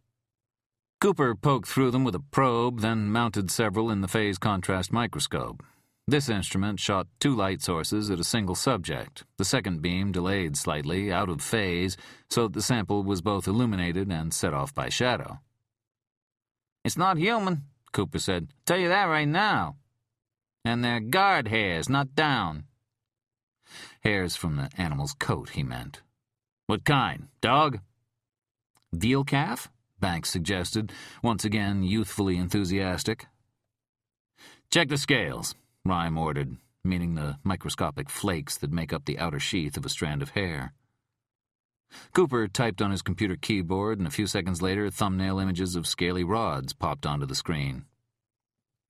Cooper poked through them with a probe, then mounted several in the phase contrast microscope. This instrument shot 2 light sources at a single subject, the second beam delayed slightly, out of phase, so that the sample was both illuminated and set off by shadow. It's not human, Cooper said. Tell you that right now. And they're guard hairs, not down. Hairs from the animal's coat, he meant. What kind? Dog? Veal calf? Banks suggested, once again youthfully enthusiastic. Check the scales, Rhyme ordered, meaning the microscopic flakes that make up the outer sheath of a strand of hair. Cooper typed on his computer keyboard, and a few seconds later, thumbnail images of scaly rods popped onto the screen.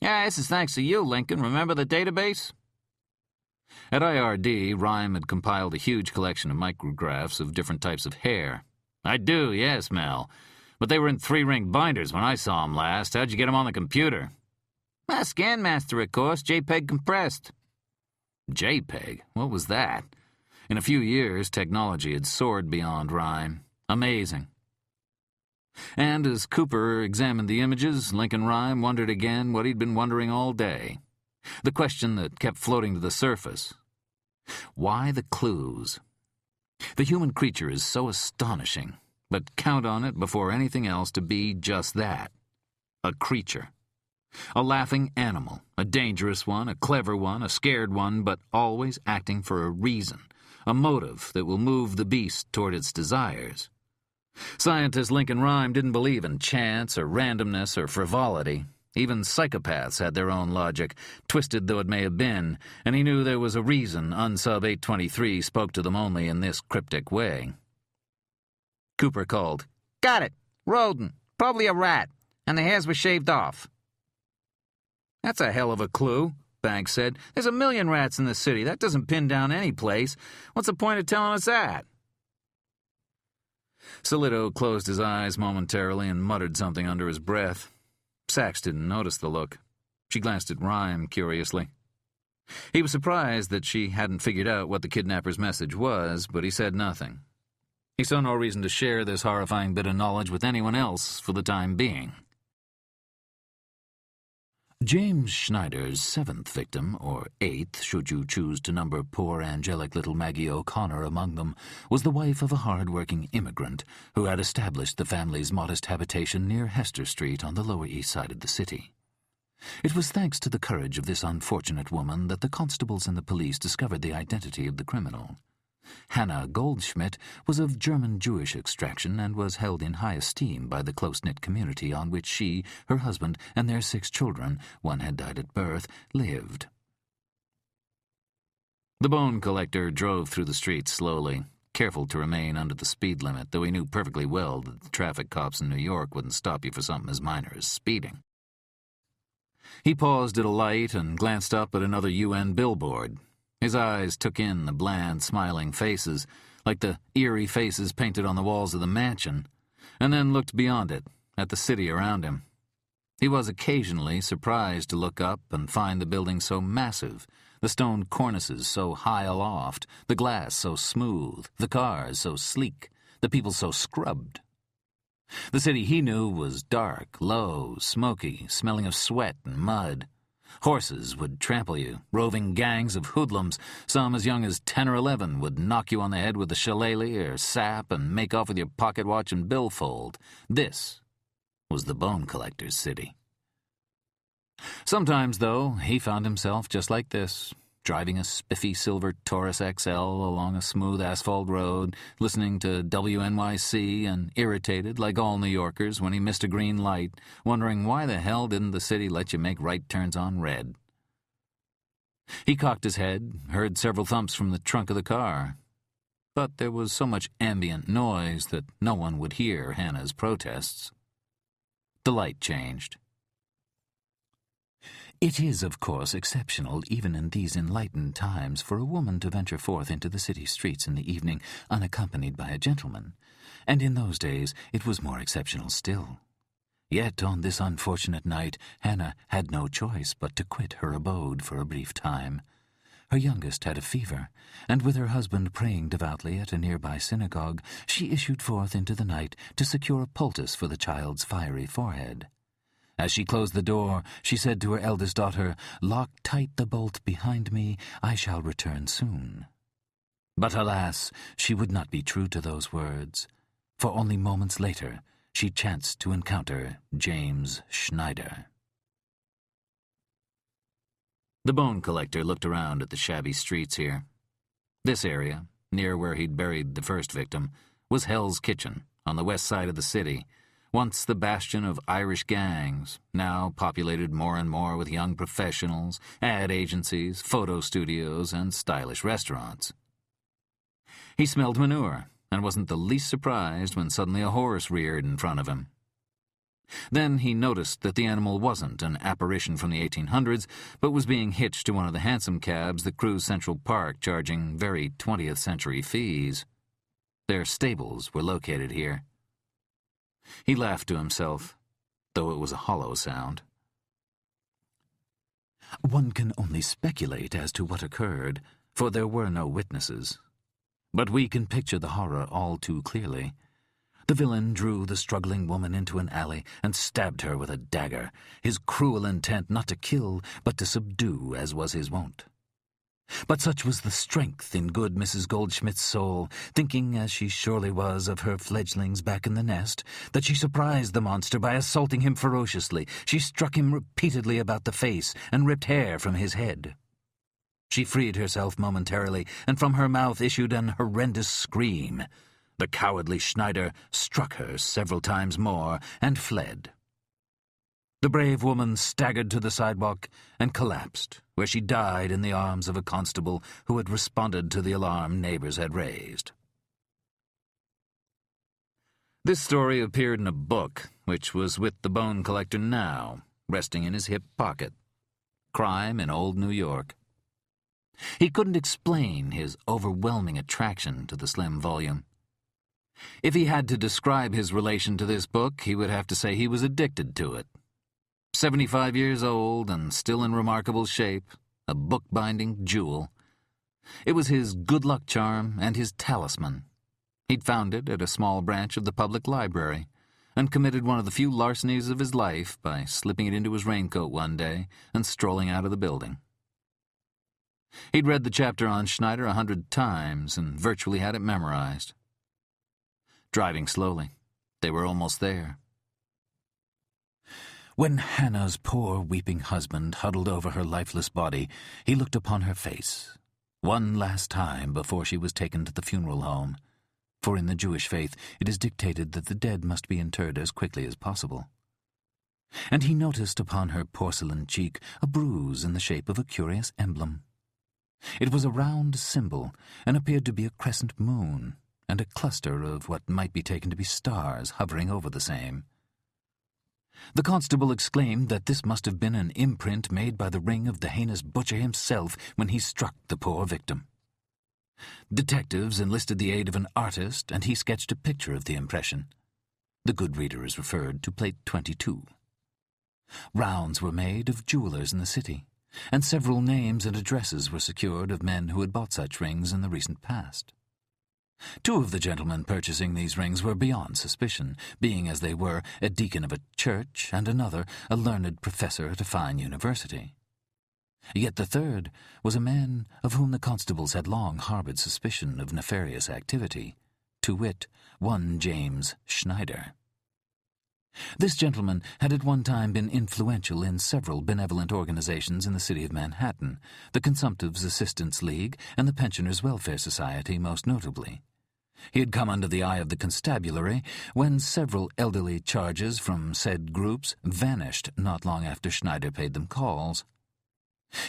Yeah, this is thanks to you, Lincoln. Remember the database? At IRD, Rhyme had compiled a huge collection of micrographs of different types of hair. I do, yes, Mel. But they were in 3-ring binders when I saw them last. How'd you get them on the computer? Scan Master, of course, JPEG compressed. JPEG? What was that? In a few years, technology had soared beyond Rhyme. Amazing. And as Cooper examined the images, Lincoln Rhyme wondered again what he'd been wondering all day. The question that kept floating to the surface. Why the clues? The human creature is so astonishing, but count on it before anything else to be just that. A creature. A laughing animal, a dangerous one, a clever one, a scared one, but always acting for a reason, a motive that will move the beast toward its desires. Scientist Lincoln Rhyme didn't believe in chance or randomness or frivolity. Even psychopaths had their own logic, twisted though it may have been, and he knew there was a reason Unsub 823 spoke to them only in this cryptic way. Cooper called. Got it. Rodent. Probably a rat. And the hairs were shaved off. That's a hell of a clue, Banks said. There's 1 million rats in the city. That doesn't pin down any place. What's the point of telling us that? Solito closed his eyes momentarily and muttered something under his breath. Sachs didn't notice the look. She glanced at Rhyme curiously. He was surprised that she hadn't figured out what the kidnapper's message was, but he said nothing. He saw no reason to share this horrifying bit of knowledge with anyone else for the time being. James Schneider's seventh victim, or eighth, should you choose to number poor angelic little Maggie O'Connor among them, was the wife of a hard-working immigrant who had established the family's modest habitation near Hester Street on the Lower East Side of the city. It was thanks to the courage of this unfortunate woman that the constables and the police discovered the identity of the criminal. Hannah Goldschmidt was of German-Jewish extraction and was held in high esteem by the close-knit community on which she, her husband, and their 6 children, one had died at birth, lived. The bone collector drove through the streets slowly, careful to remain under the speed limit, though he knew perfectly well that the traffic cops in New York wouldn't stop you for something as minor as speeding. He paused at a light and glanced up at another UN billboard. His eyes took in the bland, smiling faces, like the eerie faces painted on the walls of the mansion, and then looked beyond it, at the city around him. He was occasionally surprised to look up and find the building so massive, the stone cornices so high aloft, the glass so smooth, the cars so sleek, the people so scrubbed. The city he knew was dark, low, smoky, smelling of sweat and mud. Horses would trample you, roving gangs of hoodlums, some as young as 10 or 11, would knock you on the head with a shillelagh or sap and make off with your pocket watch and billfold. This was the bone collector's city. Sometimes, though, he found himself just like this, driving a spiffy silver Taurus XL along a smooth asphalt road, listening to WNYC and irritated, like all New Yorkers, when he missed a green light, wondering why the hell didn't the city let you make right turns on red. He cocked his head, heard several thumps from the trunk of the car. But there was so much ambient noise that no one would hear Hannah's protests. The light changed. It is, of course, exceptional, even in these enlightened times, for a woman to venture forth into the city streets in the evening unaccompanied by a gentleman, and in those days it was more exceptional still. Yet on this unfortunate night Hannah had no choice but to quit her abode for a brief time. Her youngest had a fever, and with her husband praying devoutly at a nearby synagogue, she issued forth into the night to secure a poultice for the child's fiery forehead. As she closed the door, she said to her eldest daughter, "Lock tight the bolt behind me, I shall return soon." But alas, she would not be true to those words, for only moments later she chanced to encounter James Schneider. The bone collector looked around at the shabby streets here. This area, near where he'd buried the first victim, was Hell's Kitchen, on the west side of the city, once the bastion of Irish gangs, now populated more and more with young professionals, ad agencies, photo studios, and stylish restaurants. He smelled manure, and wasn't the least surprised when suddenly a horse reared in front of him. Then he noticed that the animal wasn't an apparition from the 1800s, but was being hitched to one of the hansom cabs that cruised Central Park, charging very 20th century fees. Their stables were located here. He laughed to himself, though it was a hollow sound. One can only speculate as to what occurred, for there were no witnesses. But we can picture the horror all too clearly. The villain drew the struggling woman into an alley and stabbed her with a dagger, his cruel intent not to kill, but to subdue, as was his wont. But such was the strength in good Mrs. Goldschmidt's soul, thinking, as she surely was, of her fledglings back in the nest, that she surprised the monster by assaulting him ferociously. She struck him repeatedly about the face and ripped hair from his head. She freed herself momentarily, and from her mouth issued an horrendous scream. The cowardly Schneider struck her several times more and fled. The brave woman staggered to the sidewalk and collapsed, where she died in the arms of a constable who had responded to the alarm neighbors had raised. This story appeared in a book, which was with the bone collector now, resting in his hip pocket. Crime in Old New York. He couldn't explain his overwhelming attraction to the slim volume. If he had to describe his relation to this book, he would have to say he was addicted to it. 75 years old and still in remarkable shape, a bookbinding jewel. It was his good luck charm and his talisman. He'd found it at a small branch of the public library, and committed one of the few larcenies of his life by slipping it into his raincoat one day and strolling out of the building. He'd read the chapter on Schneider 100 times and virtually had it memorized. Driving slowly, they were almost there. When Hannah's poor weeping husband huddled over her lifeless body, he looked upon her face, one last time before she was taken to the funeral home, for in the Jewish faith it is dictated that the dead must be interred as quickly as possible. And he noticed upon her porcelain cheek a bruise in the shape of a curious emblem. It was a round symbol, and appeared to be a crescent moon, and a cluster of what might be taken to be stars hovering over the same. The constable exclaimed that this must have been an imprint made by the ring of the heinous butcher himself when he struck the poor victim. Detectives enlisted the aid of an artist, and he sketched a picture of the impression. The good reader is referred to Plate 22. Rounds were made of jewelers in the city, and several names and addresses were secured of men who had bought such rings in the recent past. Two of the gentlemen purchasing these rings were beyond suspicion, being as they were a deacon of a church and another a learned professor at a fine university. Yet the third was a man of whom the constables had long harbored suspicion of nefarious activity, to wit, one James Schneider. This gentleman had at one time been influential in several benevolent organizations in the city of Manhattan, the Consumptives' Assistance League and the Pensioners' Welfare Society most notably. He had come under the eye of the constabulary when several elderly charges from said groups vanished not long after Schneider paid them calls.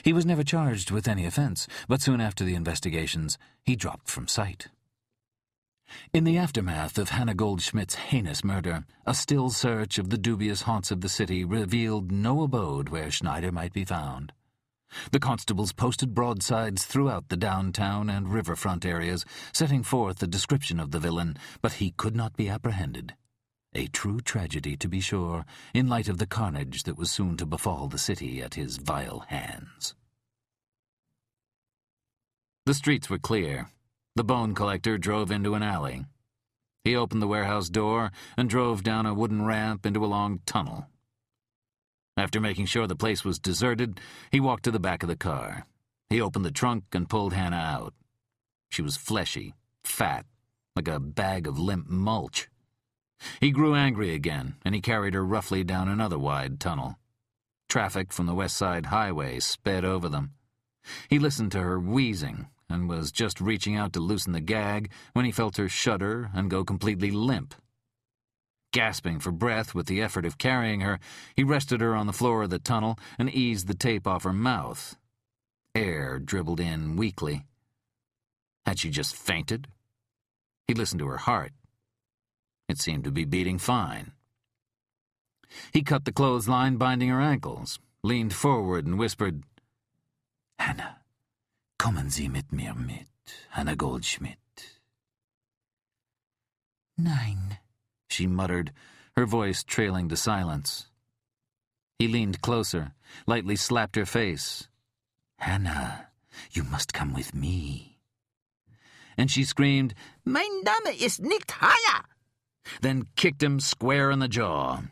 He was never charged with any offense, but soon after the investigations he dropped from sight. In the aftermath of Hannah Goldschmidt's heinous murder, a still search of the dubious haunts of the city revealed no abode where Schneider might be found. The constables posted broadsides throughout the downtown and riverfront areas, setting forth a description of the villain, but he could not be apprehended. A true tragedy, to be sure, in light of the carnage that was soon to befall the city at his vile hands. The streets were clear. The bone collector drove into an alley. He opened the warehouse door and drove down a wooden ramp into a long tunnel. After making sure the place was deserted, he walked to the back of the car. He opened the trunk and pulled Hannah out. She was fleshy, fat, like a bag of limp mulch. He grew angry again, and he carried her roughly down another wide tunnel. Traffic from the West Side Highway sped over them. He listened to her wheezing and was just reaching out to loosen the gag when he felt her shudder and go completely limp. Gasping for breath with the effort of carrying her, he rested her on the floor of the tunnel and eased the tape off her mouth. Air dribbled in weakly. Had she just fainted? He listened to her heart. It seemed to be beating fine. He cut the clothesline binding her ankles, leaned forward and whispered, "Hannah, kommen Sie mit mir mit, Hannah Goldschmidt." "Nein," she muttered, her voice trailing to silence. He leaned closer, lightly slapped her face. "Hannah, you must come with me." And she screamed, Mein Name ist nicht Hannah! Then kicked him square in the jaw.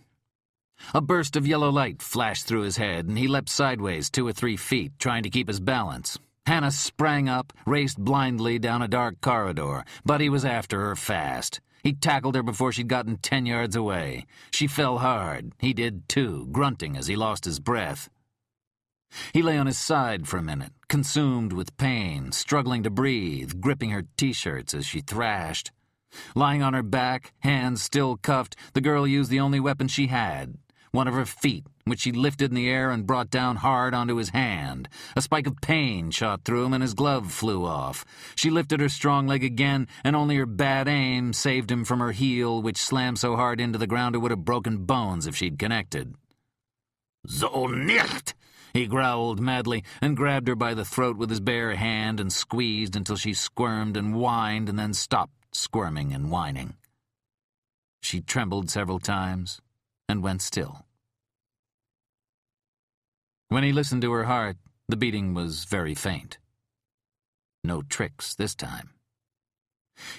A burst of yellow light flashed through his head, and he leapt sideways 2 or 3 feet, trying to keep his balance. Hannah sprang up, raced blindly down a dark corridor, but he was after her fast. He tackled her before she'd gotten 10 yards away. She fell hard. He did too, grunting as he lost his breath. He lay on his side for a minute, consumed with pain, struggling to breathe, gripping her T-shirts as she thrashed. Lying on her back, hands still cuffed, the girl used the only weapon she had, one of her feet, which she lifted in the air and brought down hard onto his hand. A spike of pain shot through him and his glove flew off. She lifted her strong leg again, and only her bad aim saved him from her heel, which slammed so hard into the ground it would have broken bones if she'd connected. "So nicht!" he growled madly, and grabbed her by the throat with his bare hand and squeezed until she squirmed and whined and then stopped squirming and whining. She trembled several times and went still. When he listened to her heart, The beating was very faint. No tricks this time.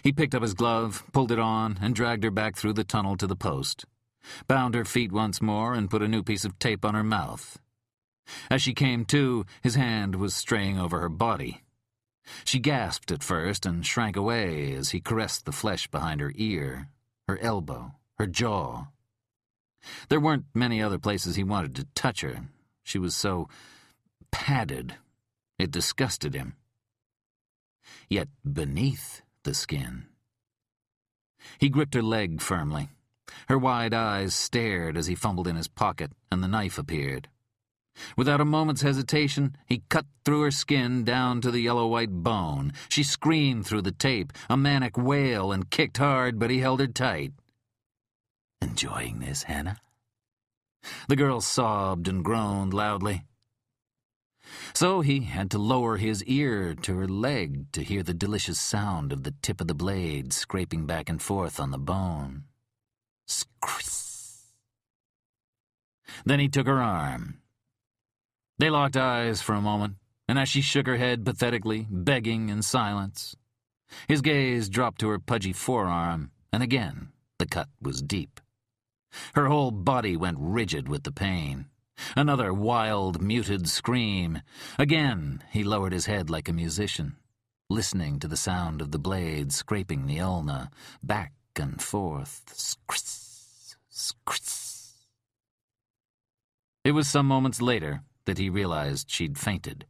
He picked up his glove, pulled it on, and dragged her back through the tunnel to the post, bound her feet once more, and put a new piece of tape on her mouth. As she came to, his hand was straying over her body. She gasped at first and shrank away as he caressed the flesh behind her ear, her elbow, her jaw. There weren't many other places he wanted to touch her. She was so padded. It disgusted him. Yet beneath the skin. He gripped her leg firmly. Her wide eyes stared as he fumbled in his pocket, and the knife appeared. Without a moment's hesitation, he cut through her skin down to the yellow-white bone. She screamed through the tape, a manic wail, and kicked hard, but he held her tight. "Enjoying this, Hannah?" The girl sobbed and groaned loudly. So he had to lower his ear to her leg to hear the delicious sound of the tip of the blade scraping back and forth on the bone. Scriss. Then he took her arm. They locked eyes for a moment, and as she shook her head pathetically, begging in silence, his gaze dropped to her pudgy forearm, and again the cut was deep. Her whole body went rigid with the pain. Another wild, muted scream. Again he lowered his head like a musician, listening to the sound of the blade scraping the ulna, back and forth. Scriss, scriss. It was some moments later that he realized she'd fainted.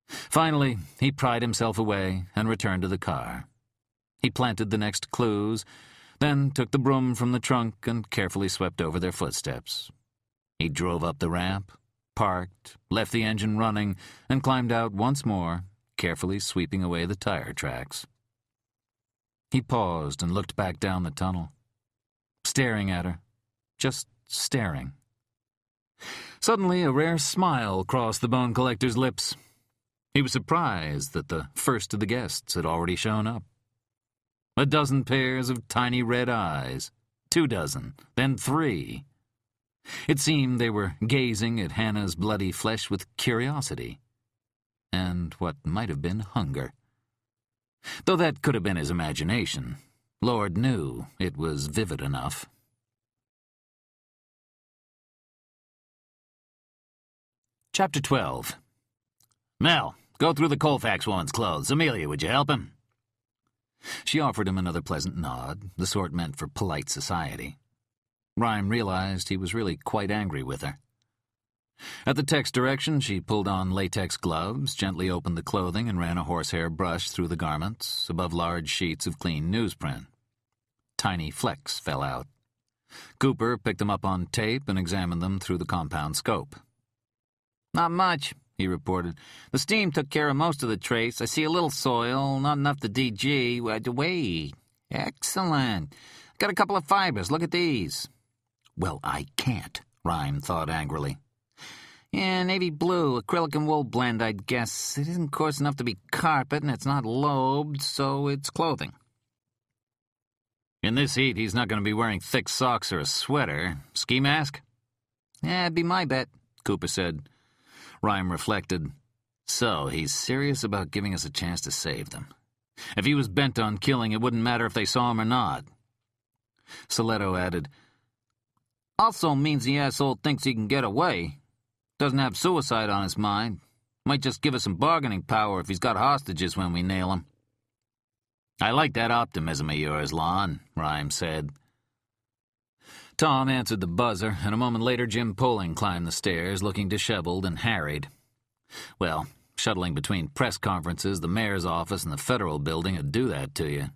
Finally, he pried himself away and returned to the car. He planted the next clues, then took the broom from the trunk and carefully swept over their footsteps. He drove up the ramp, parked, left the engine running, and climbed out once more, carefully sweeping away the tire tracks. He paused and looked back down the tunnel, staring at her, just staring. Suddenly, a rare smile crossed the bone collector's lips. He was surprised that the first of the guests had already shown up. 12 pairs of tiny red eyes, 24, then 3. It seemed they were gazing at Hannah's bloody flesh with curiosity, and what might have been hunger. Though that could have been his imagination, Lord knew it was vivid enough. Chapter 12. "Mel, go through the Colfax woman's clothes. Amelia, would you help him?" She offered him another pleasant nod, the sort meant for polite society. Rhyme realized he was really quite angry with her. At the tech's direction, she pulled on latex gloves, gently opened the clothing, and ran a horsehair brush through the garments, above large sheets of clean newsprint. Tiny flecks fell out. Cooper picked them up on tape and examined them through the compound scope. "Not much," he reported. "The steam took care of most of the trace. I see a little soil, not enough to DG. Wait. Excellent. Got a couple of fibers. Look at these." "Well, I can't," Rhyme thought angrily. "Yeah, navy blue, acrylic and wool blend, I'd guess. It isn't coarse enough to be carpet, and it's not lobed, so it's clothing." "In this heat, he's not going to be wearing thick socks or a sweater. Ski mask?" "Yeah, it'd be my bet," Cooper said. Rhyme reflected. So he's serious about giving us a chance to save them. If he was bent on killing, it wouldn't matter if they saw him or not. Soletto added, "Also means the asshole thinks he can get away. Doesn't have suicide on his mind. Might just give us some bargaining power if he's got hostages when we nail him." "I like that optimism of yours, Lon," Rhyme said. Tom answered the buzzer, and a moment later Jim Poling climbed the stairs, looking disheveled and harried. Well, shuttling between press conferences, the mayor's office, and the federal building would do that to you.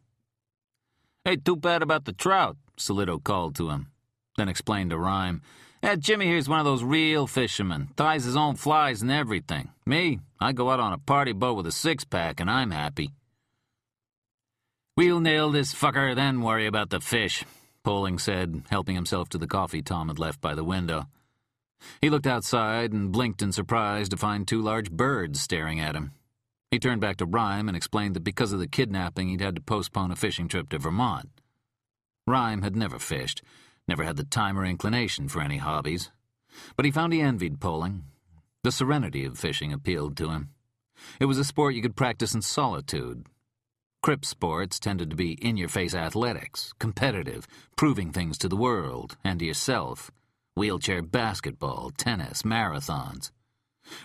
"Hey, too bad about the trout," Solito called to him, then explained to Rhyme. "Jimmy here's one of those real fishermen, ties his own flies and everything. Me, I go out on a party boat with a six-pack, and I'm happy." "We'll nail this fucker, then worry about the fish," Poling said, helping himself to the coffee Tom had left by the window. He looked outside and blinked in surprise to find 2 large birds staring at him. He turned back to Rhyme and explained that because of the kidnapping he'd had to postpone a fishing trip to Vermont. Rhyme had never fished, never had the time or inclination for any hobbies, but he found he envied Poling. The serenity of fishing appealed to him. It was a sport you could practice in solitude. Crip sports tended to be in-your-face athletics, competitive, proving things to the world and to yourself. Wheelchair basketball, tennis, marathons.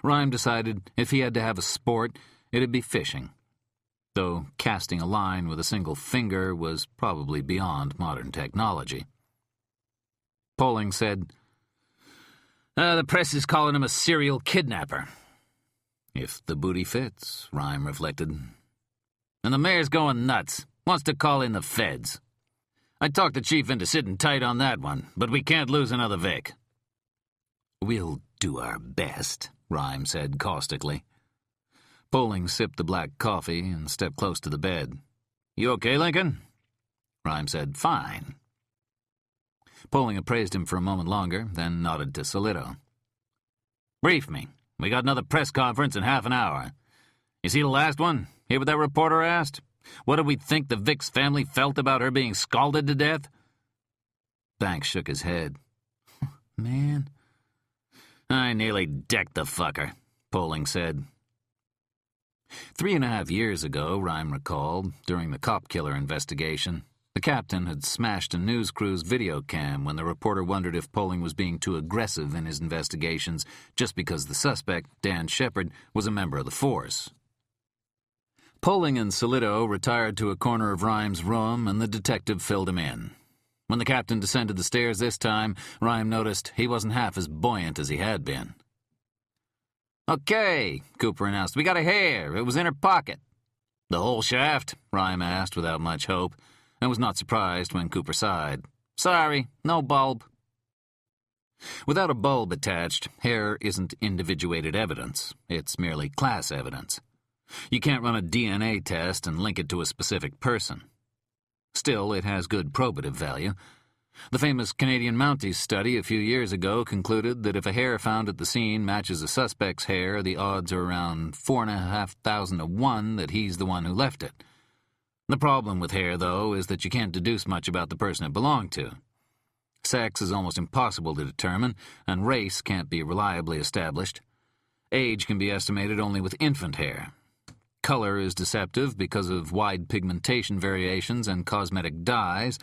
Rhyme decided if he had to have a sport, it'd be fishing. Though casting a line with a single finger was probably beyond modern technology. Poling said, "The press is calling him a serial kidnapper." If the booty fits, Rhyme reflected. "And the mayor's going nuts. Wants to call in the feds. I talked the chief into sitting tight on that one, but we can't lose another Vic." "We'll do our best," Rhyme said caustically. Poling sipped the black coffee and stepped close to the bed. "You okay, Lincoln?" Rhyme said, "Fine." Poling appraised him for a moment longer, then nodded to Solito. "Brief me. We got another press conference in half an hour. You see the last one? Hear what that reporter asked? What did we think the Vic's family felt about her being scalded to death?" Banks shook his head. "Man, I nearly decked the fucker," Poling said. 3.5 years ago, Rhyme recalled, during the cop killer investigation, the captain had smashed a news crew's video cam when the reporter wondered if Poling was being too aggressive in his investigations just because the suspect, Dan Shepard, was a member of the force. Poling and Solito retired to a corner of Rhyme's room, and the detective filled him in. When the captain descended the stairs this time, Rhyme noticed he wasn't half as buoyant as he had been. "Okay," Cooper announced. "We got a hair. It was in her pocket." "The whole shaft?" Rhyme asked without much hope, and was not surprised when Cooper sighed. "Sorry, no bulb." Without a bulb attached, hair isn't individuated evidence. It's merely class evidence. You can't run a DNA test and link it to a specific person. Still, it has good probative value. The famous Canadian Mounties study a few years ago concluded that if a hair found at the scene matches a suspect's hair, the odds are around 4,500 to 1 that he's the one who left it. The problem with hair, though, is that you can't deduce much about the person it belonged to. Sex is almost impossible to determine, and race can't be reliably established. Age can be estimated only with infant hair. Color is deceptive because of wide pigmentation variations and cosmetic dyes,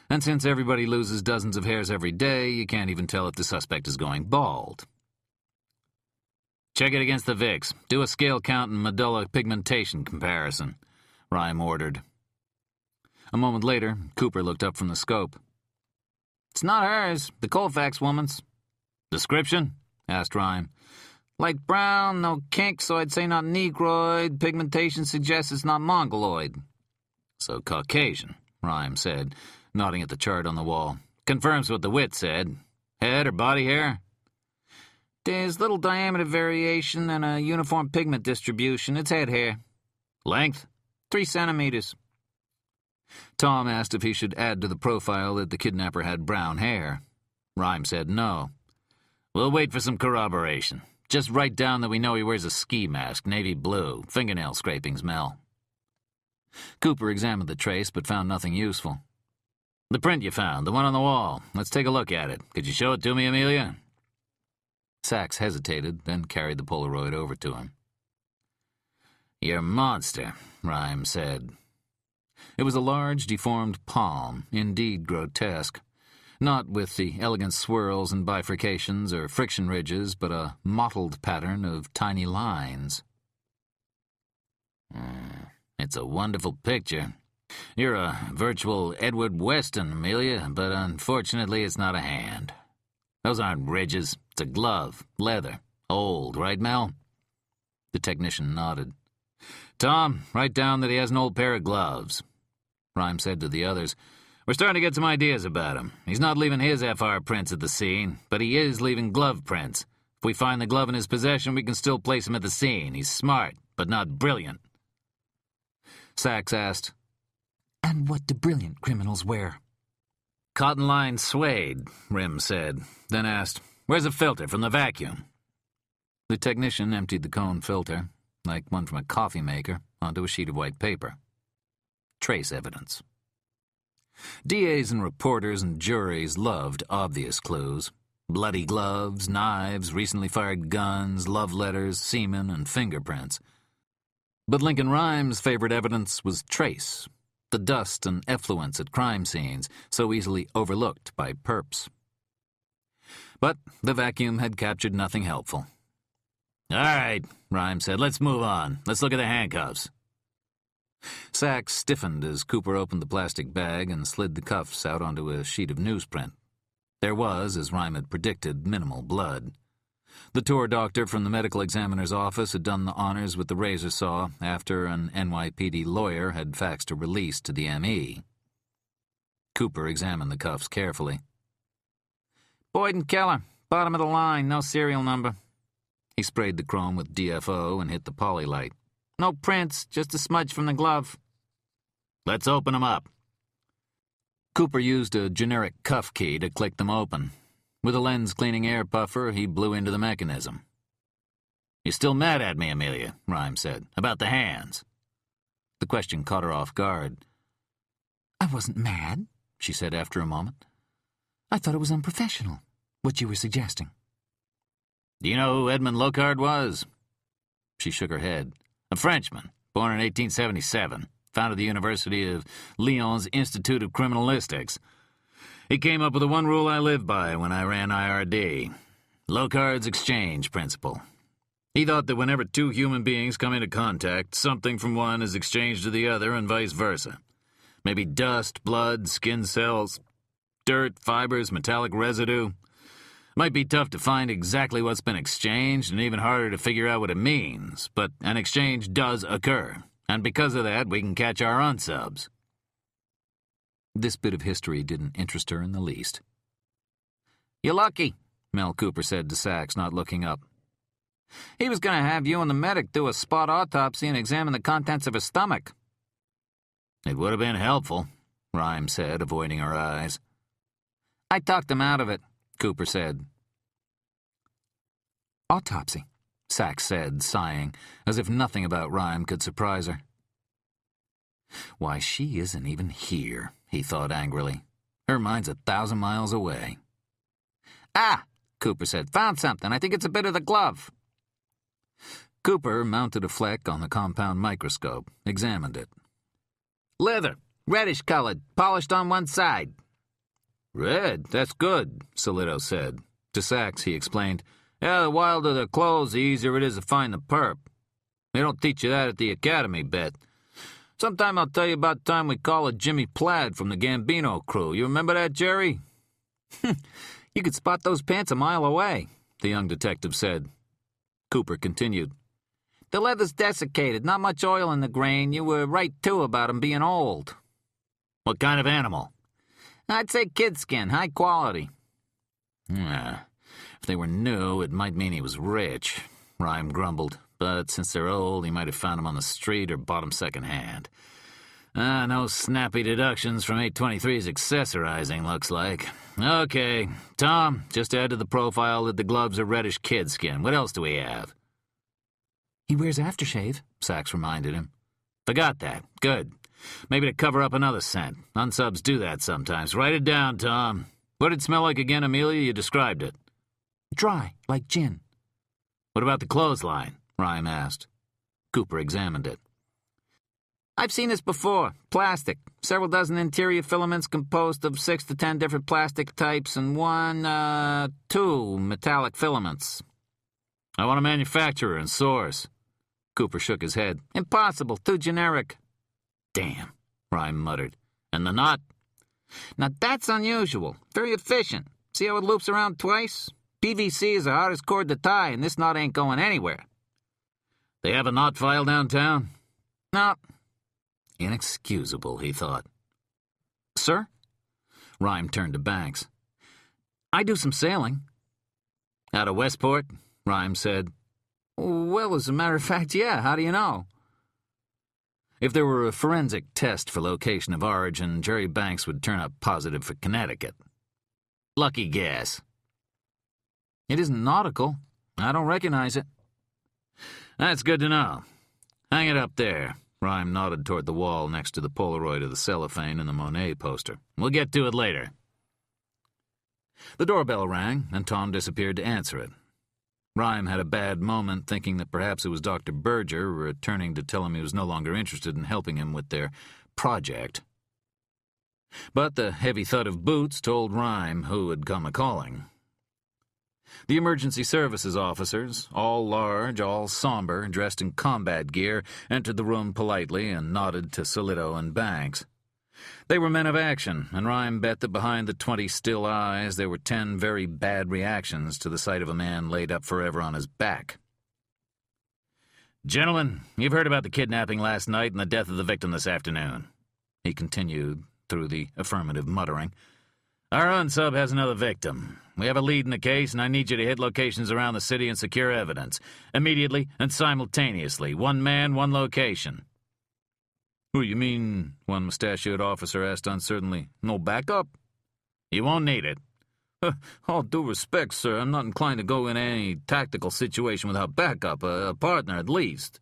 and since everybody loses dozens of hairs every day, you can't even tell if the suspect is going bald. "Check it against the Vicks. Do a scale count and medulla pigmentation comparison," Rhyme ordered. A moment later, Cooper looked up from the scope. "It's not hers, the Colfax woman's." "Description?" asked Rhyme. "Light brown, no kink, so I'd say not negroid. Pigmentation suggests it's not mongoloid." "So Caucasian," Rhyme said, nodding at the chart on the wall. "Confirms what the wit said. Head or body hair?" "There's little diameter variation and a uniform pigment distribution. It's head hair." "Length?" 3 centimeters. Tom asked if he should add to the profile that the kidnapper had brown hair. Rhyme said no. "We'll wait for some corroboration. Just write down that we know he wears a ski mask, navy blue, fingernail scrapings, Mel." Cooper examined the trace but found nothing useful. "The print you found, the one on the wall. Let's take a look at it. Could you show it to me, Amelia?" Sachs hesitated, then carried the Polaroid over to him. "You're a monster," Rhyme said. It was a large, deformed palm, indeed grotesque. Not with the elegant swirls and bifurcations or friction ridges, but a mottled pattern of tiny lines. "It's a wonderful picture. You're a virtual Edward Weston, Amelia, but unfortunately it's not a hand. Those aren't ridges. It's a glove, leather, old, right, Mel?" The technician nodded. "Tom, write down that he has an old pair of gloves." Rhyme said to the others, "We're starting to get some ideas about him. He's not leaving his FR prints at the scene, but he is leaving glove prints. If we find the glove in his possession, we can still place him at the scene. He's smart, but not brilliant." Sachs asked, "And what do brilliant criminals wear?" "Cotton-lined suede," Rim said, then asked, "Where's the filter from the vacuum?" The technician emptied the cone filter, like one from a coffee maker, onto a sheet of white paper. Trace evidence. DAs and reporters and juries loved obvious clues. Bloody gloves, knives, recently fired guns, love letters, semen, and fingerprints. But Lincoln Rhyme's favorite evidence was trace, the dust and effluence at crime scenes, so easily overlooked by perps. But the vacuum had captured nothing helpful. "All right," Rhyme said, "let's move on. Let's look at the handcuffs." Sachs stiffened as Cooper opened the plastic bag and slid the cuffs out onto a sheet of newsprint. There was, as Rhyme had predicted, minimal blood. The tour doctor from the medical examiner's office had done the honors with the razor saw after an NYPD lawyer had faxed a release to the ME. Cooper examined the cuffs carefully. Boyd and Keller, bottom of the line, no serial number. He sprayed the chrome with DFO and hit the polylight. No prints, just a smudge from the glove. "Let's open them up." Cooper used a generic cuff key to click them open. With a lens-cleaning air puffer, he blew into the mechanism. "You're still mad at me, Amelia," Rhyme said, "about the hands." The question caught her off guard. I wasn't mad, she said after a moment. I thought it was unprofessional, what you were suggesting. "Do you know who Edmond Locard was?" She shook her head. "A Frenchman, born in 1877, founded the University of Lyon's Institute of Criminalistics. He came up with the one rule I lived by when I ran IRD, Locard's exchange principle. He thought that whenever two human beings come into contact, something from one is exchanged to the other and vice versa. Maybe dust, blood, skin cells, dirt, fibers, metallic residue. Might be tough to find exactly what's been exchanged and even harder to figure out what it means, but an exchange does occur, and because of that, we can catch our unsubs." This bit of history didn't interest her in the least. "You're lucky," Mel Cooper said to Sachs, not looking up. "He was going to have you and the medic do a spot autopsy and examine the contents of his stomach." "It would have been helpful," Rhyme said, avoiding her eyes. "I talked him out of it," Cooper said. Autopsy, Sachs said, sighing, as if nothing about Rhyme could surprise her. Why, she isn't even here, he thought angrily. Her mind's 1,000 miles away. "Ah," Cooper said, "found something. I think it's a bit of the glove." Cooper mounted a fleck on the compound microscope, examined it. "Leather, reddish-colored, polished on one side." "Red, that's good," Solito said. To Sachs, he explained, "Yeah, the wilder the clothes, the easier it is to find the perp. They don't teach you that at the academy, bet. Sometime I'll tell you about the time we collared Jimmy Plaid from the Gambino crew. You remember that, Jerry?" "You could spot those pants a mile away," the young detective said. Cooper continued. "The leather's desiccated, not much oil in the grain. You were right, too, about 'em being old." "What kind of animal?" "I'd say kid skin, high quality." If they were new, it might mean he was rich, Rhyme grumbled. But since they're old, he might have found them on the street or bought them second-hand. No snappy deductions from 823's accessorizing, looks like. Okay, Tom, just add to the profile that the gloves are reddish kid skin. What else do we have? He wears aftershave, Sachs reminded him. Forgot that. Good. Maybe to cover up another scent. Unsubs do that sometimes. Write it down, Tom. What did it smell like again, Amelia? You described it. Dry, like gin. What about the clothesline? Rhyme asked. Cooper examined it. "I've seen this before. Plastic. Several dozen interior filaments composed of 6 to 10 different plastic types and 2 metallic filaments." "I want a manufacturer and source." Cooper shook his head. "Impossible. Too generic." "Damn," Rhyme muttered. "And the knot?" "Now that's unusual. Very efficient. See how it loops around twice? PVC is the hardest cord to tie, and this knot ain't going anywhere." "They have a knot file downtown?" "No." Inexcusable, he thought. "Sir?" Rhyme turned to Banks. "I do some sailing." "Out of Westport?" Rhyme said. "Well, as a matter of fact, yeah. How do you know?" If there were a forensic test for location of origin, Jerry Banks would turn up positive for Connecticut. Lucky guess. "It isn't nautical. I don't recognize it." "That's good to know. Hang it up there." Rhyme nodded toward the wall next to the Polaroid of the cellophane and the Monet poster. "We'll get to it later." The doorbell rang, and Tom disappeared to answer it. Rhyme had a bad moment, thinking that perhaps it was Dr. Berger returning to tell him he was no longer interested in helping him with their project. But the heavy thud of boots told Rhyme who had come a-calling. The emergency services officers, all large, all somber, dressed in combat gear, entered the room politely and nodded to Solito and Banks. They were men of action, and Rhyme bet that behind the 20 still eyes there were 10 very bad reactions to the sight of a man laid up forever on his back. "Gentlemen, you've heard about the kidnapping last night and the death of the victim this afternoon," he continued through the affirmative muttering. "Our unsub has another victim. We have a lead in the case, and I need you to hit locations around the city and secure evidence. Immediately and simultaneously. One man, one location." "Who, you mean?" one mustachioed officer asked uncertainly. "No backup?" "You won't need it." "All due respect, sir, I'm not inclined to go in any tactical situation without backup, a partner at least."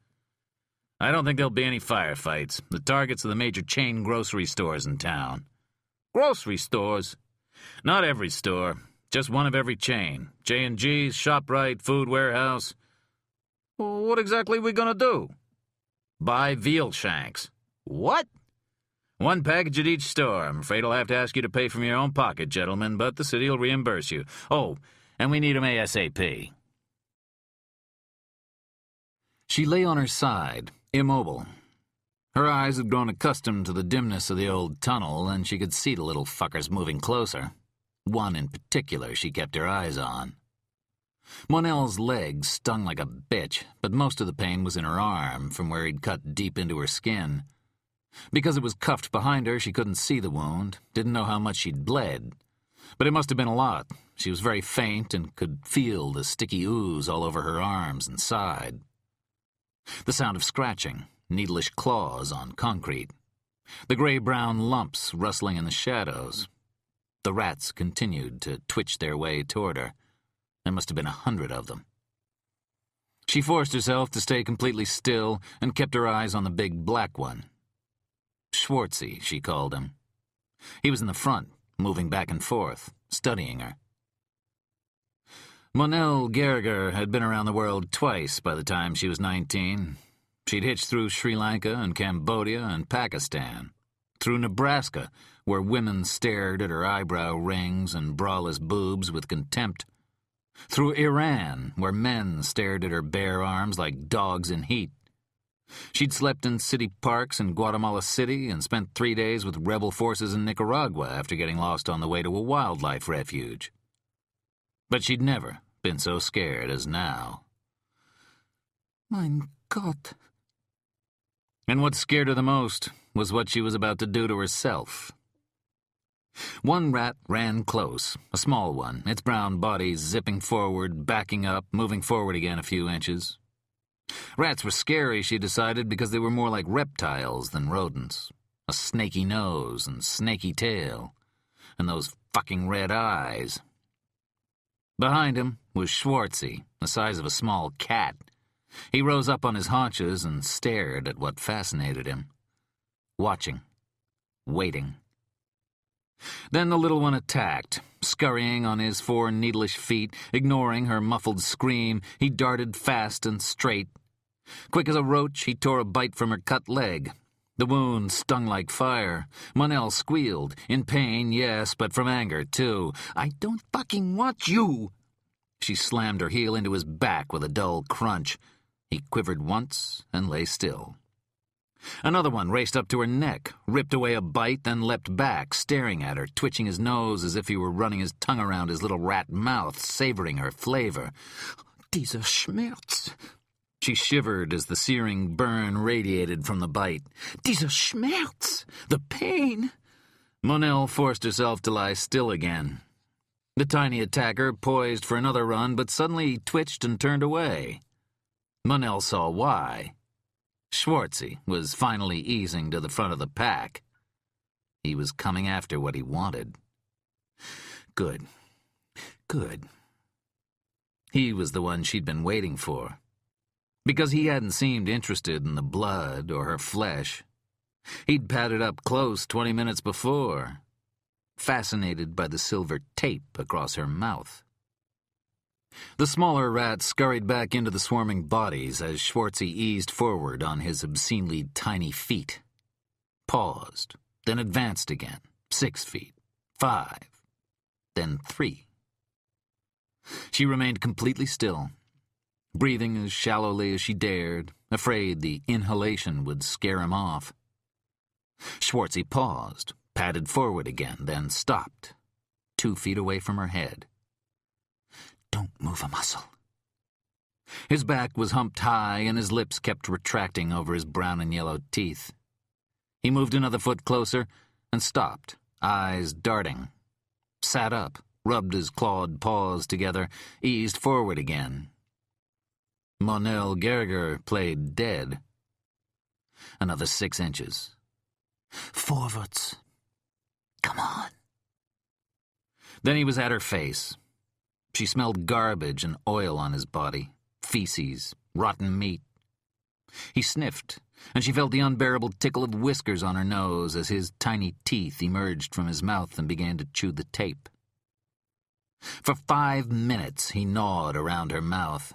"I don't think there'll be any firefights. The targets are the major chain grocery stores in town." "Grocery stores?" "Not every store. Just one of every chain. J&G's, ShopRite, Food Warehouse." "Well, what exactly are we going to do?" "Buy veal shanks." "What?" "One package at each store. I'm afraid I'll have to ask you to pay from your own pocket, gentlemen, but the city will reimburse you. Oh, and we need 'em ASAP." She lay on her side, immobile. Her eyes had grown accustomed to the dimness of the old tunnel, and she could see the little fuckers moving closer. One in particular she kept her eyes on. Monell's leg stung like a bitch, but most of the pain was in her arm, from where he'd cut deep into her skin. Because it was cuffed behind her, she couldn't see the wound, didn't know how much she'd bled. But it must have been a lot. She was very faint and could feel the sticky ooze all over her arms and side. The sound of scratching, needlish claws on concrete. The gray-brown lumps rustling in the shadows. The rats continued to twitch their way toward her. There must have been 100 of them. She forced herself to stay completely still and kept her eyes on the big black one. Schwartzy, she called him. He was in the front, moving back and forth, studying her. Monell Gerger had been around the world twice by the time she was 19. She'd hitched through Sri Lanka and Cambodia and Pakistan. Through Nebraska, where women stared at her eyebrow rings and braless boobs with contempt. Through Iran, where men stared at her bare arms like dogs in heat. She'd slept in city parks in Guatemala City and spent 3 days with rebel forces in Nicaragua after getting lost on the way to a wildlife refuge. But she'd never been so scared as now. Mein Gott. And what scared her the most was what she was about to do to herself. One rat ran close, a small one, its brown body zipping forward, backing up, moving forward again a few inches. Rats were scary, she decided, because they were more like reptiles than rodents. A snaky nose and snaky tail. And those fucking red eyes. Behind him was Schwartzy, the size of a small cat. He rose up on his haunches and stared at what fascinated him. Watching. Waiting. Then the little one attacked. Scurrying on his 4 needlish feet, ignoring her muffled scream, he darted fast and straight. Quick as a roach, he tore a bite from her cut leg. The wound stung like fire. Monell squealed. In pain, yes, but from anger, too. "I don't fucking want you!" She slammed her heel into his back with a dull crunch. He quivered once and lay still. Another one raced up to her neck, ripped away a bite, then leapt back, staring at her, twitching his nose as if he were running his tongue around his little rat mouth, savoring her flavor. "Dieser Schmerz!" She shivered as the searing burn radiated from the bite. "Dieser Schmerz! The pain!" Monell forced herself to lie still again. The tiny attacker poised for another run, but suddenly twitched and turned away. Monell saw why. Schwartzy was finally easing to the front of the pack. He was coming after what he wanted. Good. Good. He was the one she'd been waiting for. Because he hadn't seemed interested in the blood or her flesh. He'd padded up close 20 minutes before. fascinated by the silver tape across her mouth. The smaller rat scurried back into the swarming bodies as Schwartzy eased forward on his obscenely tiny feet. Paused, then advanced again. 6 feet, 5, then 3. She remained completely still, breathing as shallowly as she dared, afraid the inhalation would scare him off. Schwartzy paused, padded forward again, then stopped, 2 feet away from her head. Don't move a muscle. His back was humped high and his lips kept retracting over his brown and yellow teeth. He moved another foot closer and stopped, eyes darting. Sat up, rubbed his clawed paws together, eased forward again. Monel Gerger played dead. Another 6 inches. Forwards. Come on. Then he was at her face. She smelled garbage and oil on his body, feces, rotten meat. He sniffed, and she felt the unbearable tickle of whiskers on her nose as his tiny teeth emerged from his mouth and began to chew the tape. For 5 minutes he gnawed around her mouth.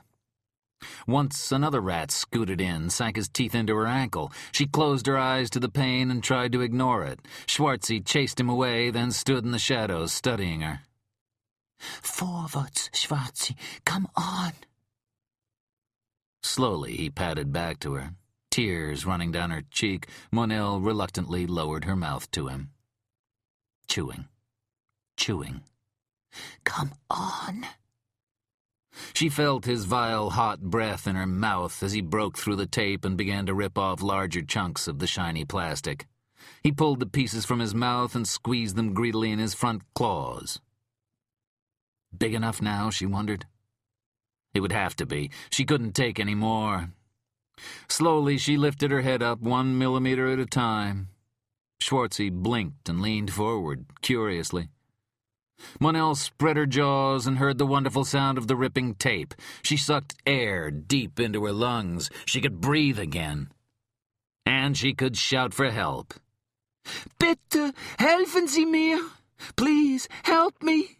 Once another rat scooted in, sank his teeth into her ankle. She closed her eyes to the pain and tried to ignore it. Schwartzy chased him away, then stood in the shadows, studying her. Forwards, Schwartzy. Come on. Slowly he padded back to her. Tears running down her cheek, Monel reluctantly lowered her mouth to him. Chewing. Chewing. Come on. She felt his vile, hot breath in her mouth as he broke through the tape and began to rip off larger chunks of the shiny plastic. He pulled the pieces from his mouth and squeezed them greedily in his front claws. Big enough now, she wondered. It would have to be. She couldn't take any more. Slowly she lifted her head up 1 millimeter at a time. Schwartzy blinked and leaned forward, curiously. Monel spread her jaws and heard the wonderful sound of the ripping tape. She sucked air deep into her lungs. She could breathe again. And she could shout for help. Bitte, helfen Sie mir. Please, help me.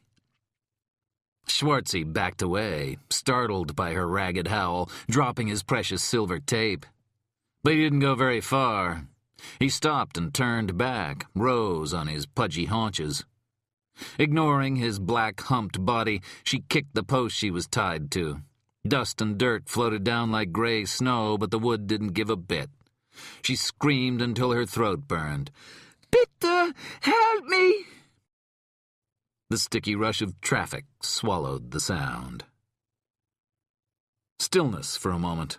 Schwartzy backed away, startled by her ragged howl, dropping his precious silver tape. But he didn't go very far. He stopped and turned back, rose on his pudgy haunches. Ignoring his black, humped body, she kicked the post she was tied to. Dust and dirt floated down like gray snow, but the wood didn't give a bit. She screamed until her throat burned. Bitte, help me! The sticky rush of traffic swallowed the sound. Stillness for a moment.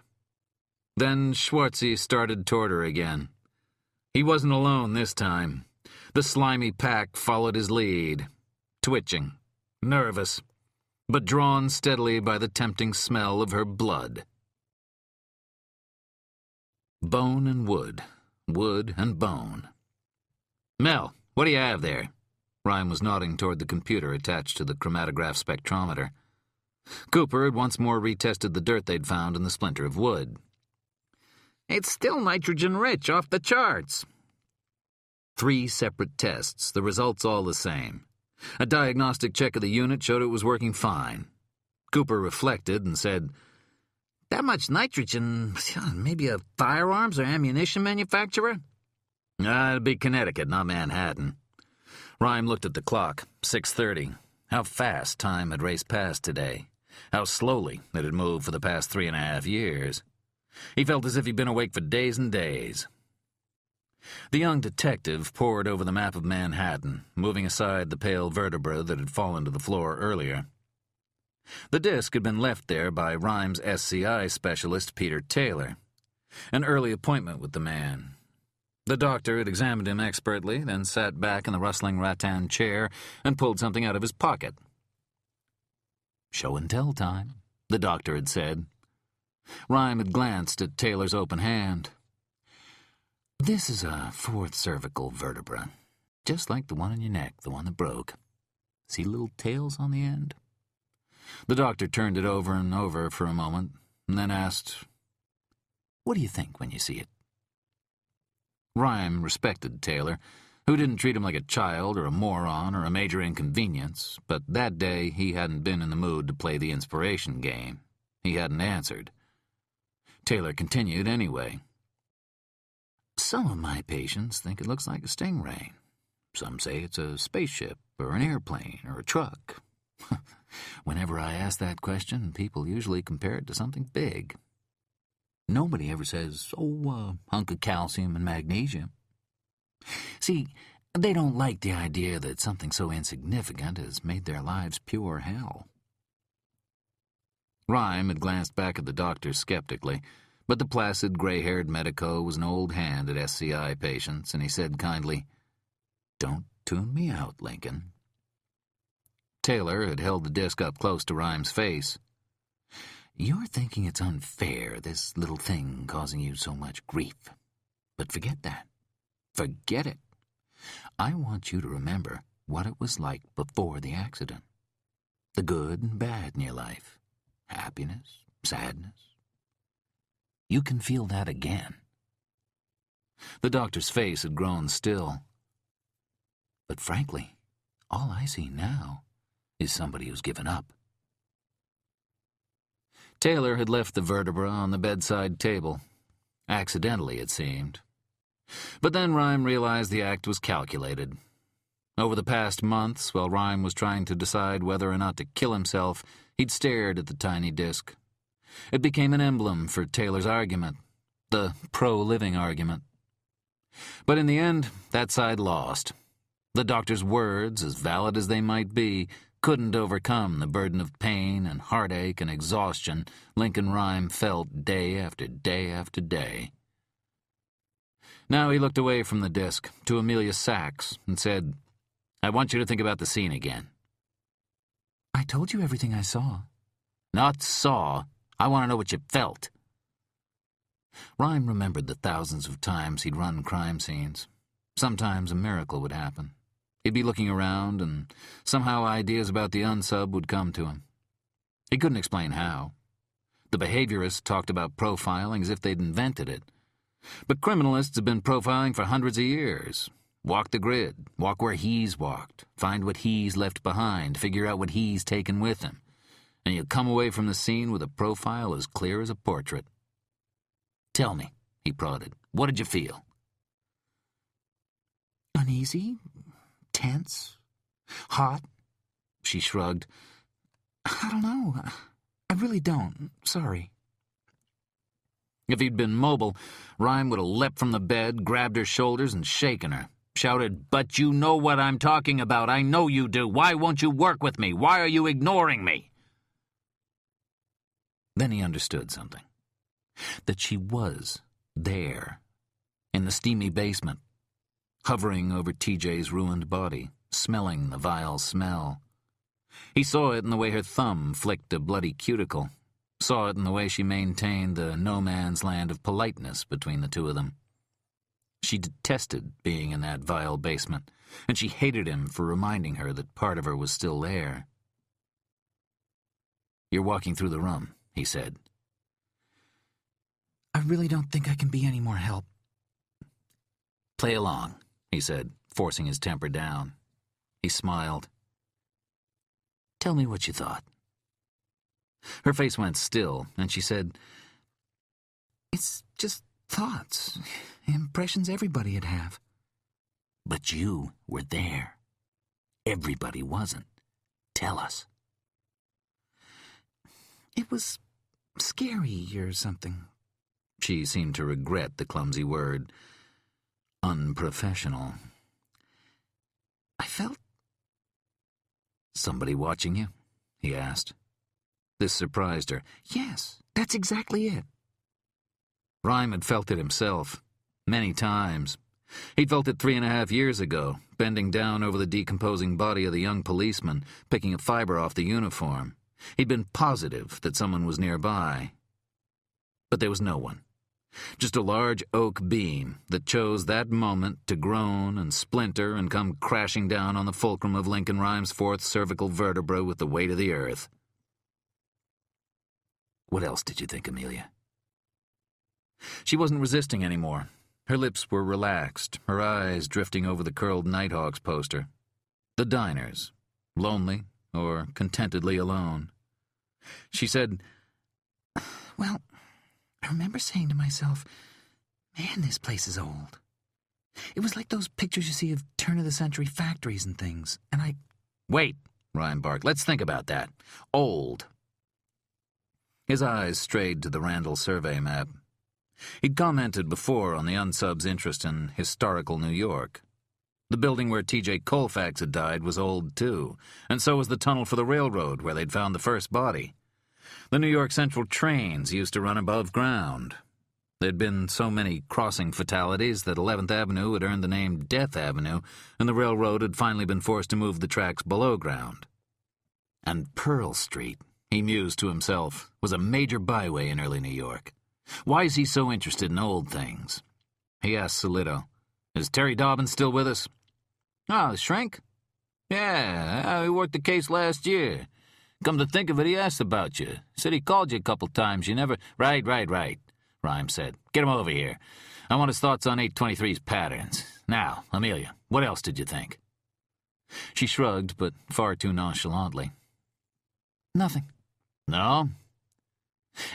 Then Schwartzy started toward her again. He wasn't alone this time. The slimy pack followed his lead, twitching, nervous, but drawn steadily by the tempting smell of her blood. Bone and wood, wood and bone. Mel, what do you have there? Rhyme was nodding toward the computer attached to the chromatograph spectrometer. Cooper had once more retested the dirt they'd found in the splinter of wood. It's still nitrogen-rich, off the charts. 3 separate tests, the results all the same. A diagnostic check of the unit showed it was working fine. Cooper reflected and said, That much nitrogen, maybe a firearms or ammunition manufacturer? It'd be Connecticut, not Manhattan. Rhyme looked at the clock, 6:30. How fast time had raced past today. How slowly it had moved for the past 3.5 years. He felt as if he'd been awake for days and days. The young detective pored over the map of Manhattan, moving aside the pale vertebra that had fallen to the floor earlier. The disc had been left there by Rhyme's SCI specialist, Peter Taylor. An early appointment with the man. The doctor had examined him expertly, then sat back in the rustling rattan chair and pulled something out of his pocket. Show and tell time, the doctor had said. Rhyme had glanced at Taylor's open hand. This is a 4th cervical vertebra, just like the one in your neck, the one that broke. See little tails on the end? The doctor turned it over and over for a moment, and then asked, What do you think when you see it? Rhyme respected Taylor, who didn't treat him like a child or a moron or a major inconvenience, but that day he hadn't been in the mood to play the inspiration game. He hadn't answered. Taylor continued anyway. Some of my patients think it looks like a stingray. Some say it's a spaceship or an airplane or a truck. Whenever I ask that question, people usually compare it to something big. Nobody ever says, hunk of calcium and magnesium. See, they don't like the idea that something so insignificant has made their lives pure hell. Rhyme had glanced back at the doctor skeptically, but the placid, gray-haired medico was an old hand at SCI patients, and he said kindly, "Don't tune me out, Lincoln." Taylor had held the disc up close to Rhyme's face. "You're thinking it's unfair, this little thing causing you so much grief. But forget that. Forget it. I want you to remember what it was like before the accident. The good and bad in your life. Happiness, sadness. You can feel that again." The doctor's face had grown still. "But frankly, all I see now is somebody who's given up." Taylor had left the vertebra on the bedside table. Accidentally, it seemed. But then Rhyme realized the act was calculated. Over the past months, while Rhyme was trying to decide whether or not to kill himself, he'd stared at the tiny disc. It became an emblem for Taylor's argument, the pro-living argument. But in the end, that side lost. The doctor's words, as valid as they might be, couldn't overcome the burden of pain and heartache and exhaustion Lincoln Rhyme felt day after day after day. Now he looked away from the disc to Amelia Sachs and said, "I want you to think about the scene again." "I told you everything I saw." "Not saw. I want to know what you felt." Rhyme remembered the thousands of times he'd run crime scenes. Sometimes a miracle would happen. He'd be looking around, and somehow ideas about the unsub would come to him. He couldn't explain how. The behaviorists talked about profiling as if they'd invented it. But criminalists have been profiling for hundreds of years. Walk the grid, walk where he's walked, find what he's left behind, figure out what he's taken with him. And you come away from the scene with a profile as clear as a portrait. "Tell me," he prodded, "what did you feel?" "Uneasy, tense, hot." She shrugged. "I don't know. I really don't. Sorry." If he'd been mobile, Rhyme would have leapt from the bed, grabbed her shoulders, and shaken her. Shouted, "But you know what I'm talking about. I know you do. Why won't you work with me? Why are you ignoring me?" Then he understood something. That she was there, in the steamy basement, hovering over TJ's ruined body, smelling the vile smell. He saw it in the way her thumb flicked a bloody cuticle, saw it in the way she maintained the no-man's land of politeness between the two of them. She detested being in that vile basement, and she hated him for reminding her that part of her was still there. "You're walking through the room," he said. "I really don't think I can be any more help." "Play along," he said, forcing his temper down. He smiled. "Tell me what you thought." Her face went still, and she said, "It's just thoughts, impressions everybody'd have." "But you were there. Everybody wasn't. Tell us." "It was scary or something." She seemed to regret the clumsy word. "Unprofessional." "I felt—" "Somebody watching you?" he asked. This surprised her. "Yes, that's exactly it." Rhyme had felt it himself, many times. He'd felt it 3.5 years ago, bending down over the decomposing body of the young policeman, picking a fiber off the uniform. He'd been positive that someone was nearby. But there was no one. Just a large oak beam that chose that moment to groan and splinter and come crashing down on the fulcrum of Lincoln Rhyme's 4th cervical vertebra with the weight of the earth. "What else did you think, Amelia?" She wasn't resisting anymore. Her lips were relaxed, her eyes drifting over the curled Nighthawks poster. The diners, lonely or contentedly alone. She said, Well, I remember saying to myself, man, this place is old. It was like those pictures you see of turn-of-the-century factories and things, and I... Wait, Rhyme barked. Let's think about that. Old. His eyes strayed to the Randall survey map. He'd commented before on the unsub's interest in historical New York. The building where T.J. Colfax had died was old, too, and so was the tunnel for the railroad where they'd found the first body. The New York Central trains used to run above ground. There'd been so many crossing fatalities that 11th Avenue had earned the name Death Avenue, and the railroad had finally been forced to move the tracks below ground. And Pearl Street, he mused to himself, was a major byway in early New York. Why is he so interested in old things? He asked Solito, "Is Terry Dobbins still with us?" Oh, the shrink? Yeah, he worked the case last year. Come to think of it, he asked about you. Said he called you a couple times. You never... Right, Rhyme said. Get him over here. I want his thoughts on 823's patterns. Now, Amelia, what else did you think? She shrugged, but far too nonchalantly. Nothing. No?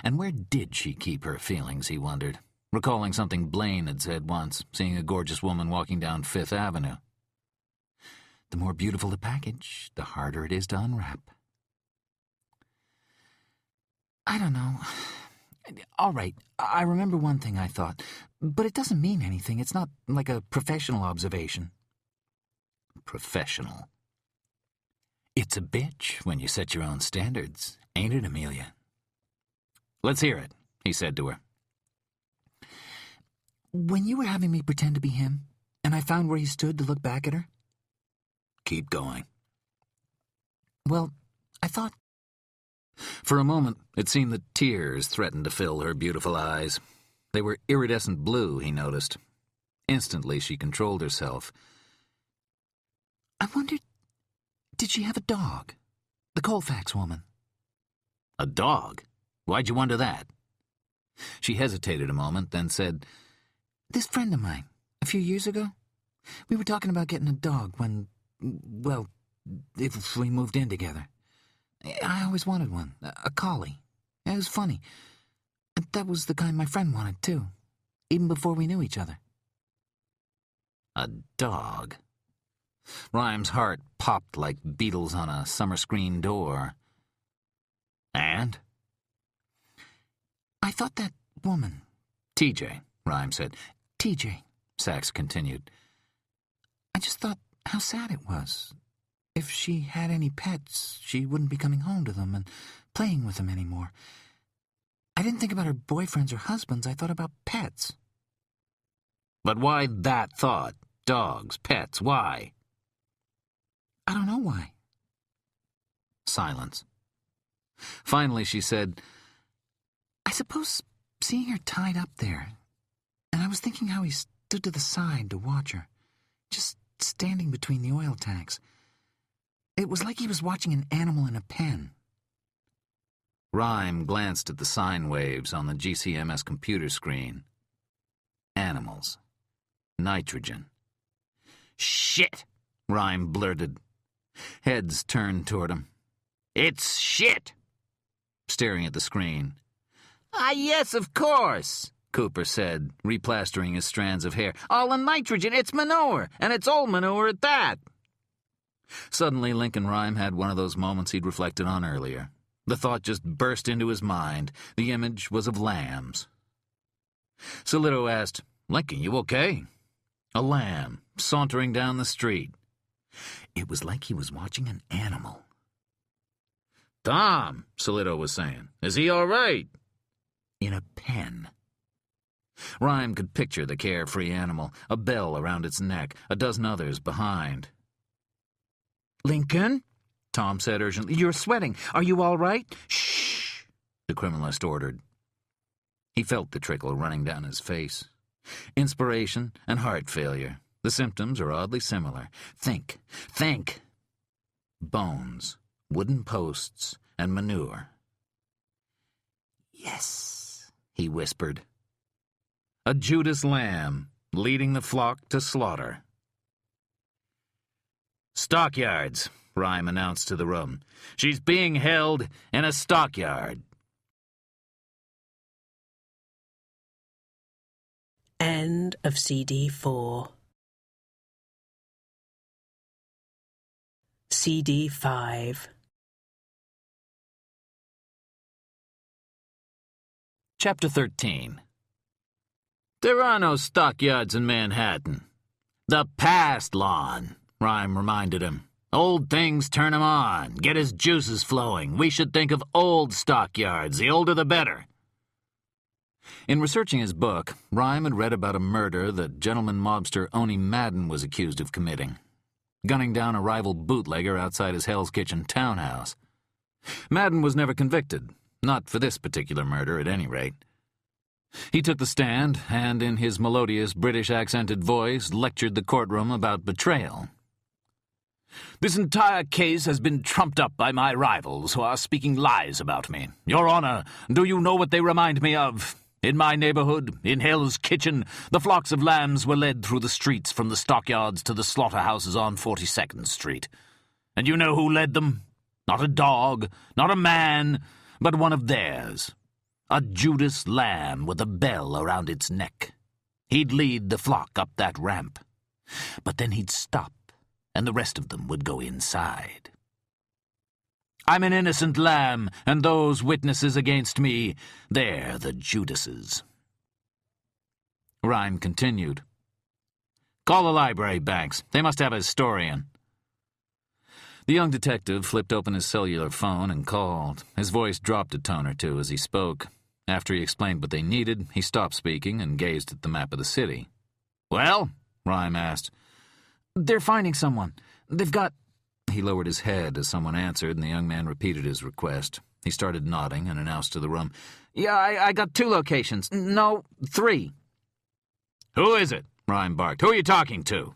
And where did she keep her feelings, he wondered, recalling something Blaine had said once, seeing a gorgeous woman walking down Fifth Avenue. The more beautiful the package, the harder it is to unwrap. I don't know. All right, I remember one thing I thought, but it doesn't mean anything. It's not like a professional observation. Professional. It's a bitch when you set your own standards, ain't it, Amelia? Let's hear it, he said to her. When you were having me pretend to be him, and I found where he stood to look back at her? Keep going. Well, I thought... For a moment, it seemed that tears threatened to fill her beautiful eyes. They were iridescent blue, he noticed. Instantly, she controlled herself. I wondered, did she have a dog? The Colfax woman. A dog? Why'd you wonder that? She hesitated a moment, then said, This friend of mine, a few years ago, we were talking about getting a dog when, well, if we moved in together. I always wanted one, a collie. It was funny. That was the kind my friend wanted, too, even before we knew each other. A dog? Rhyme's heart popped like beetles on a summer screen door. And? I thought that woman... TJ, Rhyme said. TJ, Sachs continued. I just thought how sad it was. If she had any pets, she wouldn't be coming home to them and playing with them anymore. I didn't think about her boyfriends or husbands. I thought about pets. But why that thought? Dogs, pets, why? I don't know why. Silence. Finally, she said, I suppose seeing her tied up there, and I was thinking how he stood to the side to watch her, just standing between the oil tanks. It was like he was watching an animal in a pen. Rhyme glanced at the sine waves on the GCMS computer screen. Animals. Nitrogen. Shit, Rhyme blurted. Heads turned toward him. It's shit. Staring at the screen. Yes, of course, Cooper said, replastering his strands of hair. All the nitrogen, it's manure, and it's old manure at that. Suddenly, Lincoln Rhyme had one of those moments he'd reflected on earlier. The thought just burst into his mind. The image was of lambs. Solito asked, Lincoln, you okay? A lamb, sauntering down the street. It was like he was watching an animal. Tom, Solito was saying, is he all right? In a pen. Rhyme could picture the carefree animal, a bell around its neck, a dozen others behind. Lincoln, Tom said urgently, you're sweating. Are you all right? Shh, the criminalist ordered. He felt the trickle running down his face. Inspiration and heart failure. The symptoms are oddly similar. Think. Bones, wooden posts, and manure. Yes, he whispered. A Judas lamb, leading the flock to slaughter. "Stockyards," Rhyme announced to the room. "She's being held in a stockyard." End of CD 4. CD 5. Chapter 13. "There are no stockyards in Manhattan. The past, Lon," Rhyme reminded him. "Old things turn him on, get his juices flowing. We should think of old stockyards, the older the better." In researching his book, Rhyme had read about a murder that gentleman mobster Oni Madden was accused of committing, gunning down a rival bootlegger outside his Hell's Kitchen townhouse. Madden was never convicted, not for this particular murder at any rate. He took the stand and, in his melodious British-accented voice, lectured the courtroom about betrayal. "This entire case has been trumped up by my rivals, who are speaking lies about me. Your Honor, do you know what they remind me of? In my neighborhood, in Hell's Kitchen, the flocks of lambs were led through the streets from the stockyards to the slaughterhouses on 42nd Street. And you know who led them? Not a dog, not a man, but one of theirs. A Judas lamb with a bell around its neck. He'd lead the flock up that ramp. But then he'd stop, and the rest of them would go inside. I'm an innocent lamb, and those witnesses against me, they're the Judases." Rhyme continued. "Call the library, Banks. They must have a historian." The young detective flipped open his cellular phone and called. His voice dropped a tone or two as he spoke. After he explained what they needed, he stopped speaking and gazed at the map of the city. "Well?" Rhyme asked. "They're finding someone. They've got—" He lowered his head as someone answered, and the young man repeated his request. He started nodding and announced to the room, "Yeah, I got 2 locations. No, 3. "Who is it?" Rhyme barked. "Who are you talking to?"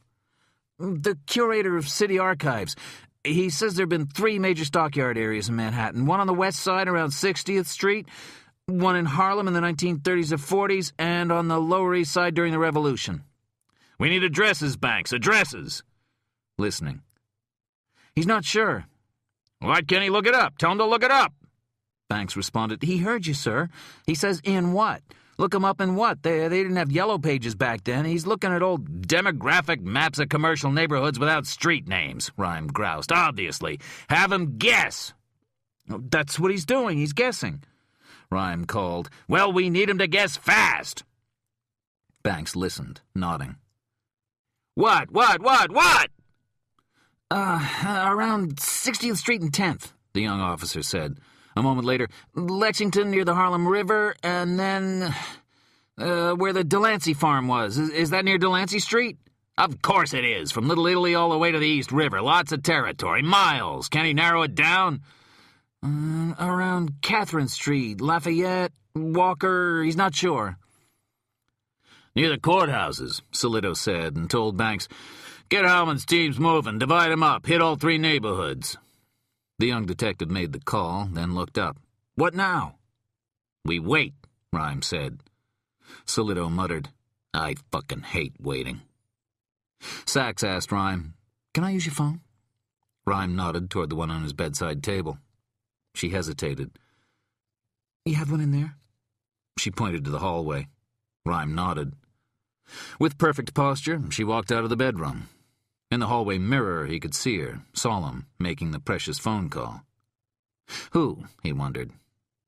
"The curator of city archives. He says there have been 3 major stockyard areas in Manhattan. One on the west side around 60th Street, one in Harlem in the 1930s or 40s, and on the Lower East Side during the Revolution." "We need addresses, Banks, addresses." Listening. "He's not sure." "Why can't he look it up? Tell him to look it up." Banks responded, "He heard you, sir. He says in what? Look him up in what? They didn't have yellow pages back then. He's looking at old demographic maps of commercial neighborhoods without street names," Rhyme groused. "Obviously. Have him guess." "That's what he's doing. He's guessing." Rhyme called, "Well, we need him to guess fast." Banks listened, nodding. What? Around 60th Street and 10th, the young officer said. A moment later, Lexington near the Harlem River, and then where the Delancey farm was. Is that near Delancey Street? Of course it is, from Little Italy all the way to the East River. Lots of territory, miles. Can he narrow it down? Around Catherine Street, Lafayette, Walker, he's not sure. Near the courthouses, Solito said, and told Banks, "Get Howman's teams moving, divide them up, hit all 3 neighborhoods." The young detective made the call, then looked up. "What now?" "We wait," Rhyme said. Solito muttered, "I fucking hate waiting." Sachs asked Rhyme, "Can I use your phone?" Rhyme nodded toward the one on his bedside table. She hesitated. "You have one in there?" She pointed to the hallway. Rhyme nodded. With perfect posture, she walked out of the bedroom. In the hallway mirror, he could see her, solemn, making the precious phone call. Who, he wondered.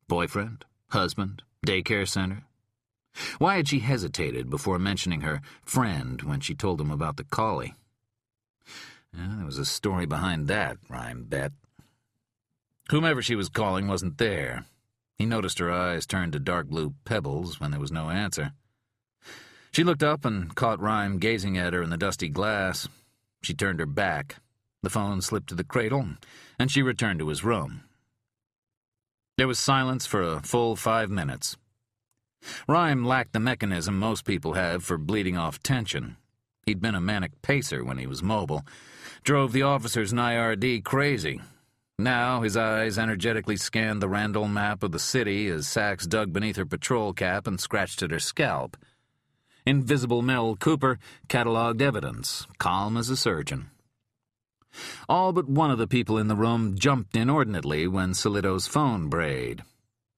Boyfriend? Husband? Daycare center? Why had she hesitated before mentioning her friend when she told him about the collie? There was a story behind that, Rhyme bet. Whomever she was calling wasn't there. He noticed her eyes turn to dark blue pebbles when there was no answer. She looked up and caught Rhyme gazing at her in the dusty glass. She turned her back. The phone slipped to the cradle, and she returned to his room. There was silence for a full 5 minutes. Rhyme lacked the mechanism most people have for bleeding off tension. He'd been a manic pacer when he was mobile, drove the officers in IRD crazy. Now his eyes energetically scanned the Randall map of the city as Sachs dug beneath her patrol cap and scratched at her scalp. Invisible Mel Cooper catalogued evidence, calm as a surgeon. All but one of the people in the room jumped inordinately when Solito's phone brayed.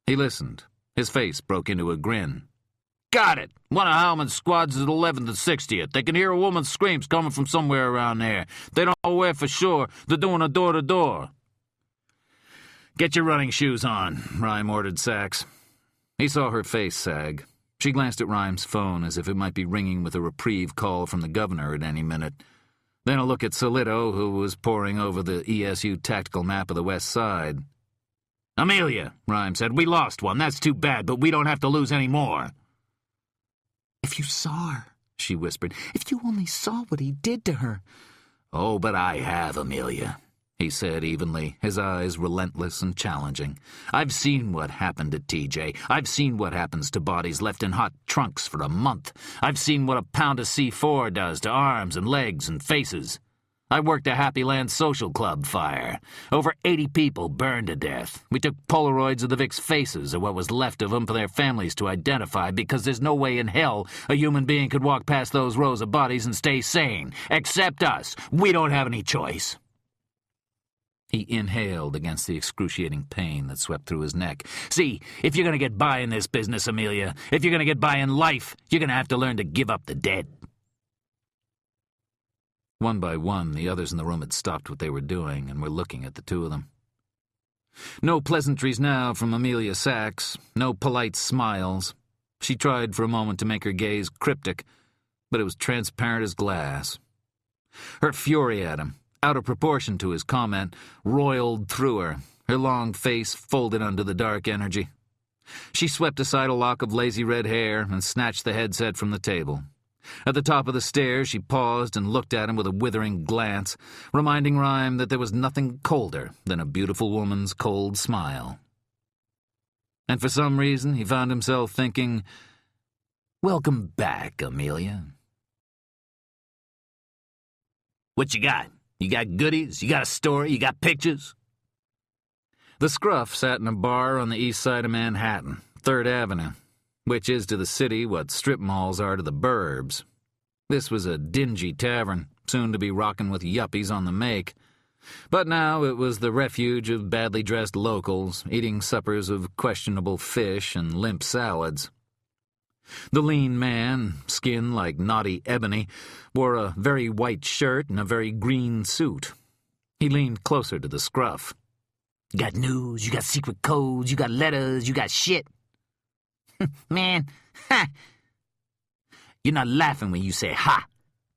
He listened. His face broke into a grin. "Got it! One of Howman's squads is at 11th and 60th. They can hear a woman's screams coming from somewhere around there. They don't know where for sure. They're doing a door-to-door." "Get your running shoes on," Rhyme ordered Sachs. He saw her face sag. She glanced at Rhyme's phone as if it might be ringing with a reprieve call from the governor at any minute. Then a look at Solito, who was poring over the ESU tactical map of the West Side. "Amelia," Rhyme said, "we lost one. That's too bad, but we don't have to lose any more." "If you saw her," she whispered. "If you only saw what he did to her." "Oh, but I have, Amelia," he said evenly, his eyes relentless and challenging. "I've seen what happened to TJ. I've seen what happens to bodies left in hot trunks for a month. I've seen what a pound of C4 does to arms and legs and faces. I worked a Happy Land Social Club fire. Over 80 people burned to death. We took Polaroids of the Vic's faces, or what was left of them, for their families to identify, because there's no way in hell a human being could walk past those rows of bodies and stay sane. Except us. We don't have any choice." He inhaled against the excruciating pain that swept through his neck. "See, if you're going to get by in this business, Amelia, if you're going to get by in life, you're going to have to learn to give up the dead." One by one, the others in the room had stopped what they were doing and were looking at the two of them. No pleasantries now from Amelia Sachs, no polite smiles. She tried for a moment to make her gaze cryptic, but it was transparent as glass. Her fury at him, out of proportion to his comment, roiled through her long face folded under the dark energy. She swept aside a lock of lazy red hair and snatched the headset from the table. At the top of the stairs, she paused and looked at him with a withering glance, reminding Rhyme that there was nothing colder than a beautiful woman's cold smile. And for some reason, he found himself thinking, "Welcome back, Amelia." "What you got? You got goodies? You got a story? You got pictures?" The Scruff sat in a bar on the east side of Manhattan, 3rd Avenue, which is to the city what strip malls are to the burbs. This was a dingy tavern, soon to be rocking with yuppies on the make. But now it was the refuge of badly dressed locals, eating suppers of questionable fish and limp salads. The lean man, skin like knotty ebony, wore a very white shirt and a very green suit. He leaned closer to the Scruff. "You got news, you got secret codes, you got letters, you got shit." "Man, ha! You're not laughing when you say ha,"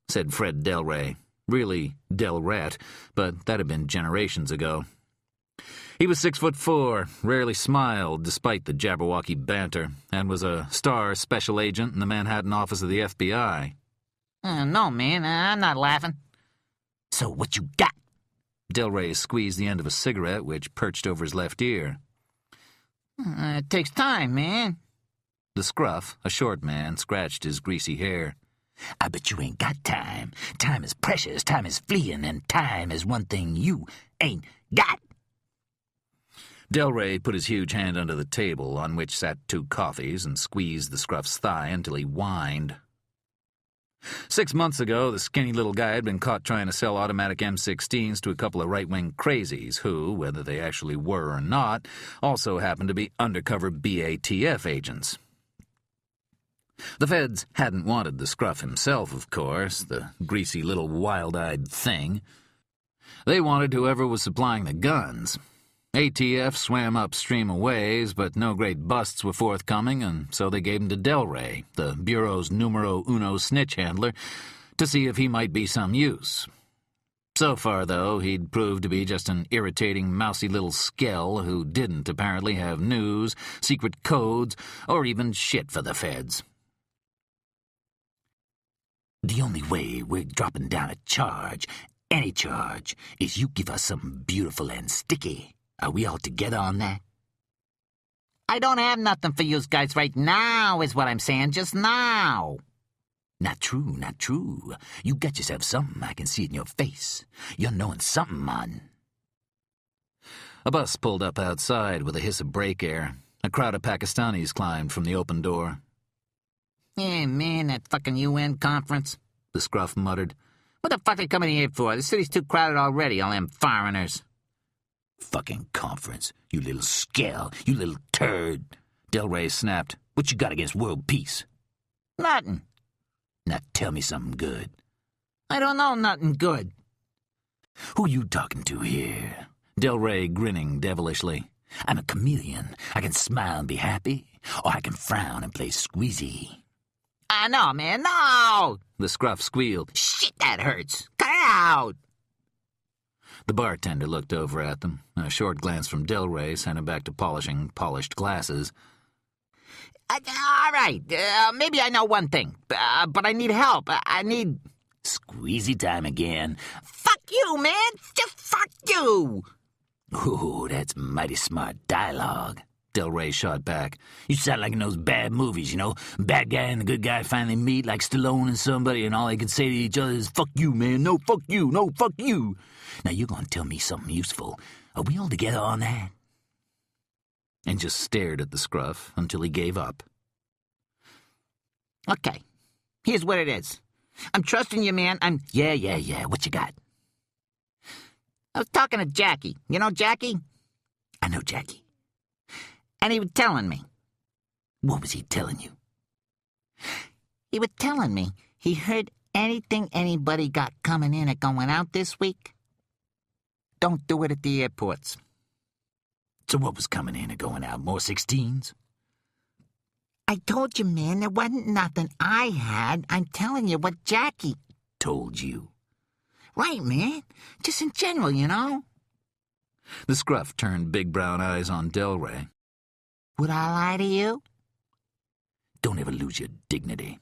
said Fred Delray. Really Del Rat, but that had been generations ago. He was 6'4", rarely smiled despite the Jabberwocky banter, and was a star special agent in the Manhattan office of the FBI. No, man, I'm not laughing." "So what you got?" Delray squeezed the end of a cigarette which perched over his left ear. It takes time, man." The Scruff, a short man, scratched his greasy hair. "I bet you ain't got time. Time is precious, time is fleeing, and time is one thing you ain't got." Delray put his huge hand under the table, on which sat 2 coffees, and squeezed the Scruff's thigh until he whined. 6 months ago, the skinny little guy had been caught trying to sell automatic M16s to a couple of right-wing crazies who, whether they actually were or not, also happened to be undercover BATF agents. The feds hadn't wanted the Scruff himself, of course, the greasy little wild-eyed thing. They wanted whoever was supplying the guns. ATF swam upstream a ways, but no great busts were forthcoming, and so they gave him to Delray, the Bureau's numero uno snitch handler, to see if he might be some use. So far, though, he'd proved to be just an irritating, mousy little skell who didn't apparently have news, secret codes, or even shit for the feds. "The only way we're dropping down a charge, any charge, is you give us something beautiful and sticky. Are we all together on that?" "I don't have nothing for you guys right now, is what I'm saying, just now." Not true, not true. You got yourself something, I can see it in your face. You're knowing something, man. A bus pulled up outside with a hiss of brake air. A crowd of Pakistanis climbed from the open door. Yeah, man, that fucking UN conference, the scruff muttered. What the fuck are they coming here for? The city's too crowded already, all them foreigners. Fucking conference, you little scale, you little turd. Del Rey snapped. What you got against world peace? Nothing. Now tell me something good. I don't know nothing good. Who you talking to here? Del Rey grinning devilishly. I'm a chameleon. I can smile and be happy, or I can frown and play squeezy. No, man, no! The scruff squealed. Shit, that hurts. Cut it out! The bartender looked over at them. A short glance from Del Rey sent him back to polishing polished glasses. All right, maybe I know one thing, but I need help. I need... Squeezy time again. Fuck you, man! Just fuck you! Ooh, that's mighty smart dialogue. Del Rey shot back. You sound like in those bad movies, you know? Bad guy and the good guy finally meet, like Stallone and somebody, and all they can say to each other is, fuck you, man, no, fuck you, no, fuck you. Now you're gonna tell me something useful. Are we all together on that? And just stared at the scruff until he gave up. Okay, here's what it is. I'm trusting you, man. Yeah, what you got? I was talking to Jackie. You know Jackie? I know Jackie. And he was telling me. What was he telling you? He was telling me he heard anything anybody got coming in or going out this week. Don't do it at the airports. So what was coming in and going out? More 16s? I told you, man, there wasn't nothing I had. I'm telling you what Jackie told you. Right, man. Just in general, you know. The scruff turned big brown eyes on Del Rey. Would I lie to you? Don't ever lose your dignity,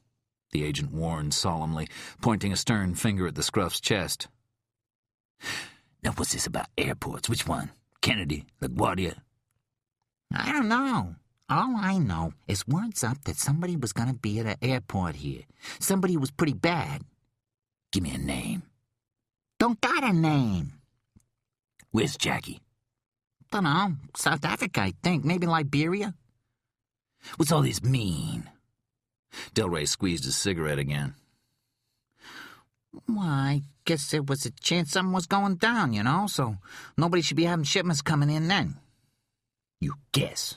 the agent warned solemnly, pointing a stern finger at the scruff's chest. Now what's this about airports? Which one? Kennedy? LaGuardia? I don't know. All I know is word's up that somebody was going to be at an airport here. Somebody who was pretty bad. Give me a name. Don't got a name. Where's Jackie? Dunno. South Africa, I think. Maybe Liberia. What's all this mean? Del Rey squeezed his cigarette again. Well, I guess there was a chance something was going down, you know, so nobody should be having shipments coming in then. You guess.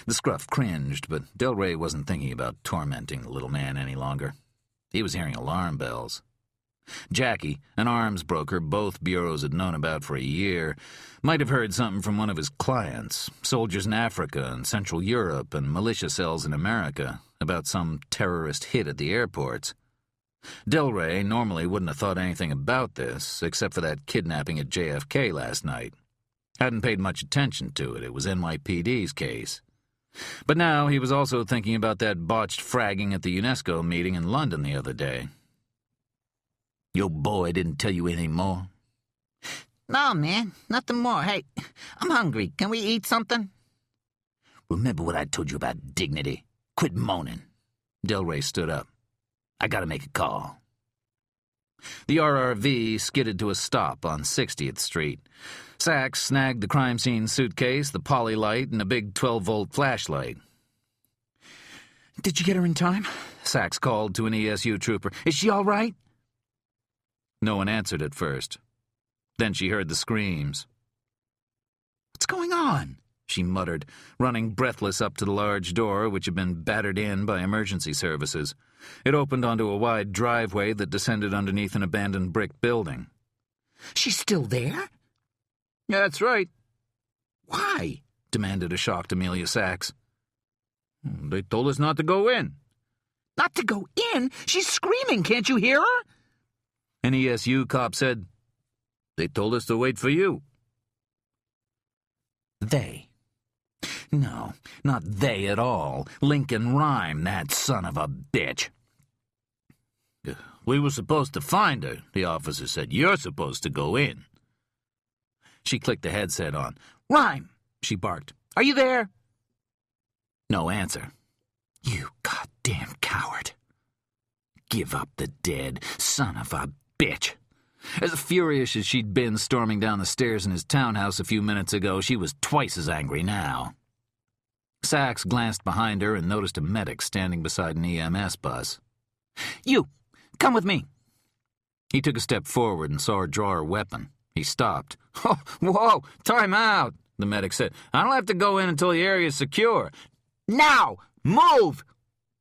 The scruff cringed, but Del Rey wasn't thinking about tormenting the little man any longer. He was hearing alarm bells. Jackie, an arms broker both bureaus had known about for a year, might have heard something from one of his clients, soldiers in Africa and Central Europe and militia cells in America, about some terrorist hit at the airports. Del Rey normally wouldn't have thought anything about this, except for that kidnapping at JFK last night. Hadn't paid much attention to it. It was NYPD's case. But now he was also thinking about that botched fragging at the UNESCO meeting in London the other day. Your boy didn't tell you anything more? No, man, nothing more. Hey, I'm hungry. Can we eat something? Remember what I told you about dignity. Quit moaning. Del Rey stood up. I gotta make a call. The RRV skidded to a stop on 60th Street. Sachs snagged the crime scene suitcase, the poly light, and a big 12-volt flashlight. Did you get her in time? Sachs called to an ESU trooper. Is she all right? No one answered at first. Then she heard the screams. What's going on? She muttered, running breathless up to the large door, which had been battered in by emergency services. It opened onto a wide driveway that descended underneath an abandoned brick building. She's still there? Yeah, that's right. Why? Demanded a shocked Amelia Sachs. They told us not to go in. Not to go in? She's screaming, can't you hear her? An ESU cop said, they told us to wait for you. They? No, not they at all. Lincoln Rhyme, that son of a bitch. We were supposed to find her, the officer said. You're supposed to go in. She clicked the headset on. Rhyme, she barked. Are you there? No answer. You goddamn coward. Give up the dead, son of a bitch. As furious as she'd been storming down the stairs in his townhouse a few minutes ago, she was twice as angry now. Sachs glanced behind her and noticed a medic standing beside an EMS bus. You, come with me. He took a step forward and saw her draw her weapon. He stopped. "Oh, whoa, time out," the medic said. "I don't have to go in until the area's secure." Now, move!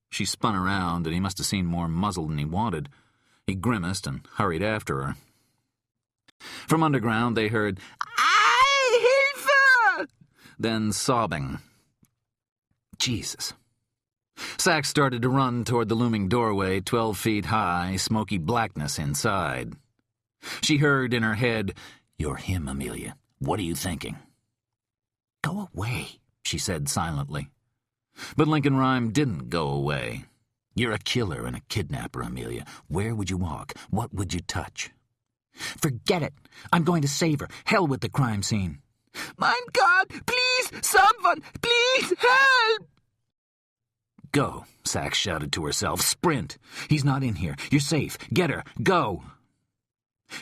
She spun around, and he must have seen more muzzle than he wanted. He grimaced and hurried after her. From underground, they heard, "I Hilfe!" then sobbing. Jesus. Sachs started to run toward the looming doorway, 12 feet high, smoky blackness inside. She heard in her head, "You're him, Amelia. What are you thinking?" Go away, she said silently. But Lincoln Rhyme didn't go away. You're a killer and a kidnapper, Amelia. Where would you walk? What would you touch? Forget it. I'm going to save her. Hell with the crime scene. Mein God, please, someone, please help! Go, Sachs shouted to herself. Sprint! He's not in here. You're safe. Get her. Go!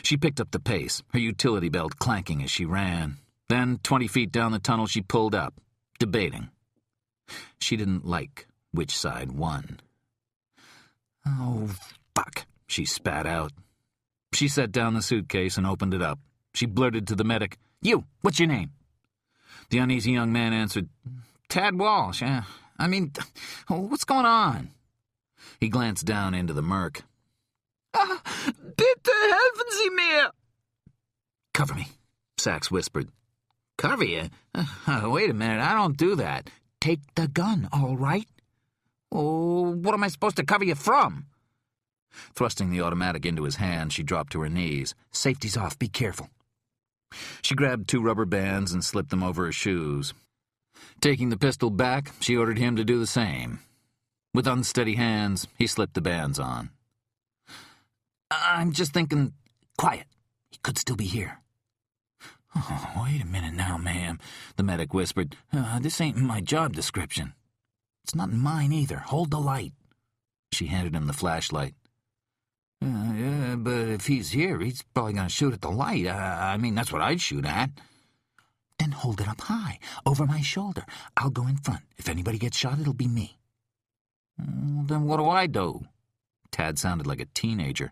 She picked up the pace, her utility belt clanking as she ran. Then, 20 feet down the tunnel, she pulled up, debating. She didn't like which side won. "Oh, fuck," she spat out. She set down the suitcase and opened it up. She blurted to the medic, You, what's your name? The uneasy young man answered, Tad Walsh. What's going on? He glanced down into the murk. Bitte helfen Sie mir! "Cover me," Sachs whispered. Cover you? Wait a minute, I don't do that. Take the gun, all right? Oh, what am I supposed to cover you from? Thrusting the automatic into his hand, she dropped to her knees. Safety's off, be careful. She grabbed 2 rubber bands and slipped them over her shoes. Taking the pistol back, she ordered him to do the same. With unsteady hands, he slipped the bands on. I'm just thinking, quiet. He could still be here. Oh, wait a minute now, ma'am, the medic whispered. This ain't in my job description. It's not in mine either. Hold the light. She handed him the flashlight. Yeah, but if he's here, he's probably going to shoot at the light. That's what I'd shoot at. Then hold it up high, over my shoulder. I'll go in front. If anybody gets shot, it'll be me. Then what do I do? Tad sounded like a teenager.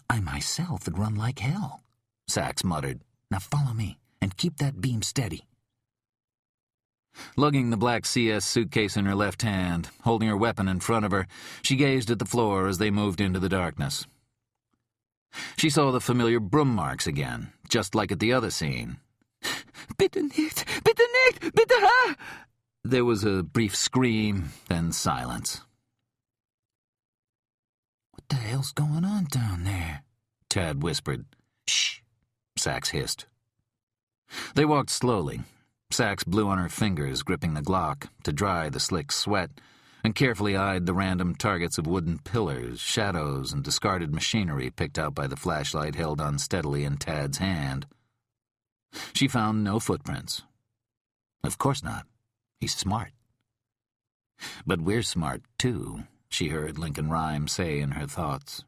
I myself would run like hell, Sachs muttered. Now follow me, and keep that beam steady. Lugging the black CS suitcase in her left hand, holding her weapon in front of her, she gazed at the floor as they moved into the darkness. She saw the familiar broom marks again, just like at the other scene. Bitte nicht, bitte nicht, bitte ha! There was a brief scream, then silence. What the hell's going on down there? Tad whispered. Shh, Sachs hissed. They walked slowly. Sachs blew on her fingers, gripping the Glock, to dry the slick sweat, and carefully eyed the random targets of wooden pillars, shadows, and discarded machinery picked out by the flashlight held unsteadily in Tad's hand. She found no footprints. Of course not. He's smart. But we're smart, too, she heard Lincoln Rhyme say in her thoughts.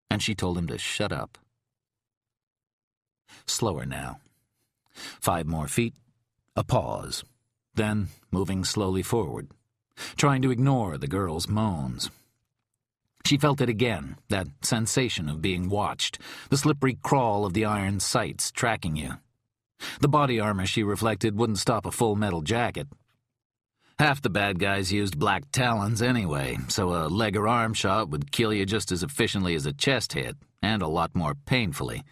And she told him to shut up. Slower now. 5 more feet. A pause. Then moving slowly forward, trying to ignore the girl's moans. She felt it again, that sensation of being watched, the slippery crawl of the iron sights tracking you. The body armor, she reflected, wouldn't stop a full metal jacket. Half the bad guys used black talons anyway, so a leg or arm shot would kill you just as efficiently as a chest hit, and a lot more painfully.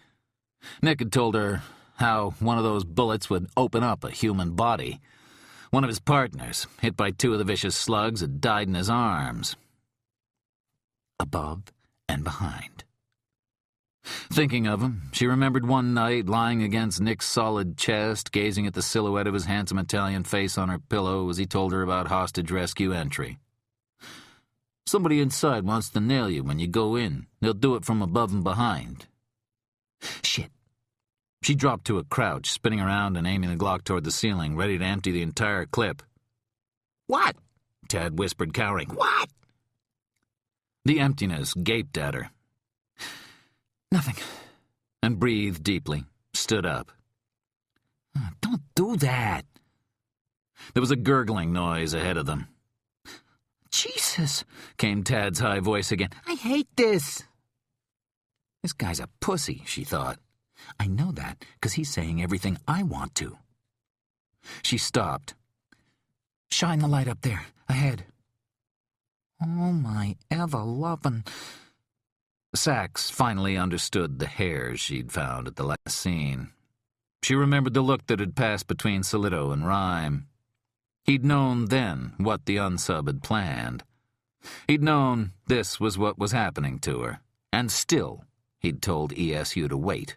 Nick had told her how one of those bullets would open up a human body. One of his partners, hit by 2 of the vicious slugs, had died in his arms. Above and behind. Thinking of him, she remembered one night lying against Nick's solid chest, gazing at the silhouette of his handsome Italian face on her pillow as he told her about hostage rescue entry. "Somebody inside wants to nail you when you go in. They'll do it from above and behind." Shit. She dropped to a crouch, spinning around and aiming the Glock toward the ceiling, ready to empty the entire clip. What? Tad whispered, cowering. What? The emptiness gaped at her. Nothing. And breathed deeply, stood up. Don't do that. There was a gurgling noise ahead of them. Jesus, came Tad's high voice again. I hate this. This guy's a pussy, she thought. I know that because he's saying everything I want to. She stopped. Shine the light up there, ahead. Oh, my ever-lovin'. Sachs finally understood the hairs she'd found at the last scene. She remembered the look that had passed between Solito and Rhyme. He'd known then what the unsub had planned. He'd known this was what was happening to her, and still he'd told ESU to wait.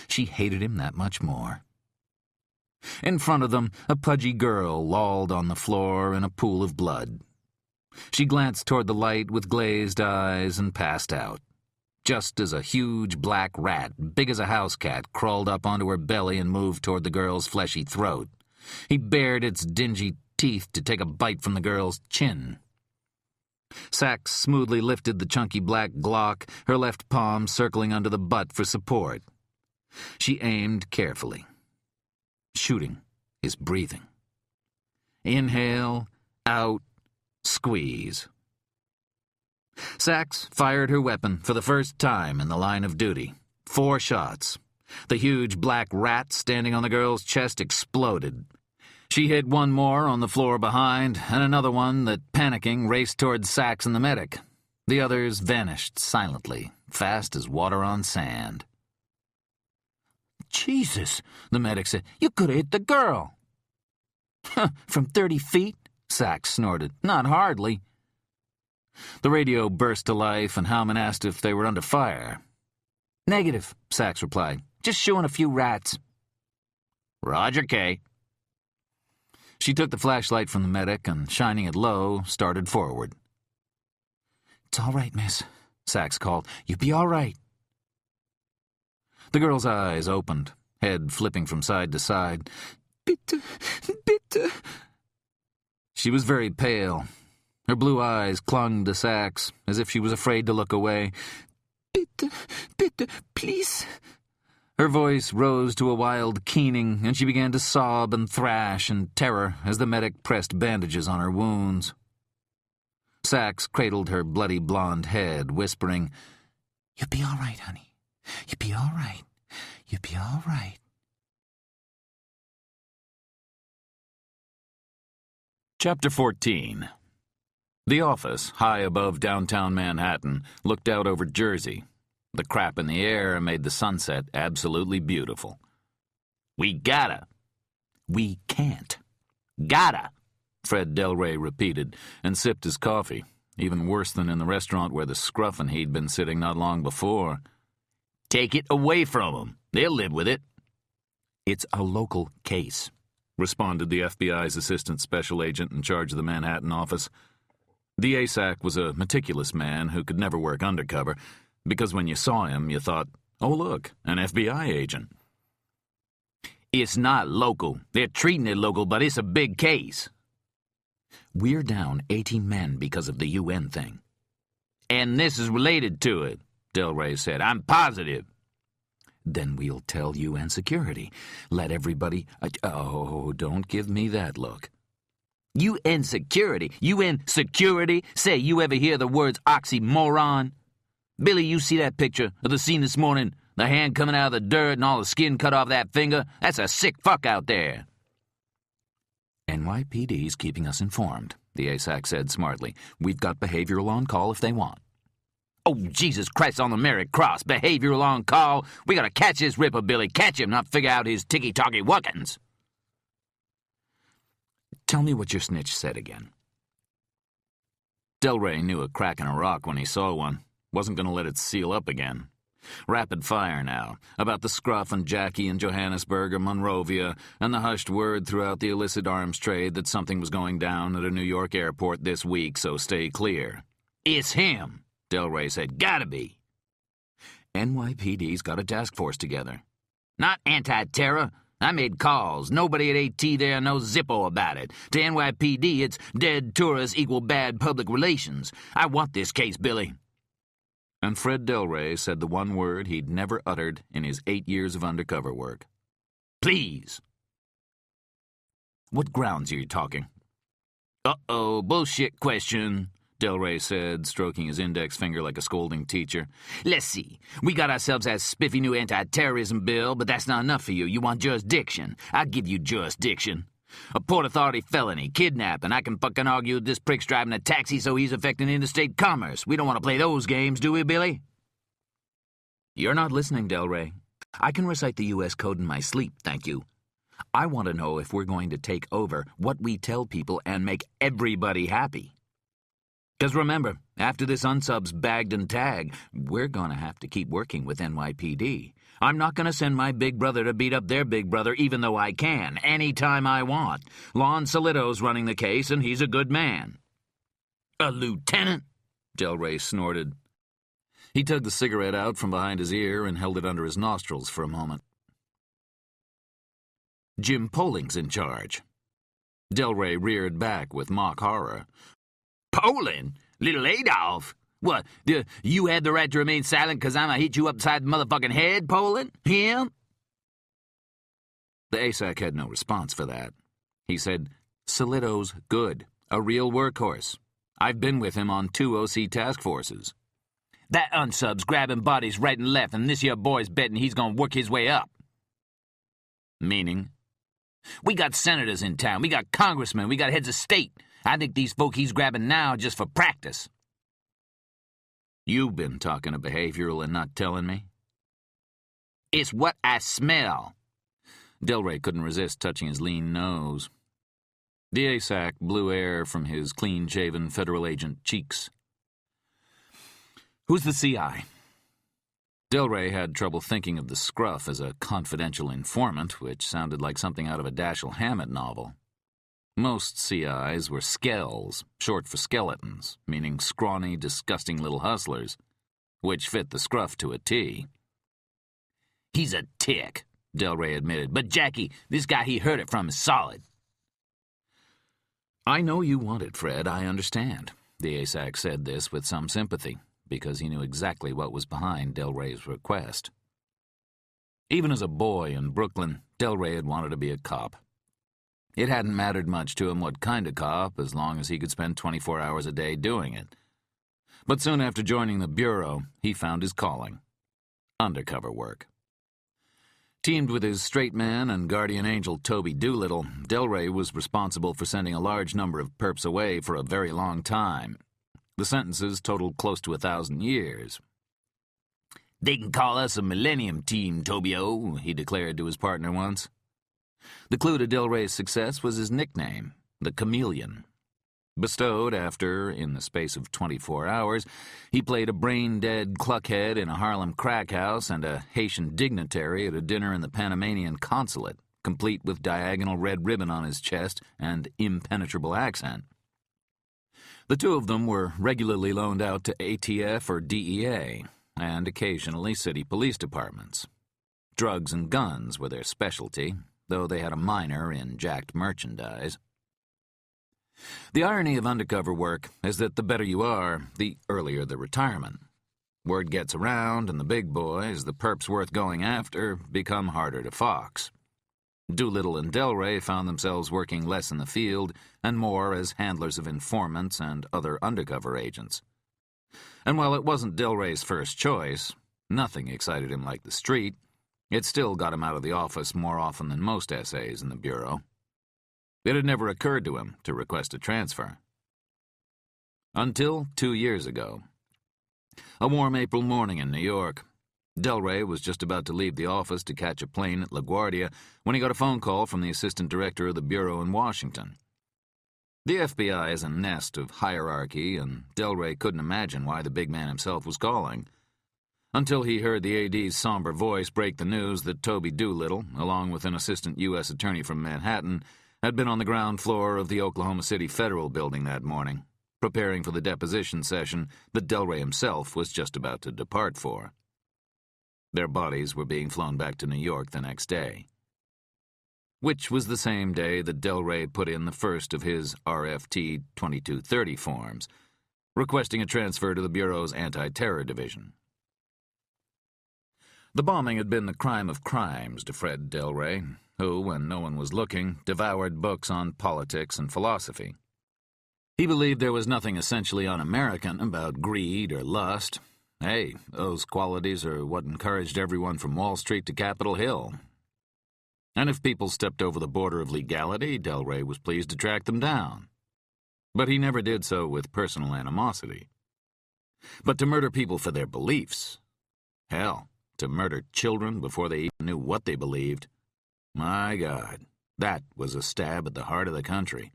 She hated him that much more. In front of them, a pudgy girl lolled on the floor in a pool of blood. She glanced toward the light with glazed eyes and passed out, just as a huge black rat, big as a house cat, crawled up onto her belly and moved toward the girl's fleshy throat. He bared its dingy teeth to take a bite from the girl's chin. Sachs smoothly lifted the chunky black Glock, her left palm circling under the butt for support. She aimed carefully. Shooting is breathing. Inhale, out, squeeze. Sachs fired her weapon for the first time in the line of duty. 4 shots. The huge black rat standing on the girl's chest exploded. She hit one more on the floor behind, and another one that, panicking, raced toward Sachs and the medic. The others vanished silently, fast as water on sand. Jesus, the medic said. You could have hit the girl. From 30 feet? Sachs snorted. Not hardly. The radio burst to life, and Howman asked if they were under fire. Negative, Sachs replied. Just shooing a few rats. Roger, K. She took the flashlight from the medic and, shining it low, started forward. It's all right, miss, Sachs called. You'll be all right. The girl's eyes opened, head flipping from side to side. Bitte, bitte. She was very pale. Her blue eyes clung to Sachs, as if she was afraid to look away. Bitte, bitte, please. Her voice rose to a wild keening, and she began to sob and thrash in terror as the medic pressed bandages on her wounds. Sachs cradled her bloody blonde head, whispering, You'll be all right, honey. You'll be all right. You'll be all right. Chapter 14. The office, high above downtown Manhattan, looked out over Jersey. The crap in the air made the sunset absolutely beautiful. We gotta. We can't. Gotta, Fred Delray repeated, and sipped his coffee, even worse than in the restaurant where the scruffin' he'd been sitting not long before. Take it away from 'em. They'll live with it. It's a local case, responded the FBI's assistant special agent in charge of the Manhattan office. The ASAC was a meticulous man who could never work undercover, because when you saw him, you thought, oh, look, an FBI agent. It's not local. They're treating it local, but it's a big case. We're down 18 men because of the UN thing. And this is related to it, Delray said. I'm positive. Then we'll tell UN security. Let everybody... Oh, don't give me that look. UN security? UN security? Say, you ever hear the words oxymoron? Billy, you see that picture of the scene this morning? The hand coming out of the dirt and all the skin cut off that finger? That's a sick fuck out there. NYPD's keeping us informed, the ASAC said smartly. We've got behavioral on call if they want. Oh, Jesus Christ on the Merrick Cross. Behavioral on call. We gotta catch this ripper, Billy. Catch him, not figure out his ticky-tacky wuckins. Tell me what your snitch said again. Delray knew a crack in a rock when he saw one. Wasn't going to let it seal up again. Rapid fire now, about the scruff and Jackie in Johannesburg or Monrovia, and the hushed word throughout the illicit arms trade that something was going down at a New York airport this week, so stay clear. It's him, Delray said. Gotta be. NYPD's got a task force together. Not anti-terror. I made calls. Nobody at AT there knows Zippo about it. To NYPD, it's dead tourists equal bad public relations. I want this case, Billy. And Fred Delray said the one word he'd never uttered in his 8 years of undercover work. Please. What grounds are you talking? Uh-oh, bullshit question, Delray said, stroking his index finger like a scolding teacher. Let's see. We got ourselves a spiffy new anti-terrorism bill, but that's not enough for you. You want jurisdiction. I'll give you jurisdiction. A Port Authority felony, kidnapping. I can fucking argue this prick's driving a taxi so he's affecting interstate commerce. We don't want to play those games, do we, Billy? You're not listening, Delray. I can recite the U.S. Code in my sleep, thank you. I want to know if we're going to take over what we tell people and make everybody happy. Because remember, after this unsub's bagged and tagged, we're going to have to keep working with NYPD. I'm not going to send my big brother to beat up their big brother even though I can, anytime I want. Lon Solito's running the case, and he's a good man. A lieutenant? Delray snorted. He tugged the cigarette out from behind his ear and held it under his nostrils for a moment. Jim Polling's in charge. Delray reared back with mock horror. Poling? Little Adolf? What, you had the right to remain silent because I'ma hit you upside the motherfucking head, Poland? Him? The ASAC had no response for that. He said, Solito's good, a real workhorse. I've been with him on 2 OC task forces. That unsub's grabbing bodies right and left, and this here boy's betting he's gonna work his way up. Meaning? We got senators in town, we got congressmen, we got heads of state. I think these folk he's grabbing now just for practice. You've been talking of behavioral and not telling me? It's what I smell. Delray couldn't resist touching his lean nose. The ASAC blew air from his clean-shaven federal agent cheeks. Who's the CI? Delray had trouble thinking of the scruff as a confidential informant, which sounded like something out of a Dashiell Hammett novel. Most CIs were skells, short for skeletons, meaning scrawny, disgusting little hustlers, which fit the scruff to a T. He's a tick, Delray admitted, but Jackie, this guy he heard it from is solid. I know you want it, Fred, I understand. The ASAC said this with some sympathy, because he knew exactly what was behind Delray's request. Even as a boy in Brooklyn, Delray had wanted to be a cop. It hadn't mattered much to him what kind of cop, as long as he could spend 24 hours a day doing it. But soon after joining the Bureau, he found his calling. Undercover work. Teamed with his straight man and guardian angel Toby Doolittle, Delray was responsible for sending a large number of perps away for a very long time. The sentences totaled close to 1,000 years. They can call us a Millennium Team, Tobio, he declared to his partner once. The clue to Delray's success was his nickname, the Chameleon. Bestowed after, in the space of 24 hours, he played a brain-dead cluckhead in a Harlem crack house and a Haitian dignitary at a dinner in the Panamanian consulate, complete with diagonal red ribbon on his chest and impenetrable accent. The two of them were regularly loaned out to ATF or DEA, and occasionally city police departments. Drugs and guns were their specialty, though they had a minor in jacked merchandise. The irony of undercover work is that the better you are, the earlier the retirement. Word gets around, and the big boys, the perps worth going after, become harder to fox. Doolittle and Delray found themselves working less in the field and more as handlers of informants and other undercover agents. And while it wasn't Delray's first choice, nothing excited him like the street. It still got him out of the office more often than most essays in the Bureau. It had never occurred to him to request a transfer. Until 2 years ago. A warm April morning in New York. Delray was just about to leave the office to catch a plane at LaGuardia when he got a phone call from the assistant director of the Bureau in Washington. The FBI is a nest of hierarchy, and Delray couldn't imagine why the big man himself was calling. Until he heard the AD's somber voice break the news that Toby Doolittle, along with an assistant U.S. attorney from Manhattan, had been on the ground floor of the Oklahoma City Federal Building that morning, preparing for the deposition session that Delray himself was just about to depart for. Their bodies were being flown back to New York the next day. Which was the same day that Delray put in the first of his RFT 2230 forms, requesting a transfer to the Bureau's Anti-Terror Division. The bombing had been the crime of crimes to Fred Delray, who, when no one was looking, devoured books on politics and philosophy. He believed there was nothing essentially un-American about greed or lust. Hey, those qualities are what encouraged everyone from Wall Street to Capitol Hill. And if people stepped over the border of legality, Del Rey was pleased to track them down. But he never did so with personal animosity. But to murder people for their beliefs, hell, to murder children before they even knew what they believed, my God, that was a stab at the heart of the country.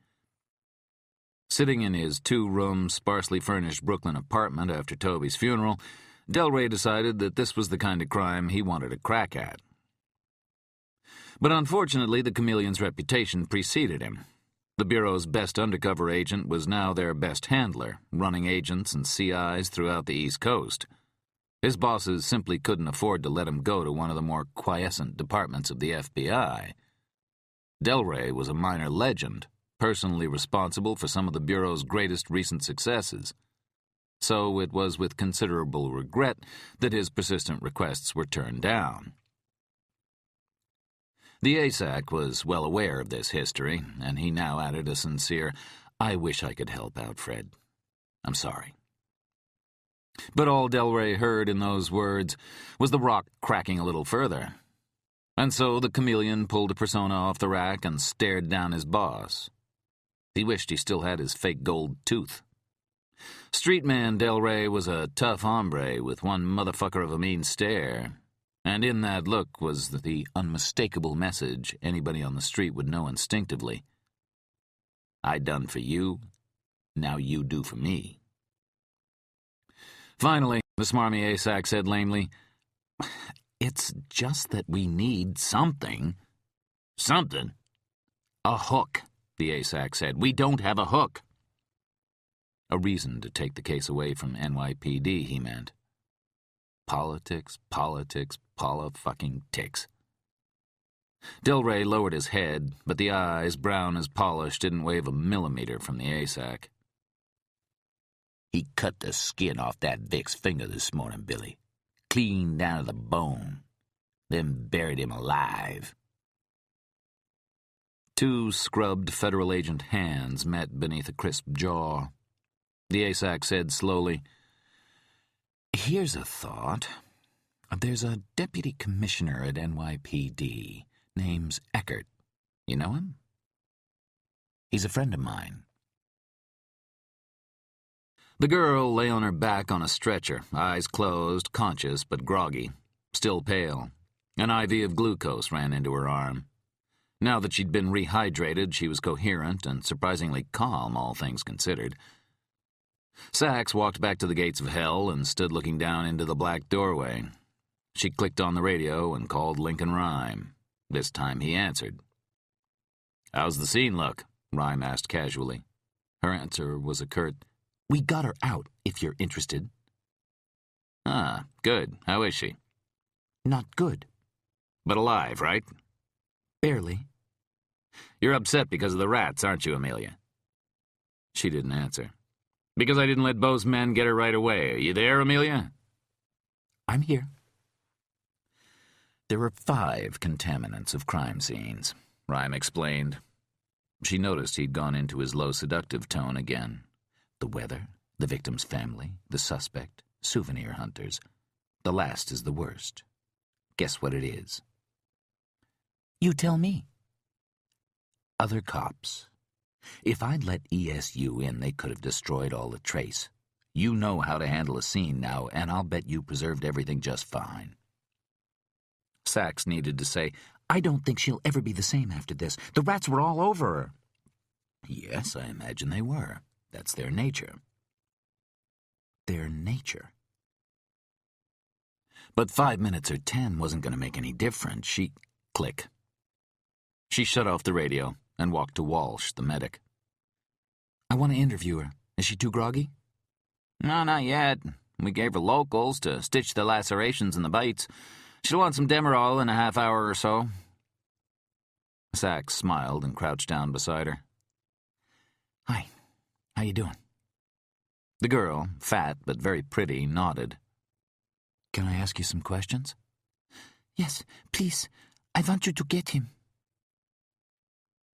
Sitting in his two-room, sparsely furnished Brooklyn apartment after Toby's funeral, Del Rey decided that this was the kind of crime he wanted to crack at. But unfortunately, the chameleon's reputation preceded him. The Bureau's best undercover agent was now their best handler, running agents and CIs throughout the East Coast. His bosses simply couldn't afford to let him go to one of the more quiescent departments of the FBI. Del Rey was a minor legend, personally responsible for some of the Bureau's greatest recent successes. So it was with considerable regret that his persistent requests were turned down. The ASAC was well aware of this history, and he now added a sincere, "I wish I could help out, Fred. I'm sorry." But all Del Rey heard in those words was the rock cracking a little further. And so the chameleon pulled a persona off the rack and stared down his boss. He wished he still had his fake gold tooth. Streetman Del Rey was a tough hombre with one motherfucker of a mean stare, and in that look was the unmistakable message anybody on the street would know instinctively. I done for you, now you do for me. Finally, the smarmy ASAC said lamely, "It's just that we need something." Something? "A hook," the ASAC said. "We don't have a hook." A reason to take the case away from NYPD, he meant. Politics, fucking ticks. Del Rey lowered his head, but the eyes, brown as polish, didn't wave a millimeter from the ASAC. He cut the skin off that Vic's finger this morning, Billy. Clean down to the bone. Then buried him alive. Two scrubbed federal agent hands met beneath a crisp jaw. The ASAC said slowly, "Here's a thought. There's a deputy commissioner at NYPD. Name's Eckert. You know him?" "He's a friend of mine." The girl lay on her back on a stretcher, eyes closed, conscious but groggy, still pale. An IV of glucose ran into her arm. Now that she'd been rehydrated, she was coherent and surprisingly calm, all things considered. Sachs walked back to the gates of hell and stood looking down into the black doorway. She clicked on the radio and called Lincoln Rhyme. This time he answered. "How's the scene look?" Rhyme asked casually. Her answer was a curt, "We got her out, if you're interested." "Ah, good. How is she?" "Not good." "But alive, right?" "Barely." "You're upset because of the rats, aren't you, Amelia?" She didn't answer. "Because I didn't let Beau's men get her right away. Are you there, Amelia?" "I'm here." There were 5 contaminants of crime scenes, Rhyme explained. She noticed he'd gone into his low seductive tone again. The weather, the victim's family, the suspect, souvenir hunters. The last is the worst. Guess what it is? "You tell me." "Other cops. If I'd let ESU in, they could have destroyed all the trace. You know how to handle a scene now, and I'll bet you preserved everything just fine." Sachs needed to say, "I don't think she'll ever be the same after this. The rats were all over her." "Yes, I imagine they were. That's their nature." Their nature. But 5 minutes or 10 wasn't going to make any difference. Click. She shut off the radio and walked to Walsh, the medic. "I want to interview her. Is she too groggy?" "No, not yet. We gave her locals to stitch the lacerations and the bites. She'll want some Demerol in a half hour or so." Sachs smiled and crouched down beside her. "Hi. How you doing?" The girl, fat but very pretty, nodded. "Can I ask you some questions?" "Yes, please. I want you to get him."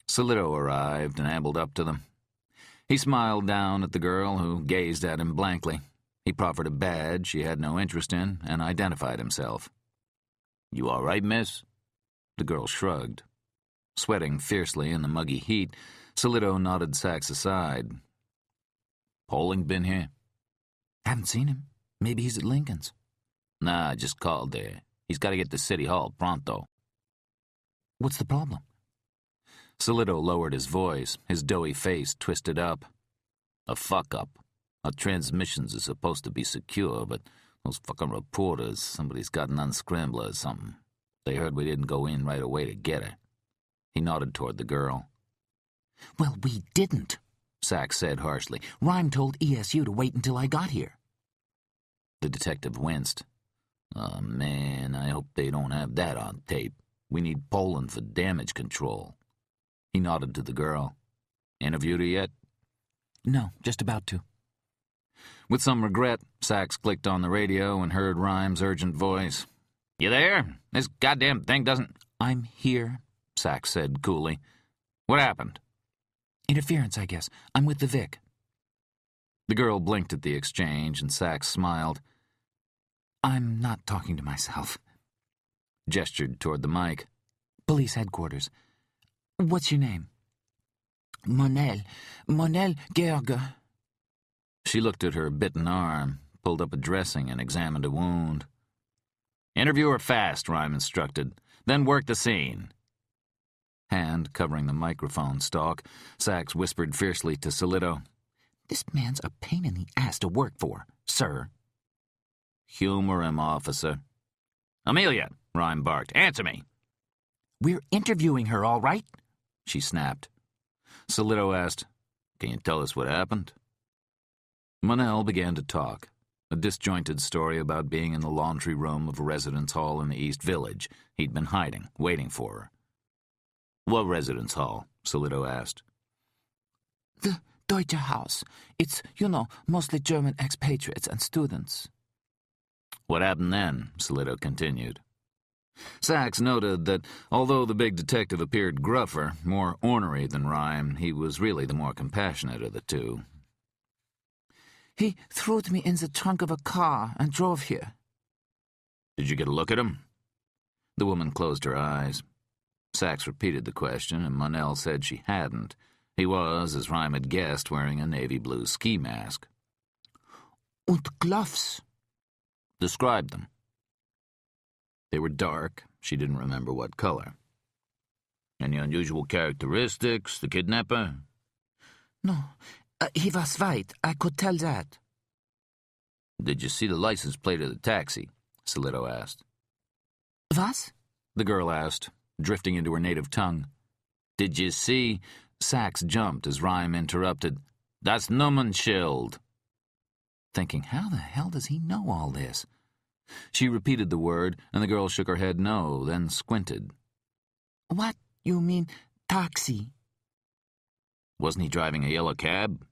Solito arrived and ambled up to them. He smiled down at the girl, who gazed at him blankly. He proffered a badge she had no interest in and identified himself. "You all right, miss?" The girl shrugged. Sweating fiercely in the muggy heat, Solito nodded Sachs aside. "Poling been here?" Haven't seen him. Maybe he's at Lincoln's. "Nah, I just called there. He's got to get to City Hall pronto." What's the problem? Solito lowered his voice, his doughy face twisted up. "A fuck-up. Our transmissions are supposed to be secure, but those fucking reporters, somebody's got an unscrambler or something. They heard we didn't go in right away to get her." He nodded toward the girl. Well, we didn't, Sachs said harshly. Rhyme told ESU to wait until I got here. The detective winced. "Oh, man, I hope they don't have that on tape. We need Poland for damage control." He nodded to the girl. "Interviewed her yet?" No, just about to. With some regret, Sachs clicked on the radio and heard Rhyme's urgent voice. "You there? This goddamn thing doesn't—" I'm here, Sachs said coolly. "What happened?" Interference, I guess. I'm with the Vic. The girl blinked at the exchange, and Sachs smiled. I'm not talking to myself. Gestured toward the mic. Police headquarters. What's your name? Monel Gerger. She looked at her bitten arm, pulled up a dressing, and examined a wound. "Interview her fast," Rhyme instructed. "Then work the scene." Hand covering the microphone stalk, Sachs whispered fiercely to Solito. This man's a pain in the ass to work for, sir. "Humor him, officer." "Amelia," Rhyme barked. "Answer me." We're interviewing her, all right? She snapped. Solito asked, "Can you tell us what happened?" Monell began to talk, a disjointed story about being in the laundry room of a residence hall in the East Village. He'd been hiding, waiting for her. "What residence hall?" Solito asked. The Deutsche Haus. It's, mostly German expatriates and students. "What happened then?" Solito continued. Sachs noted that, although the big detective appeared gruffer, more ornery than Rhyme, he was really the more compassionate of the two. He threw me in the trunk of a car and drove here. "Did you get a look at him?" The woman closed her eyes. Sachs repeated the question, and Monell said she hadn't. He was, as Rhyme had guessed, wearing a navy blue ski mask. Und gloves. Describe them. They were dark. She didn't remember what color. "Any unusual characteristics, the kidnapper?" No, he was white. I could tell that. "Did you see the license plate of the taxi?" Solito asked. Was? The girl asked, drifting into her native tongue. "Did you see—" Sachs jumped as Rhyme interrupted. "Das Nummernschild." Thinking, how the hell does he know all this? She repeated the word, and the girl shook her head no, then squinted. What you mean, taxi? "Wasn't he driving a yellow cab?"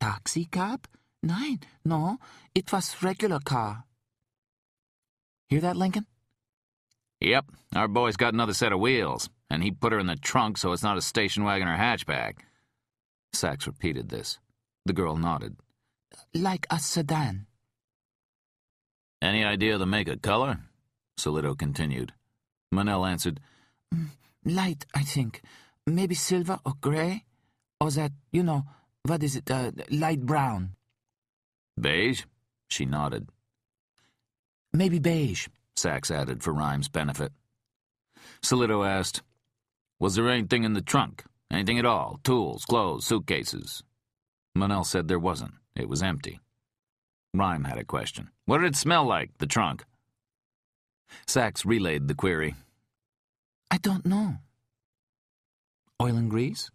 Taxi cab? Nein, no, it was regular car. Hear that, Lincoln? "Yep, our boy's got another set of wheels, and he put her in the trunk so it's not a station wagon or hatchback." Sachs repeated this. The girl nodded. Like a sedan. "Any idea of the make or color?" Solito continued. Monell answered, Light, I think. Maybe silver or gray. Or that, what is it, light brown. "Beige?" She nodded. Maybe beige, Sachs added for Rhyme's benefit. Solito asked, "Was there anything in the trunk? Anything at all? Tools, clothes, suitcases?" Monell said there wasn't. It was empty. Rhyme had a question. "What did it smell like, the trunk?" Sachs relayed the query. I don't know. "Oil and grease?"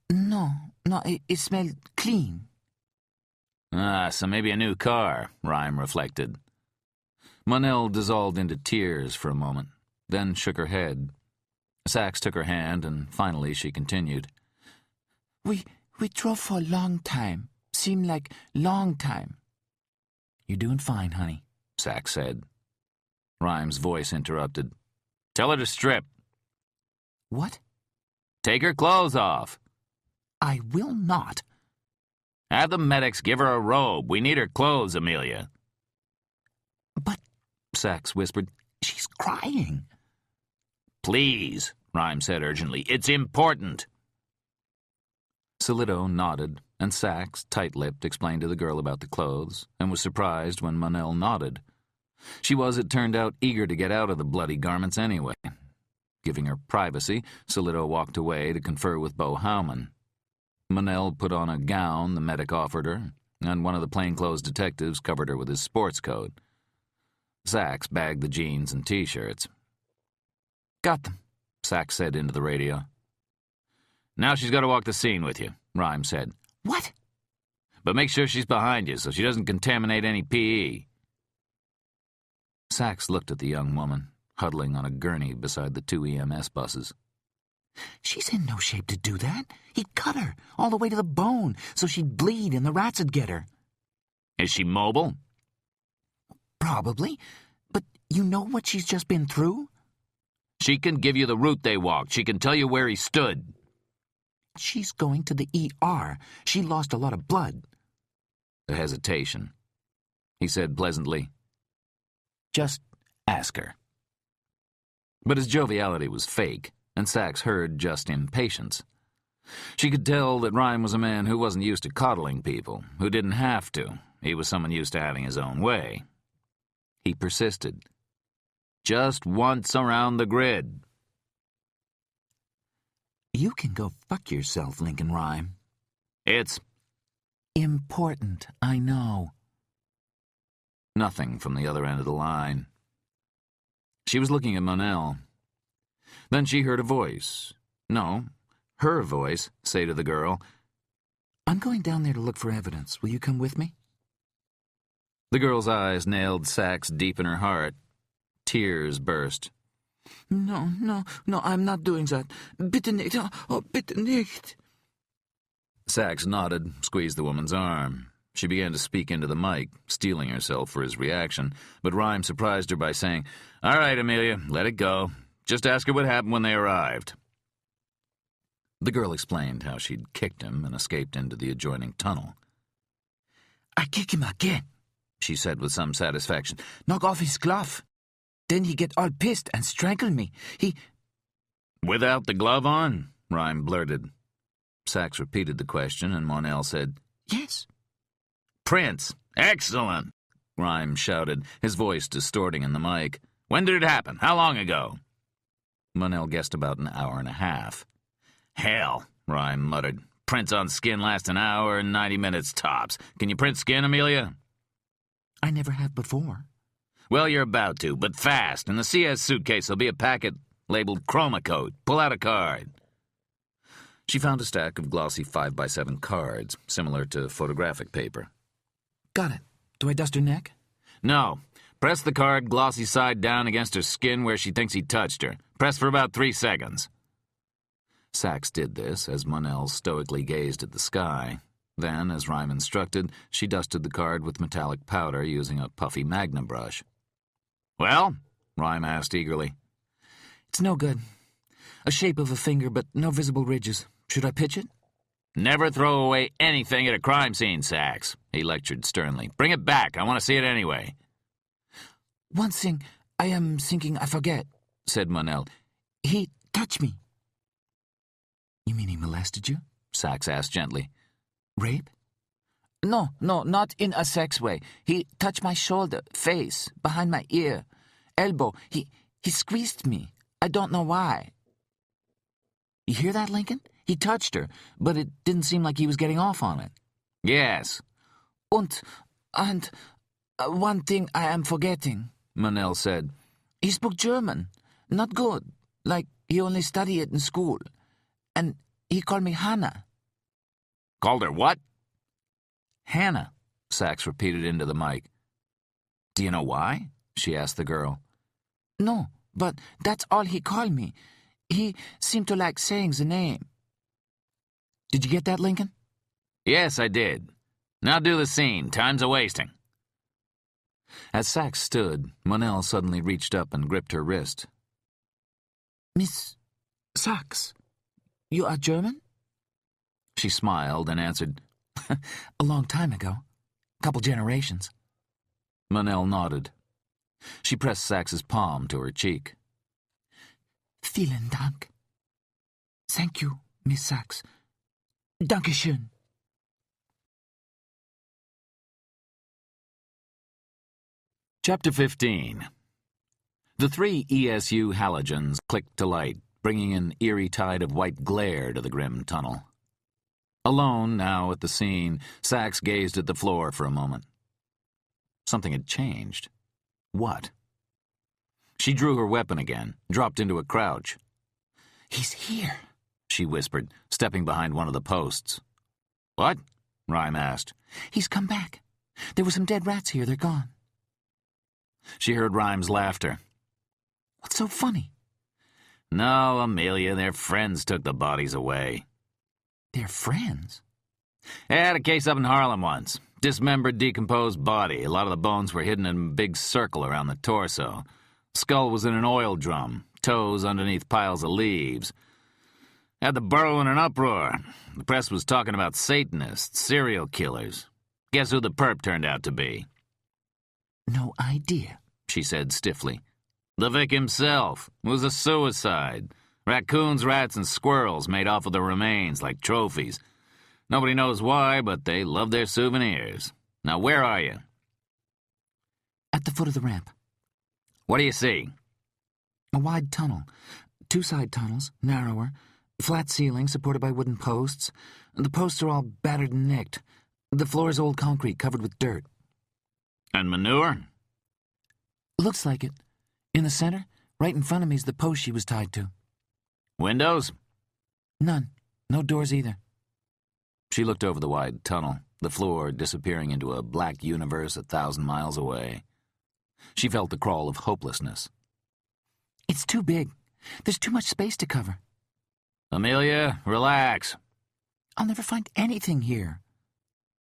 No, it smelled clean. So maybe a new car," Rhyme reflected. Monell dissolved into tears for a moment, then shook her head. Sachs took her hand, and finally she continued. We drove for a long time. Seemed like long time. "You're doing fine, honey," Sachs said. Rhyme's voice interrupted. "Tell her to strip." What? Take her clothes off. I will not. Have the medics give her a robe. We need her clothes, Amelia. But, Sachs whispered, she's crying. Please, Rhyme said urgently. It's important. Solito nodded, and Sachs, tight-lipped, explained to the girl about the clothes, and was surprised when Monell nodded. She was, it turned out, eager to get out of the bloody garments anyway. Giving her privacy, Solito walked away to confer with Beau Howman. Monell put on a gown the medic offered her, and one of the plainclothes detectives covered her with his sports coat. Sachs bagged the jeans and T-shirts. Got them, Sachs said into the radio. Now she's got to walk the scene with you, Rhyme said. What? But make sure she's behind you so she doesn't contaminate any PE. Sachs looked at the young woman, huddling on a gurney beside the 2 EMS buses. She's in no shape to do that. He'd cut her, all the way to the bone, so she'd bleed and the rats would get her. Is she mobile? Probably. But you know what she's just been through? She can give you the route they walked. She can tell you where he stood. She's going to the ER. She lost a lot of blood. A hesitation. He said pleasantly, Just ask her. But his joviality was fake, and Sachs heard just impatience. She could tell that Rhyme was a man who wasn't used to coddling people, who didn't have to. He was someone used to having his own way. He persisted. Just once around the grid. You can go fuck yourself, Lincoln Rhyme. It's important, I know. Nothing from the other end of the line. She was looking at Monell. Then she heard a voice. No, her voice say to the girl, I'm going down there to look for evidence. Will you come with me? The girl's eyes nailed Sachs deep in her heart. Tears burst. No, I'm not doing that. Bitte nicht, oh, bitte nicht. Sachs nodded, squeezed the woman's arm. She began to speak into the mic, steeling herself for his reaction, but Rhyme surprised her by saying, All right, Amelia, let it go. Just ask her what happened when they arrived. The girl explained how she'd kicked him and escaped into the adjoining tunnel. I kick him again, she said with some satisfaction. Knock off his glove. Then he get all pissed and strangle me. Without the glove on? Rhyme blurted. Sachs repeated the question, and Monell said, Yes. Prince, excellent, Rhyme shouted, his voice distorting in the mic. When did it happen? How long ago? Monell guessed about an hour and a half. Hell, Rhyme muttered. Prints on skin last an hour and 90 minutes tops. Can you print skin, Amelia? I never have before. Well, you're about to, but fast. In the CS suitcase there'll be a packet labeled Chroma Code. Pull out a card. She found a stack of glossy 5x7 cards, similar to photographic paper. Got it. Do I dust her neck? No. Press the card glossy side down against her skin where she thinks he touched her. Press for about 3 seconds. Sachs did this as Monell stoically gazed at the sky. Then, as Rhyme instructed, she dusted the card with metallic powder using a puffy Magnum brush. Well? Rhyme asked eagerly. It's no good. A shape of a finger, but no visible ridges. Should I pitch it? Never throw away anything at a crime scene, Sachs, he lectured sternly. Bring it back. I want to see it anyway. One thing I am thinking I forget, said Monell. He touched me. You mean he molested you? Sachs asked gently. Rape? No, not in a sex way. He touched my shoulder, face, behind my ear, elbow. He squeezed me. I don't know why. You hear that, Lincoln? He touched her, but it didn't seem like he was getting off on it. Yes. And one thing I am forgetting, Monell said. He spoke German. Not good. Like he only studied it in school. And he called me Hannah. Called her what? Hannah, Sachs repeated into the mic. Do you know why? She asked the girl. No, but that's all he called me. He seemed to like saying the name. Did you get that, Lincoln? Yes, I did. Now do the scene. Time's a-wasting. As Sachs stood, Monell suddenly reached up and gripped her wrist. Miss Sachs, You are German? She smiled and answered, A long time ago. Couple generations. Manel nodded. She pressed Sachs's palm to her cheek. Vielen Dank. Thank you, Miss Sachs. Dankeschön. Chapter 15. The three ESU halogens clicked to light, bringing an eerie tide of white glare to the grim tunnel. Alone now at the scene, Sachs gazed at the floor for a moment. Something had changed. What? She drew her weapon again, dropped into a crouch. He's here, she whispered, stepping behind one of the posts. What? Rhyme asked. He's come back. There were some dead rats here. They're gone. She heard Rhyme's laughter. What's so funny? No, Amelia, their friends took the bodies away. Their friends? I had a case up in Harlem once. Dismembered, decomposed body. A lot of the bones were hidden in a big circle around the torso. Skull was in an oil drum. Toes underneath piles of leaves. Had the borough in an uproar. The press was talking about Satanists, serial killers. Guess who the perp turned out to be? No idea, she said stiffly. The Vic himself. It was a suicide. Raccoons, rats, and squirrels made off with the remains like trophies. Nobody knows why, but they love their souvenirs. Now, where are you? At the foot of the ramp. What do you see? A wide tunnel. 2 side tunnels, narrower. Flat ceiling supported by wooden posts. The posts are all battered and nicked. The floor is old concrete covered with dirt. And manure? Looks like it. In the center, right in front of me, is the post she was tied to. Windows? None. No doors either. She looked over the wide tunnel, the floor disappearing into a black universe 1,000 miles away. She felt the crawl of hopelessness. It's too big. There's too much space to cover. Amelia, relax. I'll never find anything here.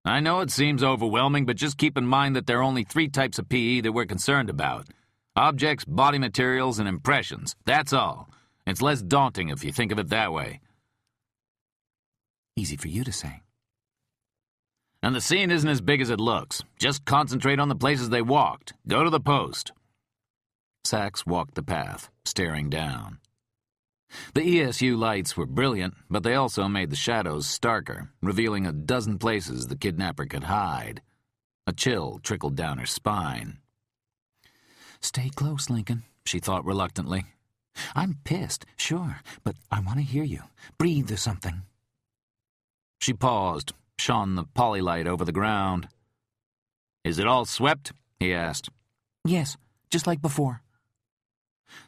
I know it seems overwhelming, but just keep in mind that there are only 3 types of PE that we're concerned about. Objects, body materials, and impressions. That's all. It's less daunting if you think of it that way. Easy for you to say. And the scene isn't as big as it looks. Just concentrate on the places they walked. Go to the post. Sachs walked the path, staring down. The ESU lights were brilliant, but they also made the shadows starker, revealing a dozen places the kidnapper could hide. A chill trickled down her spine. Stay close, Lincoln, she thought reluctantly. I'm pissed, sure, but I want to hear you. Breathe or something. She paused, shone the polylight over the ground. Is it all swept? He asked. Yes, just like before.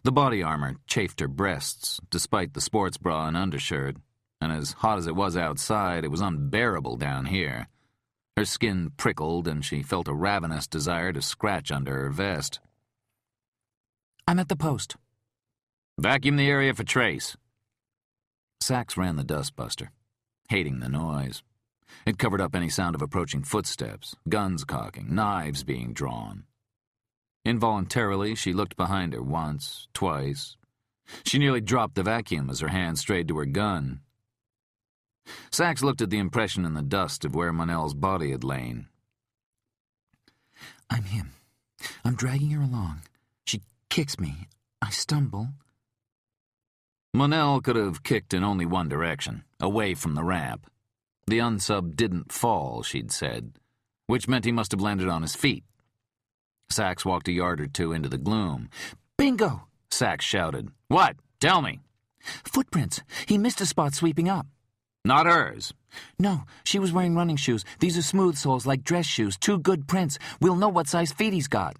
The body armor chafed her breasts, despite the sports bra and undershirt, and as hot as it was outside, it was unbearable down here. Her skin prickled, and she felt a ravenous desire to scratch under her vest. I'm at the post. Vacuum the area for trace. Sachs ran the dustbuster, hating the noise. It covered up any sound of approaching footsteps, guns cocking, knives being drawn. Involuntarily, she looked behind her once, twice. She nearly dropped the vacuum as her hand strayed to her gun. Sachs looked at the impression in the dust of where Manel's body had lain. I'm him. I'm dragging her along. She kicks me. I stumble. Manel could have kicked in only one direction, away from the ramp. The unsub didn't fall, she'd said, which meant he must have landed on his feet. Sachs walked a yard or 2 into the gloom. Bingo! Sachs shouted. What? Tell me. Footprints. He missed a spot sweeping up. Not hers. No, she was wearing running shoes. These are smooth soles like dress shoes. 2 good prints. We'll know what size feet he's got.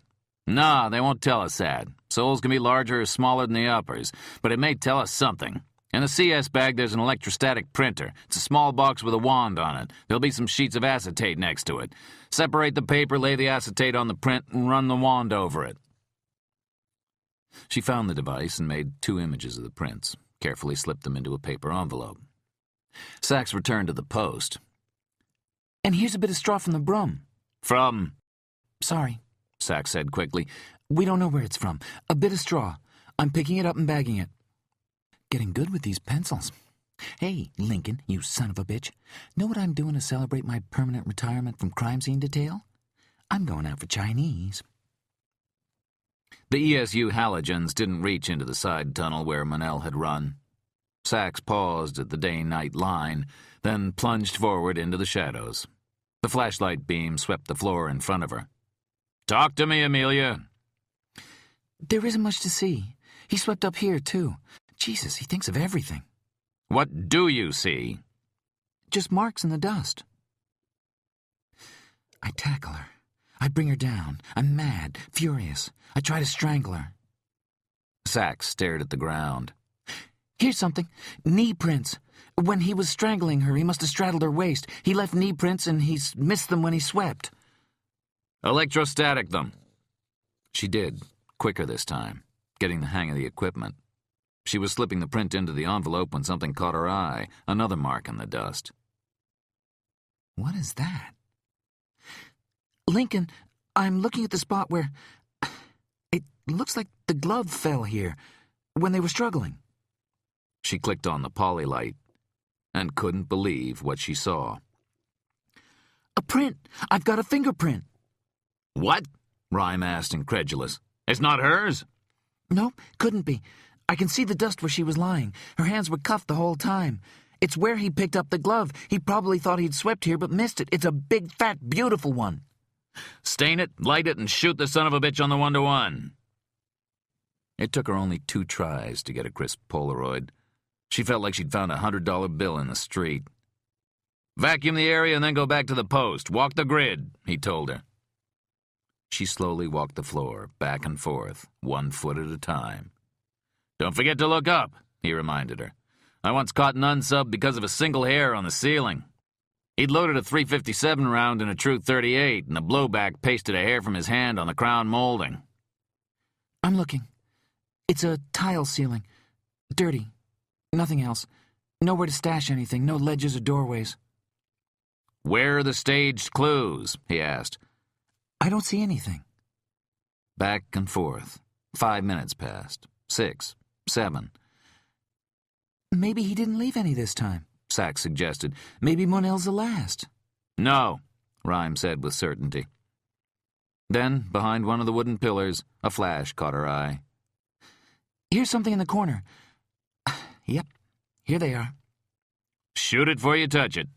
Nah, they won't tell us that. Soles can be larger or smaller than the uppers, but it may tell us something. In the CS bag, there's an electrostatic printer. It's a small box with a wand on it. There'll be some sheets of acetate next to it. Separate the paper, lay the acetate on the print, and run the wand over it. She found the device and made 2 images of the prints, carefully slipped them into a paper envelope. Sachs returned to the post. And here's a bit of straw from the broom. From? Sorry, Sachs said quickly. We don't know where it's from. A bit of straw. I'm picking it up and bagging it. Getting good with these pencils. Hey, Lincoln, you son of a bitch. Know what I'm doing to celebrate my permanent retirement from crime scene detail? I'm going out for Chinese. The ESU halogens didn't reach into the side tunnel where Monell had run. Sachs paused at the day-night line, then plunged forward into the shadows. The flashlight beam swept the floor in front of her. "Talk to me, Amelia." There isn't much to see. He swept up here, too. Jesus, he thinks of everything. "What do you see?" Just marks in the dust. I tackle her. I bring her down. I'm mad, furious. I try to strangle her. Sachs stared at the ground. Here's something. Knee prints. When he was strangling her, he must have straddled her waist. He left knee prints and he's missed them when he swept. "Electrostatic them." She did, quicker this time, getting the hang of the equipment. She was slipping the print into the envelope when something caught her eye, another mark in the dust. What is that? Lincoln, I'm looking at the spot where... It looks like the glove fell here, when they were struggling. She clicked on the polylight and couldn't believe what she saw. A print! I've got a fingerprint! "What?" Rhyme asked, incredulous. "It's not hers?" No, couldn't be. I can see the dust where she was lying. Her hands were cuffed the whole time. It's where he picked up the glove. He probably thought he'd swept here but missed it. It's a big, fat, beautiful one. "Stain it, light it, and shoot the son of a bitch on the 1-to-1. It took her only 2 tries to get a crisp Polaroid. She felt like she'd found a $100 bill in the street. "Vacuum the area and then go back to the post. Walk the grid," he told her. She slowly walked the floor, back and forth, 1 foot at a time. "Don't forget to look up," he reminded her. "I once caught an unsub because of a single hair on the ceiling. He'd loaded a .357 round in a true .38, and the blowback pasted a hair from his hand on the crown molding." I'm looking. It's a tile ceiling. Dirty. Nothing else. Nowhere to stash anything. No ledges or doorways. "Where are the staged clues?" he asked. I don't see anything. Back and forth. 5 minutes passed. 6, 7. Maybe he didn't leave any this time, Sachs suggested. Maybe Monell's the last. "No," Rhyme said with certainty. Then, behind one of the wooden pillars, a flash caught her eye. Here's something in the corner. Yep, here they are. "Shoot it before you touch it."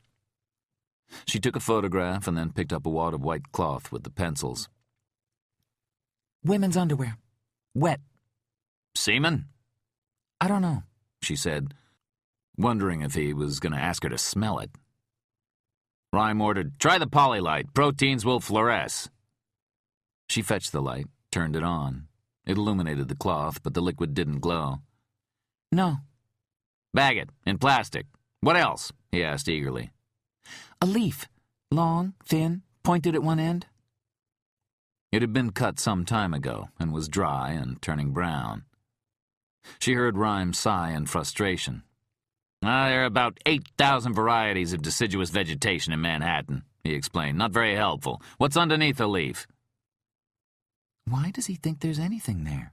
She took a photograph and then picked up a wad of white cloth with the pencils. Women's underwear. Wet. "Semen?" I don't know, she said, wondering if he was going to ask her to smell it. Rhyme ordered, "Try the polylight. Proteins will fluoresce." She fetched the light, turned it on. It illuminated the cloth, but the liquid didn't glow. No. "Bag it, in plastic. What else?" he asked eagerly. A leaf. Long, thin, pointed at one end. It had been cut some time ago and was dry and turning brown. She heard Rhyme sigh in frustration. There are about 8,000 varieties of deciduous vegetation in Manhattan," he explained. "Not very helpful. What's underneath the leaf?" Why does he think there's anything there?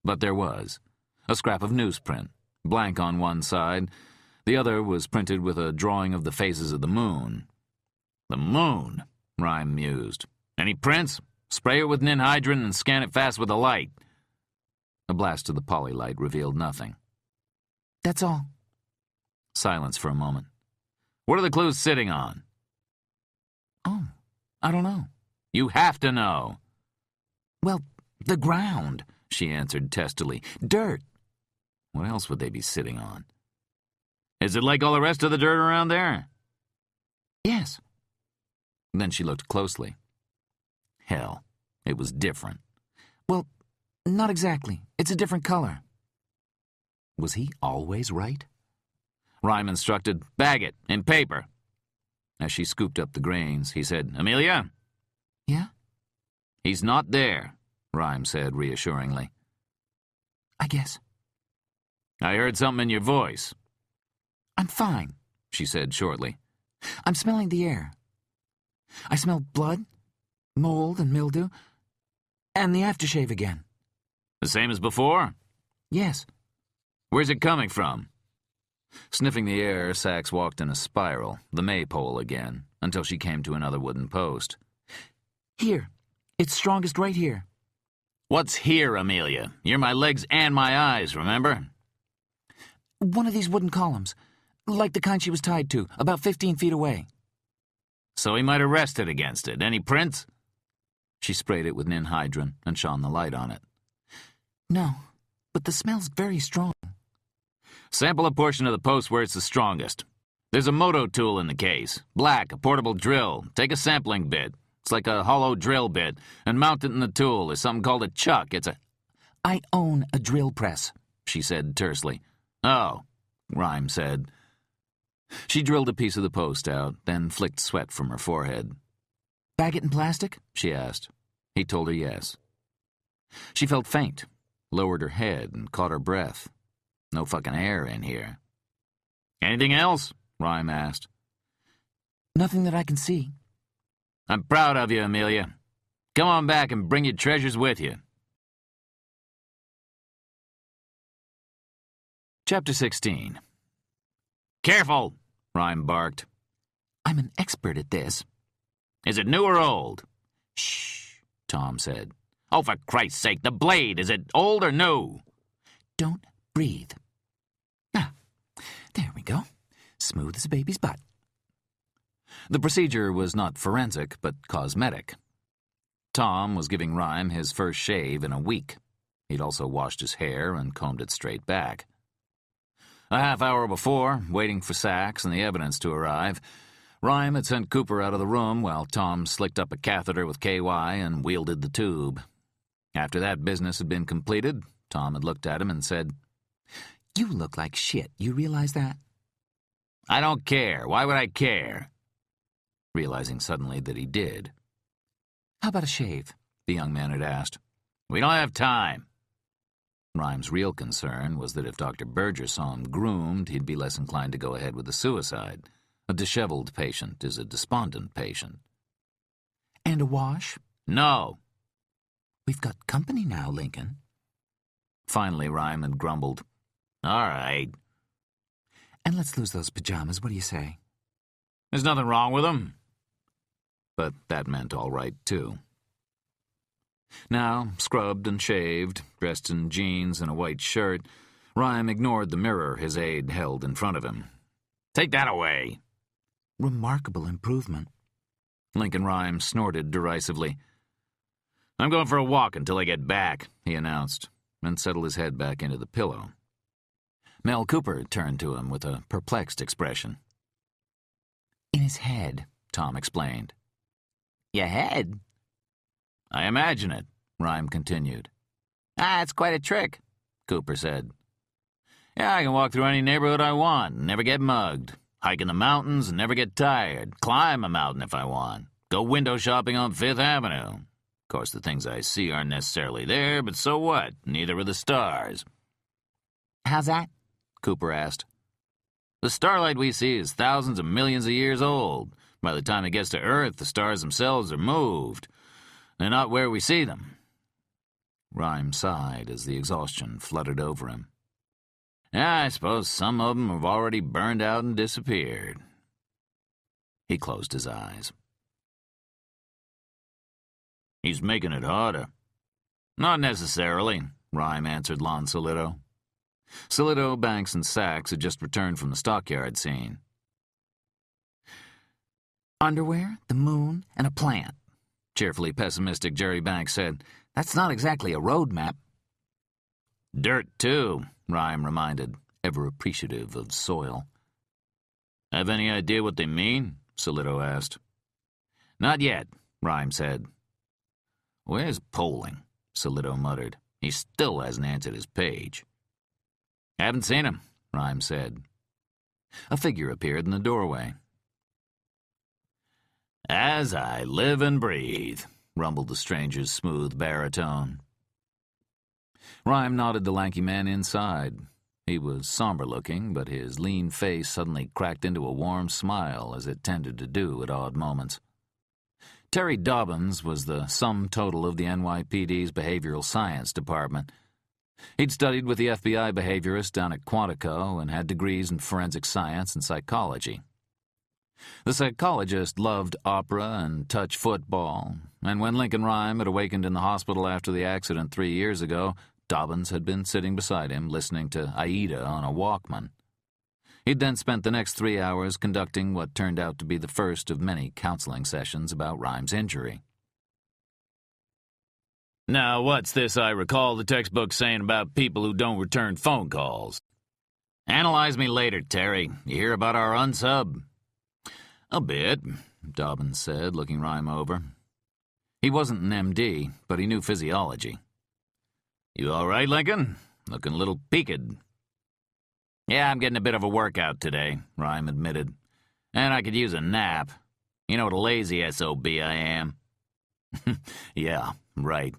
But there was. A scrap of newsprint, blank on one side. The other was printed with a drawing of the phases of the moon. "The moon," Rhyme mused. "Any prints? Spray it with ninhydrin and scan it fast with a light." A blast of the polylight revealed nothing. That's all. Silence for a moment. "What are the clues sitting on?" Oh, I don't know. "You have to know." Well, the ground, she answered testily. Dirt. What else would they be sitting on? "Is it like all the rest of the dirt around there?" Yes. Then she looked closely. Hell, it was different. Well, not exactly. It's a different color. Was he always right? Rhyme instructed, "Bag it, in paper." As she scooped up the grains, he said, "Amelia?" Yeah? "He's not there," Rhyme said reassuringly. I guess. "I heard something in your voice." I'm fine, she said shortly. I'm smelling the air. I smell blood, mold and mildew, and the aftershave again. "The same as before?" Yes. "Where's it coming from?" Sniffing the air, Sachs walked in a spiral, the maypole again, until she came to another wooden post. Here. It's strongest right here. What's here, Amelia? You're my legs and my eyes, remember? One of these wooden columns. Like the kind she was tied to, about 15 feet away. So he might have rested against it. Any prints? She sprayed it with ninhydrin and shone the light on it. No, but the smell's very strong. Sample a portion of the post where it's the strongest. There's a moto tool in the case. Black, a portable drill. Take a sampling bit. It's like a hollow drill bit, and mount it in the tool. There's something called a chuck. It's a... I own a drill press, she said tersely. Oh, Rhyme said. She drilled a piece of the post out, then flicked sweat from her forehead. Bag it in plastic? She asked. He told her yes. She felt faint, lowered her head, and caught her breath. No fucking air in here. Anything else? Rhyme asked. Nothing that I can see. I'm proud of you, Amelia. Come on back and bring your treasures with you. Chapter 16. Careful, Rhyme barked. I'm an expert at this. Is it new or old? Shh, Tom said. Oh, for Christ's sake, the blade, is it old or new? Don't breathe. Ah, there we go. Smooth as a baby's butt. The procedure was not forensic, but cosmetic. Tom was giving Rhyme his first shave in a week. He'd also washed his hair and combed it straight back. A half hour before, waiting for Sachs and the evidence to arrive, Rhyme had sent Cooper out of the room while Tom slicked up a catheter with KY and wielded the tube. After that business had been completed, Tom had looked at him and said, You look like shit. You realize that? I don't care. Why would I care? Realizing suddenly that he did. How about a shave? The young man had asked. We don't have time. Rhyme's real concern was that if Dr. Berger saw him groomed, he'd be less inclined to go ahead with the suicide. A disheveled patient is a despondent patient. And a wash? No. We've got company now, Lincoln. Finally, Rhyme had grumbled. All right. And let's lose those pajamas, what do you say? There's nothing wrong with them. But that meant all right, too. Now, scrubbed and shaved, dressed in jeans and a white shirt, Rhyme ignored the mirror his aide held in front of him. Take that away. Remarkable improvement. Lincoln Rhyme snorted derisively. I'm going for a walk until I get back, he announced, and settled his head back into the pillow. Mel Cooper turned to him with a perplexed expression. In his head, Tom explained. Your head? I imagine it, Rhyme continued. It's quite a trick, Cooper said. Yeah, I can walk through any neighborhood I want and never get mugged. Hike in the mountains and never get tired. Climb a mountain if I want. Go window shopping on Fifth Avenue. Of course, the things I see aren't necessarily there, but so what? Neither are the stars. How's that? Cooper asked. The starlight we see is thousands of millions of years old. By the time it gets to Earth, the stars themselves are moved. They're not where we see them. Rhyme sighed as the exhaustion flooded over him. Yeah, I suppose some of them have already burned out and disappeared. He closed his eyes. He's making it harder. Not necessarily, Rhyme answered Lon Solito. Solito, Banks, and Sachs had just returned from the stockyard scene. Underwear, the moon, and a plant. Cheerfully pessimistic Jerry Banks said. That's not exactly a road map. Dirt, too, Rhyme reminded, ever appreciative of soil. Have any idea what they mean? Solito asked. Not yet, Rhyme said. Where's Poling? Solito muttered. He still hasn't answered his page. Haven't seen him, Rhyme said. A figure appeared in the doorway. As I live and breathe, rumbled the stranger's smooth baritone. Rhyme nodded the lanky man inside. He was somber-looking, but his lean face suddenly cracked into a warm smile, as it tended to do at odd moments. Terry Dobbins was the sum total of the NYPD's behavioral science department. He'd studied with the FBI behaviorist down at Quantico and had degrees in forensic science and psychology. The psychologist loved opera and touch football, and when Lincoln Rhyme had awakened in the hospital after the accident 3 years ago, Dobbins had been sitting beside him listening to Aida on a Walkman. He'd then spent the next 3 hours conducting what turned out to be the first of many counseling sessions about Rhyme's injury. Now, what's this I recall the textbook saying about people who don't return phone calls? Analyze me later, Terry. You hear about our unsub? A bit, Dobbins said, looking Rhyme over. He wasn't an MD, but he knew physiology. You all right, Lincoln? Looking a little peaked. Yeah, I'm getting a bit of a workout today, Rhyme admitted. And I could use a nap. You know what a lazy SOB I am. Yeah, right.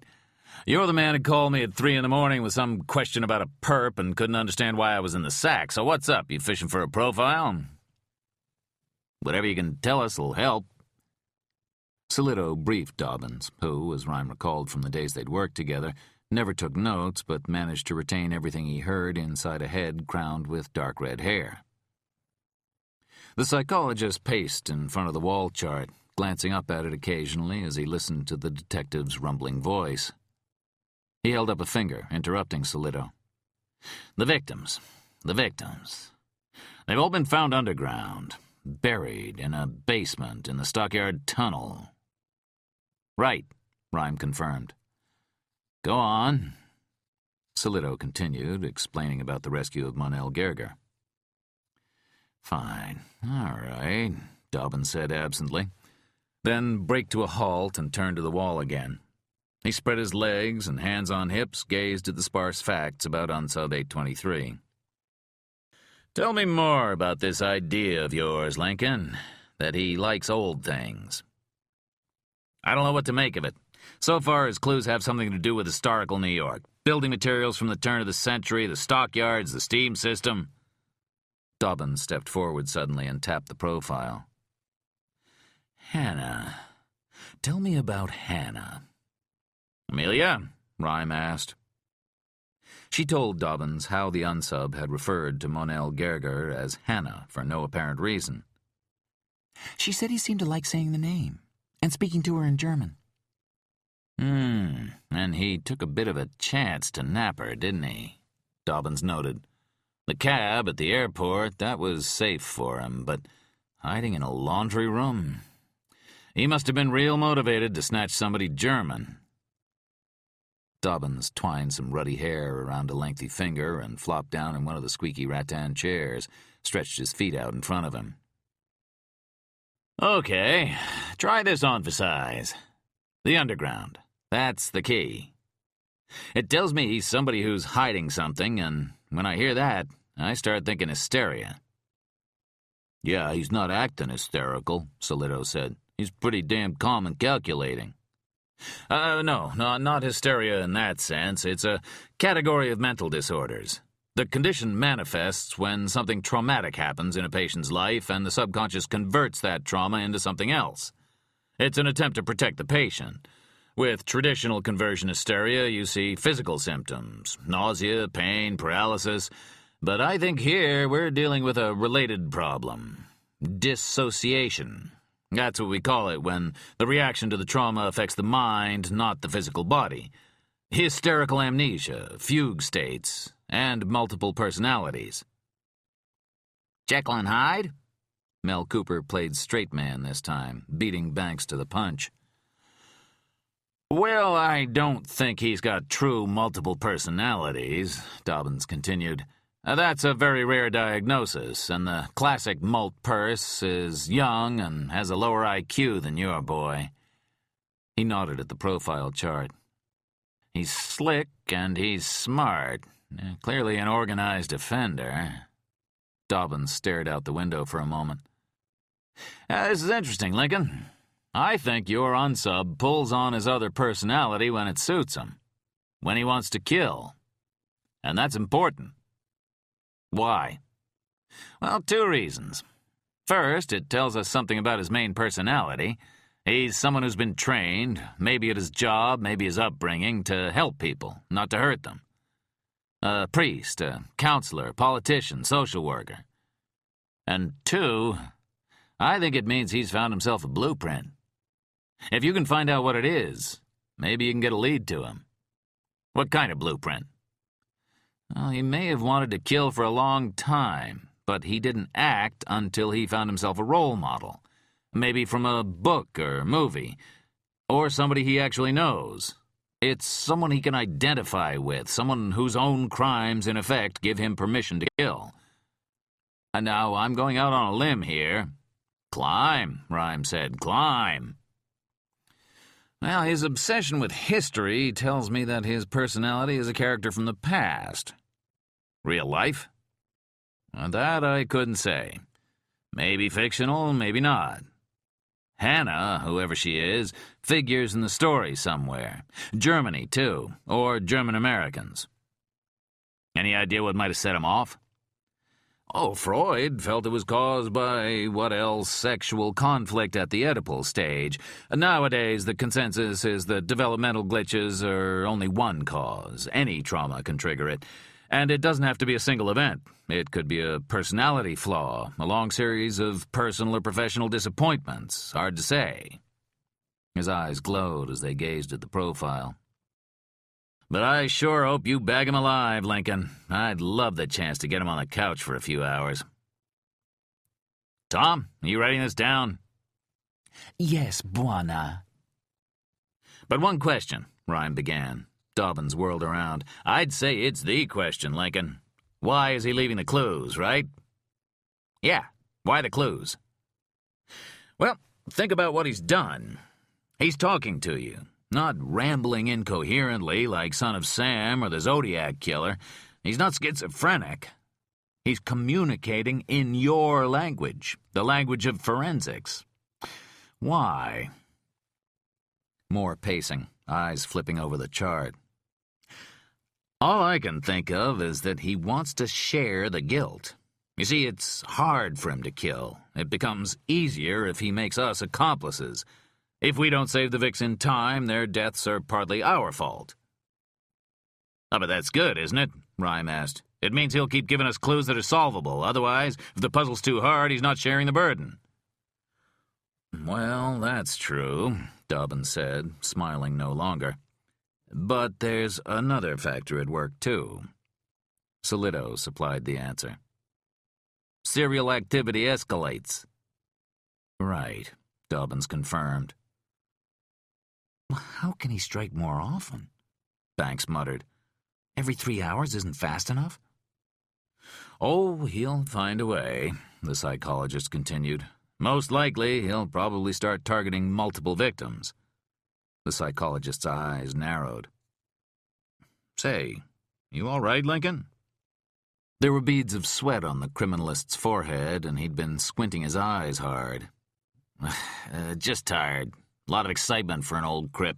You're the man who called me at 3 in the morning with some question about a perp and couldn't understand why I was in the sack. So what's up? You fishing for a profile? Whatever you can tell us will help. Solito briefed Dobbins, who, as Rhyme recalled from the days they'd worked together, never took notes but managed to retain everything he heard inside a head crowned with dark red hair. The psychologist paced in front of the wall chart, glancing up at it occasionally as he listened to the detective's rumbling voice. He held up a finger, interrupting Solito. The victims. They've all been found underground, buried in a basement in the Stockyard Tunnel. Right, Rhyme confirmed. Go on. Solito continued, explaining about the rescue of Monel Gerger. Fine. All right, Dobbins said absently, then braked to a halt and turned to the wall again. He spread his legs and, hands on hips, gazed at the sparse facts about Unsub 823. Tell me more about this idea of yours, Lincoln, that he likes old things. I don't know what to make of it. So far, his clues have something to do with historical New York. Building materials from the turn of the century, the stockyards, the steam system. Dobbins stepped forward suddenly and tapped the profile. Hannah. Tell me about Hannah. Amelia? Rhyme asked. She told Dobbins how the unsub had referred to Monel Gerger as Hannah for no apparent reason. She said he seemed to like saying the name and speaking to her in German. And he took a bit of a chance to nap her, didn't he? Dobbins noted. The cab at the airport, that was safe for him, but hiding in a laundry room? He must have been real motivated to snatch somebody German. Dobbins twined some ruddy hair around a lengthy finger and flopped down in one of the squeaky rattan chairs, stretched his feet out in front of him. Okay, try this on for size. The underground. That's the key. It tells me he's somebody who's hiding something, and when I hear that, I start thinking hysteria. Yeah, he's not acting hysterical, Solito said. He's pretty damn calm and calculating. No, not hysteria in that sense. It's a category of mental disorders. The condition manifests when something traumatic happens in a patient's life and the subconscious converts that trauma into something else. It's an attempt to protect the patient. With traditional conversion hysteria, you see physical symptoms, nausea, pain, paralysis. But I think here we're dealing with a related problem. Dissociation. That's what we call it when the reaction to the trauma affects the mind, not the physical body. Hysterical amnesia, fugue states, and multiple personalities. Jekyll and Hyde? Mel Cooper played straight man this time, beating Banks to the punch. Well, I don't think he's got true multiple personalities, Dobbins continued. That's a very rare diagnosis, and the classic mult purse is young and has a lower IQ than your boy. He nodded at the profile chart. He's slick and he's smart. Clearly an organized offender. Dobbins stared out the window for a moment. This is interesting, Lincoln. I think your unsub pulls on his other personality when it suits him. When he wants to kill. And that's important. Why? Well, 2 reasons. First, it tells us something about his main personality. He's someone who's been trained, maybe at his job, maybe his upbringing, to help people, not to hurt them. A priest, a counselor, politician, social worker. And 2, I think it means he's found himself a blueprint. If you can find out what it is, maybe you can get a lead to him. What kind of blueprint? Well, he may have wanted to kill for a long time, but he didn't act until he found himself a role model. Maybe from a book or movie, or somebody he actually knows. It's someone he can identify with, someone whose own crimes, in effect, give him permission to kill. And now I'm going out on a limb here. Climb, Rhyme said, climb. Well, his obsession with history tells me that his personality is a character from the past. Real life? That I couldn't say. Maybe fictional, maybe not. Hannah, whoever she is, figures in the story somewhere. Germany, too, or German Americans. Any idea what might have set him off? Oh, Freud felt it was caused by, what else, sexual conflict at the Oedipal stage. Nowadays, the consensus is that developmental glitches are only one cause. Any trauma can trigger it. And it doesn't have to be a single event. It could be a personality flaw, a long series of personal or professional disappointments. Hard to say. His eyes glowed as they gazed at the profile. But I sure hope you bag him alive, Lincoln. I'd love the chance to get him on the couch for a few hours. Tom, are you writing this down? Yes, Buana. But one question, Rhyme began. Dobbins whirled around. I'd say it's the question, Lincoln. Why is he leaving the clues, right? Yeah, why the clues? Well, think about what he's done. He's talking to you, not rambling incoherently like Son of Sam or the Zodiac Killer. He's not schizophrenic. He's communicating in your language, the language of forensics. Why? More pacing, eyes flipping over the chart. All I can think of is that he wants to share the guilt. You see, it's hard for him to kill. It becomes easier if he makes us accomplices. If we don't save the Vicks in time, their deaths are partly our fault. Oh, but that's good, isn't it? Rhyme asked. It means he'll keep giving us clues that are solvable. Otherwise, if the puzzle's too hard, he's not sharing the burden. Well, that's true, Dobbins said, smiling no longer. But there's another factor at work, too. Solito supplied the answer. Serial activity escalates. Right, Dobbins confirmed. Well, how can he strike more often? Banks muttered. Every 3 hours isn't fast enough? Oh, he'll find a way, the psychologist continued. Most likely, he'll probably start targeting multiple victims. The psychologist's eyes narrowed. Say, you all right, Lincoln? There were beads of sweat on the criminalist's forehead, and he'd been squinting his eyes hard. Just tired. A lot of excitement for an old crip.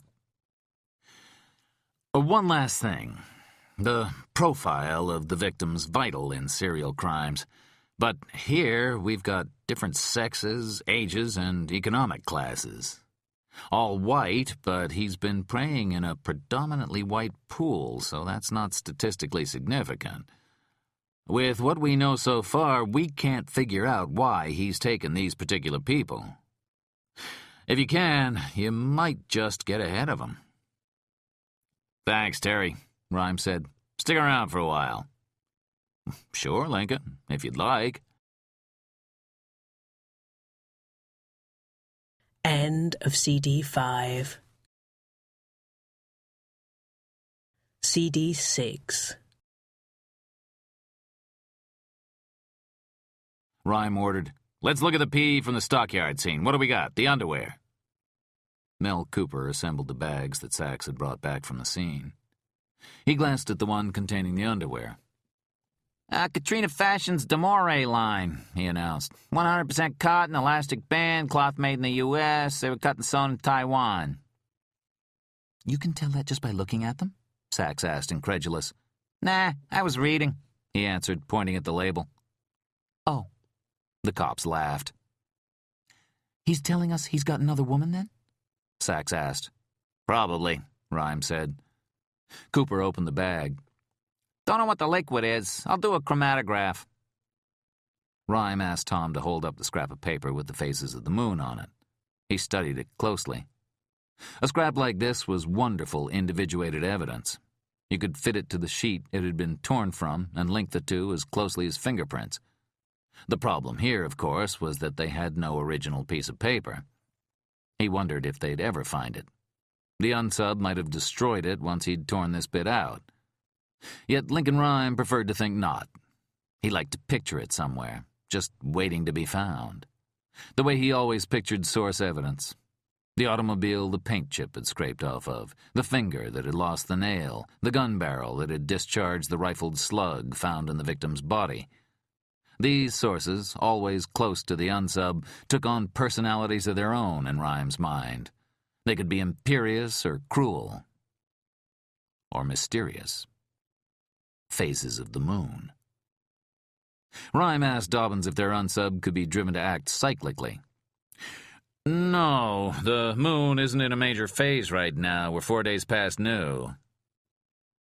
One last thing. The profile of the victim's vital in serial crimes. But here we've got different sexes, ages, and economic classes. All white, but he's been preying in a predominantly white pool, so that's not statistically significant. With what we know so far, we can't figure out why he's taken these particular people. If you can, you might just get ahead of him. Thanks, Terry, Rhyme said. Stick around for a while. Sure, Lincoln, if you'd like. End of CD 5. CD 6. Rhyme ordered. Let's look at the pee from the stockyard scene. What do we got? The underwear. Mel Cooper assembled the bags that Sachs had brought back from the scene. He glanced at the one containing the underwear. Katrina Fashion's Demore line, he announced. 100% cotton, elastic band, cloth made in the U.S. They were cut and sewn in Taiwan. You can tell that just by looking at them? Sachs asked, incredulous. Nah, I was reading, he answered, pointing at the label. Oh. The cops laughed. He's telling us he's got another woman, then? Sachs asked. Probably, Rhyme said. Cooper opened the bag. Don't know what the liquid is. I'll do a chromatograph. Rhyme asked Tom to hold up the scrap of paper with the phases of the moon on it. He studied it closely. A scrap like this was wonderful individuated evidence. You could fit it to the sheet it had been torn from and link the two as closely as fingerprints. The problem here, of course, was that they had no original piece of paper. He wondered if they'd ever find it. The unsub might have destroyed it once he'd torn this bit out. Yet Lincoln Rhyme preferred to think not. He liked to picture it somewhere, just waiting to be found. The way he always pictured source evidence. The automobile the paint chip had scraped off of, the finger that had lost the nail, the gun barrel that had discharged the rifled slug found in the victim's body. These sources, always close to the unsub, took on personalities of their own in Rhyme's mind. They could be imperious or cruel. Or mysterious. Phases of the moon. Rhyme asked Dobbins if their unsub could be driven to act cyclically. "No, the moon isn't in a major phase right now. We're 4 days past new."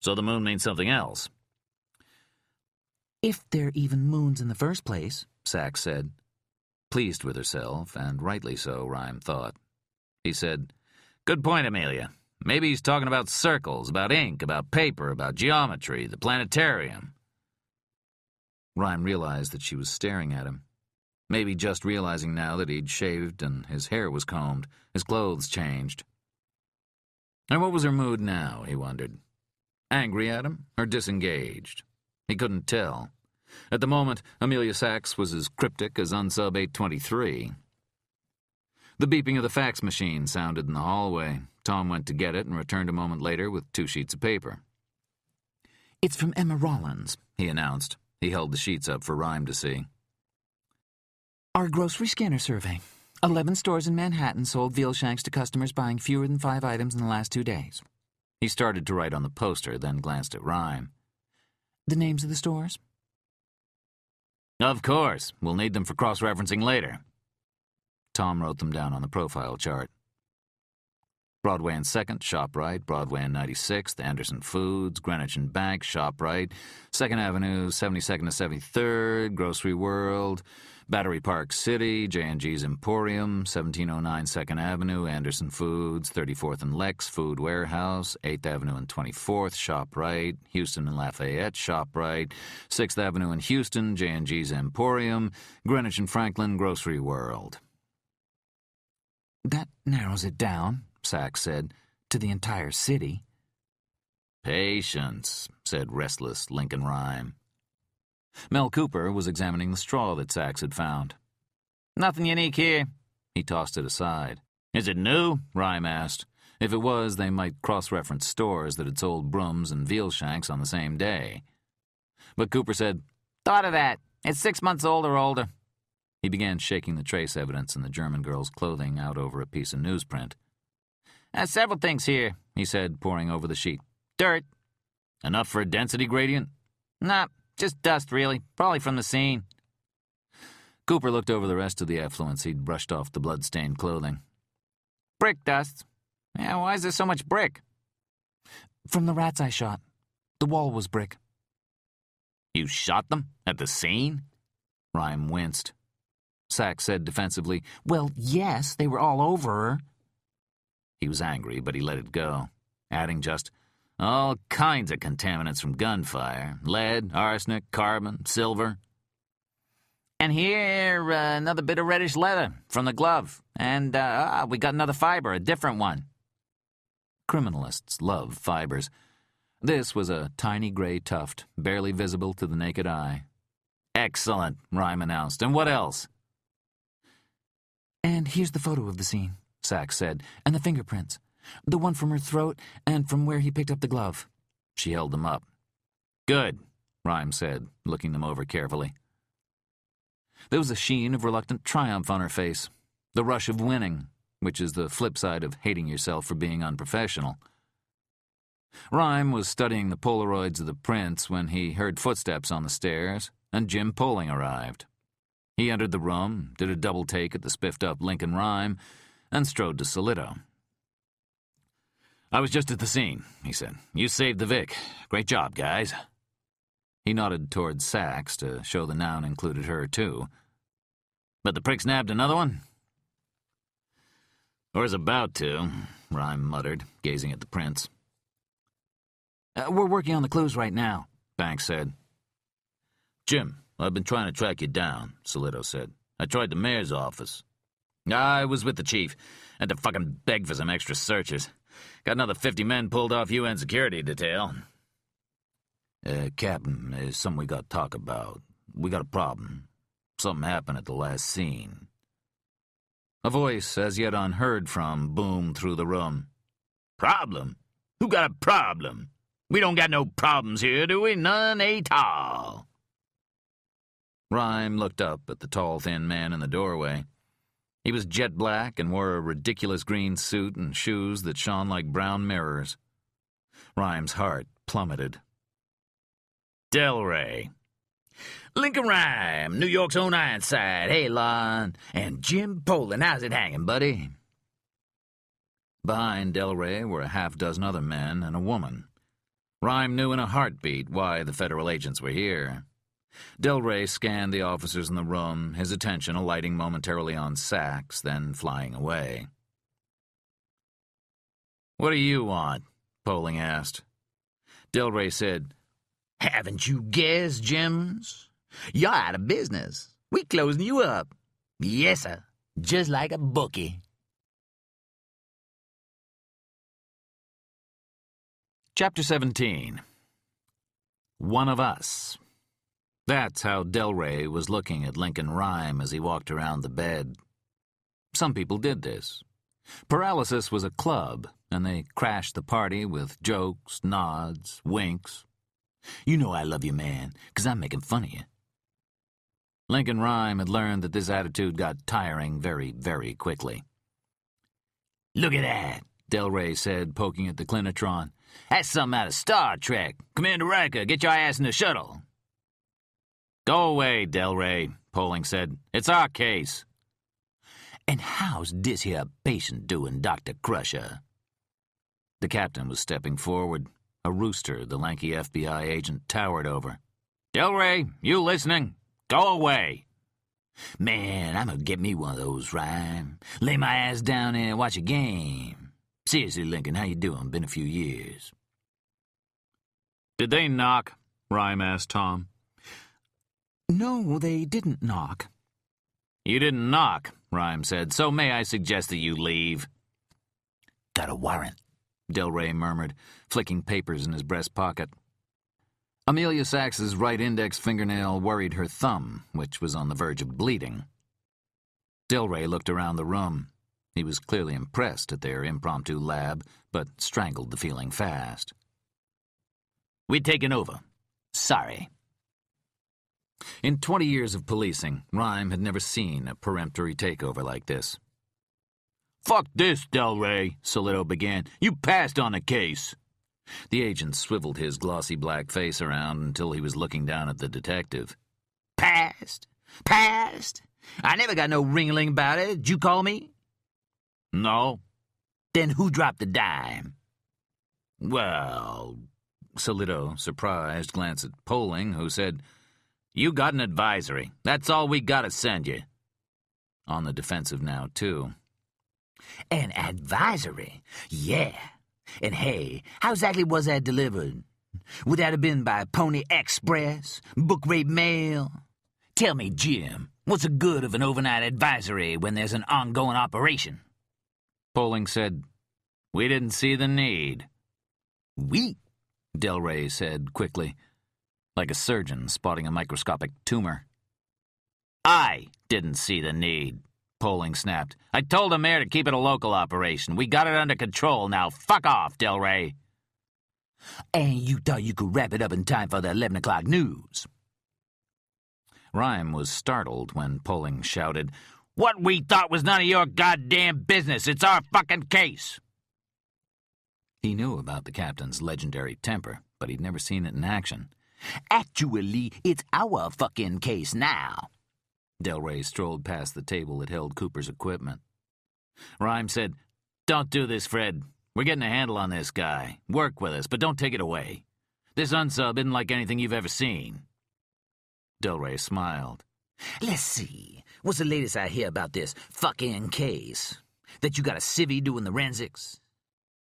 "So the moon means something else?" If they're even moons in the first place, Sachs said. Pleased with herself, and rightly so, Rhyme thought. He said, "Good point, Amelia. Maybe he's talking about circles, about ink, about paper, about geometry, the planetarium." Rhyme realized that she was staring at him. Maybe just realizing now that he'd shaved and his hair was combed, his clothes changed. And what was her mood now, he wondered. Angry at him or disengaged? He couldn't tell. At the moment, Amelia Sachs was as cryptic as unsub 823. The beeping of the fax machine sounded in the hallway. Tom went to get it and returned a moment later with 2 sheets of paper. "It's from Emma Rollins," he announced. He held the sheets up for Rhyme to see. "Our grocery scanner survey. 11 stores in Manhattan sold veal shanks to customers buying fewer than 5 items in the last 2 days." He started to write on the poster, then glanced at Rhyme. "The names of the stores?" "Of course. We'll need them for cross-referencing later." Tom wrote them down on the profile chart. Broadway and 2nd, ShopRite. Broadway and 96th, Anderson Foods. Greenwich and Bank, ShopRite. 2nd Avenue, 72nd to 73rd, Grocery World. Battery Park City, J&G's Emporium. 1709 2nd Avenue, Anderson Foods. 34th and Lex, Food Warehouse. 8th Avenue and 24th, ShopRite. Houston and Lafayette, ShopRite. 6th Avenue and Houston, J&G's Emporium. Greenwich and Franklin, Grocery World. "That narrows it down," Sachs said, "to the entire city." "Patience," said restless Lincoln Rhyme. Mel Cooper was examining the straw that Sachs had found. Nothing unique here." He tossed it aside. "Is it new?" Rhyme asked. If it was, they might cross-reference stores that had sold brooms and veal shanks on the same day. But Cooper said, "Thought of that. It's 6 months old or older." He began shaking the trace evidence in the German girl's clothing out over a piece of newsprint. Several things here," he said, poring over the sheet. "Dirt." "Enough for a density gradient?" "Nah, just dust, really. Probably from the scene." Cooper looked over the rest of the effluence he'd brushed off the blood-stained clothing. "Brick dust. Yeah, why is there so much brick?" "From the rats I shot. The wall was brick." "You shot them? At the scene?" Rhyme winced. Sachs said defensively, "Well, yes, they were all over her." He was angry, but he let it go, adding just, "All kinds of contaminants from gunfire. Lead, arsenic, carbon, silver." "And here, another bit of reddish leather from the glove. And, we got another fiber, a different one." Criminalists love fibers. This was a tiny gray tuft, barely visible to the naked eye. "Excellent," Rhyme announced. "And what else?" "And here's the photo of the scene," Sachs said, "and the fingerprints. The one from her throat and from where he picked up the glove." She held them up. "Good," Rhyme said, looking them over carefully. There was a sheen of reluctant triumph on her face, the rush of winning, which is the flip side of hating yourself for being unprofessional. Rhyme was studying the Polaroids of the prints when he heard footsteps on the stairs, and Jim Poling arrived. He entered the room, did a double take at the spiffed-up Lincoln Rhyme, and strode to Solito. "I was just at the scene," he said. "You saved the Vic. Great job, guys." He nodded toward Sachs to show the noun included her, too. "But the prick nabbed another one?" "Or is about to," Rhyme muttered, gazing at the prints. We're working on the clues right now," Banks said. "Jim, I've been trying to track you down," Solito said. "I tried the mayor's office." "I was with the chief. Had to fucking beg for some extra searchers. Got another 50 men pulled off UN security detail." Captain, there's something we got to talk about. We got a problem. Something happened at the last scene." A voice, as yet unheard from, boomed through the room. "Problem? Who got a problem? We don't got no problems here, do we? None at all." Rhyme looked up at the tall, thin man in the doorway. He was jet black and wore a ridiculous green suit and shoes that shone like brown mirrors. Rhyme's heart plummeted. "Delray. Lincoln Rhyme, New York's own Ironside. Hey, Lon. And Jim Poland. How's it hanging, buddy?" Behind Delray were a half-dozen other men and a woman. Rhyme knew in a heartbeat why the federal agents were here. Delray scanned the officers in the room, his attention alighting momentarily on Sachs, then flying away. "What do you want?" Poling asked. Delray said, "Haven't you guessed, Jims? You're out of business. We closing you up. Yes, sir. Just like a bookie." Chapter 17. One of Us. That's how Delray was looking at Lincoln Rhyme as he walked around the bed. Some people did this. Paralysis was a club, and they crashed the party with jokes, nods, winks. "You know I love you, man, 'cause I'm making fun of you." Lincoln Rhyme had learned that this attitude got tiring very, very quickly. "Look at that," Delray said, poking at the Clinitron. "That's something out of Star Trek. Commander Riker, get your ass in the shuttle." "Go away, Delray," Poling said. "It's our case." "And how's this here patient doing, Dr. Crusher?" The captain was stepping forward. A rooster the lanky FBI agent towered over. "Delray, you listening? Go away." "Man, I'm gonna get me one of those, Rhyme. Lay my ass down and watch a game. Seriously, Lincoln, how you doing? Been a few years." "Did they knock?" Rhyme asked Tom. "No, they didn't knock." "You didn't knock," Rhyme said, "so may I suggest that you leave?" "Got a warrant," Delray murmured, flicking papers in his breast pocket. Amelia Sachs's right index fingernail worried her thumb, which was on the verge of bleeding. Delray looked around the room. He was clearly impressed at their impromptu lab, but strangled the feeling fast. "We're taking over. Sorry." In 20 years of policing, Rhyme had never seen a peremptory takeover like this. "Fuck this, Delray," Solito began. "You passed on the case." The agent swiveled his glossy black face around until he was looking down at the detective. "Passed? Passed? I never got no ring-a-ling about it. Did you call me?" "No." "Then who dropped the dime?" "Well," Solito, surprised, glanced at Poling, who said, "You got an advisory. That's all we gotta send you." On the defensive now, too. "An advisory? Yeah. And hey, how exactly was that delivered? Would that have been by Pony Express? Book rate mail? Tell me, Jim, what's the good of an overnight advisory when there's an ongoing operation?" Poling said, "We didn't see the need." "We?" Delray said quickly, like a surgeon spotting a microscopic tumor. "I didn't see the need," Poling snapped. "I told the mayor to keep it a local operation. We got it under control. Now fuck off, Delray." "And you thought you could wrap it up in time for the 11 o'clock news?" Rhyme was startled when Poling shouted, "What we thought was none of your goddamn business. It's our fucking case." He knew about the captain's legendary temper, but he'd never seen it in action. "Actually, it's our fucking case now." Delray strolled past the table that held Cooper's equipment. Rhyme said, "Don't do this, Fred. We're getting a handle on this guy. Work with us, but don't take it away. This unsub isn't like anything you've ever seen. Delray smiled. Let's see. What's the latest I hear about this fucking case? That you got a civvy doing the forensics?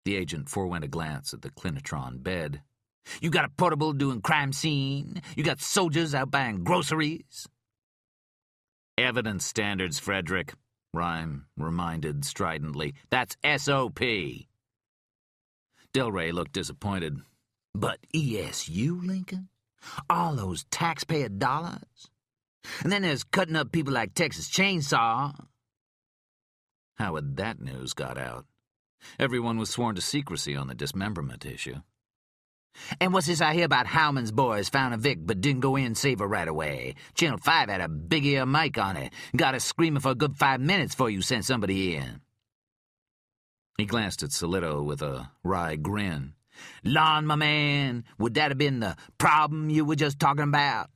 The agent forewent a glance at the clinitron bed. You got a portable doing crime scene? You got soldiers out buying groceries? Evidence standards, Frederick, Rhyme reminded stridently. That's S.O.P. Delray looked disappointed. But ESU, Lincoln? All those taxpayer dollars? And then there's cutting up people like Texas Chainsaw. How had that news got out? Everyone was sworn to secrecy on the dismemberment issue. And what's this I hear about Howman's boys found a Vic but didn't go in and save her right away? Channel 5 had a big ear mic on it. Got us screaming for a good 5 minutes before you sent somebody in. He glanced at Solito with a wry grin. Lon, my man, would that have been the problem you were just talking about?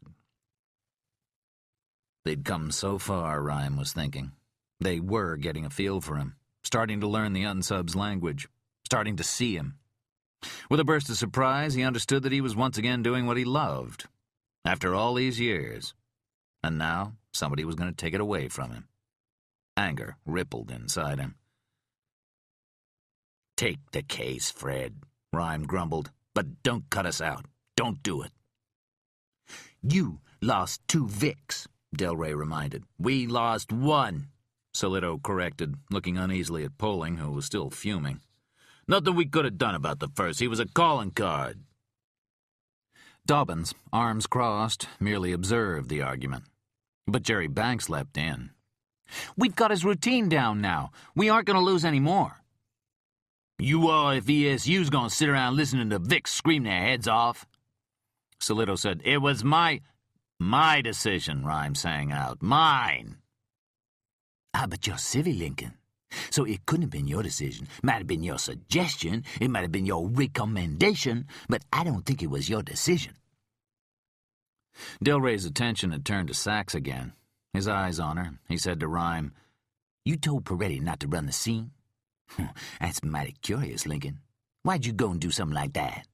They'd come so far, Rhyme was thinking. They were getting a feel for him, starting to learn the unsub's language, starting to see him. With a burst of surprise, he understood that he was once again doing what he loved, after all these years. And now, somebody was going to take it away from him. Anger rippled inside him. Take the case, Fred, Rhyme grumbled, but don't cut us out. Don't do it. You lost 2 Vics, Delray reminded. We lost 1, Solito corrected, looking uneasily at Poling, who was still fuming. Nothing we could have done about the first. He was a calling card. Dobbins, arms crossed, merely observed the argument. But Jerry Banks leapt in. We've got his routine down now. We aren't going to lose any more. You are if ESU's going to sit around listening to Vics scream their heads off. Solito said, It was my decision, Rhyme sang out. Mine. But you're civvy, Lincoln. So it couldn't have been your decision. Might have been your suggestion. It might have been your recommendation. But I don't think it was your decision. Delray's attention had turned to Sachs again. His eyes on her, he said to Rhyme, You told Peretti not to run the scene? That's mighty curious, Lincoln. Why'd you go and do something like that?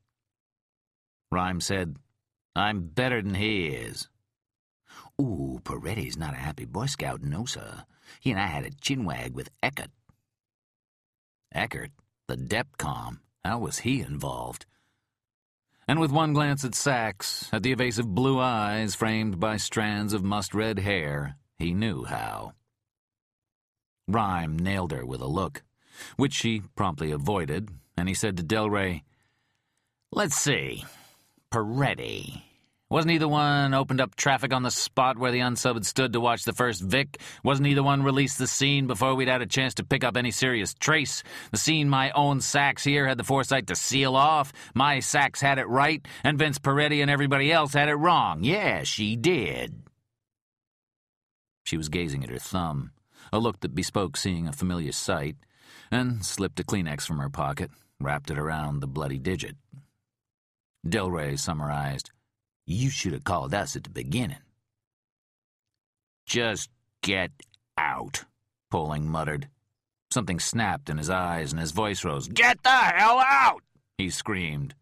Rhyme said, I'm better than he is. Ooh, Peretti's not a happy Boy Scout, no, sir. He and I had a chinwag with Eckert. Eckert? The Depcom? How was he involved? And with one glance at Sachs, at the evasive blue eyes framed by strands of must-red hair, he knew how. Rhyme nailed her with a look, which she promptly avoided, and he said to Delray, Let's see. Peretti. Wasn't he the one opened up traffic on the spot where the unsub had stood to watch the first Vic? Wasn't he the one released the scene before we'd had a chance to pick up any serious trace? The scene my own Sachs here had the foresight to seal off. My Sachs had it right, and Vince Peretti and everybody else had it wrong. Yeah, she did. She was gazing at her thumb, a look that bespoke seeing a familiar sight, and slipped a Kleenex from her pocket, wrapped it around the bloody digit. Delray summarized, You should have called us at the beginning. Just get out, Poling muttered. Something snapped in his eyes and his voice rose. Get the hell out, he screamed.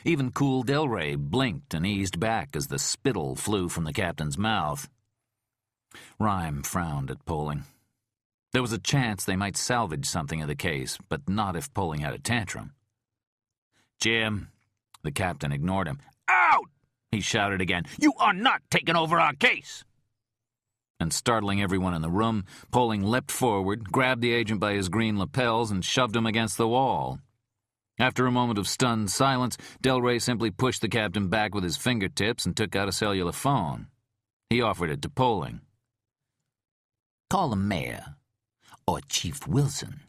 Even cool Delray blinked and eased back as the spittle flew from the captain's mouth. Rhyme frowned at Poling. There was a chance they might salvage something of the case, but not if Poling had a tantrum. Jim, the captain ignored him. Out! He shouted again. You are not taking over our case! And startling everyone in the room, Poling leapt forward, grabbed the agent by his green lapels, and shoved him against the wall. After a moment of stunned silence, Delray simply pushed the captain back with his fingertips and took out a cellular phone. He offered it to Poling. Call the mayor, or Chief Wilson.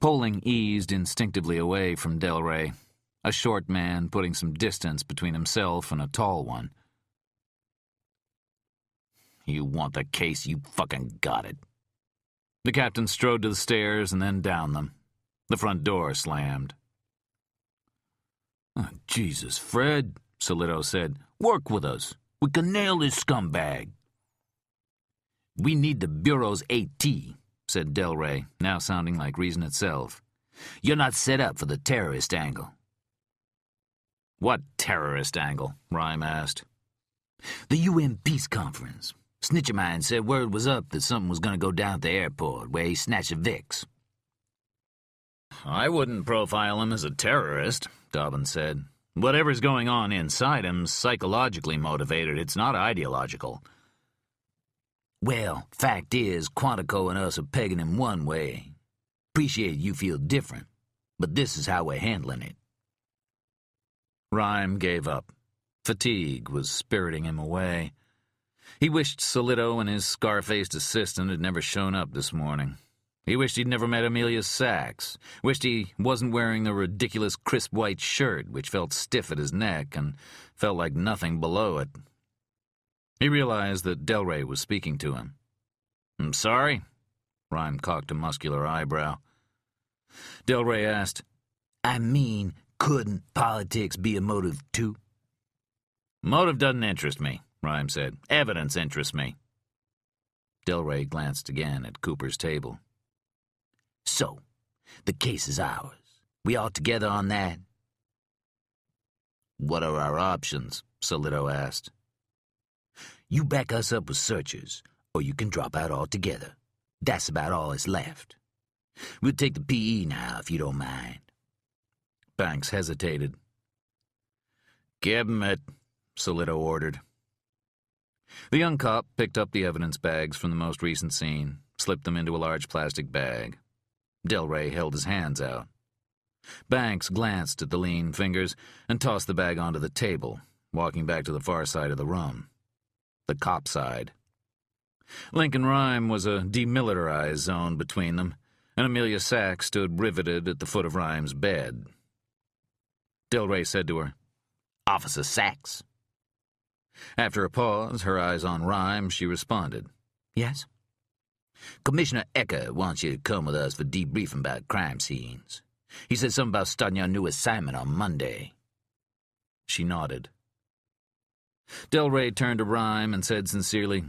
Poling eased instinctively away from Delray, a short man putting some distance between himself and a tall one. You want the case, you fucking got it. The captain strode to the stairs and then down them. The front door slammed. Oh, Jesus, Fred, Solito said. Work with us. We can nail this scumbag. We need the Bureau's AT, said Delray, now sounding like reason itself. You're not set up for the terrorist angle. What terrorist angle? Rhyme asked. The UN Peace Conference. Snitch of mine said word was up that something was going to go down at the airport, where he snatched a Vicks. I wouldn't profile him as a terrorist, Dobbin said. Whatever's going on inside him's psychologically motivated. It's not ideological. Well, fact is, Quantico and us are pegging him one way. Appreciate you feel different, but this is how we're handling it. Rhyme gave up. Fatigue was spiriting him away. He wished Solito and his scar-faced assistant had never shown up this morning. He wished he'd never met Amelia Sachs. Wished he wasn't wearing the ridiculous crisp white shirt, which felt stiff at his neck and felt like nothing below it. He realized that Delray was speaking to him. "I'm sorry?" Rhyme cocked a muscular eyebrow. Delray asked, I mean, couldn't politics be a motive too? "Motive doesn't interest me," Rhyme said. "Evidence interests me." Delray glanced again at Cooper's table. So, the case is ours. We all together on that? "What are our options?" Solito asked. You back us up with searchers, or you can drop out altogether. That's about all that's left. We'll take the PE now, if you don't mind. Banks hesitated. "Give him it," Solito ordered. The young cop picked up the evidence bags from the most recent scene, slipped them into a large plastic bag. Delray held his hands out. Banks glanced at the lean fingers and tossed the bag onto the table, walking back to the far side of the room. The cop side. Lincoln Rhyme was a demilitarized zone between them, and Amelia Sachs stood riveted at the foot of Rhyme's bed. Delray said to her, "Officer Sachs." After a pause, her eyes on Rhyme, she responded, Yes? Commissioner Ecker wants you to come with us for debriefing about crime scenes. He said something about starting your new assignment on Monday. She nodded. Delray turned to Rhyme and said sincerely,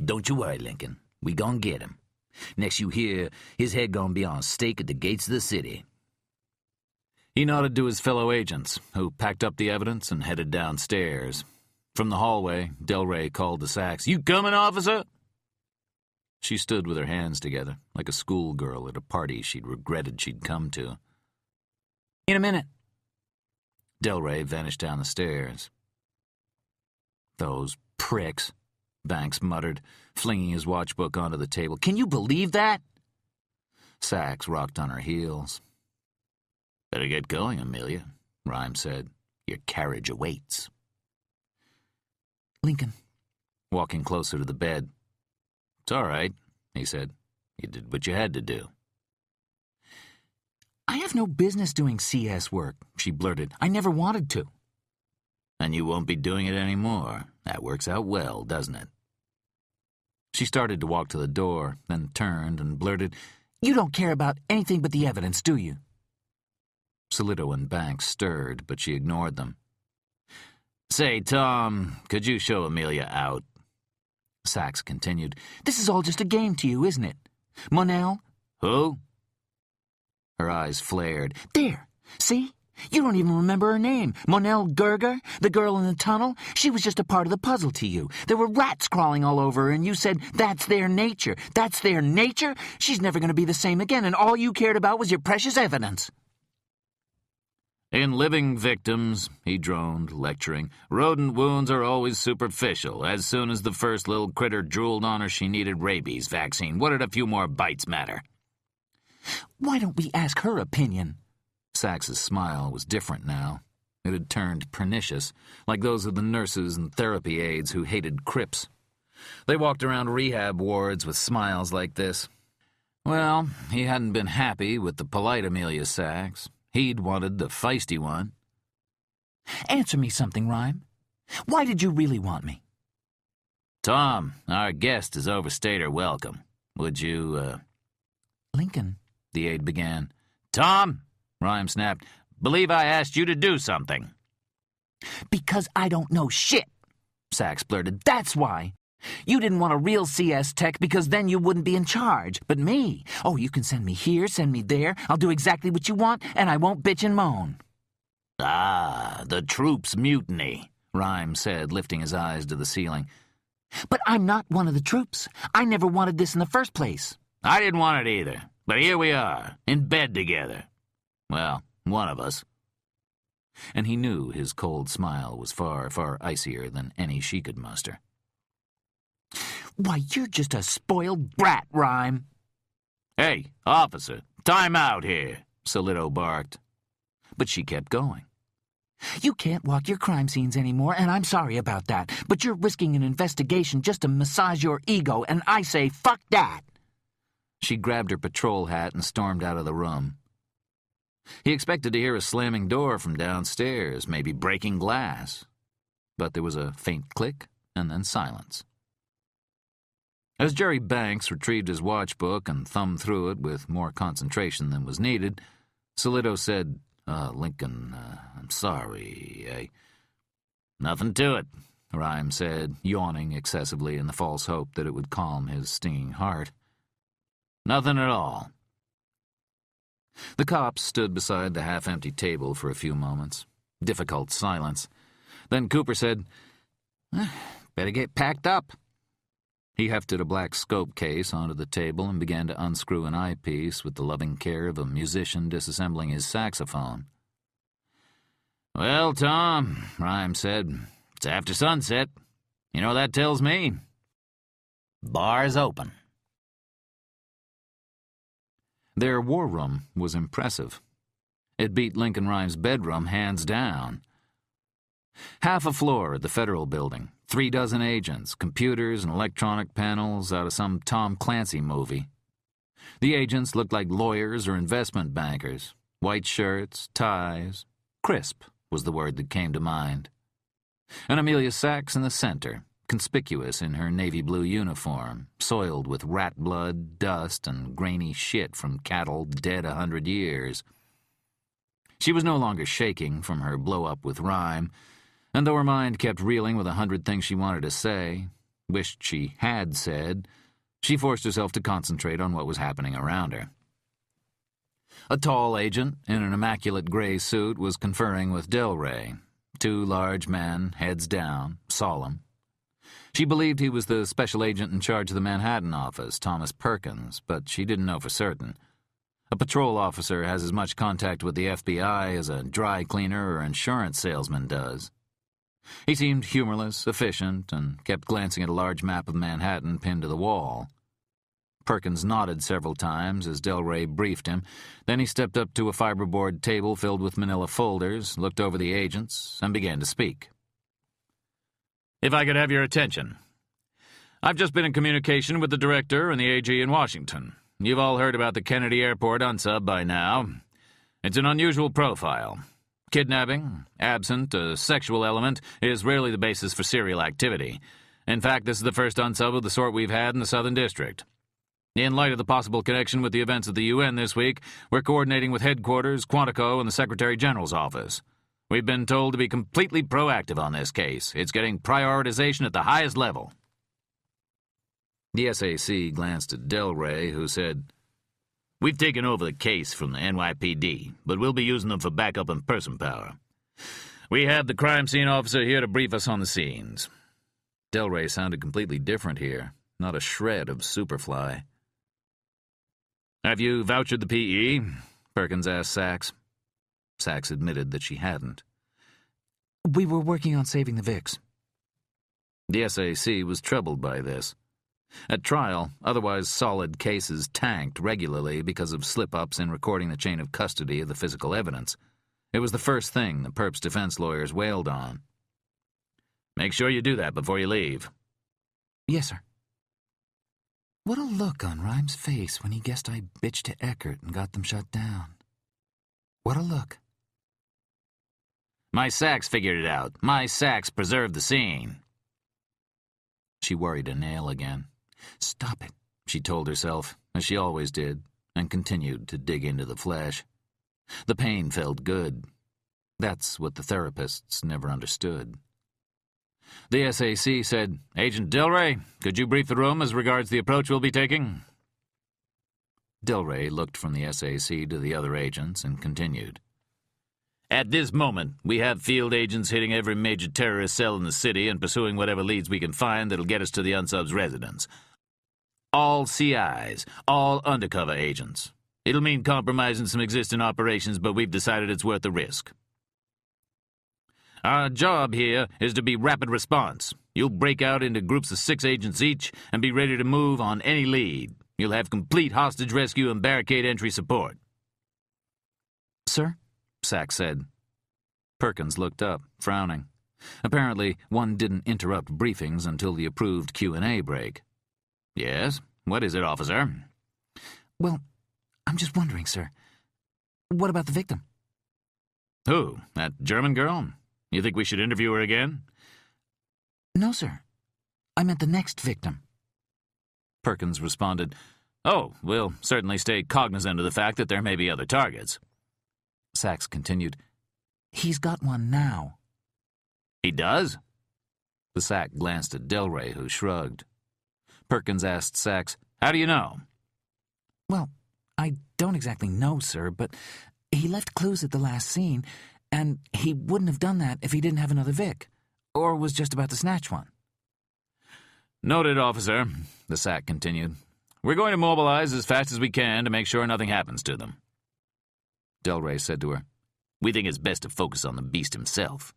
Don't you worry, Lincoln. We gon' get him. Next you hear, his head gon' be on stake at the gates of the city. He nodded to his fellow agents, who packed up the evidence and headed downstairs. From the hallway, Delray called to Sachs, "You coming, officer?" She stood with her hands together, like a schoolgirl at a party she'd regretted she'd come to. "In a minute." Delray vanished down the stairs. "Those pricks," Banks muttered, flinging his watchbook onto the table. "Can you believe that?" Sachs rocked on her heels. "Better get going, Amelia," Rhyme said. "Your carriage awaits." Lincoln. Walking closer to the bed. "It's all right," he said. "You did what you had to do." "I have no business doing CS work," she blurted. "I never wanted to." "And you won't be doing it anymore. That works out well, doesn't it?" She started to walk to the door, then turned and blurted, "You don't care about anything but the evidence, do you?" Solito and Banks stirred, but she ignored them. "Say, Tom, could you show Amelia out?" Sachs continued, "This is all just a game to you, isn't it? Monell?" "Who?" Her eyes flared. "There! See? You don't even remember her name. Monell Gerger, the girl in the tunnel. She was just a part of the puzzle to you. There were rats crawling all over her, and you said, that's their nature. That's their nature? She's never going to be the same again, and all you cared about was your precious evidence." "In living victims," he droned, lecturing, "rodent wounds are always superficial. As soon as the first little critter drooled on her she needed rabies vaccine. What did a few more bites matter?" "Why don't we ask her opinion?" Sax's smile was different now. It had turned pernicious, like those of the nurses and therapy aides who hated Crips. They walked around rehab wards with smiles like this. Well, he hadn't been happy with the polite Amelia Sachs. He'd wanted the feisty one. "Answer me something, Rhyme. Why did you really want me?" "Tom, our guest has overstayed her welcome. Would you, Lincoln," the aide began. "Tom," Rhyme snapped, "believe I asked you to do something." "Because I don't know shit," Sachs blurted. "That's why. You didn't want a real CS tech because then you wouldn't be in charge. But me, oh, you can send me here, send me there. I'll do exactly what you want, and I won't bitch and moan." Ah, the troops' mutiny, Rhyme said, lifting his eyes to the ceiling. But I'm not one of the troops. I never wanted this in the first place. I didn't want it either, but here we are, in bed together. Well, one of us. And he knew his cold smile was far, far icier than any she could muster. Why, you're just a spoiled brat, Rhyme. Hey, officer, time out here, Solito barked. But she kept going. You can't walk your crime scenes anymore, and I'm sorry about that. But you're risking an investigation just to massage your ego, and I say, fuck that. She grabbed her patrol hat and stormed out of the room. He expected to hear a slamming door from downstairs, maybe breaking glass. But there was a faint click, and then silence. As Jerry Banks retrieved his watchbook and thumbed through it with more concentration than was needed, Solito said, Lincoln, I'm sorry, Nothing to it, Rhyme said, yawning excessively in the false hope that it would calm his stinging heart. Nothing at all. The cops stood beside the half-empty table for a few moments. Difficult silence. Then Cooper said, Better get packed up. He hefted a black scope case onto the table and began to unscrew an eyepiece with the loving care of a musician disassembling his saxophone. Well, Tom, Rhyme said, it's after sunset. You know what that tells me? Bar's open. Their war room was impressive. It beat Lincoln Rhyme's bedroom hands down. Half a floor at the Federal Building, 36 agents, computers and electronic panels out of some Tom Clancy movie. The agents looked like lawyers or investment bankers. White shirts, ties. Crisp was the word that came to mind. And Amelia Sachs in the center, conspicuous in her navy blue uniform, soiled with rat blood, dust, and grainy shit from cattle dead 100 years. She was no longer shaking from her blow-up with Rhyme, and though her mind kept reeling with 100 things she wanted to say, wished she had said, she forced herself to concentrate on what was happening around her. A tall agent in an immaculate gray suit was conferring with Delray. Two large men, heads down, solemn. She believed he was the special agent in charge of the Manhattan office, Thomas Perkins, but she didn't know for certain. A patrol officer has as much contact with the FBI as a dry cleaner or insurance salesman does. He seemed humorless, efficient, and kept glancing at a large map of Manhattan pinned to the wall. Perkins nodded several times as Delray briefed him. Then he stepped up to a fiberboard table filled with manila folders, looked over the agents, and began to speak. If I could have your attention. I've just been in communication with the director and the AG in Washington. You've all heard about the Kennedy Airport unsub by now. It's an unusual profile. Kidnapping, absent a sexual element, is rarely the basis for serial activity. In fact, this is the first unsub of the sort we've had in the Southern District. In light of the possible connection with the events at the UN this week, we're coordinating with headquarters, Quantico, and the Secretary General's office. We've been told to be completely proactive on this case. It's getting prioritization at the highest level. The SAC glanced at Delray, who said, We've taken over the case from the NYPD, but we'll be using them for backup and person power. We have the crime scene officer here to brief us on the scenes. Delray sounded completely different here, not a shred of Superfly. Have you vouchered the PE? Perkins asked Sachs. Sachs admitted that she hadn't. We were working on saving the Vicks. The SAC was troubled by this. At trial, otherwise solid cases tanked regularly because of slip-ups in recording the chain of custody of the physical evidence. It was the first thing the perp's defense lawyers wailed on. Make sure you do that before you leave. Yes, sir. What a look on Rhyme's face when he guessed I bitched to Eckert and got them shut down. What a look. My Sachs figured it out. My Sachs preserved the scene. She worried a nail again. Stop it, she told herself, as she always did, and continued to dig into the flesh. The pain felt good. That's what the therapists never understood. The SAC said, Agent Delray, could you brief the room as regards the approach we'll be taking? Delray looked from the SAC to the other agents and continued. At this moment, we have field agents hitting every major terrorist cell in the city and pursuing whatever leads we can find that'll get us to the unsub's residence. All CIs, all undercover agents. It'll mean compromising some existing operations, but we've decided it's worth the risk. Our job here is to be rapid response. You'll break out into groups of 6 agents each and be ready to move on any lead. You'll have complete hostage rescue and barricade entry support. Sir? Sachs said. Perkins looked up, frowning. Apparently, one didn't interrupt briefings until the approved Q&A break. Yes? What is it, officer? Well, I'm just wondering, sir. What about the victim? Who? That German girl? You think we should interview her again? No, sir. I meant the next victim. Perkins responded, "Oh, we'll certainly stay cognizant of the fact that there may be other targets." Sachs continued, "He's got one now." He does? The SAC glanced at Delray, who shrugged. Perkins asked Sachs, "How do you know?" Well, I don't exactly know, sir, but he left clues at the last scene, and he wouldn't have done that if he didn't have another Vic, or was just about to snatch one. Noted, officer, the SAC continued. We're going to mobilize as fast as we can to make sure nothing happens to them. Delray said to her, "We think it's best to focus on the beast himself."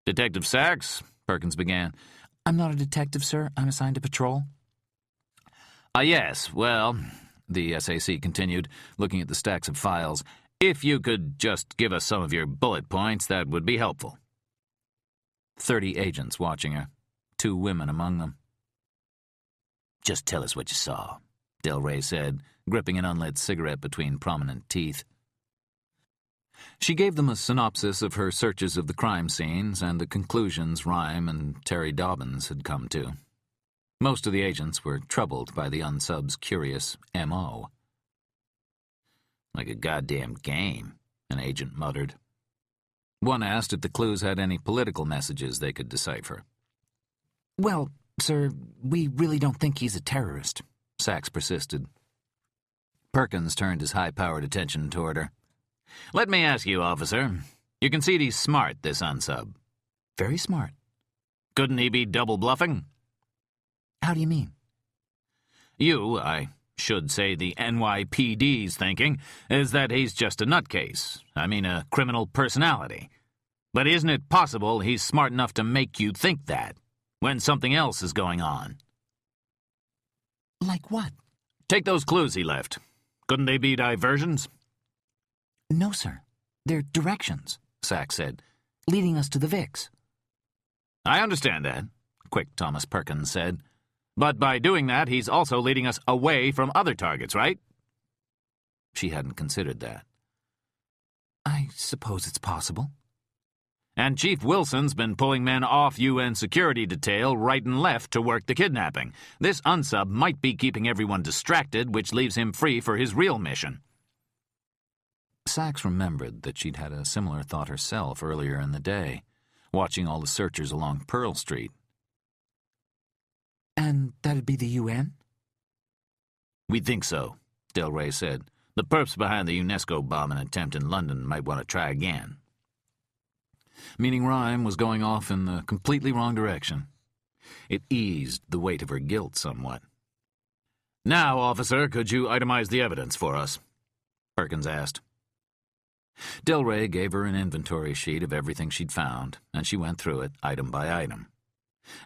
Detective Sachs, Perkins began. I'm not a detective, sir. I'm assigned to patrol. Yes, well, the SAC continued, looking at the stacks of files. If you could just give us some of your bullet points, that would be helpful. 30 agents watching her, 2 women among them. Just tell us what you saw, Delray said, gripping an unlit cigarette between prominent teeth. She gave them a synopsis of her searches of the crime scenes and the conclusions Rhyme and Terry Dobbins had come to. Most of the agents were troubled by the unsub's curious M.O. "Like a goddamn game," an agent muttered. One asked if the clues had any political messages they could decipher. Well, sir, we really don't think he's a terrorist, Sachs persisted. Perkins turned his high-powered attention toward her. Let me ask you, officer. You concede he's smart, this unsub. Very smart. Couldn't he be double-bluffing? How do you mean? I should say the NYPD's thinking, is that he's just a nutcase. I mean, a criminal personality. But isn't it possible he's smart enough to make you think that, when something else is going on? Like what? Take those clues he left. Couldn't they be diversions? No, sir. They're directions, Sachs said, leading us to the Vics. I understand that, Quick Thomas Perkins said. But by doing that, he's also leading us away from other targets, right? She hadn't considered that. I suppose it's possible. And Chief Wilson's been pulling men off UN security detail right and left to work the kidnapping. This unsub might be keeping everyone distracted, which leaves him free for his real mission. Sachs remembered that she'd had a similar thought herself earlier in the day, watching all the searchers along Pearl Street. And that'd be the UN? We think so, Delray said. The perps behind the UNESCO bombing attempt in London might want to try again. Meaning Rhyme was going off in the completely wrong direction. It eased the weight of her guilt somewhat. Now, officer, could you itemize the evidence for us? Perkins asked. Delray gave her an inventory sheet of everything she'd found, and she went through it item by item.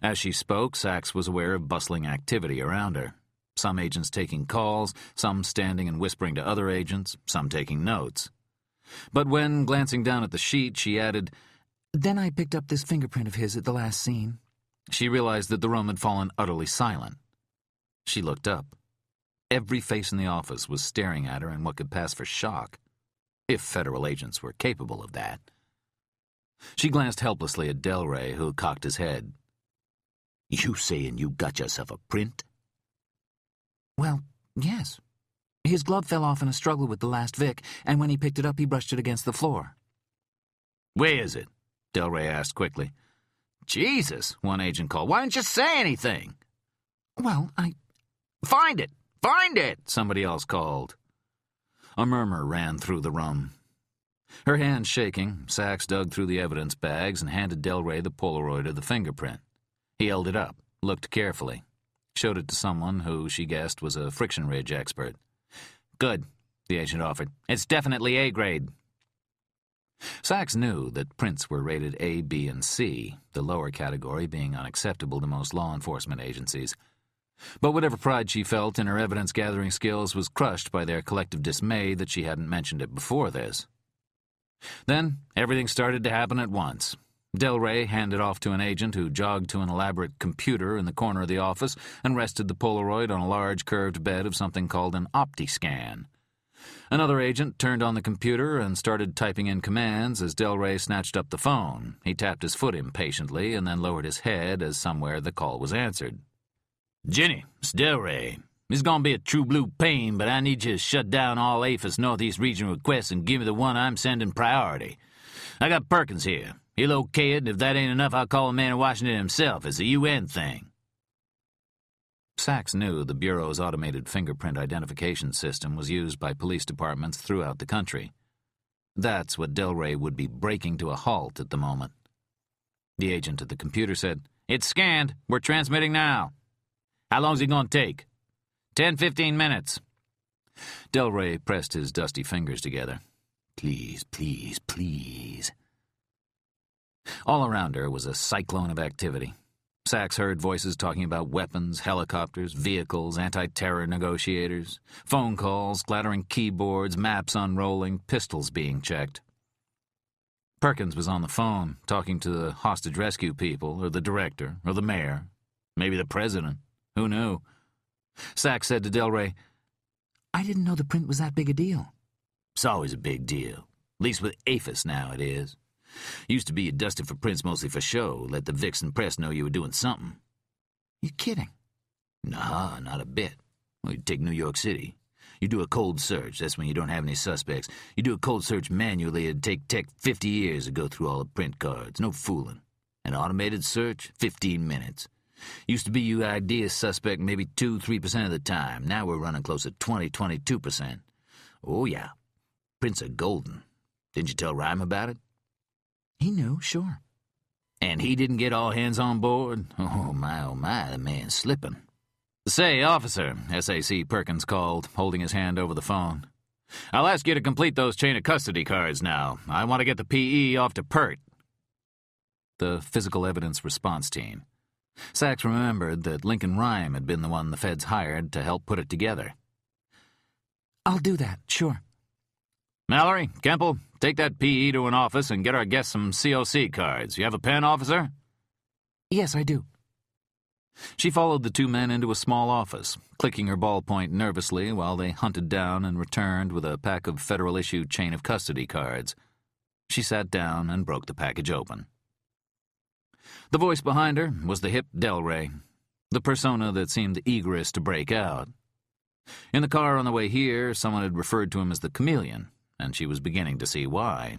As she spoke, Sachs was aware of bustling activity around her. Some agents taking calls, some standing and whispering to other agents, some taking notes. But when, glancing down at the sheet, she added, Then I picked up this fingerprint of his at the last scene. She realized that the room had fallen utterly silent. She looked up. Every face in the office was staring at her in what could pass for shock, if federal agents were capable of that. She glanced helplessly at Delray, who cocked his head. "You saying you got yourself a print?" Well, yes. His glove fell off in a struggle with the last Vic, and when he picked it up, he brushed it against the floor. Where is it? Delray asked quickly. Jesus, one agent called. Why didn't you say anything? Well, Find it! Find it! Somebody else called. A murmur ran through the room. Her hands shaking, Sachs dug through the evidence bags and handed Delray the Polaroid of the fingerprint. He held it up, looked carefully, showed it to someone who she guessed was a friction ridge expert. Good, the agent offered. It's definitely A grade. Sachs knew that prints were rated A, B, and C, the lower category being unacceptable to most law enforcement agencies. But whatever pride she felt in her evidence-gathering skills was crushed by their collective dismay that she hadn't mentioned it before this. Then, everything started to happen at once. Delray handed off to an agent who jogged to an elaborate computer in the corner of the office and rested the Polaroid on a large curved bed of something called an OptiScan. Another agent turned on the computer and started typing in commands as Delray snatched up the phone. He tapped his foot impatiently and then lowered his head as somewhere the call was answered. Jenny, it's Delray. This is gonna be a true blue pain, but I need you to shut down all APHIS Northeast Region requests and give me the one I'm sending priority. I got Perkins here. He'll okay it, and if that ain't enough, I'll call the man in Washington himself. It's a UN thing. Sachs knew the Bureau's automated fingerprint identification system was used by police departments throughout the country. That's what Delray would be breaking to a halt at the moment. The agent at the computer said, It's scanned. We're transmitting now. How long's it gonna take? 10-15 minutes. Delray pressed his dusty fingers together. Please, please, please. All around her was a cyclone of activity. Sachs heard voices talking about weapons, helicopters, vehicles, anti-terror negotiators, phone calls, clattering keyboards, maps unrolling, pistols being checked. Perkins was on the phone, talking to the hostage rescue people, or the director, or the mayor, maybe the president. Who knew? Sachs said to Delray, I didn't know the print was that big a deal. It's always a big deal. At least with APHIS now it is. Used to be you dusted for prints mostly for show, let the Vixen press know you were doing something. You're kidding. Nah, not a bit. Well, you take New York City. You do a cold search, that's when you don't have any suspects. You do a cold search manually, it'd take Tech 50 years to go through all the print cards. No fooling. An automated search, 15 minutes. Used to be you ID a suspect maybe 2-3% of the time. Now we're running close to 20-22%. Oh, yeah. Prints are golden. Didn't you tell Rhyme about it? He knew, sure. And he didn't get all hands on board? Oh, my, the man's slipping. Say, officer, SAC Perkins called, holding his hand over the phone. I'll ask you to complete those chain of custody cards now. I want to get the PE off to PERT. The physical evidence response team. Sachs remembered that Lincoln Rhyme had been the one the feds hired to help put it together. I'll do that, sure. Mallory, Kemple, take that PE to an office and get our guests some COC cards. You have a pen, officer? Yes, I do. She followed the two men into a small office, clicking her ballpoint nervously while they hunted down and returned with a pack of federal-issue chain of custody cards. She sat down and broke the package open. The voice behind her was the hip Delray, the persona that seemed the eagerest to break out. In the car on the way here, someone had referred to him as the chameleon, and she was beginning to see why.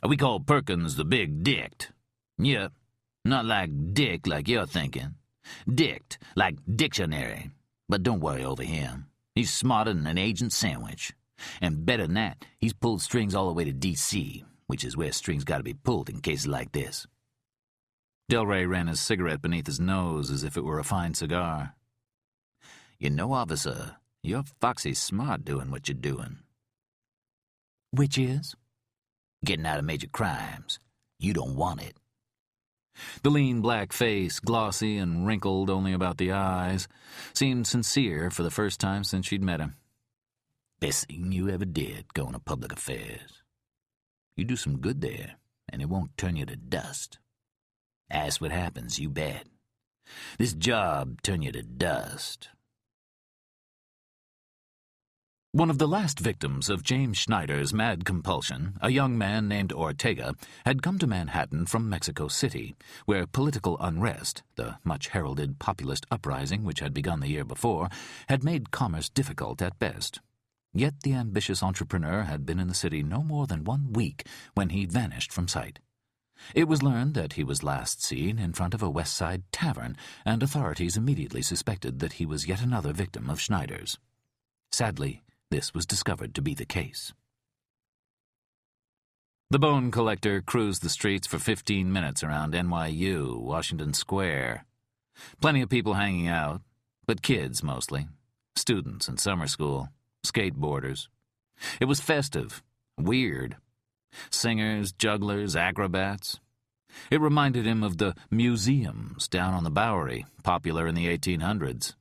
We call Perkins the Big Dicked. Yep, not like dick like you're thinking. Dicked, like dictionary. But don't worry over him. He's smarter than an agent sandwich. And better than that, he's pulled strings all the way to D.C., which is where strings gotta be pulled in cases like this. Delray ran his cigarette beneath his nose as if it were a fine cigar. You know, officer, you're foxy smart doing what you're doing. Which is? Getting out of major crimes. You don't want it. The lean black face, glossy and wrinkled only about the eyes, seemed sincere for the first time since she'd met him. Best thing you ever did going to public affairs. You do some good there, and it won't turn you to dust. That's what happens, you bet. This job turn you to dust. One of the last victims of James Schneider's mad compulsion, a young man named Ortega, had come to Manhattan from Mexico City, where political unrest, the much-heralded populist uprising which had begun the year before, had made commerce difficult at best. Yet the ambitious entrepreneur had been in the city no more than 1 week when he vanished from sight. It was learned that he was last seen in front of a West Side tavern, and authorities immediately suspected that he was yet another victim of Schneider's. Sadly, this was discovered to be the case. The bone collector cruised the streets for 15 minutes around NYU, Washington Square. Plenty of people hanging out, but kids mostly. Students in summer school, skateboarders. It was festive, weird. Singers, jugglers, acrobats. It reminded him of the museums down on the Bowery, popular in the 1800s.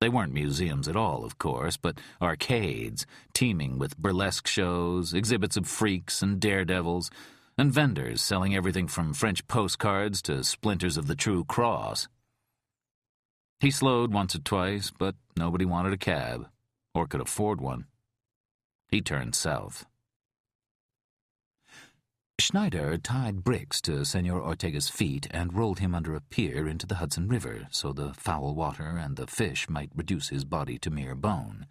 They weren't museums at all, of course, but arcades, teeming with burlesque shows, exhibits of freaks and daredevils, and vendors selling everything from French postcards to splinters of the True Cross. He slowed once or twice, but nobody wanted a cab, or could afford one. He turned south. Schneider tied bricks to Senor Ortega's feet and rolled him under a pier into the Hudson River so the foul water and the fish might reduce his body to mere bone.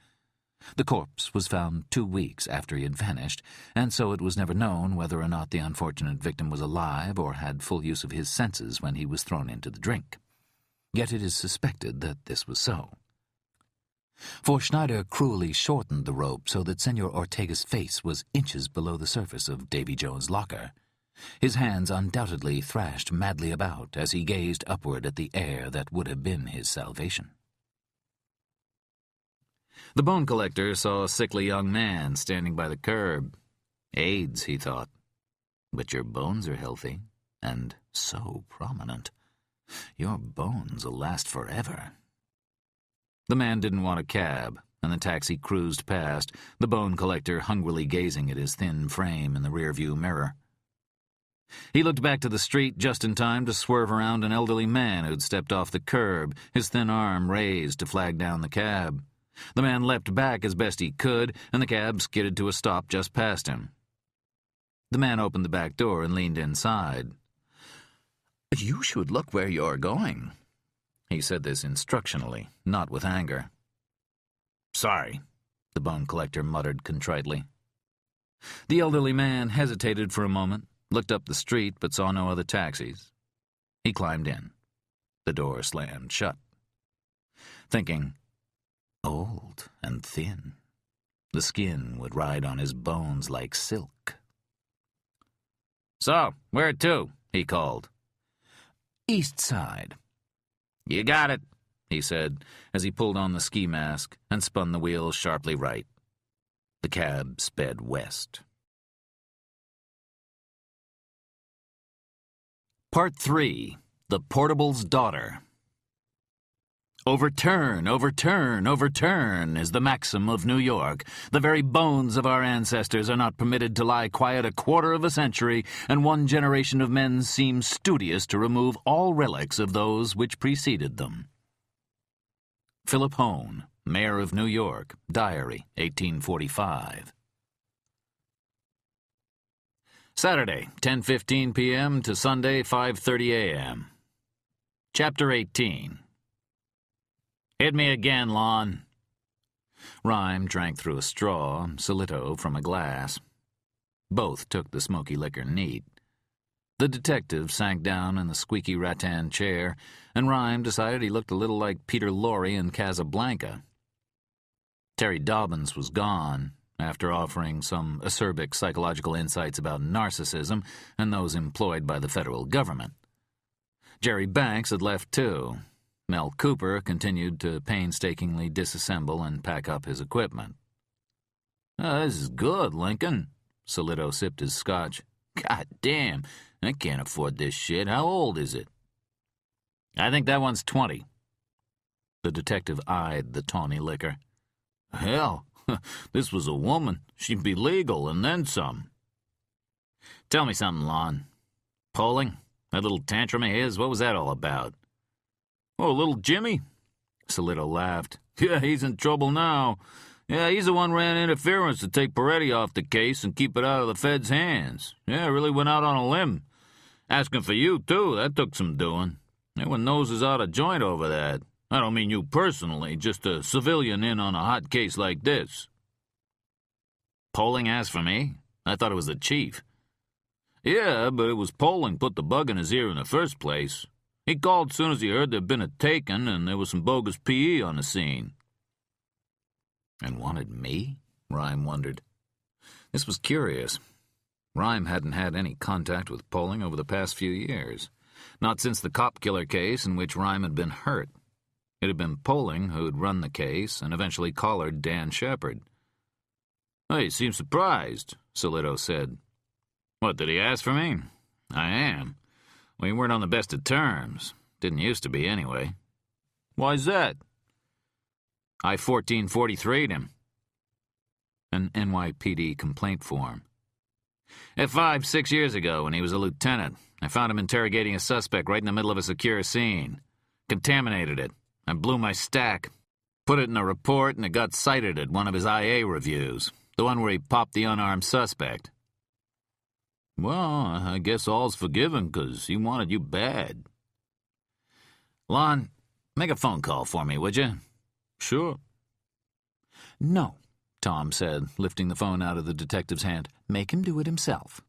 The corpse was found 2 weeks after he had vanished, and so it was never known whether or not the unfortunate victim was alive or had full use of his senses when he was thrown into the drink. Yet it is suspected that this was so. For Schneider cruelly shortened the rope so that Senor Ortega's face was inches below the surface of Davy Jones' locker. His hands undoubtedly thrashed madly about as he gazed upward at the air that would have been his salvation. The bone collector saw a sickly young man standing by the curb. AIDS, he thought. But your bones are healthy, and so prominent. Your bones will last forever. The man didn't want a cab, and the taxi cruised past, the bone collector hungrily gazing at his thin frame in the rearview mirror. He looked back to the street just in time to swerve around an elderly man who'd stepped off the curb, his thin arm raised to flag down the cab. The man leapt back as best he could, and the cab skidded to a stop just past him. The man opened the back door and leaned inside. "You should look where you're going." He said this instructionally, not with anger. "Sorry," the bone collector muttered contritely. The elderly man hesitated for a moment, looked up the street but saw no other taxis. He climbed in. The door slammed shut. Thinking, old and thin. The skin would ride on his bones like silk. "So, where to?" he called. East Side. "You got it," he said, as he pulled on the ski mask and spun the wheels sharply right. The cab sped west. Part 3. The Portable's Daughter. Overturn, overturn, overturn is the maxim of New York. The very bones of our ancestors are not permitted to lie quiet a quarter of a century, and one generation of men seems studious to remove all relics of those which preceded them. Philip Hone, Mayor of New York, Diary, 1845. Saturday, 10:15 p.m. to Sunday, 5:30 a.m. Chapter 18. "Hit me again, Lon." Rhyme drank through a straw, Solito from a glass. Both took the smoky liquor neat. The detective sank down in the squeaky rattan chair, and Rhyme decided he looked a little like Peter Lorre in Casablanca. Terry Dobbins was gone, after offering some acerbic psychological insights about narcissism and those employed by the federal government. Jerry Banks had left too. Mel Cooper continued to painstakingly disassemble and pack up his equipment. "This is good, Lincoln." Solito sipped his scotch. "God damn, I can't afford this shit. How old is it?" "I think that one's 20. The detective eyed the tawny liquor. "Hell, this was a woman. She'd be legal, and then some." "Tell me something, Lon. Polling? That little tantrum of his, what was that all about?" "Oh, little Jimmy?" Solito laughed. "Yeah, he's in trouble now. Yeah, he's the one ran interference to take Peretti off the case and keep it out of the Fed's hands. Yeah, really went out on a limb. Asking for you, too, that took some doing. Everyone knows is out of joint over that. I don't mean you personally, just a civilian in on a hot case like this." "Polling asked for me? I thought it was the chief." "Yeah, but it was Polling put the bug in his ear in the first place. He called soon as he heard there'd been a taken and there was some bogus PE on the scene." "And wanted me?" Rhyme wondered. This was curious. Rhyme hadn't had any contact with Poling over the past few years, not since the cop killer case in which Rhyme had been hurt. It had been Poling who'd run the case and eventually collared Dan Shepard. "Hey, you seem surprised," Solito said. "What, did he ask for me?" "I am. We weren't on the best of terms. Didn't used to be, anyway." "Why's that?" "I 1443'd him." An NYPD complaint form. "At 5-6 years ago, when he was a lieutenant, I found him interrogating a suspect right in the middle of a secure scene. Contaminated it. I blew my stack. Put it in a report, and it got cited at one of his IA reviews. The one where he popped the unarmed suspect." "Well, I guess all's forgiven, 'cause he wanted you bad." "Lon, make a phone call for me, would you?" "Sure." "No," Tom said, lifting the phone out of the detective's hand. "Make him do it himself."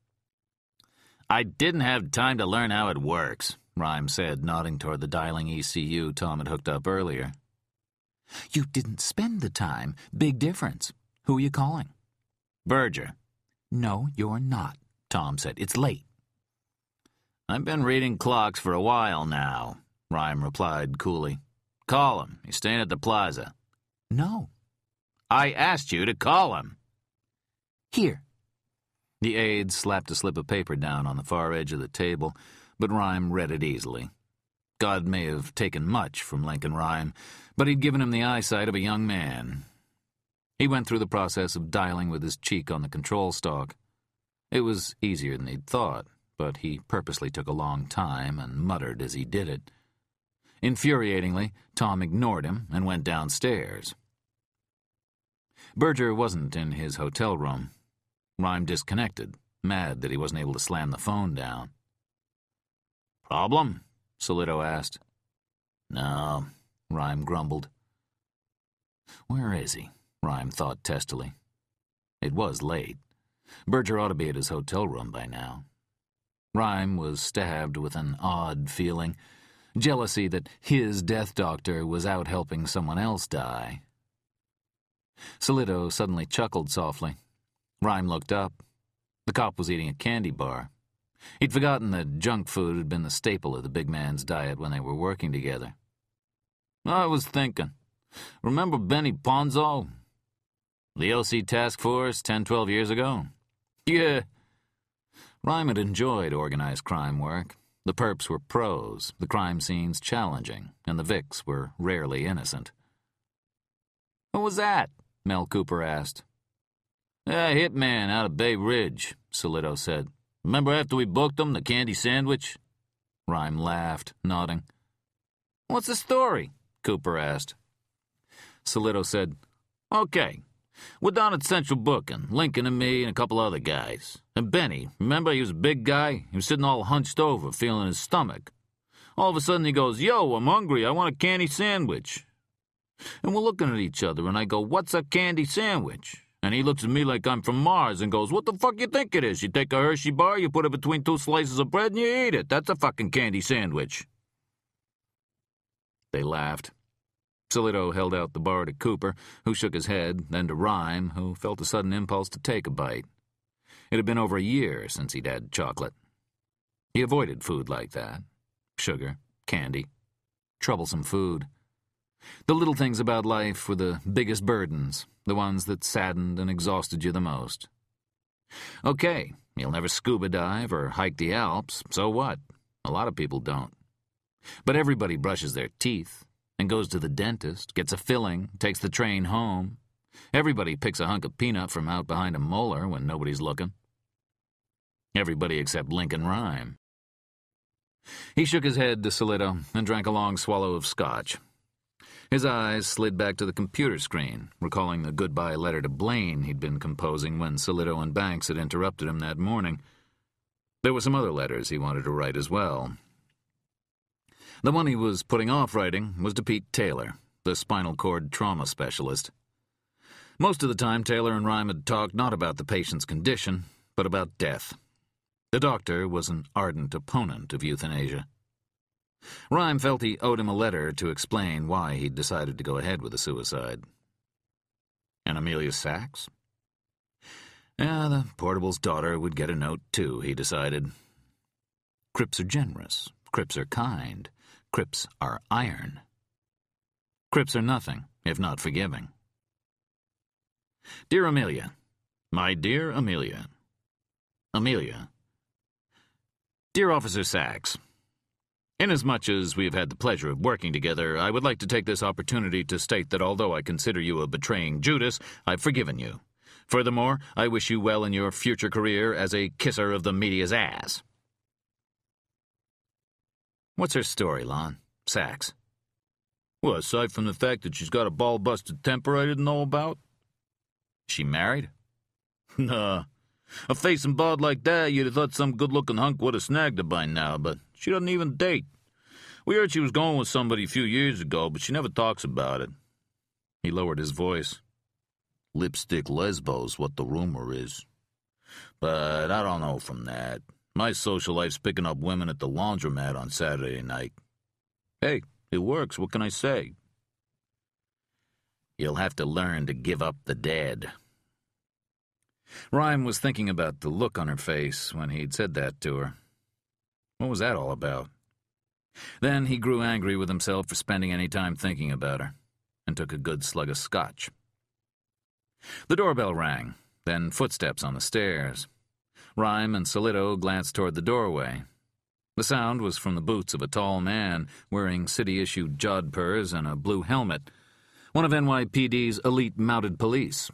"I didn't have time to learn how it works," Rhyme said, nodding toward the dialing ECU Tom had hooked up earlier. "You didn't spend the time. Big difference. Who are you calling?" "Berger." "No, you're not," Tom said. "It's late." "I've been reading clocks for a while now," Rhyme replied coolly. "Call him. He's staying at the plaza." "No." "I asked you to call him." "Here." The aide slapped a slip of paper down on the far edge of the table, but Rhyme read it easily. God may have taken much from Lincoln Rhyme, but he'd given him the eyesight of a young man. He went through the process of dialing with his cheek on the control stalk. It was easier than he'd thought, but he purposely took a long time and muttered as he did it. Infuriatingly, Tom ignored him and went downstairs. Berger wasn't in his hotel room. Rhyme disconnected, mad that he wasn't able to slam the phone down. "Problem?" Solito asked. "No," Rhyme grumbled. Where is he? Rhyme thought testily. It was late. Berger ought to be at his hotel room by now. Rhyme was stabbed with an odd feeling, jealousy that his death doctor was out helping someone else die. Solito suddenly chuckled softly. Rhyme looked up. The cop was eating a candy bar. He'd forgotten that junk food had been the staple of the big man's diet when they were working together. "I was thinking. Remember Benny Ponzo? The OC task force 10-12 years ago?" "Yeah." Rhyme had enjoyed organized crime work. The perps were pros, the crime scenes challenging, and the Vics were rarely innocent. "Who was that?" Mel Cooper asked. "A hitman out of Bay Ridge," Solito said. "Remember after we booked him, the candy sandwich?" Rhyme laughed, nodding. "What's the story?" Cooper asked. Solito said, "Okay, we're down at Central Booking, Lincoln and me and a couple other guys. And Benny, remember he was a big guy? He was sitting all hunched over, feeling his stomach. All of a sudden he goes, 'Yo, I'm hungry, I want a candy sandwich.' And we're looking at each other, and I go, 'What's a candy sandwich?' And he looks at me like I'm from Mars and goes, 'What the fuck you think it is? You take a Hershey bar, you put it between 2 slices of bread, and you eat it. That's a fucking candy sandwich.'" They laughed. Solito held out the bar to Cooper, who shook his head, then to Rhyme, who felt a sudden impulse to take a bite. It had been over a year since he'd had chocolate. He avoided food like that. Sugar, candy, troublesome food. The little things about life were the biggest burdens, the ones that saddened and exhausted you the most. Okay, you'll never scuba dive or hike the Alps, so what? A lot of people don't. But everybody brushes their teeth and goes to the dentist, gets a filling, takes the train home. Everybody picks a hunk of peanut from out behind a molar when nobody's looking. Everybody except Lincoln Rhyme. He shook his head to Solito and drank a long swallow of scotch. His eyes slid back to the computer screen, recalling the goodbye letter to Blaine he'd been composing when Solito and Banks had interrupted him that morning. There were some other letters he wanted to write as well. The one he was putting off writing was to Pete Taylor, the spinal cord trauma specialist. Most of the time, Taylor and Rhyme had talked not about the patient's condition, but about death. The doctor was an ardent opponent of euthanasia. Rhyme felt he owed him a letter to explain why he'd decided to go ahead with the suicide. And Amelia Sachs? Yeah, the portable's daughter would get a note, too, he decided. Crips are generous. Crips are kind. Crips are iron. Crips are nothing, if not forgiving. Dear Amelia, my dear Amelia. Amelia. Dear Officer Sachs, inasmuch as we have had the pleasure of working together, I would like to take this opportunity to state that although I consider you a betraying Judas, I've forgiven you. Furthermore, I wish you well in your future career as a kisser of the media's ass. What's her story, Lon? Sachs. Well, aside from the fact that she's got a ball-busted temper I didn't know about. She married? Nah. A face and bod like that, you'd have thought some good-looking hunk would have snagged her by now, but she doesn't even date. We heard she was going with somebody a few years ago, but she never talks about it. He lowered his voice. Lipstick lesbo's what the rumor is. But I don't know from that. My social life's picking up women at the laundromat on Saturday night. Hey, it works, what can I say? You'll have to learn to give up the dead. Rhyme was thinking about the look on her face when he'd said that to her. What was that all about? Then he grew angry with himself for spending any time thinking about her, and took a good slug of scotch. The doorbell rang, then footsteps on the stairs. Rhyme and Solito glanced toward the doorway. The sound was from the boots of a tall man wearing city-issued jodhpurs and a blue helmet, one of NYPD's elite mounted police.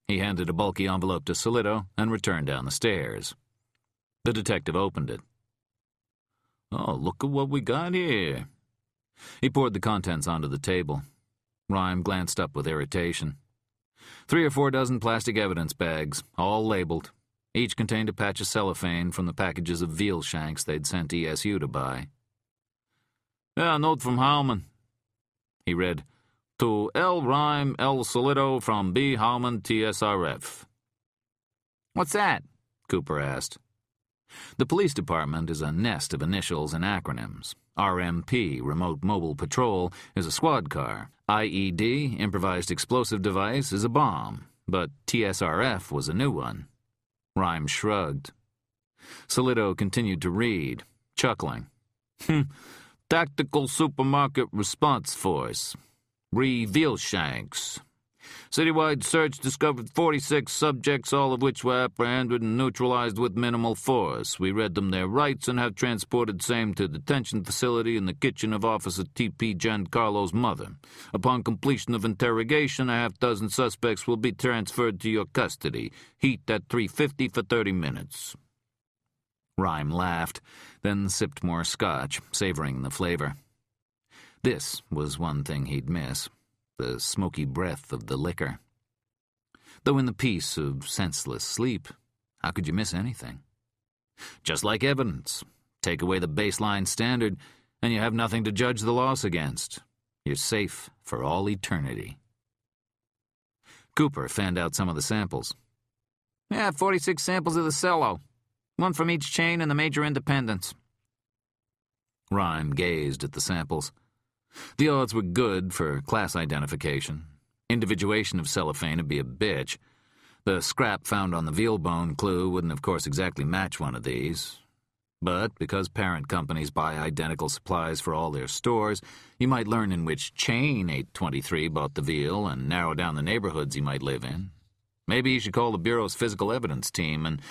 He handed a bulky envelope to Solito and returned down the stairs. The detective opened it. Oh, look at what we got here. He poured the contents onto the table. Rhyme glanced up with irritation. 3 or 4 dozen plastic evidence bags, all labeled. Each contained a patch of cellophane from the packages of veal shanks they'd sent ESU to buy. Yeah, a note from Howman. He read, to L. Rhyme L. Solito from B. Howman TSRF. What's that? Cooper asked. The police department is a nest of initials and acronyms. RMP, Remote Mobile Patrol, is a squad car. IED, Improvised Explosive Device, is a bomb. But TSRF was a new one. Rhyme shrugged. Solito continued to read, chuckling. Tactical Supermarket Response Force. Veal shanks. Citywide search discovered 46 subjects, all of which were apprehended and neutralized with minimal force. We read them their rights and have transported same to detention facility in the kitchen of Officer T.P. Giancarlo's mother. Upon completion of interrogation, a half-dozen suspects will be transferred to your custody. Heat at 350 for 30 minutes. Rhyme laughed, then sipped more scotch, savoring the flavor. This was one thing he'd miss. The smoky breath of the liquor. Though in the peace of senseless sleep, how could you miss anything? Just like evidence. Take away the baseline standard, and you have nothing to judge the loss against. You're safe for all eternity. Cooper fanned out some of the samples. Yeah, 46 samples of the cello. One from each chain and the major independents. Rhyme gazed at the samples. The odds were good for class identification. Individuation of cellophane would be a bitch. The scrap found on the veal bone clue wouldn't, of course, exactly match one of these. But because parent companies buy identical supplies for all their stores, you might learn in which chain 823 bought the veal and narrow down the neighborhoods he might live in. Maybe you should call the Bureau's physical evidence team and...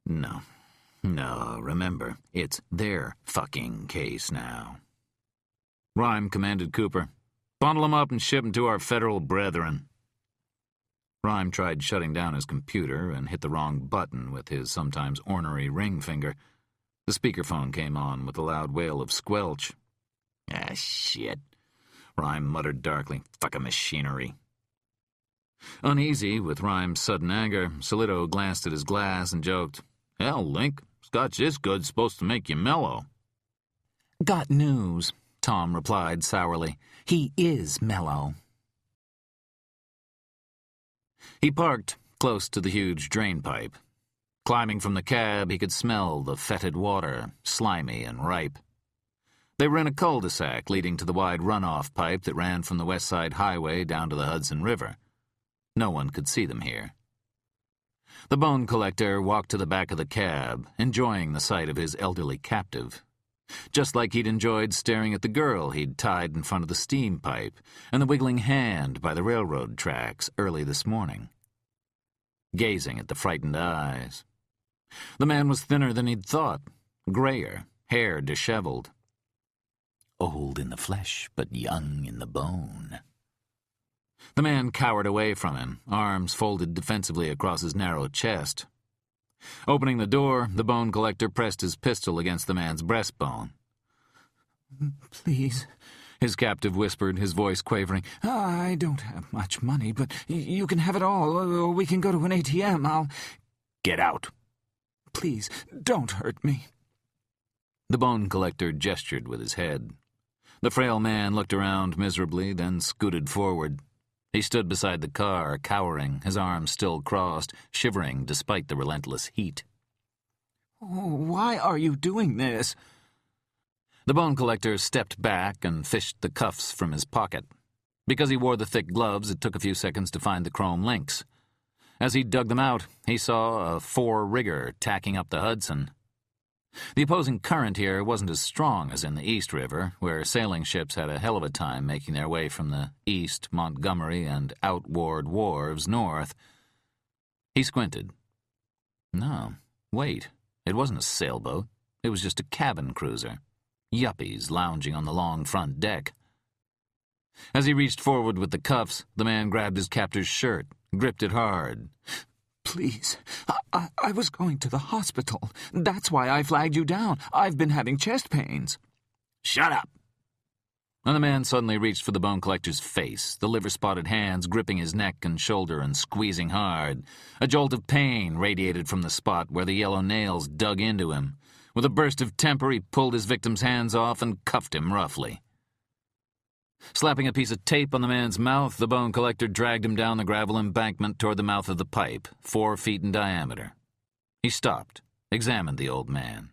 No, remember, it's their fucking case now. Rhyme commanded Cooper, bundle him up and ship him to our federal brethren. Rhyme tried shutting down his computer and hit the wrong button with his sometimes ornery ring finger. The speakerphone came on with a loud wail of squelch. Ah, shit, Rhyme muttered darkly. Fucking machinery. Uneasy with Rhyme's sudden anger, Solito glanced at his glass and joked, Hell, Link, scotch this good's supposed to make you mellow. Got news, Tom replied sourly. He is mellow. He parked close to the huge drain pipe. Climbing from the cab, he could smell the fetid water, slimy and ripe. They were in a cul-de-sac leading to the wide runoff pipe that ran from the West Side Highway down to the Hudson River. No one could see them here. The bone collector walked to the back of the cab, enjoying the sight of his elderly captive. Just like he'd enjoyed staring at the girl he'd tied in front of the steam pipe and the wiggling hand by the railroad tracks early this morning. Gazing at the frightened eyes. The man was thinner than he'd thought, grayer, hair disheveled. Old in the flesh, but young in the bone. The man cowered away from him, arms folded defensively across his narrow chest. Opening the door, the bone collector pressed his pistol against the man's breastbone. "Please," his captive whispered, his voice quavering. "I don't have much money, but you can have it all, or we can go to an ATM. I'll—" "Get out." "Please, don't hurt me." The bone collector gestured with his head. The frail man looked around miserably, then scooted forward. He stood beside the car, cowering, his arms still crossed, shivering despite the relentless heat. "Oh, why are you doing this?" The bone collector stepped back and fished the cuffs from his pocket. Because he wore the thick gloves, it took a few seconds to find the chrome links. As he dug them out, he saw a 4-rigger tacking up the Hudson. The opposing current here wasn't as strong as in the East River, where sailing ships had a hell of a time making their way from the East, Montgomery, and outward wharves north. He squinted. No, wait. It wasn't a sailboat. It was just a cabin cruiser. Yuppies lounging on the long front deck. As he reached forward with the cuffs, the man grabbed his captor's shirt, gripped it hard. "Please, I was going to the hospital. That's why I flagged you down. I've been having chest pains." "Shut up!" And the man suddenly reached for the bone collector's face, the liver-spotted hands gripping his neck and shoulder and squeezing hard. A jolt of pain radiated from the spot where the yellow nails dug into him. With a burst of temper, he pulled his victim's hands off and cuffed him roughly. Slapping a piece of tape on the man's mouth, the bone collector dragged him down the gravel embankment toward the mouth of the pipe, 4 feet in diameter. He stopped, examined the old man.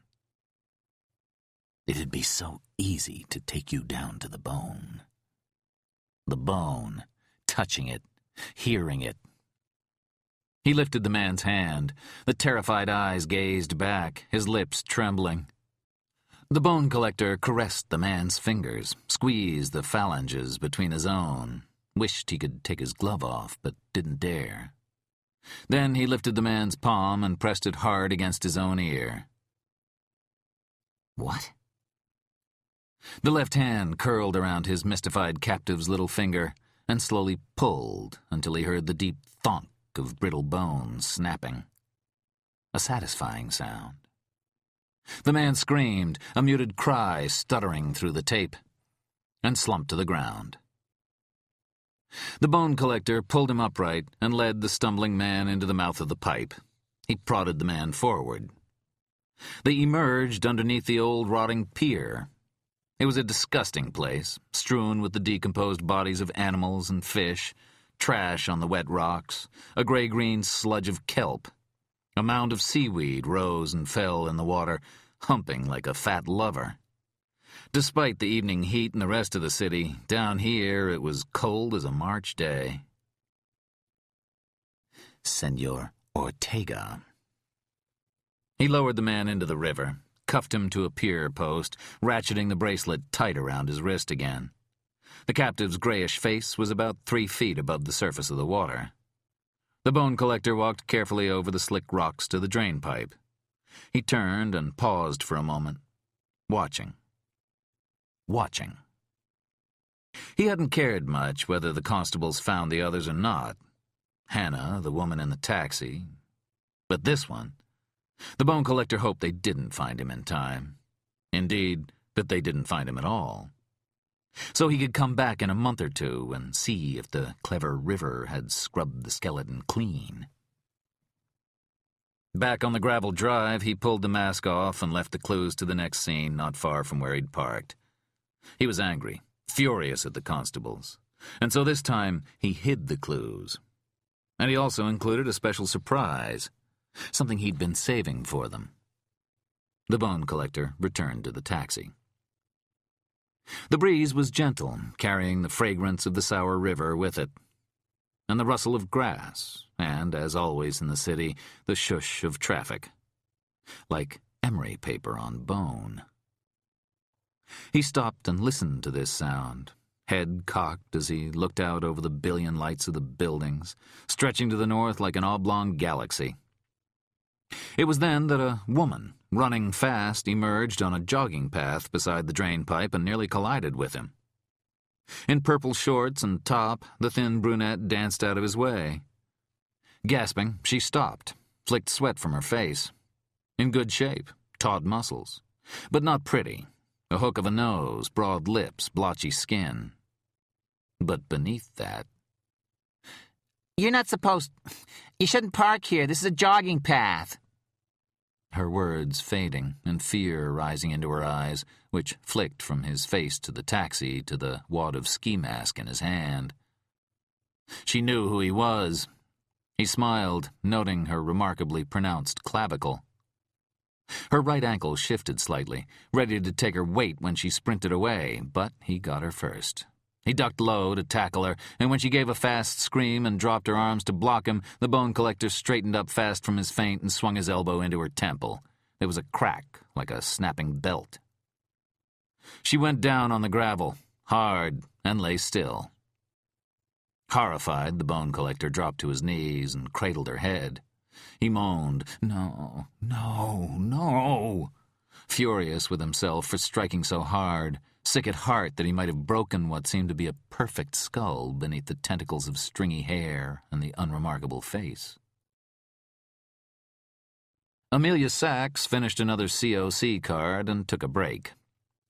"It'd be so easy to take you down to the bone." The bone, touching it, hearing it. He lifted the man's hand. The terrified eyes gazed back, his lips trembling. The bone collector caressed the man's fingers, squeezed the phalanges between his own, wished he could take his glove off, but didn't dare. Then he lifted the man's palm and pressed it hard against his own ear. "What?" The left hand curled around his mystified captive's little finger and slowly pulled until he heard the deep thonk of brittle bones snapping. A satisfying sound. The man screamed, a muted cry stuttering through the tape, and slumped to the ground. The bone collector pulled him upright and led the stumbling man into the mouth of the pipe. He prodded the man forward. They emerged underneath the old rotting pier. It was a disgusting place, strewn with the decomposed bodies of animals and fish, trash on the wet rocks, a gray-green sludge of kelp. A mound of seaweed rose and fell in the water, humping like a fat lover. Despite the evening heat in the rest of the city, down here it was cold as a March day. "Senor Ortega." He lowered the man into the river, cuffed him to a pier post, ratcheting the bracelet tight around his wrist again. The captive's grayish face was about 3 feet above the surface of the water. The bone collector walked carefully over the slick rocks to the drain pipe. He turned and paused for a moment, watching. He hadn't cared much whether the constables found the others or not. Hannah, the woman in the taxi. But this one, the bone collector hoped they didn't find him in time. Indeed, that they didn't find him at all. So he could come back in a month or two and see if the clever river had scrubbed the skeleton clean. Back on the gravel drive, he pulled the mask off and left the clues to the next scene not far from where he'd parked. He was angry, furious at the constables, and so this time he hid the clues. And he also included a special surprise, something he'd been saving for them. The bone collector returned to the taxi. The breeze was gentle, carrying the fragrance of the sour river with it. and the rustle of grass, and, as always in the city, the shush of traffic. Like emery paper on bone. He stopped and listened to this sound, head cocked as he looked out over the billion lights of the buildings, stretching to the north like an oblong galaxy. It was then that a woman, running fast, emerged on a jogging path beside the drain pipe and nearly collided with him. In purple shorts and top, the thin brunette danced out of his way. Gasping, she stopped, flicked sweat from her face. In good shape, taut muscles, but not pretty. A hook of a nose, broad lips, blotchy skin. But beneath that... "You're not supposed... You shouldn't park here. This is a jogging path." Her words fading, and fear rising into her eyes, which flicked from his face to the taxi to the wad of ski mask in his hand. She knew who he was. He smiled, noting her remarkably pronounced clavicle. Her right ankle shifted slightly, ready to take her weight when she sprinted away, but he got her first. He ducked low to tackle her, and when she gave a fast scream and dropped her arms to block him, the bone collector straightened up fast from his feint and swung his elbow into her temple. There was a crack, like a snapping belt. She went down on the gravel, hard, and lay still. Horrified, the bone collector dropped to his knees and cradled her head. He moaned, "No, no, no," furious with himself for striking so hard, sick at heart that he might have broken what seemed to be a perfect skull beneath the tentacles of stringy hair and the unremarkable face. Amelia Sachs finished another COC card and took a break.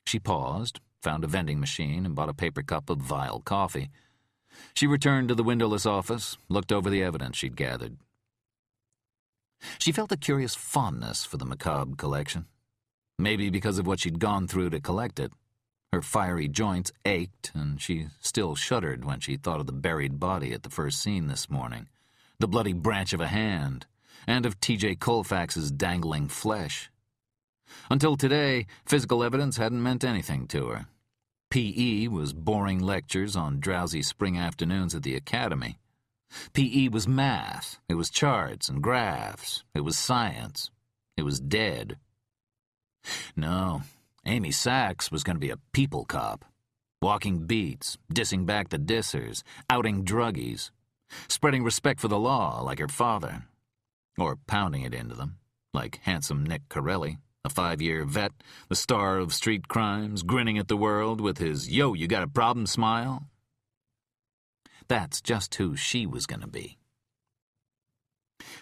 She paused, found a vending machine, and bought a paper cup of vile coffee. She returned to the windowless office, looked over the evidence she'd gathered. She felt a curious fondness for the macabre collection. Maybe because of what she'd gone through to collect it. Her fiery joints ached, and she still shuddered when she thought of the buried body at the first scene this morning, the bloody branch of a hand, and of T.J. Colfax's dangling flesh. Until today, physical evidence hadn't meant anything to her. P.E. was boring lectures on drowsy spring afternoons at the academy. P.E. was math. It was charts and graphs. It was science. It was dead. No, Amy Sachs was going to be a people cop. Walking beats, dissing back the dissers, outing druggies, spreading respect for the law like her father. Or pounding it into them, like handsome Nick Corelli, a 5-year vet, the star of street crimes, grinning at the world with his "yo, you got a problem" smile. That's just who she was going to be.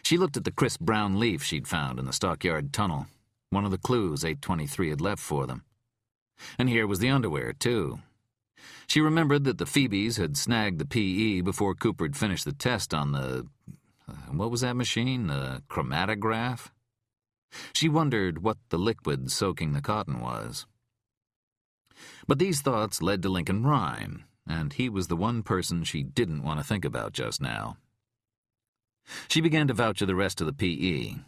She looked at the crisp brown leaf she'd found in the stockyard tunnel, one of the clues 823 had left for them. And here was the underwear, too. She remembered that the Phoebes had snagged the P.E. before Cooper'd finished the test on the... what was that machine? The chromatograph? She wondered what the liquid soaking the cotton was. But these thoughts led to Lincoln Rhyme, and he was the one person she didn't want to think about just now. She began to vouch for the rest of the P.E.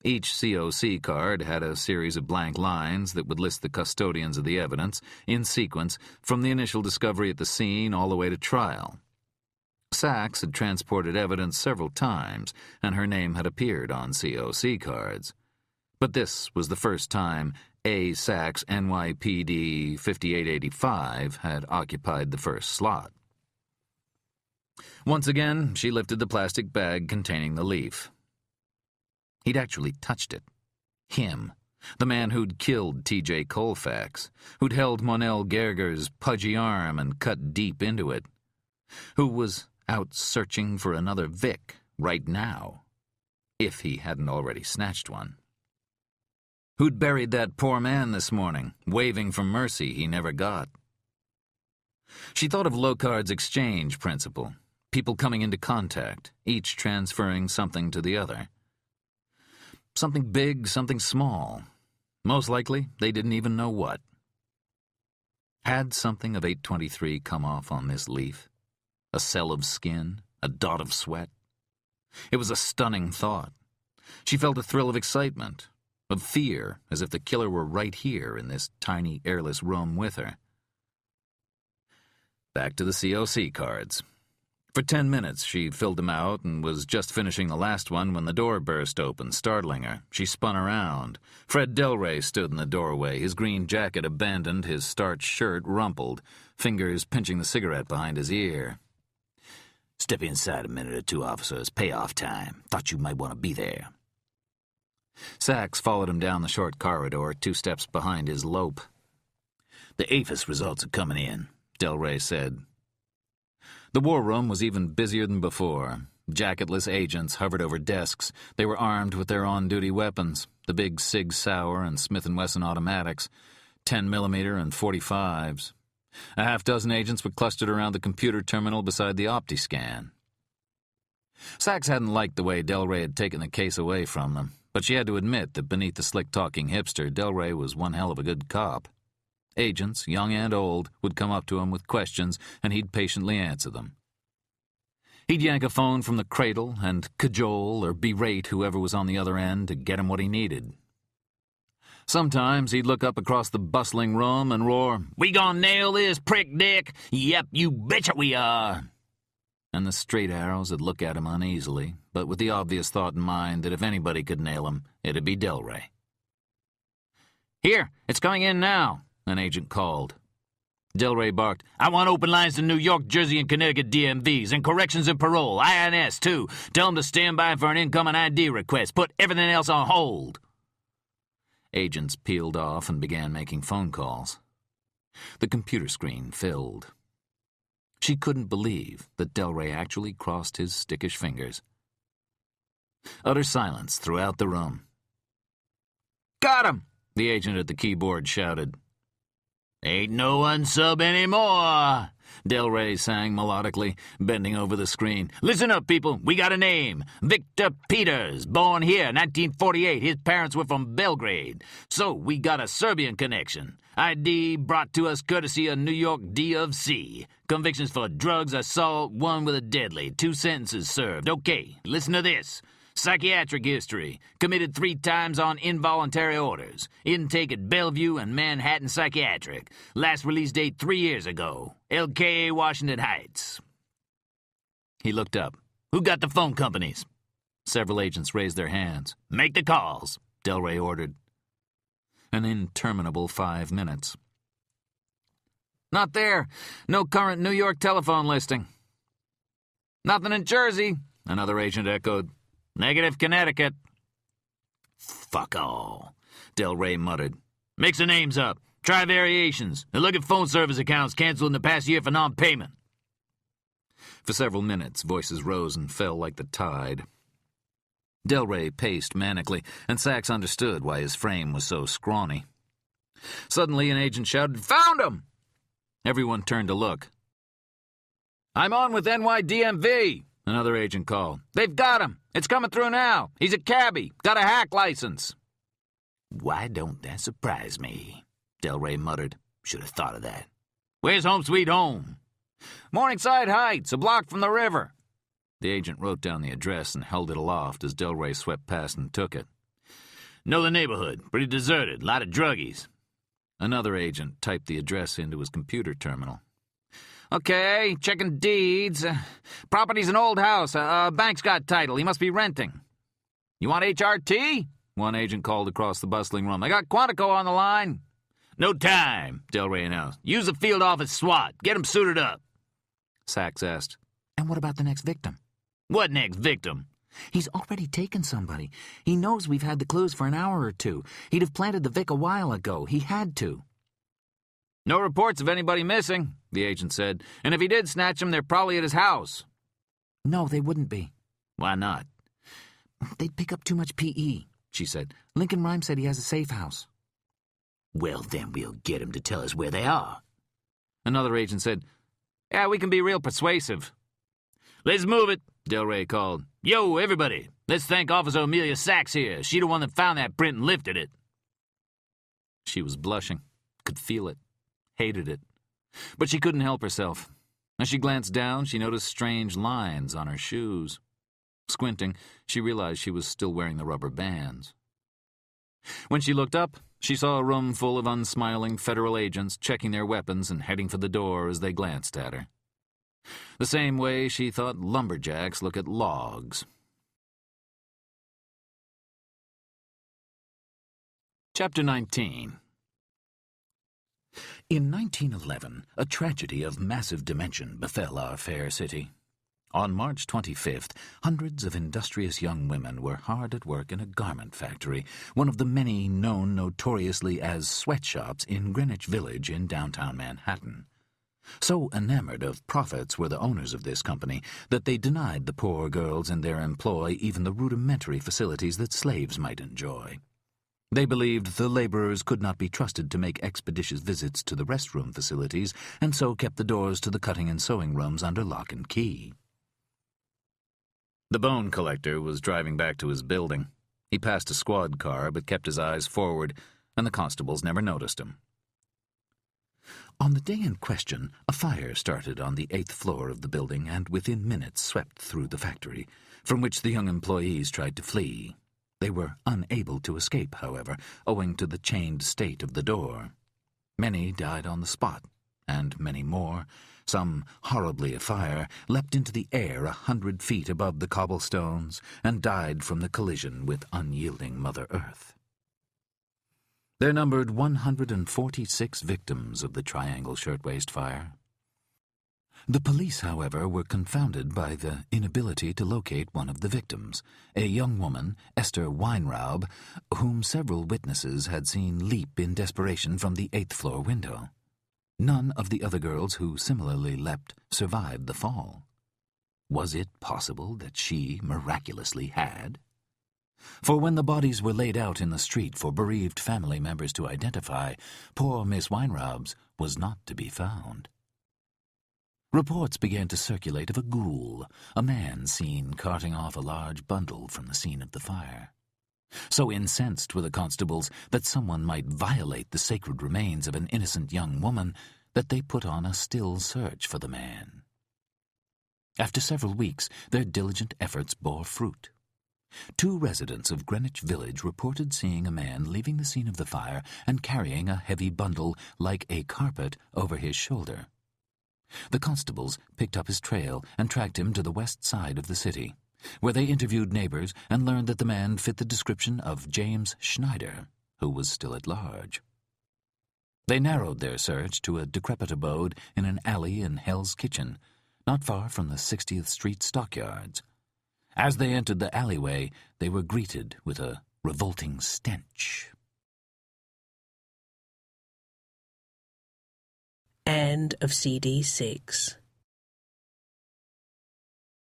Each COC card had a series of blank lines that would list the custodians of the evidence, in sequence, from the initial discovery at the scene all the way to trial. Sachs had transported evidence several times, and her name had appeared on COC cards. But this was the first time A. Sachs, NYPD 5885 had occupied the first slot. Once again, she lifted the plastic bag containing the leaf. He'd actually touched it. Him, the man who'd killed T.J. Colfax, who'd held Monel Gerger's pudgy arm and cut deep into it, who was out searching for another Vic right now, if he hadn't already snatched one. Who'd buried that poor man this morning, waving for mercy he never got. She thought of Locard's exchange principle, people coming into contact, each transferring something to the other. Something big, something small. Most likely, they didn't even know what. Had something of 823 come off on this leaf? A cell of skin? A dot of sweat? It was a stunning thought. She felt a thrill of excitement, of fear, as if the killer were right here in this tiny, airless room with her. Back to the COC cards. For 10 minutes, she filled them out and was just finishing the last one when the door burst open, startling her. She spun around. Fred Delray stood in the doorway, his green jacket abandoned, his starched shirt rumpled, fingers pinching the cigarette behind his ear. "Step inside a minute or two, officers. Payoff time. Thought you might want to be there." Sachs followed him down the short corridor, 2 steps behind his lope. "The APHIS results are coming in," Delray said. The war room was even busier than before. Jacketless agents hovered over desks. They were armed with their on-duty weapons, the big Sig Sauer and Smith & Wesson automatics, 10mm and 45s. A half-dozen agents were clustered around the computer terminal beside the OptiScan. Sachs hadn't liked the way Delray had taken the case away from them, but she had to admit that beneath the slick-talking hipster, Delray was one hell of a good cop. Agents, young and old, would come up to him with questions, and he'd patiently answer them. He'd yank a phone from the cradle and cajole or berate whoever was on the other end to get him what he needed. Sometimes he'd look up across the bustling room and roar, "We gonna nail this prick, Dick? Yep, you betcha we are." And the straight arrows would look at him uneasily, but with the obvious thought in mind that if anybody could nail him, it'd be Delray. "Here, it's coming in now," an agent called. Delray barked, "I want open lines to New York, Jersey, and Connecticut DMVs, and corrections and parole, INS, too. Tell them to stand by for an incoming ID request. Put everything else on hold." Agents peeled off and began making phone calls. The computer screen filled. She couldn't believe that Delray actually crossed his stickish fingers. Utter silence throughout the room. "Got him!" The agent at the keyboard shouted. "Ain't no unsub anymore," Delray sang melodically, bending over the screen. "Listen up, people. We got a name. Victor Peters, born here, 1948. His parents were from Belgrade. So we got a Serbian connection. ID brought to us courtesy of New York D of C. Convictions for drugs, assault, one with a deadly. 2 sentences served. Okay, listen to this. Psychiatric history. Committed 3 times on involuntary orders. Intake at Bellevue and Manhattan Psychiatric. Last release date 3 years ago. LKA Washington Heights." He looked up. "Who got the phone companies?" Several agents raised their hands. "Make the calls," Delray ordered. An interminable 5 minutes. "Not there. No current New York telephone listing." "Nothing in Jersey," another agent echoed. "Negative Connecticut." "Fuck all," Delray muttered. "Mix the names up. Try variations. And look at phone service accounts canceled in the past year for non-payment." For several minutes, voices rose and fell like the tide. Delray paced manically, and Sachs understood why his frame was so scrawny. Suddenly, an agent shouted, "Found him!" Everyone turned to look. "I'm on with NYDMV," another agent called. "They've got him. It's coming through now. He's a cabbie. Got a hack license." "Why don't that surprise me?" Delray muttered. "Should have thought of that." "Where's home sweet home?" "Morningside Heights, a block from the river." The agent wrote down the address and held it aloft as Delray swept past and took it. "Know the neighborhood. Pretty deserted. Lot of druggies." Another agent typed the address into his computer terminal. "Okay, checking deeds. Property's an old house. Bank's got title. He must be renting." "You want HRT?" one agent called across the bustling room. "I got Quantico on the line." "No time," Delray announced. "Use the field office SWAT. Get him suited up." Sachs asked, And what about the next victim? "What next victim?" He's already taken somebody. He knows we've had the clues for an hour or two. He'd have planted the Vic a while ago. He had to." "No reports of anybody missing," the agent said. "And if he did snatch him, they're probably at his house." No, they wouldn't be. "Why not?" They'd pick up too much PE, she said. Lincoln Rhyme said he has a safe house. "Well, then we'll get him to tell us where they are." Another agent said, "Yeah, we can be real persuasive." "Let's move it," Delray called. "Yo, everybody, let's thank Officer Amelia Sachs here. She the one that found that print and lifted it." She was blushing, could feel it, hated it. But she couldn't help herself. As she glanced down, she noticed strange lines on her shoes. Squinting, she realized she was still wearing the rubber bands. When she looked up, she saw a room full of unsmiling federal agents checking their weapons and heading for the door as they glanced at her. The same way she thought lumberjacks look at logs. Chapter 19. In 1911, a tragedy of massive dimension befell our fair city. On March 25th, hundreds of industrious young women were hard at work in a garment factory, one of the many known notoriously as sweatshops in Greenwich Village in downtown Manhattan. So enamored of profits were the owners of this company that they denied the poor girls in their employ even the rudimentary facilities that slaves might enjoy. They believed the laborers could not be trusted to make expeditious visits to the restroom facilities, and so kept the doors to the cutting and sewing rooms under lock and key. The bone collector was driving back to his building. He passed a squad car but kept his eyes forward, and the constables never noticed him. On the day in question, a fire started on the 8th floor of the building and within minutes swept through the factory, from which the young employees tried to flee. They were unable to escape, however, owing to the chained state of the door. Many died on the spot, and many more, some horribly afire, leapt into the air 100 feet above the cobblestones and died from the collision with unyielding Mother Earth. There numbered 146 victims of the Triangle Shirtwaist Fire. The police, however, were confounded by the inability to locate one of the victims, a young woman, Esther Weinraub, whom several witnesses had seen leap in desperation from the 8th floor window. None of the other girls who similarly leapt survived the fall. Was it possible that she miraculously had? For when the bodies were laid out in the street for bereaved family members to identify, poor Miss Weinraub's was not to be found. Reports began to circulate of a ghoul, a man seen carting off a large bundle from the scene of the fire. So incensed were the constables that someone might violate the sacred remains of an innocent young woman that they put on a still search for the man. After several weeks, their diligent efforts bore fruit. 2 residents of Greenwich Village reported seeing a man leaving the scene of the fire and carrying a heavy bundle like a carpet over his shoulder. The constables picked up his trail and tracked him to the west side of the city, where they interviewed neighbors and learned that the man fit the description of James Schneider, who was still at large. They narrowed their search to a decrepit abode in an alley in Hell's Kitchen, not far from the 60th Street stockyards. As they entered the alleyway, they were greeted with a revolting stench. End of CD 6.